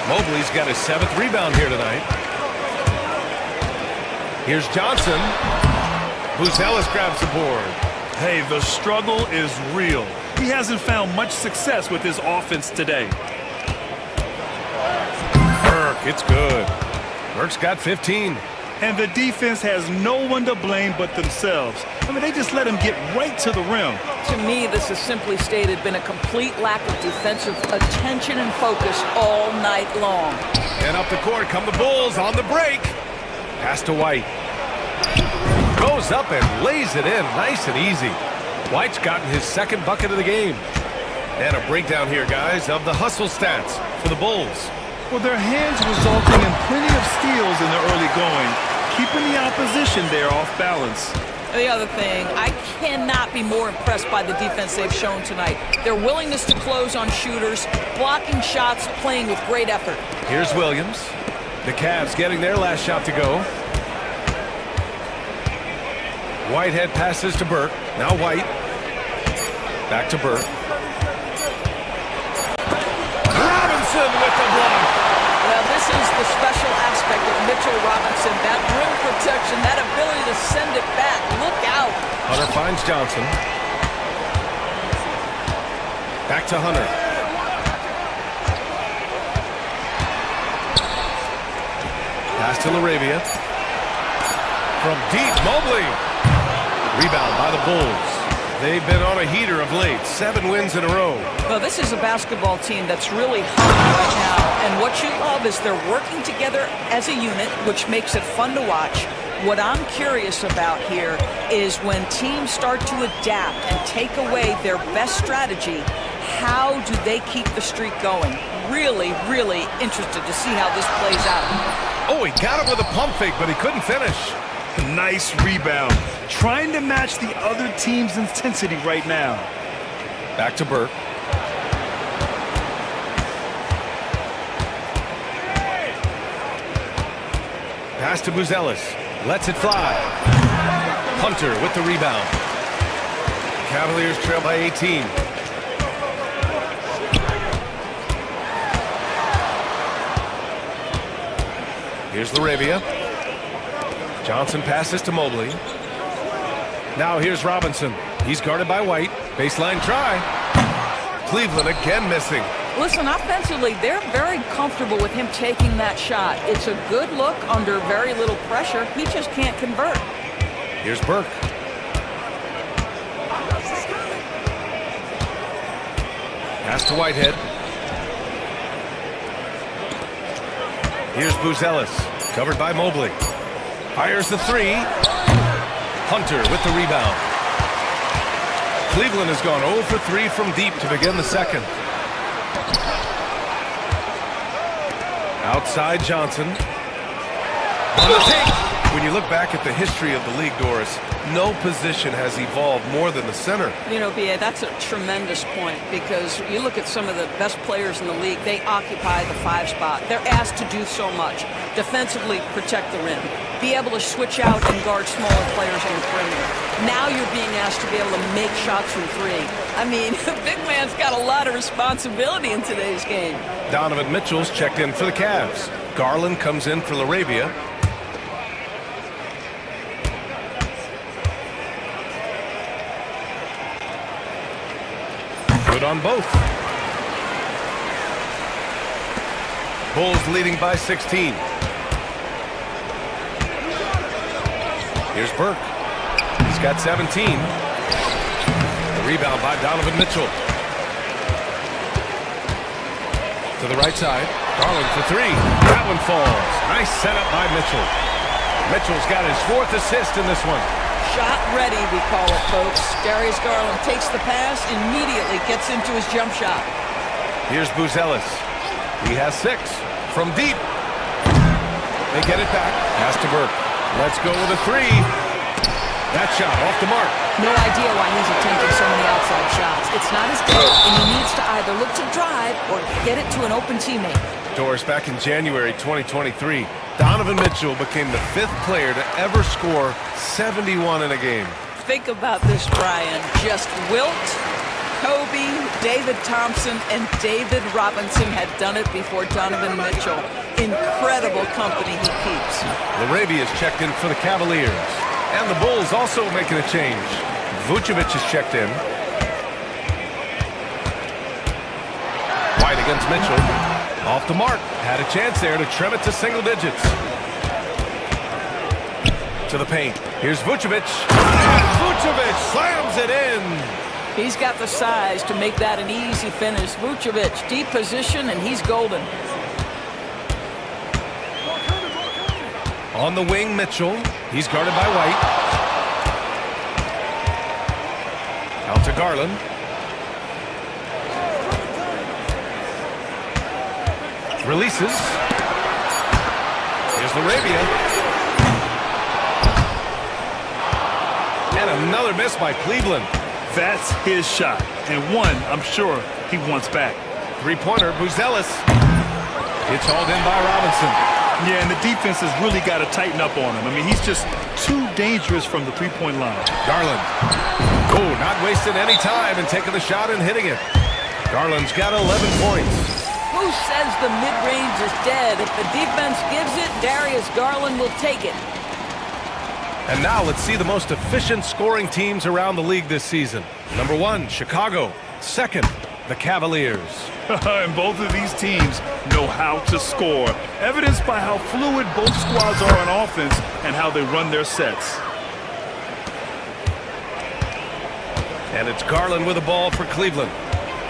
Mobley's got his 7th rebound here tonight. Here's Johnson. Buzelis grabs the board. Hey, the struggle is real. He hasn't found much success with his offense today. It's good. Burke's got 15. And the defense has no one to blame but themselves. I mean, they just let him get right to the rim. To me, this has simply stated been a complete lack of defensive attention and focus all night long. And up the court come the Bulls on the break. Pass to White. Goes up and lays it in nice and easy. White's gotten his second bucket of the game. And a breakdown here, guys, of the hustle stats for the Bulls. Well, their hands resulting in plenty of steals in the early going, keeping the opposition there off balance. The other thing, I cannot be more impressed by the defense they've shown tonight. Their willingness to close on shooters, blocking shots, playing with great effort. Here's Williams. The Cavs getting their last shot to go. Whitehead passes to Burke. Now White. Back to Burke. Robinson with the block. Well, this is the special aspect of Mitchell Robinson. That rim protection, that ability to send it back. Look out. Hunter finds Johnson. Back to Hunter. Pass to LaRavia. From deep, Mobley. Rebound by the Bulls. They've been on a heater of late. 7 wins in a row. Well, this is a basketball team that's really hot right now. And what you love is they're working together as a unit, which makes it fun to watch. What I'm curious about here is when teams start to adapt and take away their best strategy, how do they keep the streak going? Really, really interested to see how this plays out. Oh, he got it with a pump fake, but he couldn't finish. Nice rebound. Trying to match the other team's intensity right now. Back to Burke. Pass to Buzelis. Lets it fly. Hunter with the rebound. Cavaliers trail by 18. Here's LaRavia. Johnson passes to Mobley. Now here's Robinson. He's guarded by White. Baseline try. Cleveland again missing. Listen, offensively, they're very comfortable with him taking that shot. It's a good look under very little pressure. He just can't convert. Here's Burke. Pass to Whitehead. Here's Buzelis. Covered by Mobley. Fires the three. Hunter with the rebound. Cleveland has gone 0 for 3 from deep to begin the second. Outside Johnson. On the take. When you look back at the history of the league, Doris, no position has evolved more than the center. You know, B.A., that's a tremendous point because you look at some of the best players in the league, they occupy the 5 spot. They're asked to do so much. Defensively, protect the rim. Be able to switch out and guard smaller players on the perimeter. Now you're being asked to be able to make shots from 3. I mean, the big man's got a lot of responsibility in today's game. Donovan Mitchell's checked in for the Cavs. Garland comes in for LaRavia. Good on both. Bulls leading by 16. Here's Burke. He's got 17. The rebound by Donovan Mitchell. To the right side. Garland for 3. That one falls. Nice setup by Mitchell. Mitchell's got his 4th assist in this one. Shot ready, we call it, folks. Darius Garland takes the pass, immediately gets into his jump shot. Here's Buzelis. He has 6. From deep. They get it back. Pass to Burke. Let's go with a 3. That shot off the mark. No idea why he's attempting so many outside shots. It's not his day, and he needs to either look to drive or get it to an open teammate. Doris, back in January 2023, Donovan Mitchell became the 5th player to ever score 71 in a game. Think about this, Brian. Just Wilt, Kobe, David Thompson, and David Robinson had done it before Donovan Mitchell. Incredible company he keeps. LaRavia is checked in for the Cavaliers. And the Bulls also making a change. Vucevic is checked in. White against Mitchell. Off the mark. Had a chance there to trim it to single digits. To the paint. Here's Vucevic. And Vucevic slams it in. He's got the size to make that an easy finish. Vucevic, deep position, and he's golden. On the wing, Mitchell. He's guarded by White. Out to Garland. Releases. Here's Larabia. And another miss by Cleveland. That's his shot. And one, I'm sure, he wants back. Three-pointer, Buzelis. It's hauled in by Robinson. Yeah, and the defense has really got to tighten up on him. I mean, he's just too dangerous from the three-point line. Garland. Oh, not wasting any time and taking the shot and hitting it. Garland's got 11 points. Who says the mid-range is dead? If the defense gives it, Darius Garland will take it. And now let's see the most efficient scoring teams around the league this season. Number 1, Chicago. Second, the Cavaliers. And both of these teams know how to score, evidenced by how fluid both squads are on offense and how they run their sets. And it's Garland with the ball for Cleveland.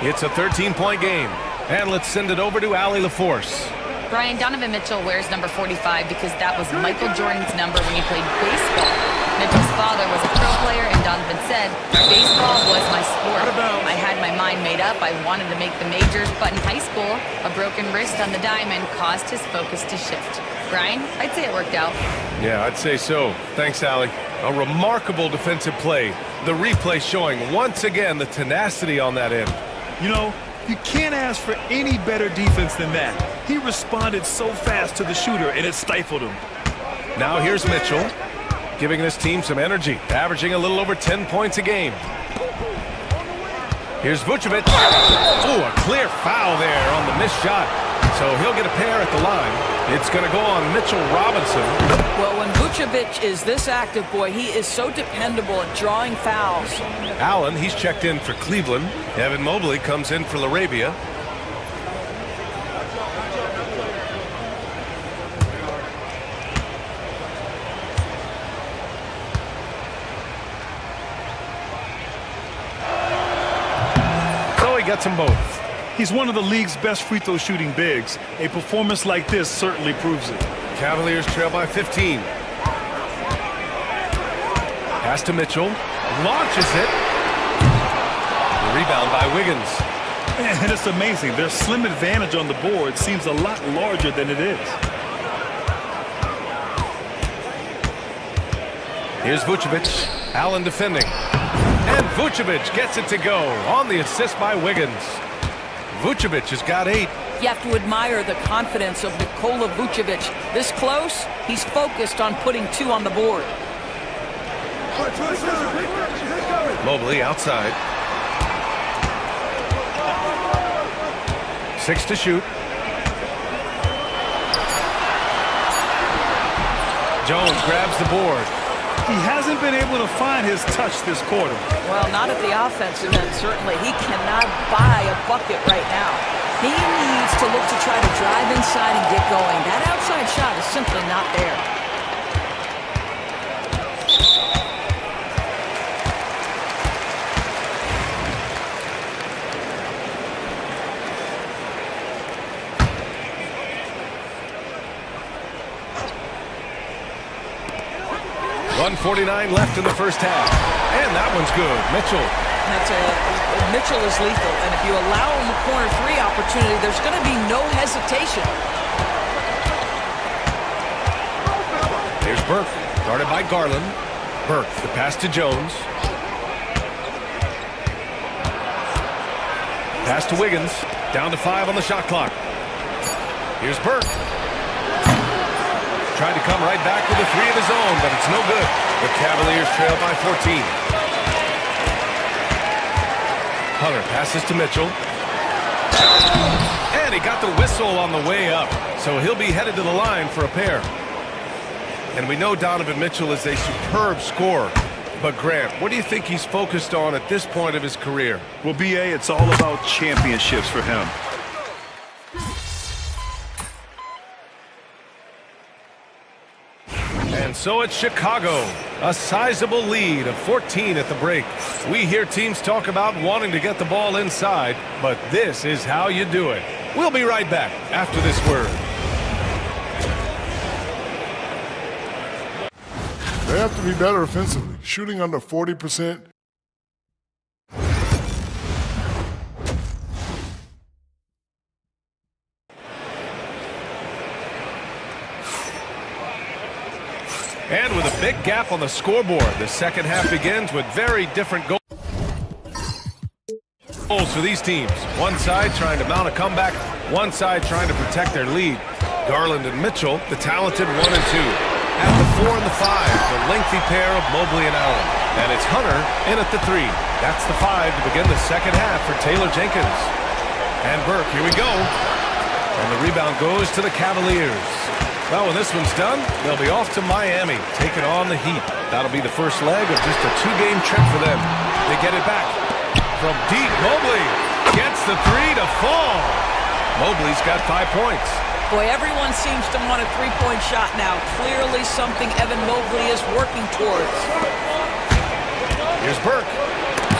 It's a 13-point game. And let's send it over to Allie LaForce. Brian, Donovan Mitchell wears number 45 because that was Michael Jordan's number when he played baseball. Mitchell's father was a pro player, and Donovan said, baseball was my sport. I had my mind made up. I wanted to make the majors, but in high school, a broken wrist on the diamond caused his focus to shift. Brian, I'd say it worked out. Yeah, I'd say so. Thanks, Allie. A remarkable defensive play. The replay showing once again the tenacity on that end. You know, you can't ask for any better defense than that. He responded so fast to the shooter, and it stifled him. Now here's Mitchell, giving this team some energy, averaging a little over 10 points a game. Here's Vucevic. Oh, a clear foul there on the missed shot. So he'll get a pair at the line. It's going to go on Mitchell Robinson. Well, when Vucevic is this active, boy, he is so dependable at drawing fouls. Allen, he's checked in for Cleveland. Evan Mobley comes in for Larabia. So he gets them both. He's one of the league's best free throw shooting bigs. A performance like this certainly proves it. Cavaliers trail by 15. Pass to Mitchell. Launches it. The rebound by Wiggins. And it's amazing. Their slim advantage on the board seems a lot larger than it is. Here's Vucevic. Allen defending. And Vucevic gets it to go on the assist by Wiggins. Vucevic has got 8. You have to admire the confidence of Nikola Vucevic. This close, he's focused on putting 2 on the board. Mobley outside. 6 to shoot. Jones grabs the board. He hasn't been able to find his touch this quarter. Well, not at the offensive end, certainly. He cannot buy a bucket right now. He needs to look to try to drive inside and get going. That outside shot is simply not there. .149 left in the first half. And that one's good. Mitchell. Mitchell is lethal, and if you allow him a corner 3 opportunity, there's going to be no hesitation. Here's Burke, guarded by Garland. Burke, the pass to Jones. Pass to Wiggins, down to 5 on the shot clock. Here's Burke. Tried to come right back with a 3 of his own, but it's no good. The Cavaliers trail by 14. Hunter passes to Mitchell. And he got the whistle on the way up, so he'll be headed to the line for a pair. And we know Donovan Mitchell is a superb scorer. But Grant, what do you think he's focused on at this point of his career? Well, B.A., it's all about championships for him. so it's Chicago. A sizable lead of 14 at the break. We hear teams talk about wanting to get the ball inside, but this is how you do it. We'll be right back after this word. They have to be better offensively. Shooting under 40%. And with a big gap on the scoreboard, the second half begins with very different goals for these teams. One side trying to mount a comeback, one side trying to protect their lead. Garland and Mitchell, the talented 1 and 2. At the 4 and the 5, the lengthy pair of Mobley and Allen. And it's Hunter in at the 3. That's the 5 to begin the second half for Taylor Jenkins. And Burke, here we go. And the rebound goes to the Cavaliers. Well, when this one's done, they'll be off to Miami, taking on the Heat. That'll be the first leg of just a 2-game trip for them. They get it back. From deep, Mobley gets the 3 to fall. Mobley's got 5 points. Boy, everyone seems to want a three-point shot now. Clearly something Evan Mobley is working towards. Here's Burke.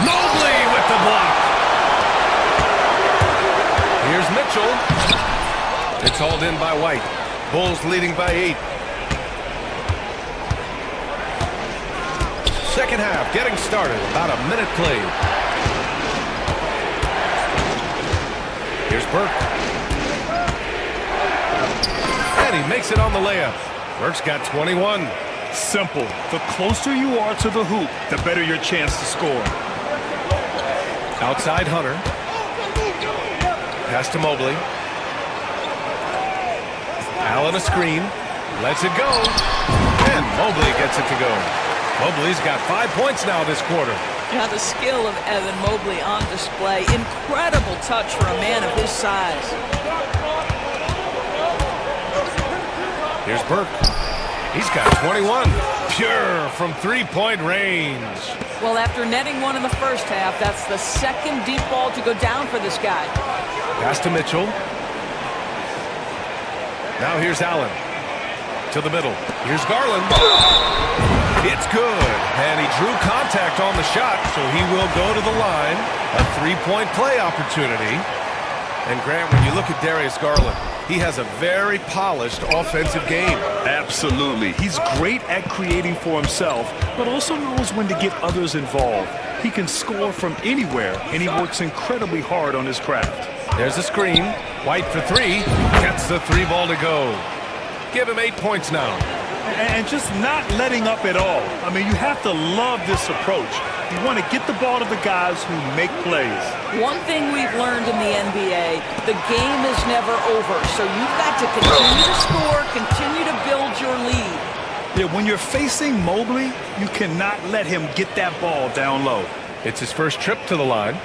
Mobley with the block. Here's Mitchell. It's hauled in by White. Bulls leading by 8. Second half getting started. About a minute played. Here's Burke. And he makes it on the layup. Burke's got 21. Simple. The closer you are to the hoop, the better your chance to score. Outside Hunter. Pass to Mobley. Allen a screen. Lets it go. And Mobley gets it to go. Mobley's got 5 points now this quarter. Now the skill of Evan Mobley on display. Incredible touch for a man of his size. Here's Burke. He's got 21. Pure from three-point range. Well, after netting one in the first half, that's the second deep ball to go down for this guy. Pass to Mitchell. Now here's Allen. To the middle. Here's Garland. It's good. And he drew contact on the shot, so he will go to the line. A three-point play opportunity. And Grant, when you look at Darius Garland, he has a very polished offensive game. Absolutely. He's great at creating for himself, but also knows when to get others involved. He can score from anywhere, and he works incredibly hard on his craft. There's a screen. White for 3. Gets the 3 ball to go. Give him 8 points now. And just not letting up at all. I mean, you have to love this approach. You want to get the ball to the guys who make plays. One thing we've learned in the NBA, the game is never over. So you've got to continue to score, continue to build your lead. Yeah, when you're facing Mobley, you cannot let him get that ball down low. It's his first trip to the line.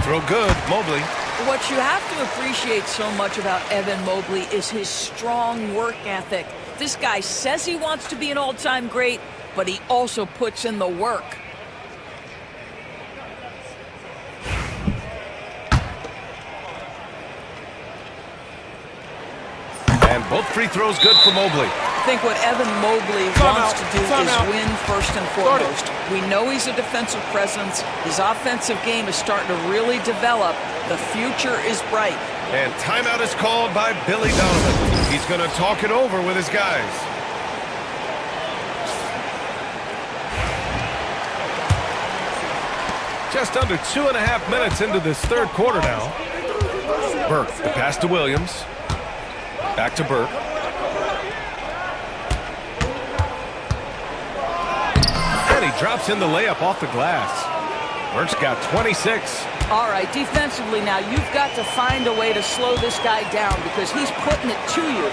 Throw good, Mobley. What you have to appreciate so much about Evan Mobley is his strong work ethic. This guy says he wants to be an all-time great, but he also puts in the work. And both free throws good for Mobley. I think what Evan Mobley wants to do is win first and foremost. We know he's a defensive presence. His offensive game is starting to really develop. The future is bright. And timeout is called by Billy Donovan. He's going to talk it over with his guys. Just under 2.5 minutes into this third quarter now. Burke, the pass to Williams. Back to Burke. And he drops in the layup off the glass. Burke's got 26. All right, defensively now, you've got to find a way to slow this guy down because he's putting it to you.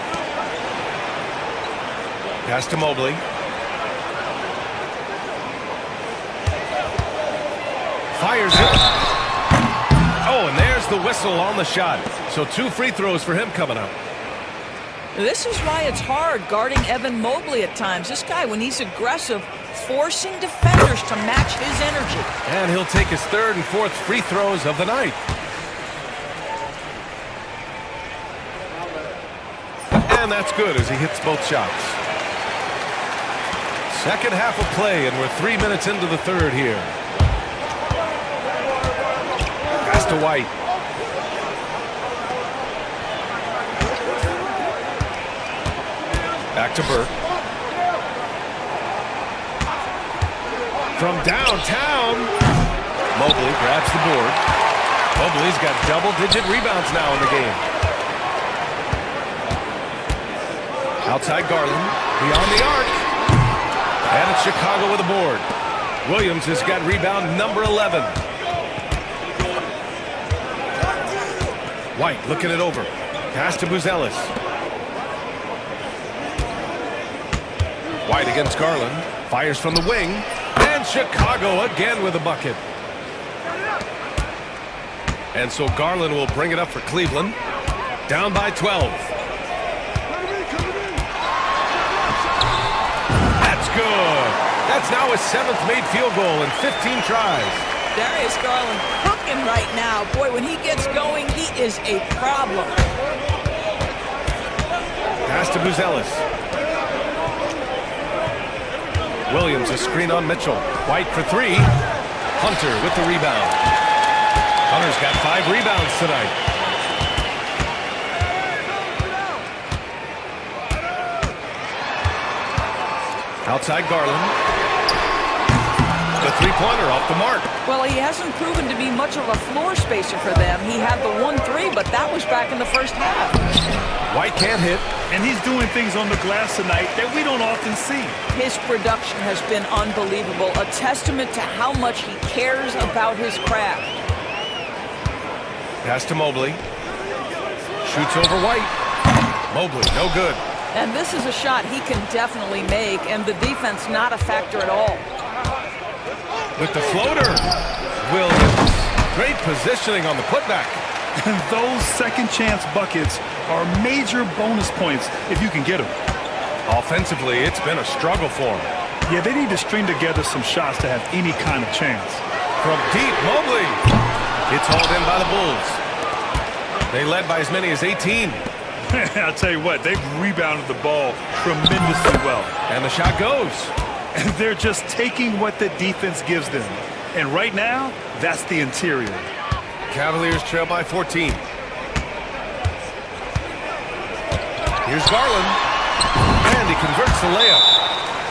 Pass to Mobley. fires it. Oh, and there's the whistle on the shot. So 2 free throws for him coming up. This is why it's hard guarding Evan Mobley at times. This guy, when he's aggressive, forcing defenders to match his energy. And he'll take his 3rd and 4th free throws of the night. And that's good as he hits both shots. Second half of play, and we're 3 minutes into the 3rd here. Pass to White. Back to Burke. From downtown, Mobley grabs the board. Mobley's got double-digit rebounds now in the game. Outside Garland, beyond the arc. And it's Chicago with a board. Williams has got rebound number 11. White looking it over. Pass to Buzelis. White against Garland. Fires from the wing. And Chicago again with a bucket. And so Garland will bring it up for Cleveland. Down by 12. That's good. That's now his 7th made field goal in 15 tries. Darius Garland cooking right now. Boy, when he gets going, he is a problem. Pass to Buzelis. Williams a screen on Mitchell. White for 3. Hunter with the rebound. Hunter's got 5 rebounds tonight. Outside Garland. The 3-pointer off the mark. Well, he hasn't proven to be much of a floor spacer for them. He had the 1-3, but that was back in the first half. White can't hit. And he's doing things on the glass tonight that we don't often see. His production has been unbelievable, a testament to how much he cares about his craft. Pass to Mobley. Shoots over White. Mobley, no good. And this is a shot he can definitely make, and the defense not a factor at all. With the floater, Williams. Great positioning on the putback. And those second chance buckets are major bonus points if you can get them. Offensively, it's been a struggle for him. Yeah, they need to string together some shots to have any kind of chance. From deep, Mobley. It's hauled in by the Bulls. They led by as many as 18. I'll tell you what, they've rebounded the ball tremendously well. And the shot goes. And they're just taking what the defense gives them. And right now, that's the interior. Cavaliers trail by 14. Here's Garland. And he converts the layup.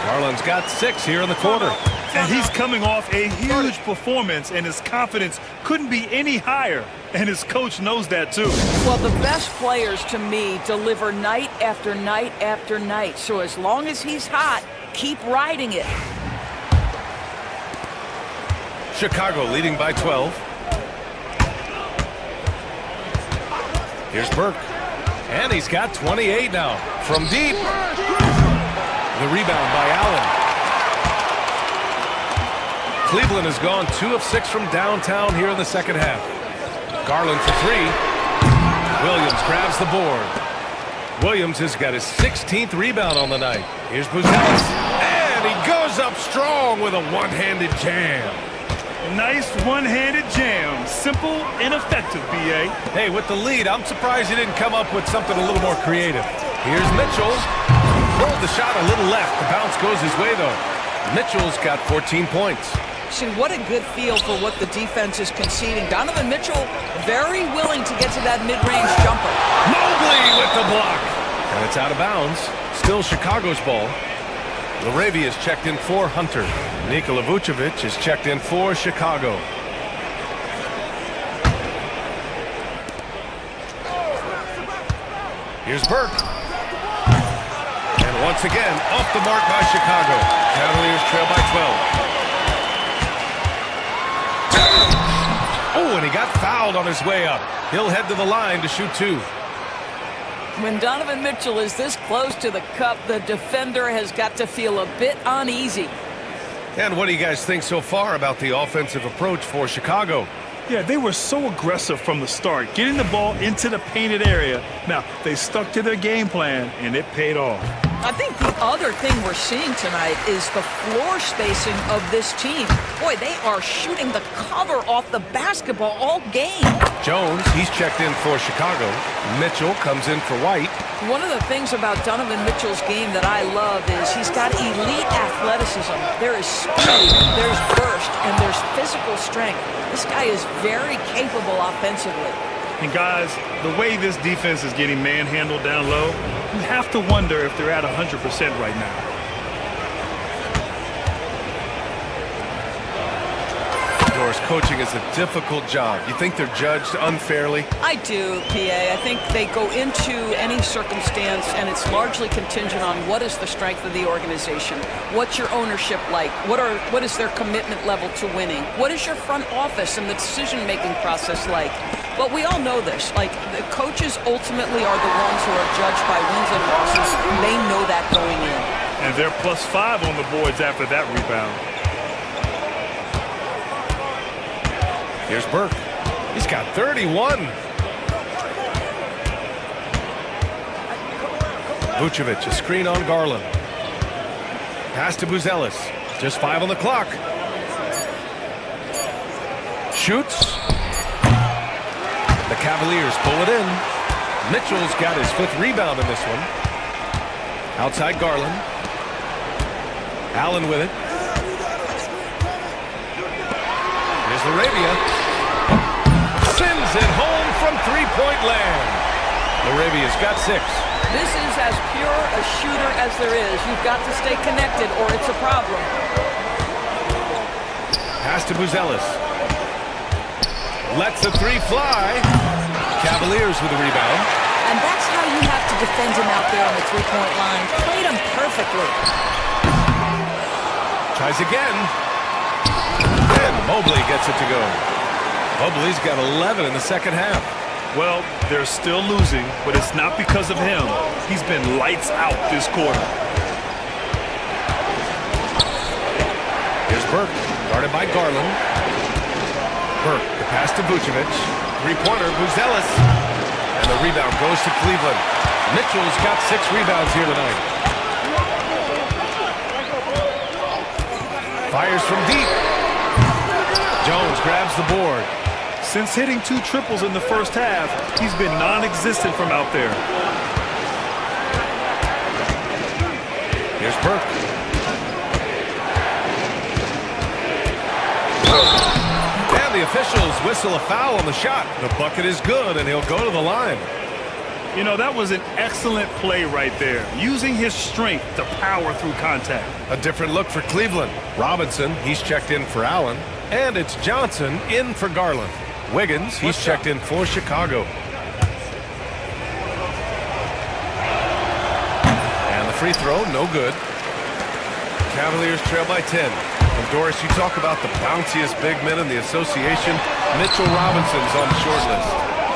Garland's got 6 here in the quarter. And he's coming off a huge performance, and his confidence couldn't be any higher. And his coach knows that, too. Well, the best players, to me, deliver night after night after night. So as long as he's hot, keep riding it. Chicago leading by 12. Here's Burke. And he's got 28 now. From deep. The rebound by Allen. Cleveland has gone 2 of 6 from downtown here in the second half. Garland for 3. Williams grabs the board. Williams has got his 16th rebound on the night. Here's Buzelis. And he goes up strong with a one-handed jam. Nice one-handed jam. Simple and effective, B.A. Hey, with the lead, I'm surprised he didn't come up with something a little more creative. Here's Mitchell. Pulled the shot a little left. The bounce goes his way, though. Mitchell's got 14 points. See, what a good feel for what the defense is conceding. Donovan Mitchell very willing to get to that mid-range jumper. Mobley with the block. And it's out of bounds. Still Chicago's ball. Laravia is checked in for Hunter. Nikola Vucevic is checked in for Chicago. Here's Burke. And once again, off the mark by Chicago. Cavaliers trail by 12. Oh, and he got fouled on his way up. He'll head to the line to shoot 2. When Donovan Mitchell is this close to the cup, the defender has got to feel a bit uneasy. And what do you guys think so far about the offensive approach for Chicago? Yeah, they were so aggressive from the start, getting the ball into the painted area. Now, they stuck to their game plan, and it paid off. I think the other thing we're seeing tonight is the floor spacing of this team. Boy, they are shooting the cover off the basketball all game. Jones, he's checked in for Chicago. Mitchell comes in for White. One of the things about Donovan Mitchell's game that I love is he's got elite athleticism. There is speed, there's burst, and there's physical strength. This guy is very capable offensively. And guys, the way this defense is getting manhandled down low, you have to wonder if they're at 100% right now. Doris, coaching is a difficult job. You think they're judged unfairly? I do, PA. I think they go into any circumstance, and it's largely contingent on what is the strength of the organization. What's your ownership like? What is their commitment level to winning? What is your front office and the decision-making process like? But we all know this. Like, the coaches ultimately are the ones who are judged by wins and losses. They know that going in. And they're +5 on the boards after that rebound. Here's Burke. He's got 31. Vucevic, a screen on Garland. Pass to Buzelis. Just 5 on the clock. Shoots. The Cavaliers pull it in. Mitchell's got his 5th rebound in this one. Outside Garland. Allen with it. Here's Laravia. Sends it home from three-point land. Laravia's got 6. This is as pure a shooter as there is. You've got to stay connected or it's a problem. Pass to Buzelis. Lets the 3 fly. Cavaliers with the rebound. And that's how you have to defend him out there on the 3-point line. Played him perfectly. Tries again. And Mobley gets it to go. Mobley's got 11 in the second half. Well, they're still losing, but it's not because of him. He's been lights out this quarter. Here's Burke, guarded by Garland. Burke, the pass to Vucevic. 3-pointer, Buzelis. And the rebound goes to Cleveland. Mitchell's got 6 rebounds here tonight. Fires from deep. Jones grabs the board. Since hitting 2 triples in the first half, he's been non-existent from out there. Here's Burke. And the officials whistle a foul on the shot. The bucket is good, and he'll go to the line. You know, that was an excellent play right there, using his strength to power through contact. A different look for Cleveland. Robinson, he's checked in for Allen. And it's Johnson in for Garland. Wiggins, he's checked in for Chicago. And the free throw, no good. Cavaliers trail by 10. And Doris, you talk about the bounciest big men in the association. Mitchell Robinson's on the short list.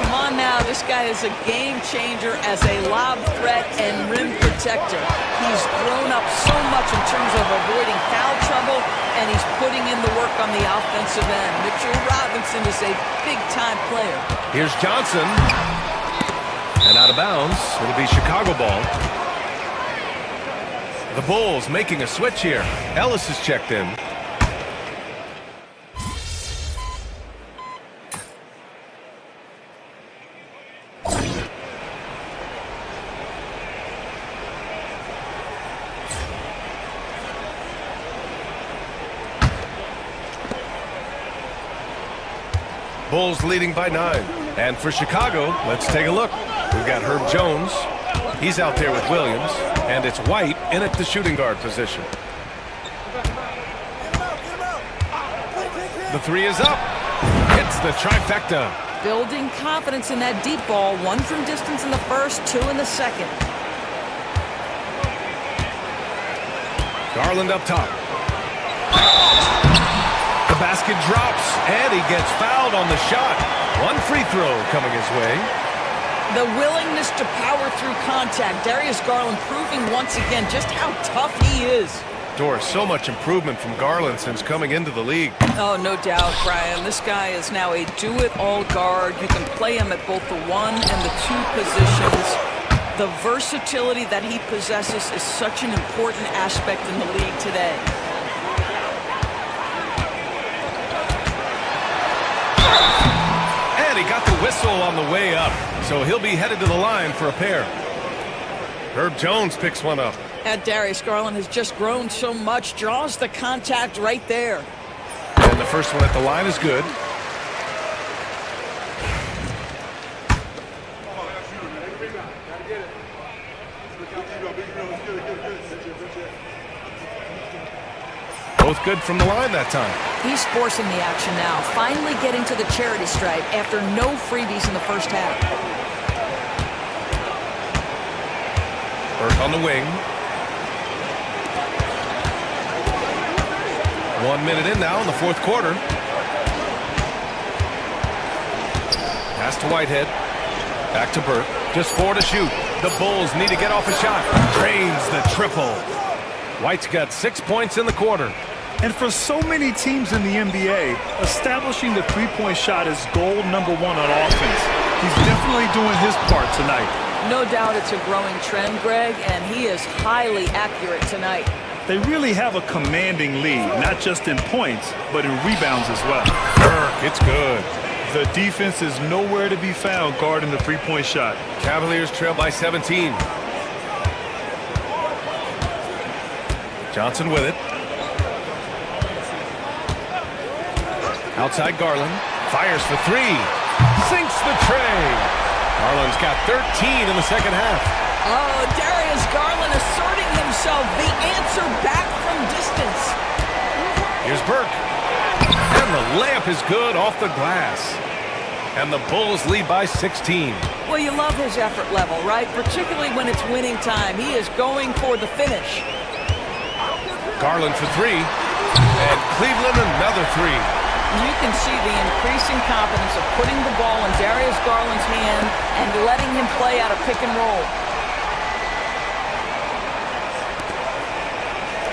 Come on now, this guy is a game changer as a lob threat and rim protector. He's grown up so much in terms of avoiding foul trouble, and he's putting in the work on the offensive end. Mitchell Robinson is a big-time player. Here's Johnson. And out of bounds, it'll be Chicago ball. The Bulls making a switch here. Ellis is checked in. Bulls leading by 9. And for Chicago, let's take a look. We've got Herb Jones. He's out there with Williams. And it's White in at the shooting guard position. The 3 is up. Hits the trifecta. Building confidence in that deep ball. 1 from distance in the first, 2 in the second. Garland up top. The basket drops, and he gets fouled on the shot. 1 free throw coming his way. The willingness to power through contact. Darius Garland proving once again just how tough he is. Doris, so much improvement from Garland since coming into the league. Oh, no doubt, Brian. This guy is now a do-it-all guard. You can play him at both the 1 and the 2 positions. The versatility that he possesses is such an important aspect in the league today. And he got the whistle on the way up, so he'll be headed to the line for a pair. Herb Jones picks one up. And Darius Garland has just grown so much, draws the contact right there. And the first one at the line is good. Both good from the line that time. He's forcing the action now, finally getting to the charity stripe after no freebies in the first half. Burke on the wing. 1 minute in now in the fourth quarter. Pass to Whitehead. Back to Burke. Just 4 to shoot. The Bulls need to get off a shot. Drains the triple. White's got 6 points in the quarter. And for so many teams in the NBA, establishing the three-point shot is goal number 1 on offense. He's definitely doing his part tonight. No doubt it's a growing trend, Greg, and he is highly accurate tonight. They really have a commanding lead, not just in points, but in rebounds as well. Burke, it's good. The defense is nowhere to be found guarding the three-point shot. Cavaliers trail by 17. Johnson with it. Outside Garland. Fires for 3. Sinks the tray. Garland's got 13 in the second half. Oh, Darius Garland asserting himself, the answer back from distance. Here's Burke. And the layup is good off the glass. And the Bulls lead by 16. Well, you love his effort level, right? Particularly when it's winning time. He is going for the finish. Garland for 3. And Cleveland another 3. You can see the increasing confidence of putting the ball in Darius Garland's hand and letting him play out of pick and roll.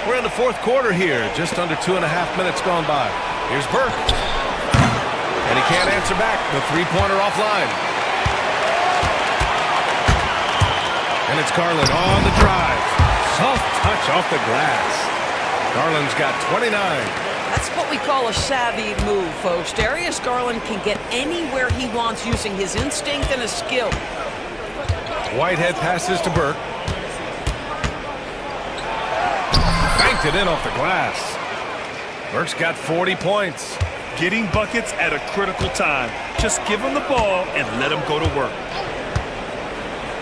We're in the fourth quarter here. Just under 2.5 minutes gone by. Here's Burke. And he can't answer back. The three-pointer offline. And it's Garland on the drive. Soft touch off the glass. Garland's got 29. That's what we call a savvy move, folks. Darius Garland can get anywhere he wants using his instinct and his skill. Whitehead passes to Burke. Banked it in off the glass. Burke's got 40 points. Getting buckets at a critical time. Just give him the ball and let him go to work.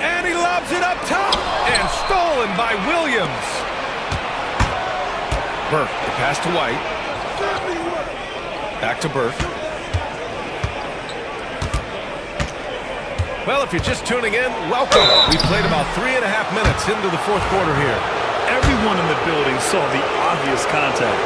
And he lobs it up top. And stolen by Williams. Burke, the pass to White. Back to Burke. Well, if you're just tuning in, welcome. We played about 3.5 minutes into the fourth quarter here. Everyone in the building saw the obvious contact.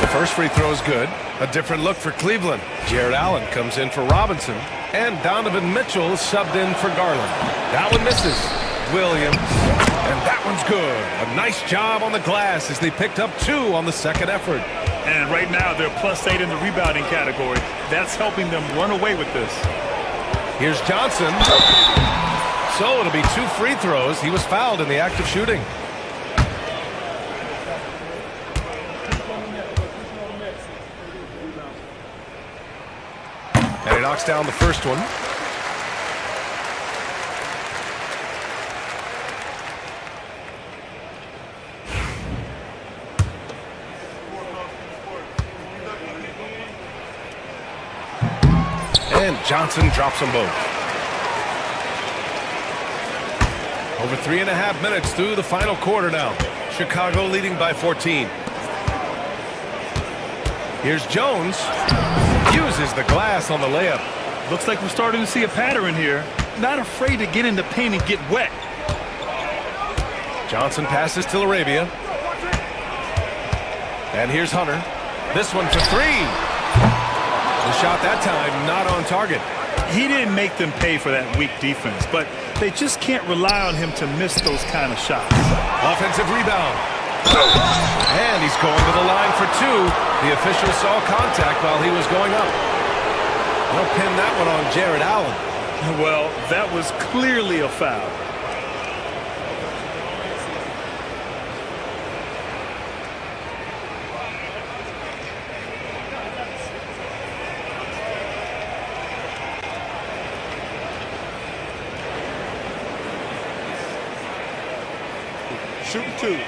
The first free throw is good. A different look for Cleveland. Jared Allen comes in for Robinson. And Donovan Mitchell subbed in for Garland. That one misses. Williams. And that one's good. A nice job on the glass as they picked up 2 on the second effort. And right now they're +8 in the rebounding category. That's helping them run away with this. Here's Johnson. So it'll be 2 free throws. He was fouled in the act of shooting. And he knocks down the first one. And Johnson drops them both. Over 3.5 minutes through the final quarter now. Chicago leading by 14. Here's Jones. Uses the glass on the layup. Looks like we're starting to see a pattern here. Not afraid to get in the paint and get wet. Johnson passes to Arabia. And here's Hunter. This one for 3. The shot that time not on target. He didn't make them pay for that weak defense, but they just can't rely on him to miss those kind of shots. Offensive rebound. And he's going to the line for two. The official saw contact while he was going up. They'll pin that one on Jared Allen. Well, that was clearly a foul. Shooting two.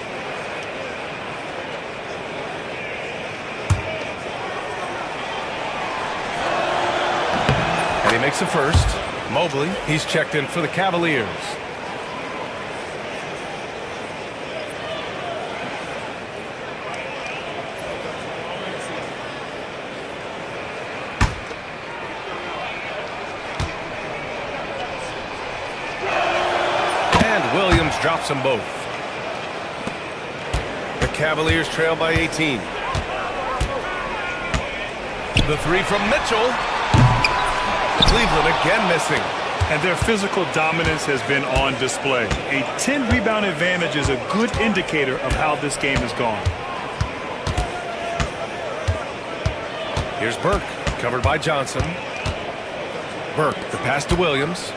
And he makes the first. Mobley, he's checked in for the Cavaliers. And Williams drops them both. The Cavaliers trail by 18. The three from Mitchell. Cleveland again missing. And their physical dominance has been on display. A 10-rebound advantage is a good indicator of how this game has gone. Here's Burke, covered by Johnson. Burke, the pass to Williams.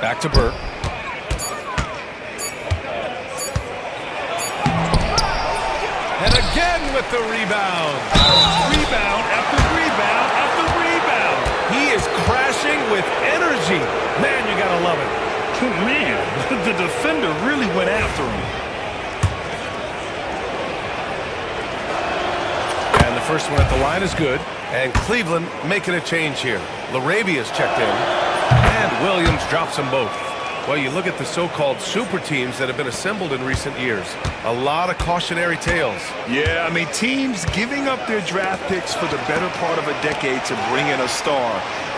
Back to Burke. And again with the rebound. Rebound after rebound after rebound. He is crashing with energy. Man, you gotta love it. Man, the defender really went after him. And the first one at the line is good. And Cleveland making a change here. Laravia's checked in. And Williams drops them both. Well, you look at the so-called super teams that have been assembled in recent years. A lot of cautionary tales. Yeah, I mean, teams giving up their draft picks for the better part of a decade to bring in a star.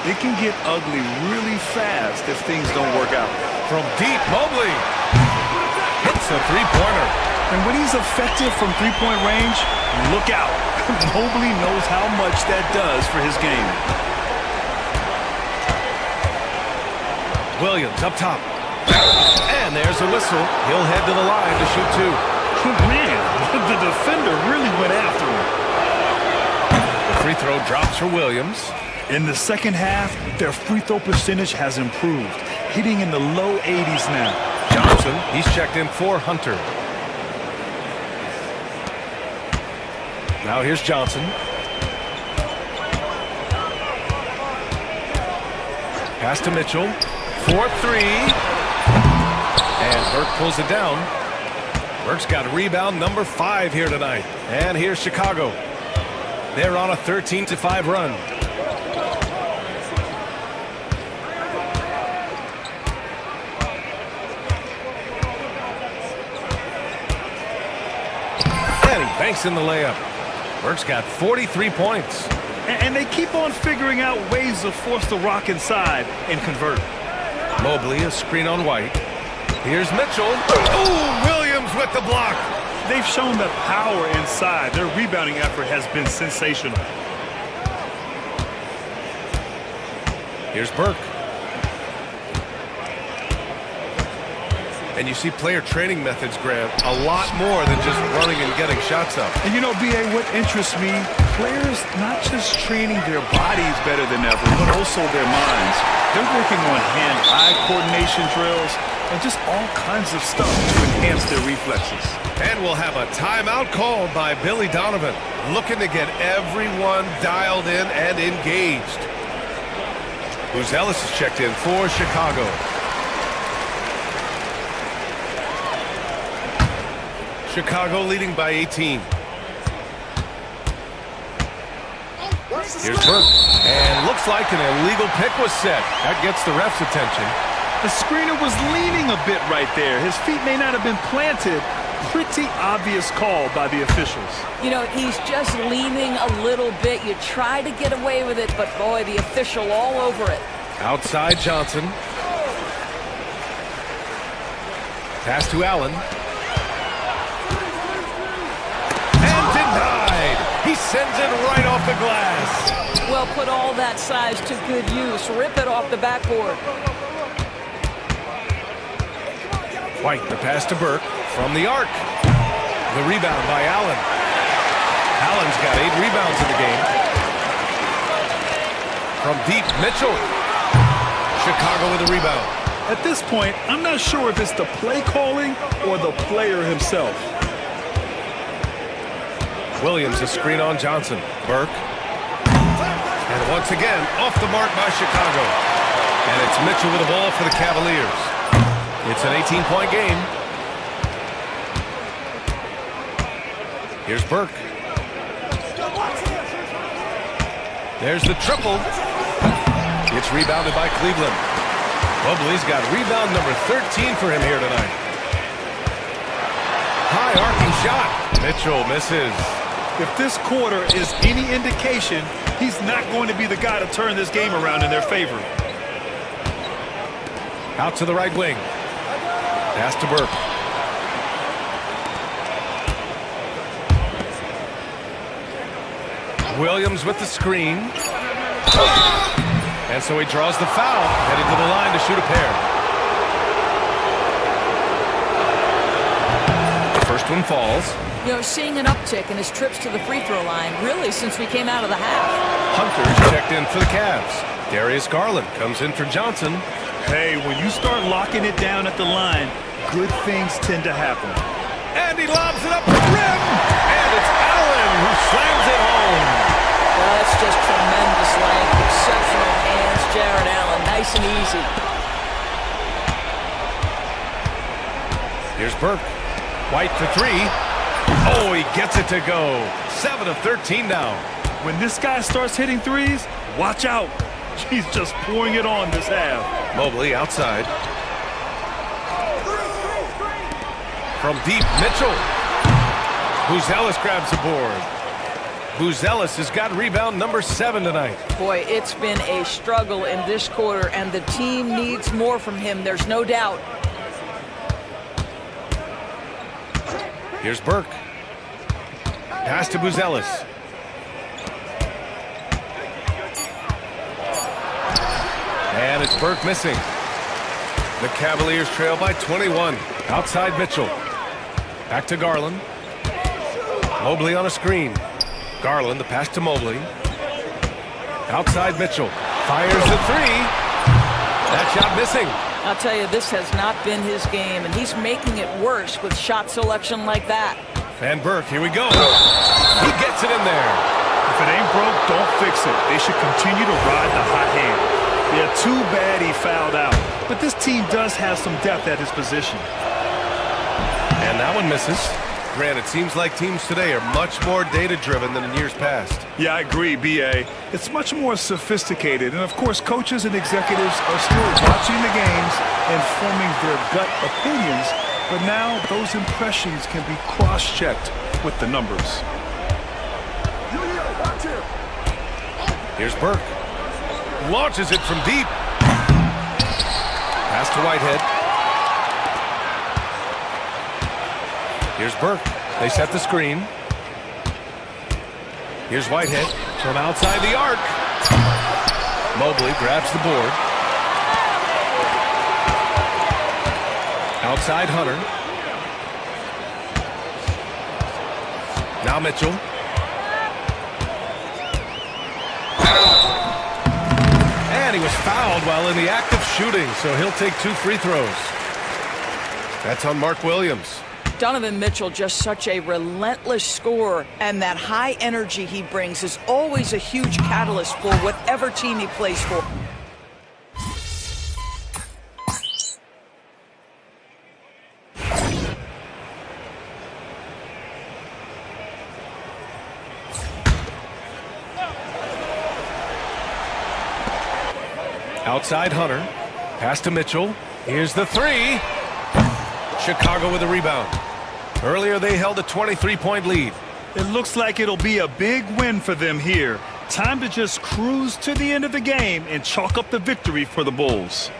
It can get ugly really fast if things don't work out. From deep, Mobley hits a three-pointer. And when he's effective from three-point range, look out. Mobley knows how much that does for his game. Williams up top. And there's a whistle. He'll head to the line to shoot two. Man, the defender really went after him. The free throw drops for Williams. In the second half, their free throw percentage has improved, hitting in the low 80s now. Johnson, he's checked in for Hunter. Now here's Johnson. Pass to Mitchell. 4-3. And Burke pulls it down. Burke's got rebound number 5 here tonight. And here's Chicago. They're on a 13-5 run. And he banks in the layup. Burke's got 43 points. And they keep on figuring out ways to force the rock inside and convert. Mobley, a screen on White. Here's Mitchell. Ooh, Williams with the block. They've shown the power inside. Their rebounding effort has been sensational. Here's Burke. And you see player training methods, Grant, a lot more than just running and getting shots up. And you know, B.A., what interests me, players not just training their bodies better than ever, but also their minds. They're working on hand-eye coordination drills and just all kinds of stuff to enhance their reflexes. And we'll have a timeout called by Billy Donovan, looking to get everyone dialed in and engaged. Who's Ellis is checked in for Chicago. Chicago leading by 18. Here's Burke. And looks like an illegal pick was set. That gets the ref's attention. The screener was leaning a bit right there. His feet may not have been planted. Pretty obvious call by the officials. You know, he's just leaning a little bit. You try to get away with it, but boy, the official all over it. Outside Johnson. Pass to Allen. And denied. He sends it right off the glass. put all that size to good use. Rip it off the backboard. White, the pass to Burke from the arc. The rebound by Allen. Allen's got 8 rebounds in the game. From deep, Mitchell. Chicago with a rebound. At this point, I'm not sure if it's the play calling or the player himself. Williams, a screen on Johnson. Burke. And once again, off the mark by Chicago. And it's Mitchell with the ball for the Cavaliers. It's an 18-point game. Here's Burke. There's the triple. It's rebounded by Cleveland. Mobley's got rebound number 13 for him here tonight. High arcing shot. Mitchell misses. If this quarter is any indication, he's not going to be the guy to turn this game around in their favor. Out to the right wing. Pass to Burke. Williams with the screen. And so he draws the foul, heading to the line to shoot a pair. The first one falls. You know, seeing an uptick in his trips to the free throw line, really, since we came out of the half. Hunter's checked in for the Cavs. Darius Garland comes in for Johnson. Hey, when you start locking it down at the line, good things tend to happen. And he lobs it up the rim. And it's Allen who slams it home. Well, that's just tremendous length, exceptional hands, Jared Allen, nice and easy. Here's Burke. White for 3. Oh, he gets it to go. 7 of 13 now. When this guy starts hitting threes, watch out. He's just pouring it on this half. Mobley outside. From deep, Mitchell. Buzelis grabs the board. Buzelis has got rebound number 7 tonight. Boy, it's been a struggle in this quarter, and the team needs more from him. There's no doubt. Here's Burke. Pass to Buzelis. And it's Burke missing. The Cavaliers trail by 21. Outside Mitchell. Back to Garland. Mobley on a screen. Garland, the pass to Mobley. Outside Mitchell. Fires the 3. That shot missing. I'll tell you, this has not been his game, and he's making it worse with shot selection like that. And Burke, here we go. He gets it in there. If it ain't broke, don't fix it. They should continue to ride the hot hand. Yeah, too bad he fouled out. But this team does have some depth at his position. And that one misses. Grant, it seems like teams today are much more data-driven than in years past. Yeah, I agree, B.A. It's much more sophisticated. And, of course, coaches and executives are still watching the games and forming their gut opinions. But now those impressions can be cross-checked with the numbers. Here's Burke. Launches it from deep. Pass to Whitehead. Here's Burke. They set the screen. Here's Whitehead from outside the arc. Mobley grabs the board. Outside Hunter. Now Mitchell. And he was fouled while in the act of shooting, so he'll take 2 free throws. That's on Mark Williams. Donovan Mitchell, just such a relentless scorer, and that high energy he brings is always a huge catalyst for whatever team he plays for. Outside Hunter. Pass to Mitchell. Here's the 3. Chicago with a rebound. Earlier they held a 23-point lead. It looks like it'll be a big win for them here. Time to just cruise to the end of the game and chalk up the victory for the Bulls.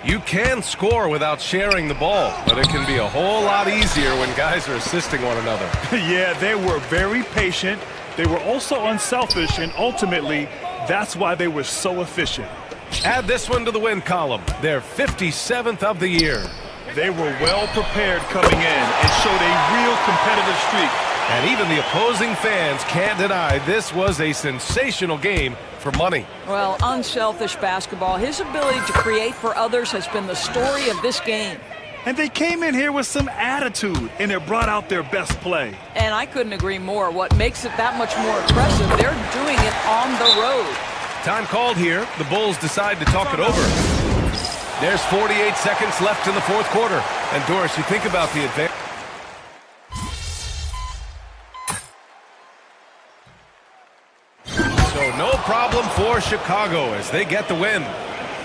You can score without sharing the ball, but it can be a whole lot easier when guys are assisting one another. Yeah, they were very patient. They were also unselfish, and ultimately, That's why they were so efficient. Add this one to the win column. Their 57th of the year. They were well prepared coming in and showed a real competitive streak. And even the opposing fans can't deny this was a sensational game for money. Well, unselfish basketball. His ability to create for others has been the story of this game. And they came in here with some attitude, and it brought out their best play. And I couldn't agree more. What makes it that much more impressive, they're doing it on the road. Time called here. The Bulls decide to talk it over. There's 48 seconds left in the fourth quarter. And Doris, you think about the advantage. So no problem for Chicago as they get the win.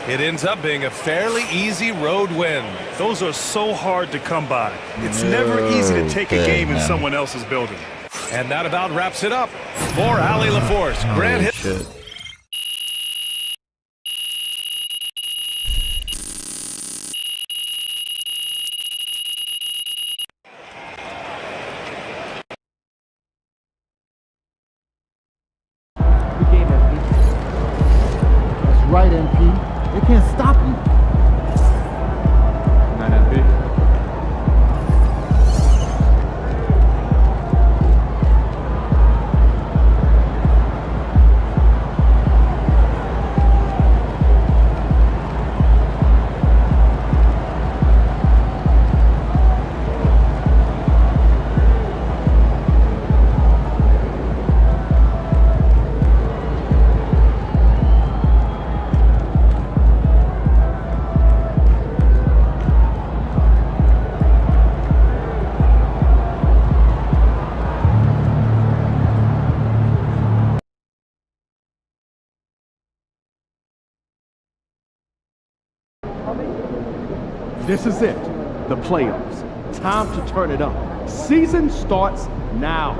It ends up being a fairly easy road win. Those are so hard to come by. It's never easy to take a game in someone else's building. And that about wraps it up. For Allie LaForce, Grant Hill. Right, MP. They can't stop you. Not that big. This is it, the playoffs. Time to turn it up. Season starts now.